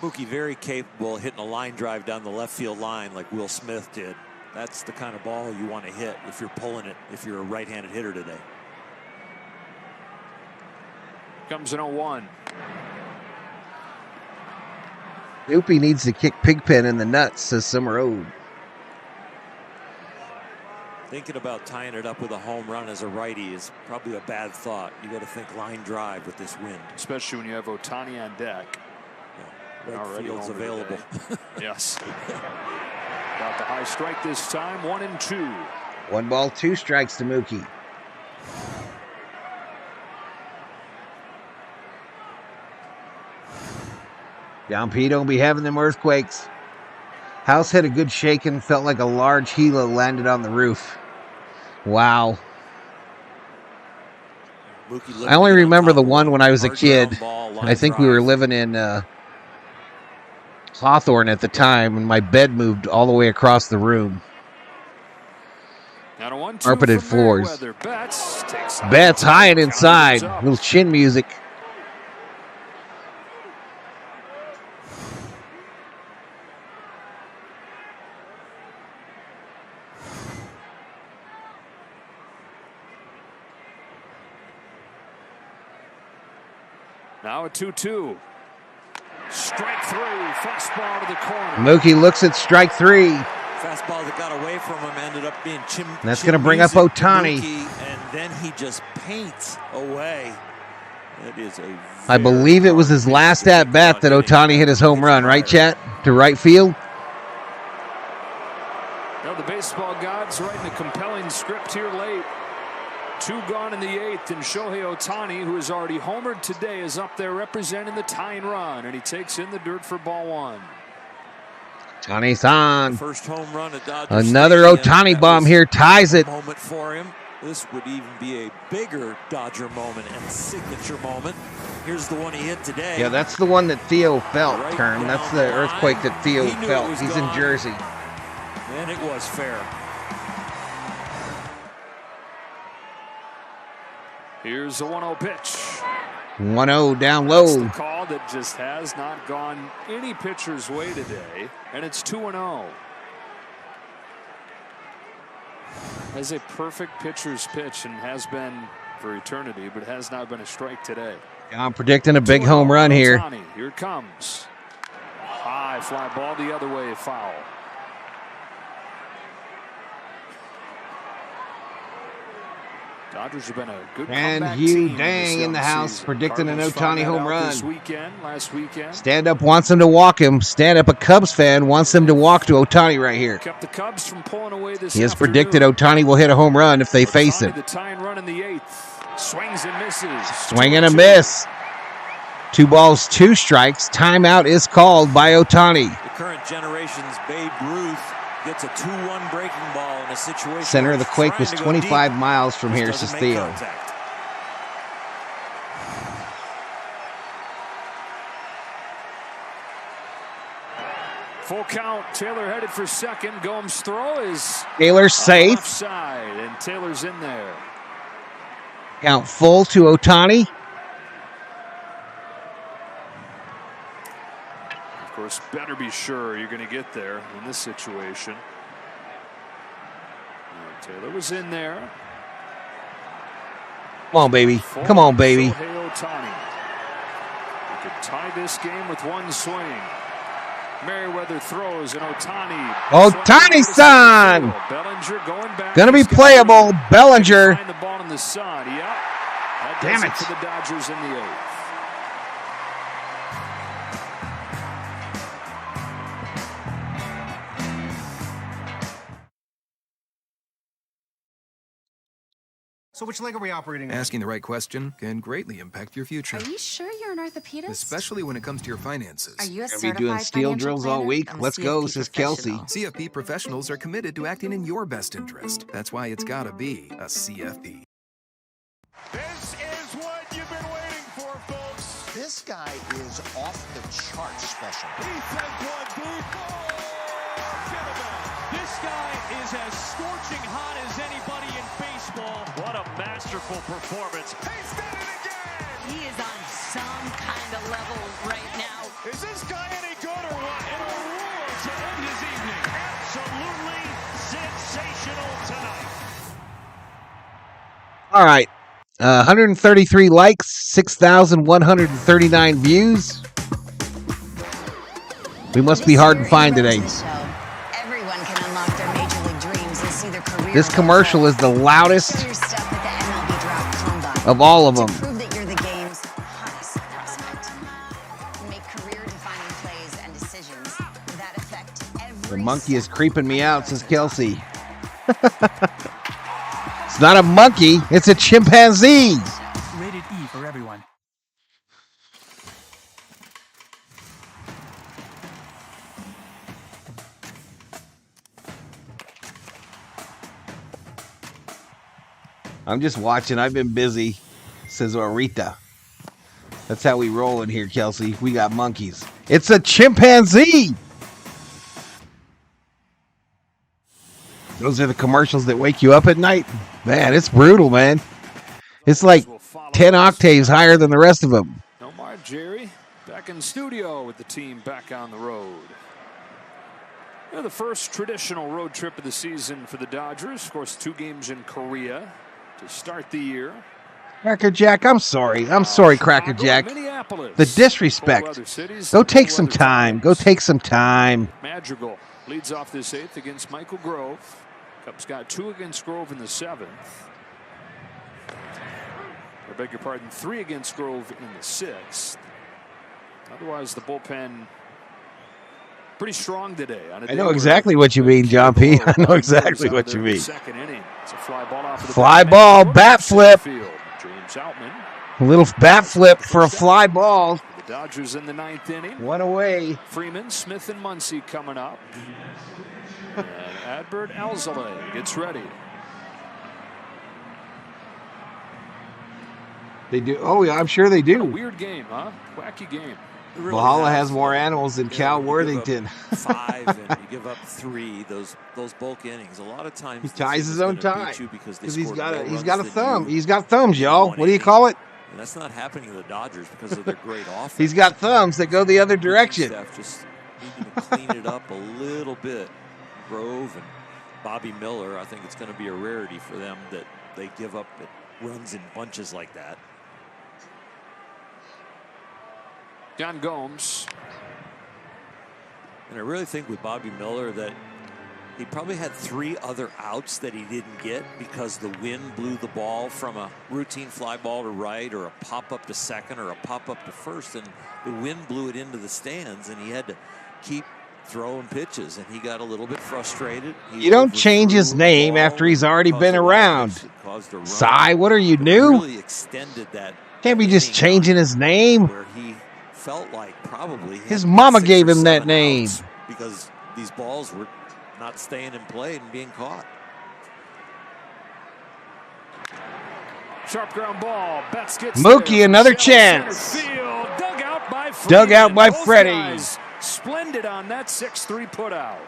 [SPEAKER 18] Mookie very capable of hitting a line drive down the left field line like Will Smith did. That's the kind of ball you want to hit if you're pulling it, if you're a right-handed hitter today.
[SPEAKER 9] Comes an 0-1.
[SPEAKER 2] Snoopy needs to kick Pigpen in the nuts, says Summer Road.
[SPEAKER 18] Thinking about tying it up with a home run as a righty is probably a bad thought. You got to think line drive with this wind.
[SPEAKER 9] Especially when you have Ohtani on deck.
[SPEAKER 18] Yeah, right field's available.
[SPEAKER 9] Yes. Got the high strike this time, 1-2.
[SPEAKER 2] 1 ball, 2 strikes to Mookie. Down P don't be having them earthquakes. House had a good shaking, felt like a large helo landed on the roof. Wow. I only remember the one when I was a kid. I think we were living in Hawthorne at the time, and my bed moved all the way across the room. Carpeted floors. Betts high and inside. Little chin music.
[SPEAKER 9] Now a 2-2. Strike 3. Fastball to the corner.
[SPEAKER 2] Mookie looks at strike 3.
[SPEAKER 18] Fastball that got away from him ended up being
[SPEAKER 2] That's going to bring up Ohtani.
[SPEAKER 18] And then he just paints away. It is a
[SPEAKER 2] I believe it was his last at bat that Ohtani hit his home run, right, chat? To right field.
[SPEAKER 9] Now the baseball gods writing a compelling script here late. 2 gone in the 8th, and Shohei Ohtani, who has already homered today, is up there representing the tying run, and he takes in the dirt for ball 1.
[SPEAKER 2] Ohtani-san.
[SPEAKER 18] First home run at Dodger
[SPEAKER 2] Another Ohtani bomb here ties it.
[SPEAKER 18] Moment for him. This would even be a bigger Dodger moment and signature moment. Here's the one he hit today.
[SPEAKER 2] Yeah, that's the one that Theo felt,
[SPEAKER 18] Right
[SPEAKER 2] Term. That's the
[SPEAKER 18] down the
[SPEAKER 2] earthquake
[SPEAKER 18] line.
[SPEAKER 2] that Theo
[SPEAKER 18] He knew it
[SPEAKER 2] felt.
[SPEAKER 18] was
[SPEAKER 2] He's
[SPEAKER 18] gone.
[SPEAKER 2] in Jersey.
[SPEAKER 18] And it was fair.
[SPEAKER 9] Here's a 1-0 pitch.
[SPEAKER 2] 1-0 down
[SPEAKER 9] That's
[SPEAKER 2] low.
[SPEAKER 9] the call that just has not gone any pitcher's way today, and it's 2-0. Has a perfect pitcher's pitch and has been for eternity, but has not been a strike today.
[SPEAKER 2] I'm predicting a big home run here.
[SPEAKER 9] Ohtani, here it comes. High fly ball the other way, foul. Dodgers have been a good
[SPEAKER 2] And
[SPEAKER 9] comeback
[SPEAKER 2] Hugh
[SPEAKER 9] team
[SPEAKER 2] Dang
[SPEAKER 9] this
[SPEAKER 2] in the
[SPEAKER 9] young
[SPEAKER 2] house
[SPEAKER 9] season.
[SPEAKER 2] predicting an
[SPEAKER 9] Cardinals found
[SPEAKER 2] Ohtani
[SPEAKER 9] that
[SPEAKER 2] home
[SPEAKER 9] out
[SPEAKER 2] run.
[SPEAKER 9] this weekend, last weekend.
[SPEAKER 2] Stand Up wants him to walk him. Stand Up, a Cubs fan, wants him to walk to Ohtani right here.
[SPEAKER 9] Kept the Cubs from pulling away this
[SPEAKER 2] He has
[SPEAKER 9] afternoon.
[SPEAKER 2] predicted Ohtani will hit a home run if they face him.
[SPEAKER 9] The tying run in the 8th. Swings and misses.
[SPEAKER 2] Swing and a miss. 2 balls, 2 strikes. Timeout is called by Ohtani.
[SPEAKER 18] The current generation's Babe Ruth gets a 2-1 breaking ball in a situation.
[SPEAKER 2] Center of the
[SPEAKER 18] where
[SPEAKER 2] quake
[SPEAKER 18] he's
[SPEAKER 2] was
[SPEAKER 18] trying to go
[SPEAKER 2] 25
[SPEAKER 18] deep.
[SPEAKER 2] miles from
[SPEAKER 18] Just
[SPEAKER 2] here,
[SPEAKER 18] doesn't
[SPEAKER 2] says
[SPEAKER 18] make
[SPEAKER 2] Theo.
[SPEAKER 18] contact.
[SPEAKER 9] Full count. Taylor headed for second. Gomes' throw is
[SPEAKER 2] Taylor's safe.
[SPEAKER 9] left side, and Taylor's in there.
[SPEAKER 2] Count full to Ohtani.
[SPEAKER 9] Of course, better be sure you're going to get there in this situation. Taylor was in there.
[SPEAKER 2] Come on, baby. Come on, baby.
[SPEAKER 9] Shohei Ohtani. He could tie this game with one swing. Merriweather throws, and Ohtani.
[SPEAKER 2] Ohtani-san!
[SPEAKER 9] Bellinger going back.
[SPEAKER 2] Gonna be playable. Bellinger.
[SPEAKER 9] Find the ball in the sun. Yep. That
[SPEAKER 2] Damn
[SPEAKER 9] does
[SPEAKER 2] it.
[SPEAKER 9] for the Dodgers in the 8th.
[SPEAKER 14] So which leg are we operating on? Asking the right question can greatly impact your future.
[SPEAKER 16] Are you sure you're an orthopedist?
[SPEAKER 14] Especially when it comes to your finances.
[SPEAKER 16] Are you a
[SPEAKER 2] Gonna be
[SPEAKER 16] certified
[SPEAKER 2] doing steel
[SPEAKER 16] financial
[SPEAKER 2] drills all
[SPEAKER 16] planner?
[SPEAKER 2] week.
[SPEAKER 16] I'm a
[SPEAKER 2] Let's go,
[SPEAKER 16] CFP
[SPEAKER 2] says Kelsey.
[SPEAKER 16] professional.
[SPEAKER 14] CFP professionals are committed to acting in your best interest. That's why it's gotta be a CFP.
[SPEAKER 20] This is what you've been waiting for, folks.
[SPEAKER 26] This guy is off the charts special.
[SPEAKER 20] He sends one deep.
[SPEAKER 4] This guy is as scorching hot as anybody in baseball.
[SPEAKER 20] What a masterful performance. He's done it again.
[SPEAKER 16] He is on some kind of level right now.
[SPEAKER 20] Is this guy any good or what?
[SPEAKER 4] And a roar to end his
[SPEAKER 20] this evening. Absolutely sensational tonight.
[SPEAKER 2] All right. 133 likes, 6,139 views. We must be hard to find today.
[SPEAKER 11] Everyone can unlock their major league dreams and see their career.
[SPEAKER 2] This commercial is the loudest of all of them.
[SPEAKER 11] Prove that you're the game's hottest prospect. Make career-defining plays and decisions that affect every.
[SPEAKER 2] The monkey is creeping me out, says Kelsey. It's not a monkey, it's a chimpanzee.
[SPEAKER 17] Rated E for everyone.
[SPEAKER 2] I'm just watching. I've been busy, says Rita. That's how we roll in here, Kelsey. We got monkeys. It's a chimpanzee. Those are the commercials that wake you up at night. Man, it's brutal, man. It's like 10 octaves higher than the rest of them.
[SPEAKER 9] Omar Jerry back in studio with the team back on the road. The first traditional road trip of the season for the Dodgers. Of course, 2 games in Korea to start the year.
[SPEAKER 2] Cracker Jack, I'm sorry. I'm sorry, Cracker Jack. The disrespect. Go take some time. Go take some time.
[SPEAKER 9] Madrigal leads off this 8th against Michael Grove. Cubs got 2 against Grove in the 7th. I beg your pardon, 3 against Grove in the 6th. Otherwise, the bullpen pretty strong today.
[SPEAKER 2] I know exactly what you mean, John P. I know exactly what you mean.
[SPEAKER 9] Second inning. It's a fly ball off of the
[SPEAKER 2] fly ball, bat flip.
[SPEAKER 9] James Outman.
[SPEAKER 2] A little bat flip for a fly ball.
[SPEAKER 9] The Dodgers in the 9th inning.
[SPEAKER 2] 1 away.
[SPEAKER 9] Freeman, Smith, and Muncy coming up. And Adbert Alzolay gets ready.
[SPEAKER 2] They do. Oh, yeah, I'm sure they do.
[SPEAKER 9] Weird game, huh? Wacky game.
[SPEAKER 18] Really
[SPEAKER 2] Valhalla has more animals than Cal Worthington.
[SPEAKER 18] 5 and you give up 3. Those bulk innings. A lot of times
[SPEAKER 2] he ties his own tie
[SPEAKER 18] because
[SPEAKER 2] he's got a thumb. He's got thumbs, y'all. What do you call it?
[SPEAKER 18] And that's not happening to the Dodgers because of their great offense.
[SPEAKER 2] He's got thumbs that go the other direction.
[SPEAKER 18] Just needing to clean it up a little bit. Grove and Bobby Miller, I think it's going to be a rarity for them that they give up runs in bunches like that.
[SPEAKER 9] John Gomes.
[SPEAKER 18] And I really think with Bobby Miller that he probably had 3 other outs that he didn't get because the wind blew the ball from a routine fly ball to right or a pop-up to second or a pop-up to first, and the wind blew it into the stands, and he had to keep throwing pitches, and he got a little bit frustrated.
[SPEAKER 2] You don't change his name after he's already been around. Cy, what are you, new?
[SPEAKER 18] Really extended that.
[SPEAKER 2] Can't be just changing his name.
[SPEAKER 18] Where he felt like probably
[SPEAKER 2] his mama gave him that name
[SPEAKER 18] because these balls were not staying in play and being caught.
[SPEAKER 9] Sharp ground ball. Betts gets
[SPEAKER 2] Mookie, another chance.
[SPEAKER 9] Field,
[SPEAKER 2] dug out by Freddie.
[SPEAKER 9] Splendid on that 6-3 putout.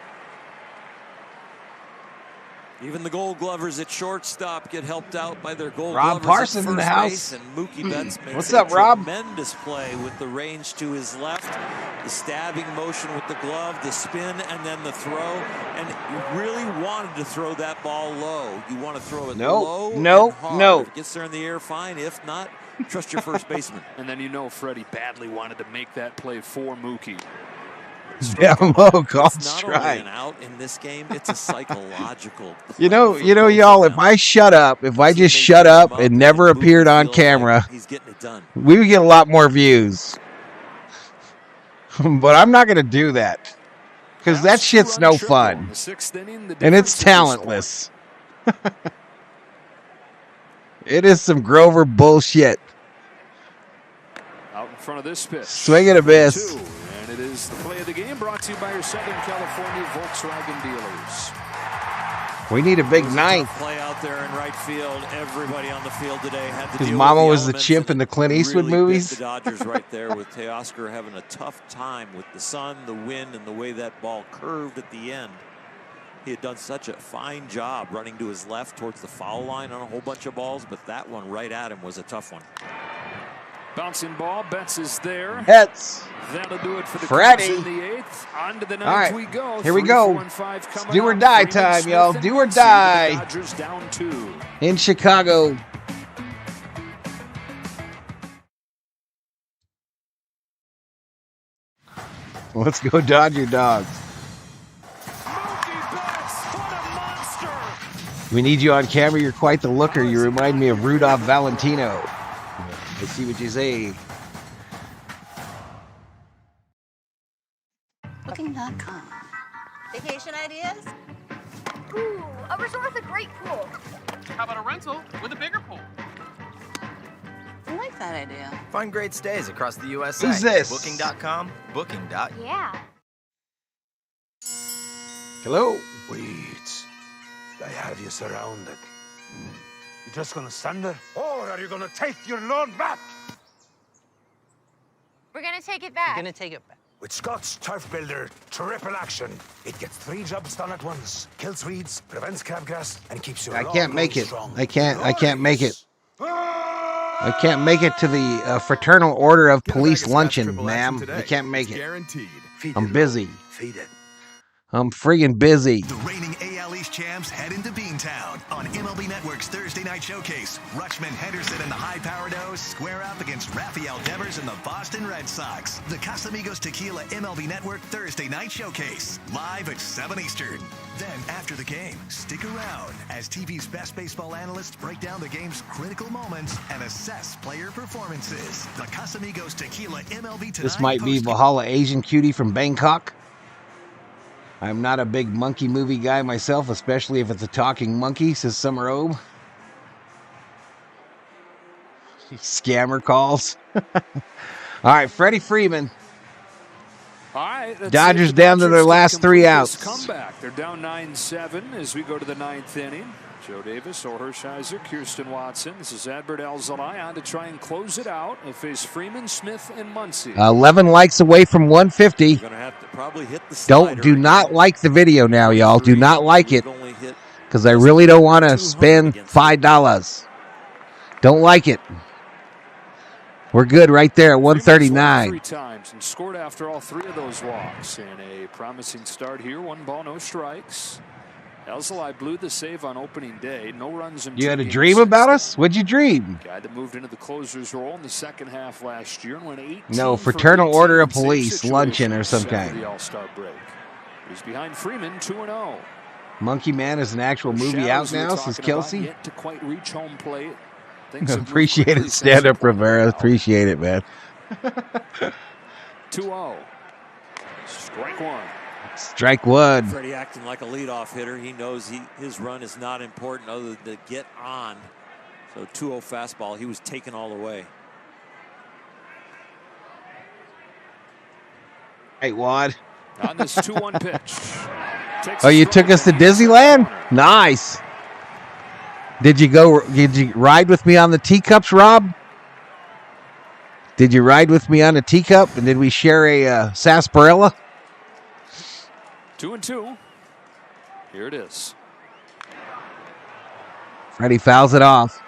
[SPEAKER 18] Even the Gold Glovers at shortstop get helped out by their Gold
[SPEAKER 2] Rob
[SPEAKER 18] Glovers
[SPEAKER 2] Parson
[SPEAKER 18] at first
[SPEAKER 2] in the house.
[SPEAKER 18] base, and Mookie Betts makes
[SPEAKER 2] What's up, Rob?
[SPEAKER 18] Tremendous play with the range to his left, the stabbing motion with the glove, the spin, and then the throw. And you really wanted to throw that ball low. You want to throw it low and hard. If it gets there in the air, fine. If not, trust your first baseman.
[SPEAKER 9] And then you know Freddie badly wanted to make that play for Mookie.
[SPEAKER 2] Down low, called
[SPEAKER 18] It's not
[SPEAKER 2] strike.
[SPEAKER 18] only an out in this game, it's a psychological
[SPEAKER 2] You know, y'all, if I just shut up and never appeared on camera,
[SPEAKER 18] he's getting it done.
[SPEAKER 2] we would get a lot more views. But I'm not going to do that because that shit's no fun. And it's talentless. It is some Grover bullshit.
[SPEAKER 9] Out in front of this pitch.
[SPEAKER 2] Swing and a miss.
[SPEAKER 9] And it is the play of the game brought to you by your Southern California Volkswagen dealers.
[SPEAKER 2] We need a big ninth.
[SPEAKER 18] Play out there in right field. Everybody on the field today had to
[SPEAKER 2] His
[SPEAKER 18] deal
[SPEAKER 2] mama
[SPEAKER 18] with
[SPEAKER 2] was the chimp in the Clint Eastwood
[SPEAKER 18] really
[SPEAKER 2] movies.
[SPEAKER 18] bit the Dodgers right there with Teoscar having a tough time with the sun, the wind, and the way that ball curved at the end. He had done such a fine job running to his left towards the foul line on a whole bunch of balls, but that one right at him was a tough one.
[SPEAKER 9] Bouncing ball. Betts is there.
[SPEAKER 2] Betts.
[SPEAKER 9] That'll do it for the
[SPEAKER 2] Freddie.
[SPEAKER 9] Cubs in the 8th. On to the
[SPEAKER 2] All
[SPEAKER 9] ninth
[SPEAKER 2] right,
[SPEAKER 9] we go.
[SPEAKER 2] here we
[SPEAKER 9] 3,
[SPEAKER 2] go.
[SPEAKER 9] 4, and 5
[SPEAKER 2] It's
[SPEAKER 9] coming
[SPEAKER 2] do or
[SPEAKER 9] up.
[SPEAKER 2] die
[SPEAKER 9] Freeman,
[SPEAKER 2] time,
[SPEAKER 9] Smith,
[SPEAKER 2] y'all.
[SPEAKER 9] and
[SPEAKER 2] Do or
[SPEAKER 9] Muncy.
[SPEAKER 2] die.
[SPEAKER 9] The Dodgers down 2.
[SPEAKER 2] In Chicago. Let's go Dodger Dogs. We need you on camera. You're quite the looker. You remind me of Rudolph Valentino. I see what you say.
[SPEAKER 6] Booking.com. Vacation ideas?
[SPEAKER 1] Ooh, a resort with a great pool.
[SPEAKER 21] How about a rental with a bigger pool?
[SPEAKER 6] I like that idea.
[SPEAKER 22] Find great stays across the USA.
[SPEAKER 2] Who's this?
[SPEAKER 22] Booking.com. Booking.
[SPEAKER 1] Yeah.
[SPEAKER 2] Hello.
[SPEAKER 23] Wait. I have you surrounded. You just gonna stand there? Or are you gonna take your loan back?
[SPEAKER 1] We're gonna take it back.
[SPEAKER 6] We're gonna take it back.
[SPEAKER 23] With Scott's Turf Builder Triple Action, it gets 3 jobs done at once. Kills weeds, prevents crabgrass, and keeps your
[SPEAKER 2] I
[SPEAKER 23] lawn
[SPEAKER 2] can't make
[SPEAKER 23] growing
[SPEAKER 2] it.
[SPEAKER 23] strong.
[SPEAKER 2] I can't make it. I can't make it to the Fraternal Order of Police luncheon, ma'am. I can't make it.
[SPEAKER 23] Guaranteed.
[SPEAKER 2] I'm busy.
[SPEAKER 23] Feed it.
[SPEAKER 2] I'm friggin' busy.
[SPEAKER 13] The reigning AL East champs head into Beantown on MLB Network's Thursday Night Showcase. Rutschman, Henderson, and the high-powered O's square up against Rafael Devers and the Boston Red Sox. The Casamigos Tequila MLB Network Thursday Night Showcase, live at 7 Eastern. Then, after the game, stick around as TV's best baseball analysts break down the game's critical moments and assess player performances. The Casamigos Tequila MLB Tonight.
[SPEAKER 2] This might be Valhalla Asian Cutie from Bangkok. I'm not a big monkey movie guy myself, especially if it's a talking monkey, says Summer Obe. Scammer calls. All right, Freddie Freeman.
[SPEAKER 9] All right,
[SPEAKER 2] Dodgers down to their last 3 outs.
[SPEAKER 9] Comeback. They're down 9-7 as we go to the 9th inning. Joe Davis, Ohersheiser, Kirsten Watson. This is Adbert Alzolay on to try and close it out. They'll face Freeman, Smith, and Muncy.
[SPEAKER 2] 11 likes away from 150.
[SPEAKER 18] Gonna have to probably hit the
[SPEAKER 2] Do not like the video now, y'all. Do not like it, because I really don't want to spend $5. Don't like it. We're good right there at 139.
[SPEAKER 9] 3 times and scored after all 3 of those walks. And a promising start here. 1 ball, no strikes. Alzolay blew the save on opening day. No runs in 2
[SPEAKER 2] You had a
[SPEAKER 9] games
[SPEAKER 2] dream
[SPEAKER 9] since
[SPEAKER 2] about us? What'd you dream?
[SPEAKER 9] Guy that moved into the closer's role in the second half last year and went 18
[SPEAKER 2] No,
[SPEAKER 9] for
[SPEAKER 2] Fraternal
[SPEAKER 9] 18
[SPEAKER 2] Order of
[SPEAKER 9] save
[SPEAKER 2] Police luncheon or some
[SPEAKER 9] situations after
[SPEAKER 2] kind.
[SPEAKER 9] the All-Star break. He's behind Freeman, 2-0.
[SPEAKER 2] Monkey Man is an actual movie out now, says Kelsey.
[SPEAKER 9] Yet to quite reach home plate.
[SPEAKER 2] Appreciate it, stand-up Rivera. Appreciate it, man.
[SPEAKER 9] 2-0. Strike 1.
[SPEAKER 2] Strike 1.
[SPEAKER 18] Freddie acting like a leadoff hitter. He knows his run is not important other than to get on. So 2-0 fastball. He was taken all the way.
[SPEAKER 2] Hey, Wad.
[SPEAKER 9] On this 2-1 pitch.
[SPEAKER 2] Oh, you took us to Disneyland? Nice. Did you ride with me on the teacups, Rob? Did you ride with me on a teacup? And did we share a sarsaparilla?
[SPEAKER 9] 2-2. Here it is.
[SPEAKER 2] Freddie fouls it off.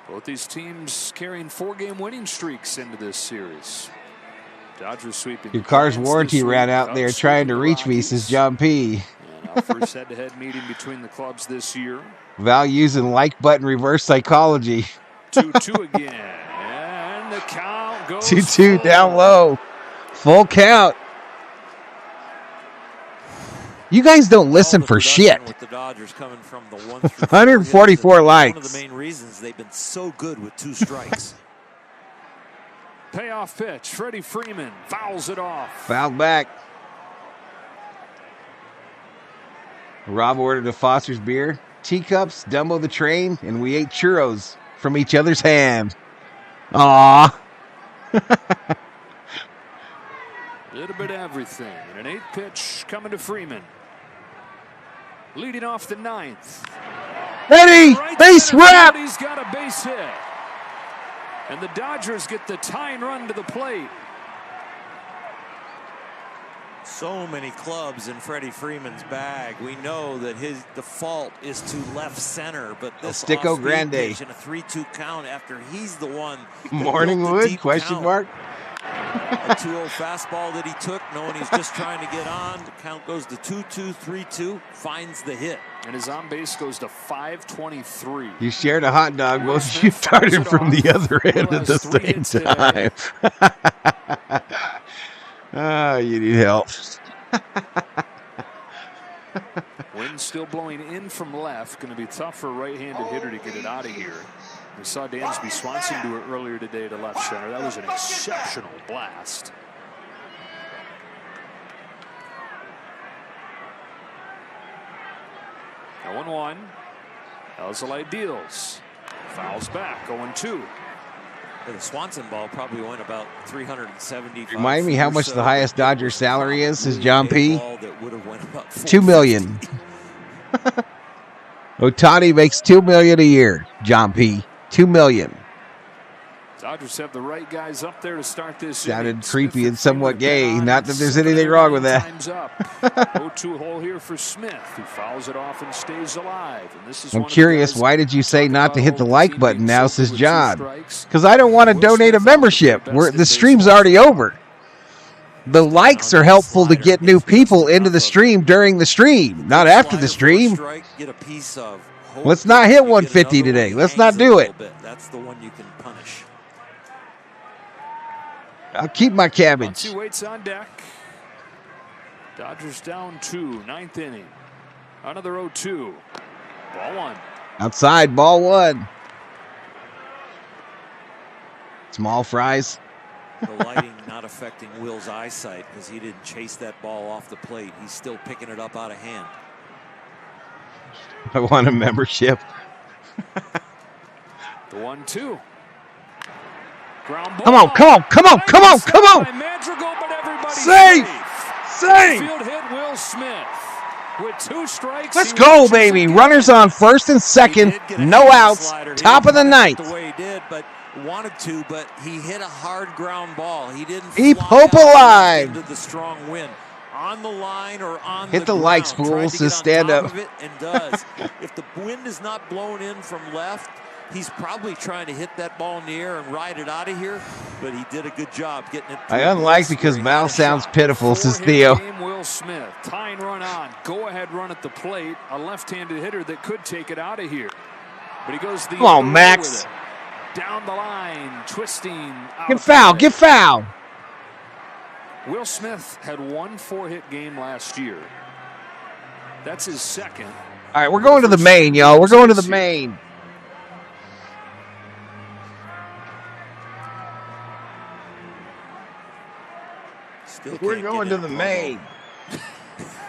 [SPEAKER 9] Both these teams carrying 4-game winning streaks into this series. Dodgers sweeping.
[SPEAKER 2] Your car's warranty ran out there trying to reach me, says John P.
[SPEAKER 9] And our first head-to-head meeting between the clubs this year.
[SPEAKER 2] Val using like button reverse psychology.
[SPEAKER 9] 2-2 again. And the count goes
[SPEAKER 2] 2-2 down low. Full count. You guys don't listen for shit.
[SPEAKER 18] With the Dodgers coming from the 1 through
[SPEAKER 2] 144 likes.
[SPEAKER 18] One of the main reasons they've been so good with 2 strikes.
[SPEAKER 9] Payoff pitch. Freddie Freeman fouls it off.
[SPEAKER 2] Fouled back. Rob ordered a Foster's beer, teacups, Dumbo the train, and we ate churros from each other's hand. Aww.
[SPEAKER 9] A little bit of everything. And an 8th pitch coming to Freeman. Leading off the 9th.
[SPEAKER 2] Ready! Base wrap!
[SPEAKER 9] He's got a base hit. And the Dodgers get the tying run to the plate.
[SPEAKER 18] So many clubs in Freddie Freeman's bag. We know that his default is to left center, but this
[SPEAKER 2] Stico
[SPEAKER 18] off-speed
[SPEAKER 2] Grande.
[SPEAKER 18] pitch in a 3-2 count after he's the one.
[SPEAKER 2] Morningwood? Question mark.
[SPEAKER 18] A 2-0 fastball that he took, knowing he's just trying to get on. The count goes to 2-2, 3-2, finds the hit.
[SPEAKER 9] And his on base goes to 523.
[SPEAKER 2] You shared a hot dog. Both of you started from the other end at the same time. Oh, you need help.
[SPEAKER 9] Wind still blowing in from left. Going to be tough for a right-handed hitter to get it out of here. We saw Dansby Swanson do it earlier today to left center. That was an exceptional blast. Now 1-1. Elzalai deals. Fouls back. 0-2.
[SPEAKER 18] The Swanson ball probably went about 370.
[SPEAKER 2] Remind me how much the highest Dodgers salary is John P. $2 million. Ohtani makes $2 million a year. John P. $2 million.
[SPEAKER 9] Dodgers have the right guys up there to start this.
[SPEAKER 2] Sounded creepy and somewhat gay. Not that there's anything wrong with that.
[SPEAKER 9] 0-2 hole here for Smith, who fouls it off and stays alive. And this is
[SPEAKER 2] I'm curious, why did you say not to hit the like button now, says John? Because I don't want to donate a membership. The stream's already over. The likes are helpful to get new people into the stream during the stream, not after the stream. Let's not hit 150 today. Let's not do it.
[SPEAKER 18] That's the one you can punish.
[SPEAKER 2] I'll keep my cabbage.
[SPEAKER 9] Muncy waits on deck. Dodgers down 2, ninth inning. Another 0-2. Ball 1.
[SPEAKER 2] Outside, ball 1. Small fries.
[SPEAKER 18] The lighting not affecting Will's eyesight because he didn't chase that ball off the plate. He's still picking it up out of hand.
[SPEAKER 2] I want a membership.
[SPEAKER 9] The 1-2. Ground ball.
[SPEAKER 2] Come on, come on, come on, come on, come on.
[SPEAKER 9] Madrigal, but everybody's
[SPEAKER 2] safe. Safe.
[SPEAKER 9] Field hit Will Smith with 2 strikes.
[SPEAKER 2] Let's go, baby. Runners on first and second. No outs. Top of the ninth.
[SPEAKER 18] The way he did, but wanted to, but he hit a hard ground ball. He didn't
[SPEAKER 2] keep
[SPEAKER 18] fly
[SPEAKER 2] hope alive
[SPEAKER 18] into the strong wind. On the line or on
[SPEAKER 2] hit the
[SPEAKER 18] ground,
[SPEAKER 2] likes, fools. Just stand up.
[SPEAKER 18] And does. If the wind is not blowing in from left, he's probably trying to hit that ball in the air and ride it out of here, but he did a good job getting it.
[SPEAKER 2] I unlike because Val sounds pitiful, says Theo.
[SPEAKER 9] Will Smith, tying run on, go ahead run at the plate, a left-handed hitter that could take it out of here, but he goes the
[SPEAKER 2] come on, Max.
[SPEAKER 9] Down the line, twisting.
[SPEAKER 2] Get foul, get foul.
[SPEAKER 9] Will Smith had 1 4-hit game last year. That's his second.
[SPEAKER 2] All right, we're going to the main, y'all. We're going to the main. We're going to the main.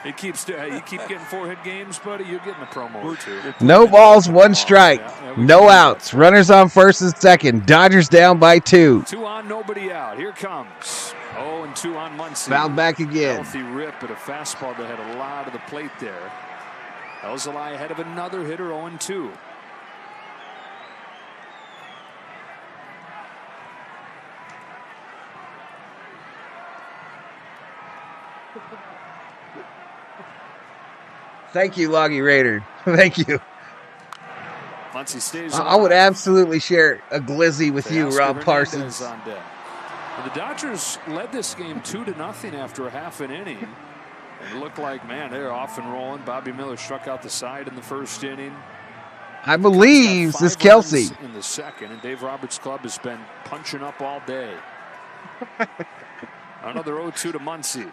[SPEAKER 9] You keep getting 4-hit games, buddy. You're getting a promo or 2.
[SPEAKER 2] No balls, 1 strike. No outs. Runners on first and second. Dodgers down by 2.
[SPEAKER 9] 2 on, nobody out. Here comes 0-2 on Muncy.
[SPEAKER 2] Fouled back again.
[SPEAKER 9] Healthy rip at a fastball that had a lot of the plate there. Elzalai ahead of another hitter, 0-2.
[SPEAKER 2] Thank you, Loggy Raider. Thank you.
[SPEAKER 9] Muncy stays
[SPEAKER 2] I would absolutely share a glizzy with you, Rob Parsons.
[SPEAKER 9] On deck. And the Dodgers led this game 2-0 after a half an inning. And it looked like, man, they're off and rolling. Bobby Miller struck out the side in the first inning.
[SPEAKER 2] I believe this Kelsey
[SPEAKER 9] in the second, and Dave Roberts' club has been punching up all day. Another 0-2 to Muncy.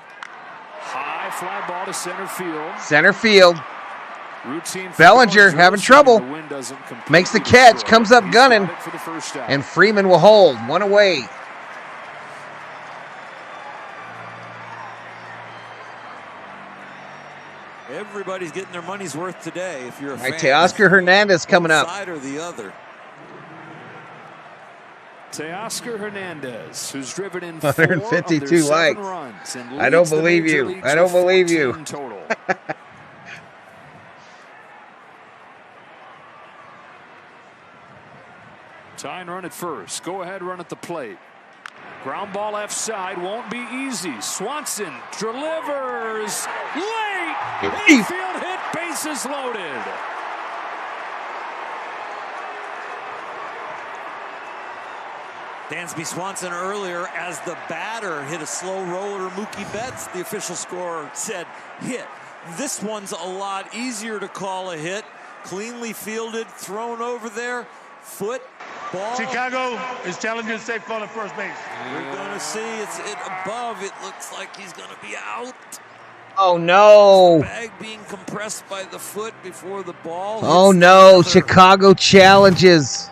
[SPEAKER 9] High fly ball to center field.
[SPEAKER 2] Center field.
[SPEAKER 9] Routine.
[SPEAKER 2] Bellinger having trouble. Makes the catch. Comes up gunning. And Freeman will hold. 1 away.
[SPEAKER 18] Everybody's getting their money's worth today. If you're a fan.
[SPEAKER 2] Teoscar Hernandez coming up.
[SPEAKER 18] Side or the other.
[SPEAKER 9] Teoscar Hernandez, who's driven in
[SPEAKER 2] 152 likes.
[SPEAKER 9] Runs and
[SPEAKER 2] I don't believe you. I don't believe you.
[SPEAKER 9] Total. Tying run at first. Go ahead, run at the plate. Ground ball left side won't be easy. Swanson delivers late. Infield hit, bases loaded.
[SPEAKER 18] Dansby Swanson earlier as the batter hit a slow roller. Mookie Betts, the official scorer, said hit. This one's a lot easier to call a hit. Cleanly fielded, thrown over there. Foot, ball.
[SPEAKER 23] Chicago is challenging safe call at first base.
[SPEAKER 18] We're going to see it's above. It looks like he's going to be out.
[SPEAKER 2] Oh, no.
[SPEAKER 18] Bag being compressed by the foot before the ball.
[SPEAKER 2] Oh, no. Chicago challenges.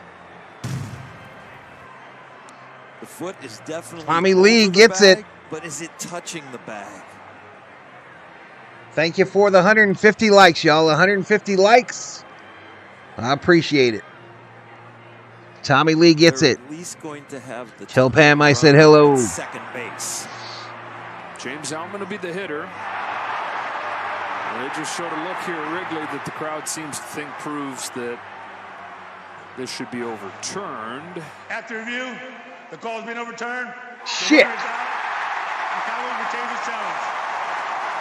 [SPEAKER 18] The foot is definitely
[SPEAKER 2] Tommy Lee gets
[SPEAKER 18] bag,
[SPEAKER 2] it.
[SPEAKER 18] But is it touching the bag?
[SPEAKER 2] Thank you for the 150 likes, y'all. 150 likes. I appreciate it. Tommy Lee gets it.
[SPEAKER 18] At least going to have the
[SPEAKER 2] Tell Pam I said hello.
[SPEAKER 18] Second base.
[SPEAKER 9] James Outman will be the hitter. They just showed a look here at Wrigley that the crowd seems to think proves that this should be overturned.
[SPEAKER 23] After review, the call's been overturned.
[SPEAKER 2] Shit.
[SPEAKER 23] Chicago retains its challenge.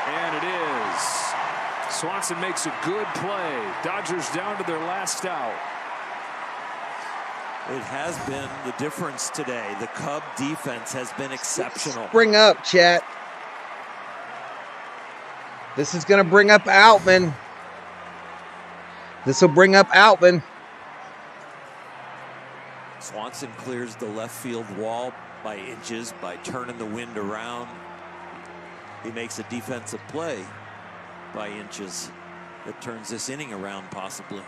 [SPEAKER 9] And it is. Swanson makes a good play. Dodgers down to their last out.
[SPEAKER 18] It has been the difference today. The Cub defense has been exceptional.
[SPEAKER 2] Bring up, chat. This is going to bring up Outman. This will bring up Outman.
[SPEAKER 18] Swanson clears the left field wall by inches by turning the wind around. He makes a defensive play by inches that turns this inning around possibly.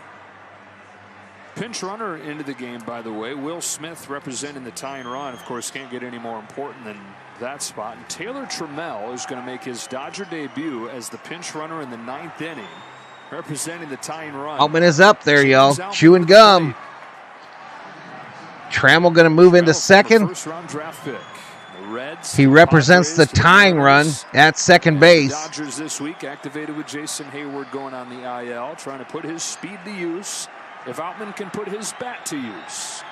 [SPEAKER 9] Pinch runner into the game, by the way. Will Smith representing the tying run. Of course, can't get any more important than that spot. And Taylor Trammell is going to make his Dodger debut as the pinch runner in the 9th inning, representing the tying run.
[SPEAKER 2] Altman is up there, y'all. Chewing gum. Trammell going to move into second.
[SPEAKER 9] First-round draft pick. The Reds.
[SPEAKER 2] He represents the tying run at second base.
[SPEAKER 9] Dodgers this week activated with Jason Hayward going on the IL, trying to put his speed to use. If Outman can put his bat to use.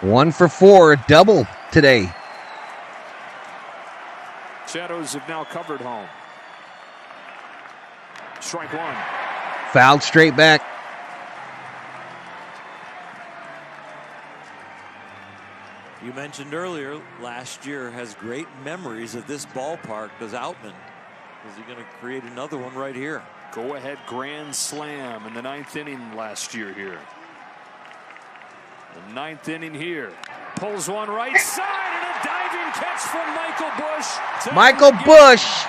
[SPEAKER 2] One for four, a double today.
[SPEAKER 9] Shadows have now covered home. Strike one.
[SPEAKER 2] Fouled straight back.
[SPEAKER 18] You mentioned earlier, last year has great memories of this ballpark. Does Outman? Is he going to create another one right here?
[SPEAKER 9] Go ahead grand slam in the 9th inning last year here. The 9th inning here. Pulls one right side and a diving catch from Michael Busch.
[SPEAKER 2] Michael Busch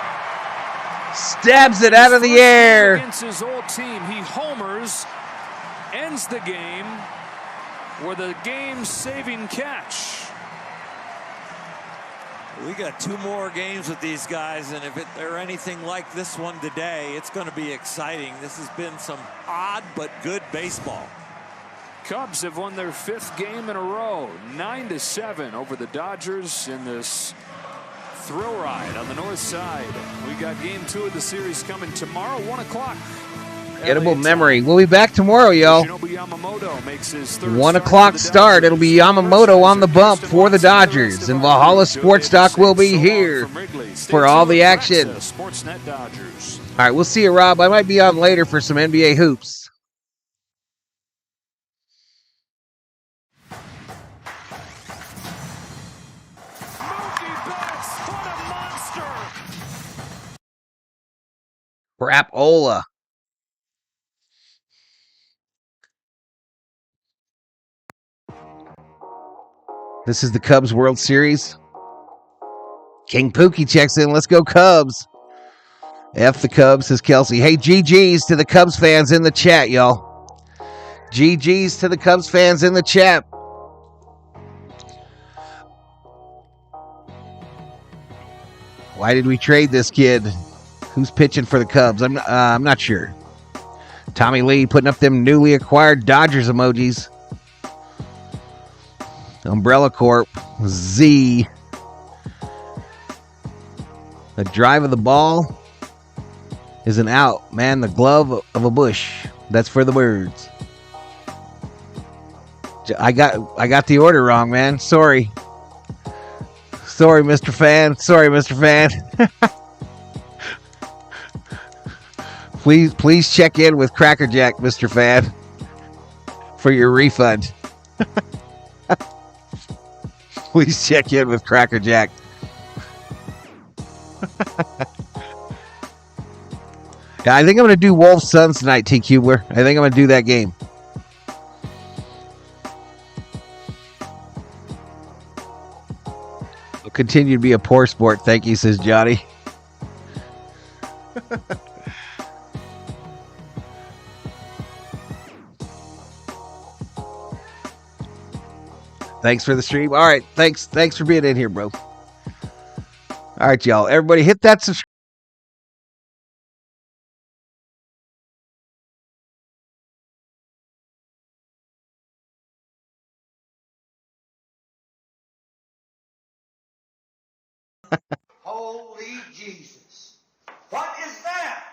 [SPEAKER 2] stabs it out of the air.
[SPEAKER 9] Against his old team, he homers, ends the game with a game-saving catch.
[SPEAKER 18] We got 2 more games with these guys, and if they're anything like this one today, it's going to be exciting. This has been some odd but good baseball.
[SPEAKER 9] Cubs have won their 5th game in a row, 9-7 over the Dodgers in this thrill ride on the north side. We got game 2 of the series coming tomorrow, 1 o'clock.
[SPEAKER 2] Forgettable memory. We'll be back tomorrow, y'all. 1 o'clock start. It'll be Yamamoto on the bump for the Dodgers. And Valhalla Sports Talk will be here for all the action. All right, we'll see you, Rob. I might be on later for some NBA hoops. Crapola. This is the Cubs World Series. King Pookie checks in. Let's go Cubs. F the Cubs, says Kelsey. Hey, GG's to the Cubs fans in the chat, y'all. GG's to the Cubs fans in the chat. Why did we trade this kid? Who's pitching for the Cubs? I'm not sure. Tommy Lee putting up them newly acquired Dodgers emojis. Umbrella Corp. Z. The drive of the ball is an out. Man, the glove of a Bush. That's for the birds. I got the order wrong, man. Sorry. Sorry, Mr. Fan. Sorry, Mr. Fan. Please check in with Cracker Jack, Mr. Fan. for your refund. Please check in with Cracker Jack. Yeah, I think I'm going to do Wolves Suns tonight, T. Cubler. I think I'm going to do that game. It'll continue to be a poor sport. Thank you, says Johnny. Thanks for the stream. All right. Thanks for being in here, bro. All right, y'all. Everybody hit that subscribe.
[SPEAKER 8] Holy Jesus. What is that?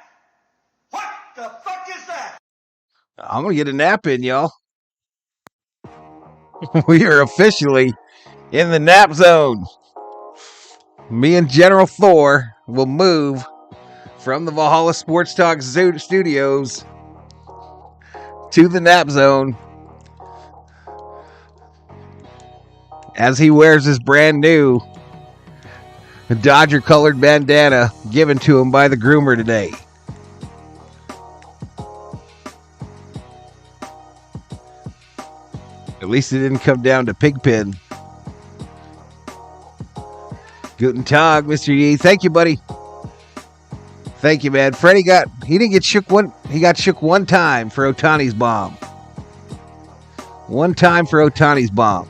[SPEAKER 8] What the fuck is that?
[SPEAKER 2] I'm going to get a nap in, y'all. We are officially in the nap zone. Me and General Thor will move from the Valhalla Sports Talk studios to the nap zone as he wears his brand new Dodger colored bandana given to him by the groomer today. At least it didn't come down to Pigpen. Guten Tag, Mr. Yee. Thank you, buddy. Thank you, man. Freddie didn't get shook one. He got shook one time for Ohtani's bomb. One time for Ohtani's bomb.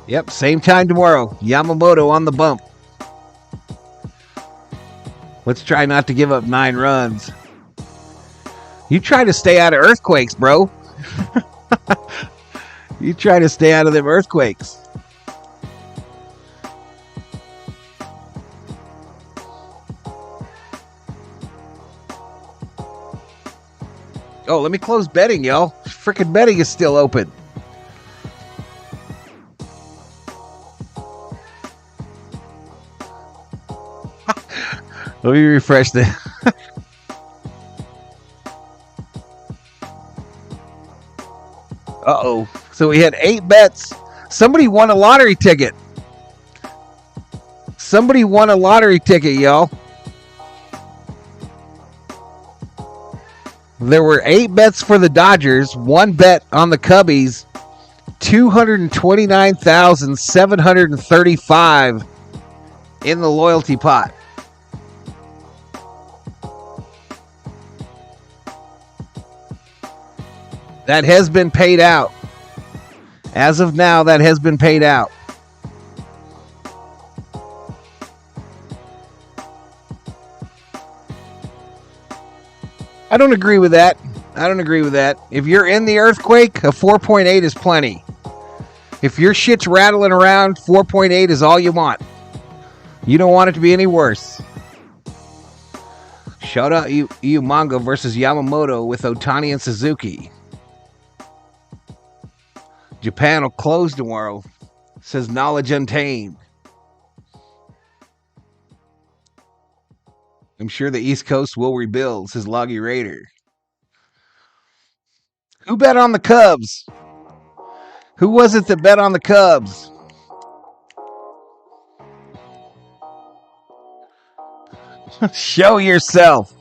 [SPEAKER 2] Yep, same time tomorrow. Yamamoto on the bump. Let's try not to give up 9 runs. You try to stay out of earthquakes, bro. You try to stay out of them earthquakes. Oh, let me close betting, y'all. Freaking betting is still open. Let me refresh that. Uh-oh. So we had 8 bets. Somebody won a lottery ticket. Somebody won a lottery ticket, y'all. There were 8 bets for the Dodgers, 1 bet on the Cubbies, 229,735 in the loyalty pot. That has been paid out. As of now, that has been paid out. I don't agree with that. If you're in the earthquake, a 4.8 is plenty. If your shit's rattling around, 4.8 is all you want. You don't want it to be any worse. Shout out Umaga versus Yamamoto with Ohtani and Suzuki. Japan will close tomorrow, says Knowledge Untamed. I'm sure the East Coast will rebuild, says Loggy Raider. Who bet on the Cubs? Who was it that bet on the Cubs? Show yourself.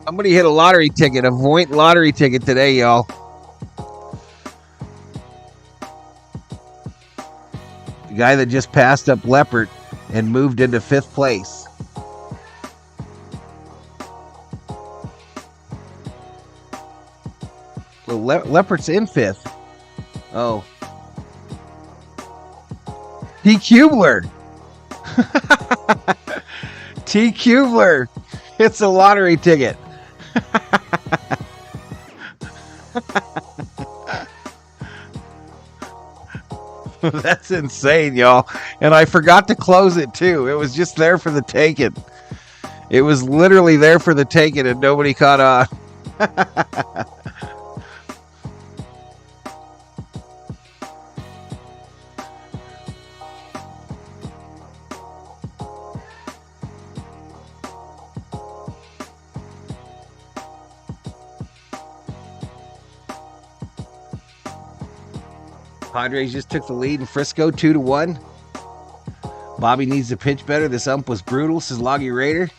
[SPEAKER 2] Somebody hit a lottery ticket, a Voint lottery ticket today, y'all. guy that just passed up Leppert and moved into 5th place. Well, Leppert's in 5th. Oh. T. Kubler. T. Kubler. It's a lottery ticket. That's insane, y'all. And I forgot to close it, too. It was just there for the taking. It was literally there for the taking, and nobody caught on. Padres just took the lead in Frisco 2-1. Bobby needs to pitch better. This ump was brutal, says Loggy Raider.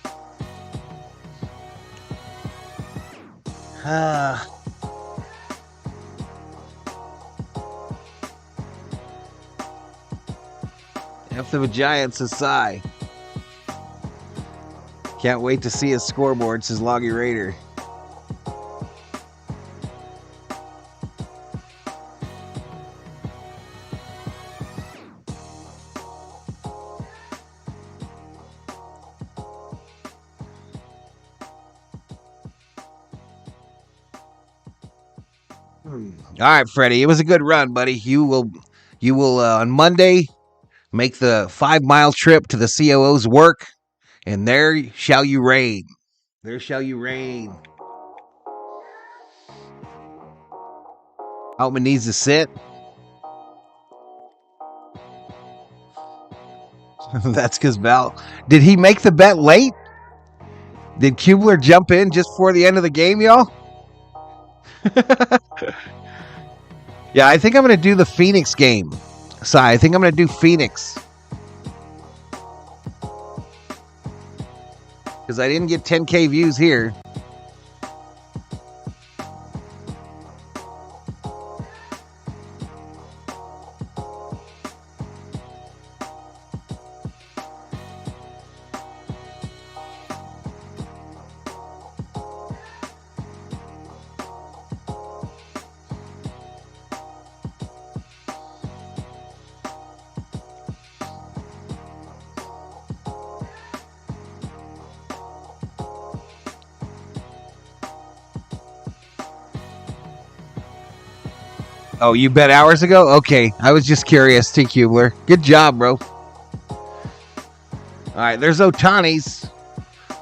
[SPEAKER 2] F of a Giant, says Cy. Can't wait to see his scoreboard, says Loggy Raider. All right, Freddie, it was a good run, buddy. You will on Monday make the 5-mile trip to the COO's work, and there shall you reign. There shall you reign. Altman needs to sit. That's because Val. Did he make the bet late? Did Kubler jump in just before the end of the game, y'all? Yeah, I think I'm going to do the Phoenix game. I think I'm going to do Phoenix. Because I didn't get 10K views here. Oh, you bet hours ago? Okay, I was just curious, T. Kubler. Good job, bro. All right, there's Ohtani's.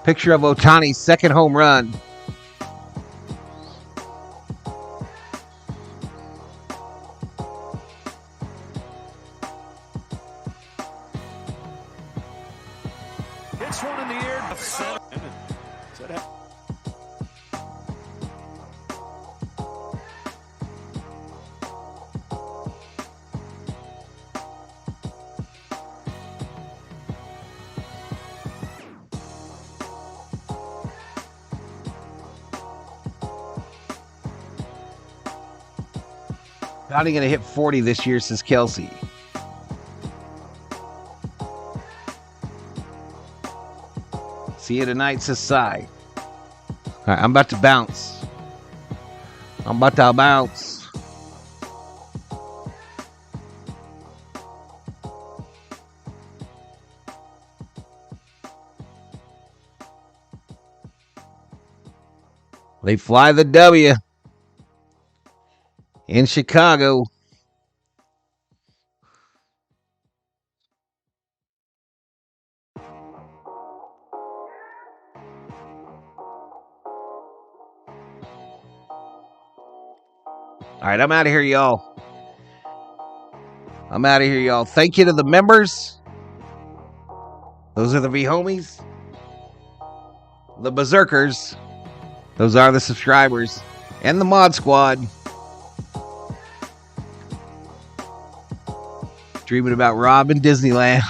[SPEAKER 2] Picture of Ohtani's second home run.
[SPEAKER 9] Hits one in the air.
[SPEAKER 2] Ohtani going to hit 40 this year, says Kelsey. See you tonight, says Cy. All right, I'm about to bounce. They fly the W in Chicago. All right, I'm out of here, y'all. Thank you to the members. Those are the V-homies. The berserkers. Those are the subscribers. And the mod squad. Dreaming about Rob in Disneyland.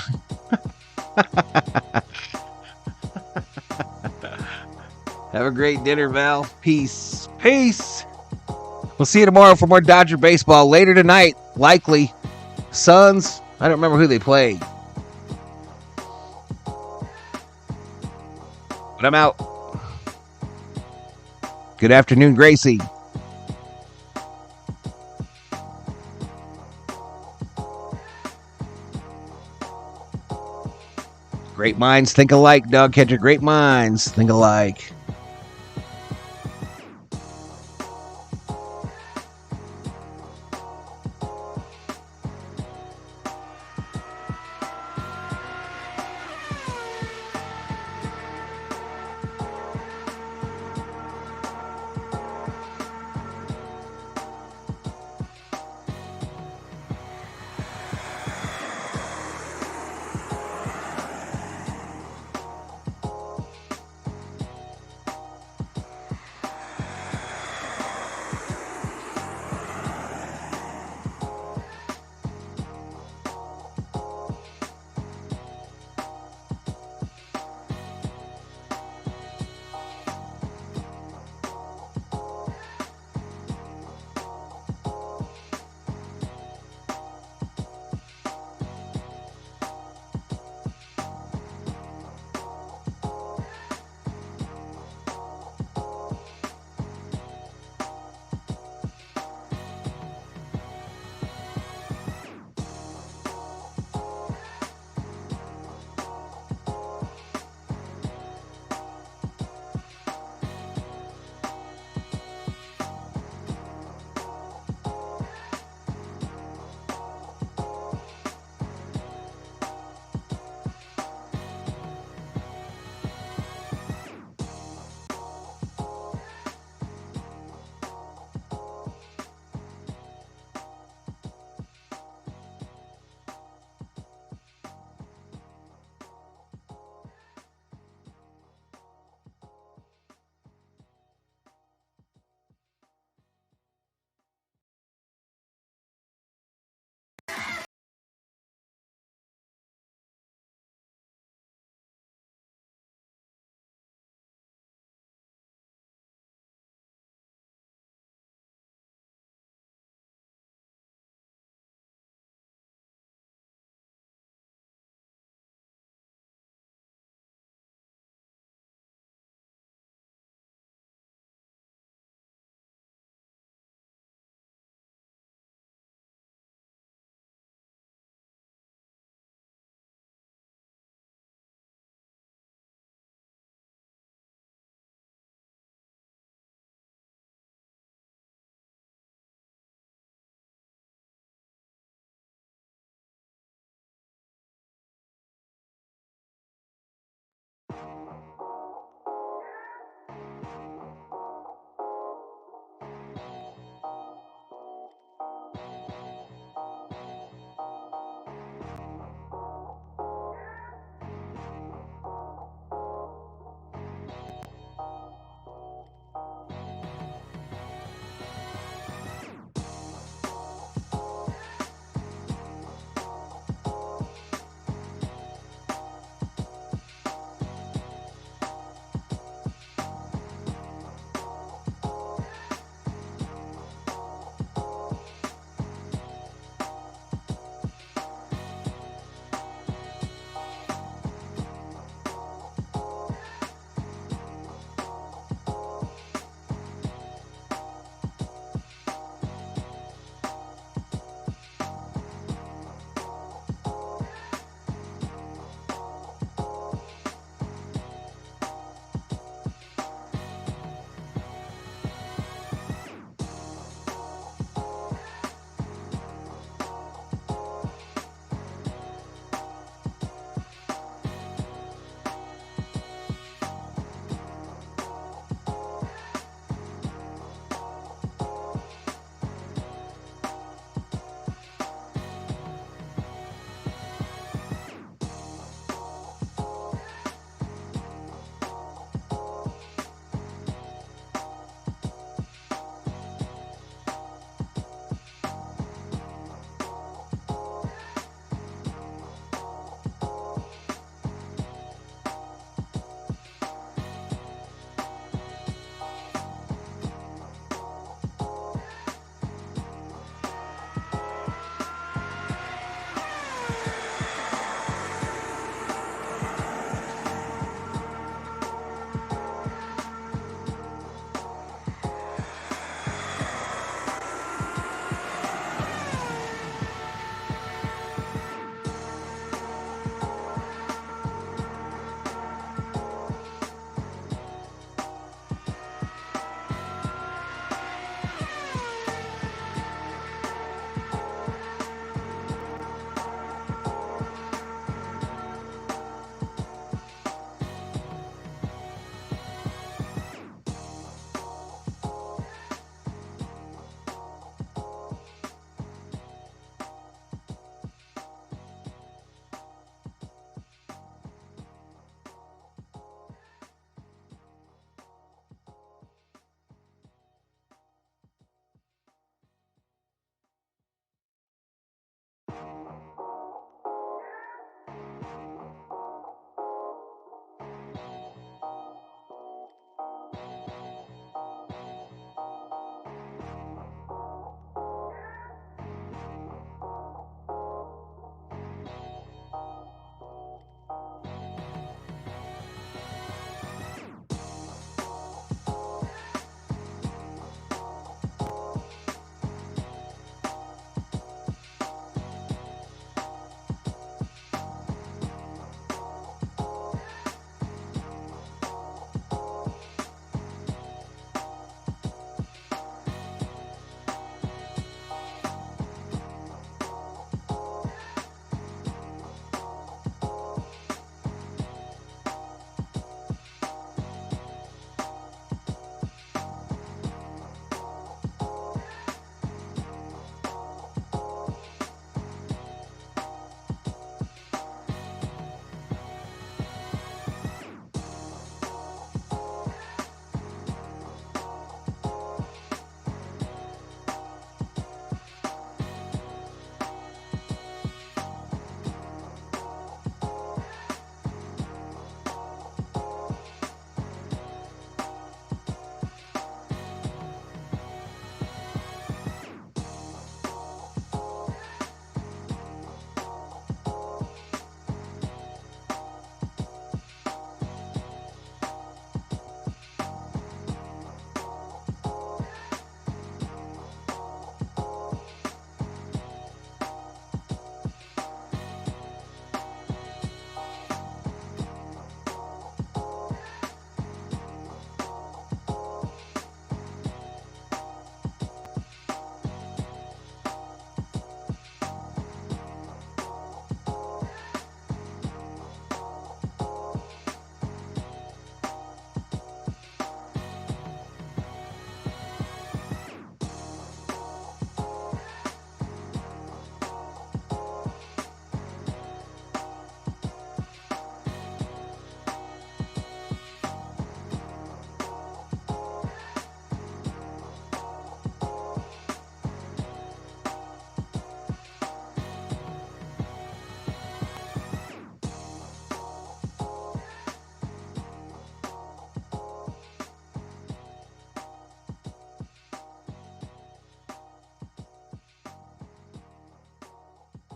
[SPEAKER 2] Have a great dinner, Val. Peace. We'll see you tomorrow for more Dodger baseball. Later tonight, likely, Suns I don't remember who they played. But I'm out. Good afternoon, Gracie. Great minds think alike, dog catcher. Great minds think alike.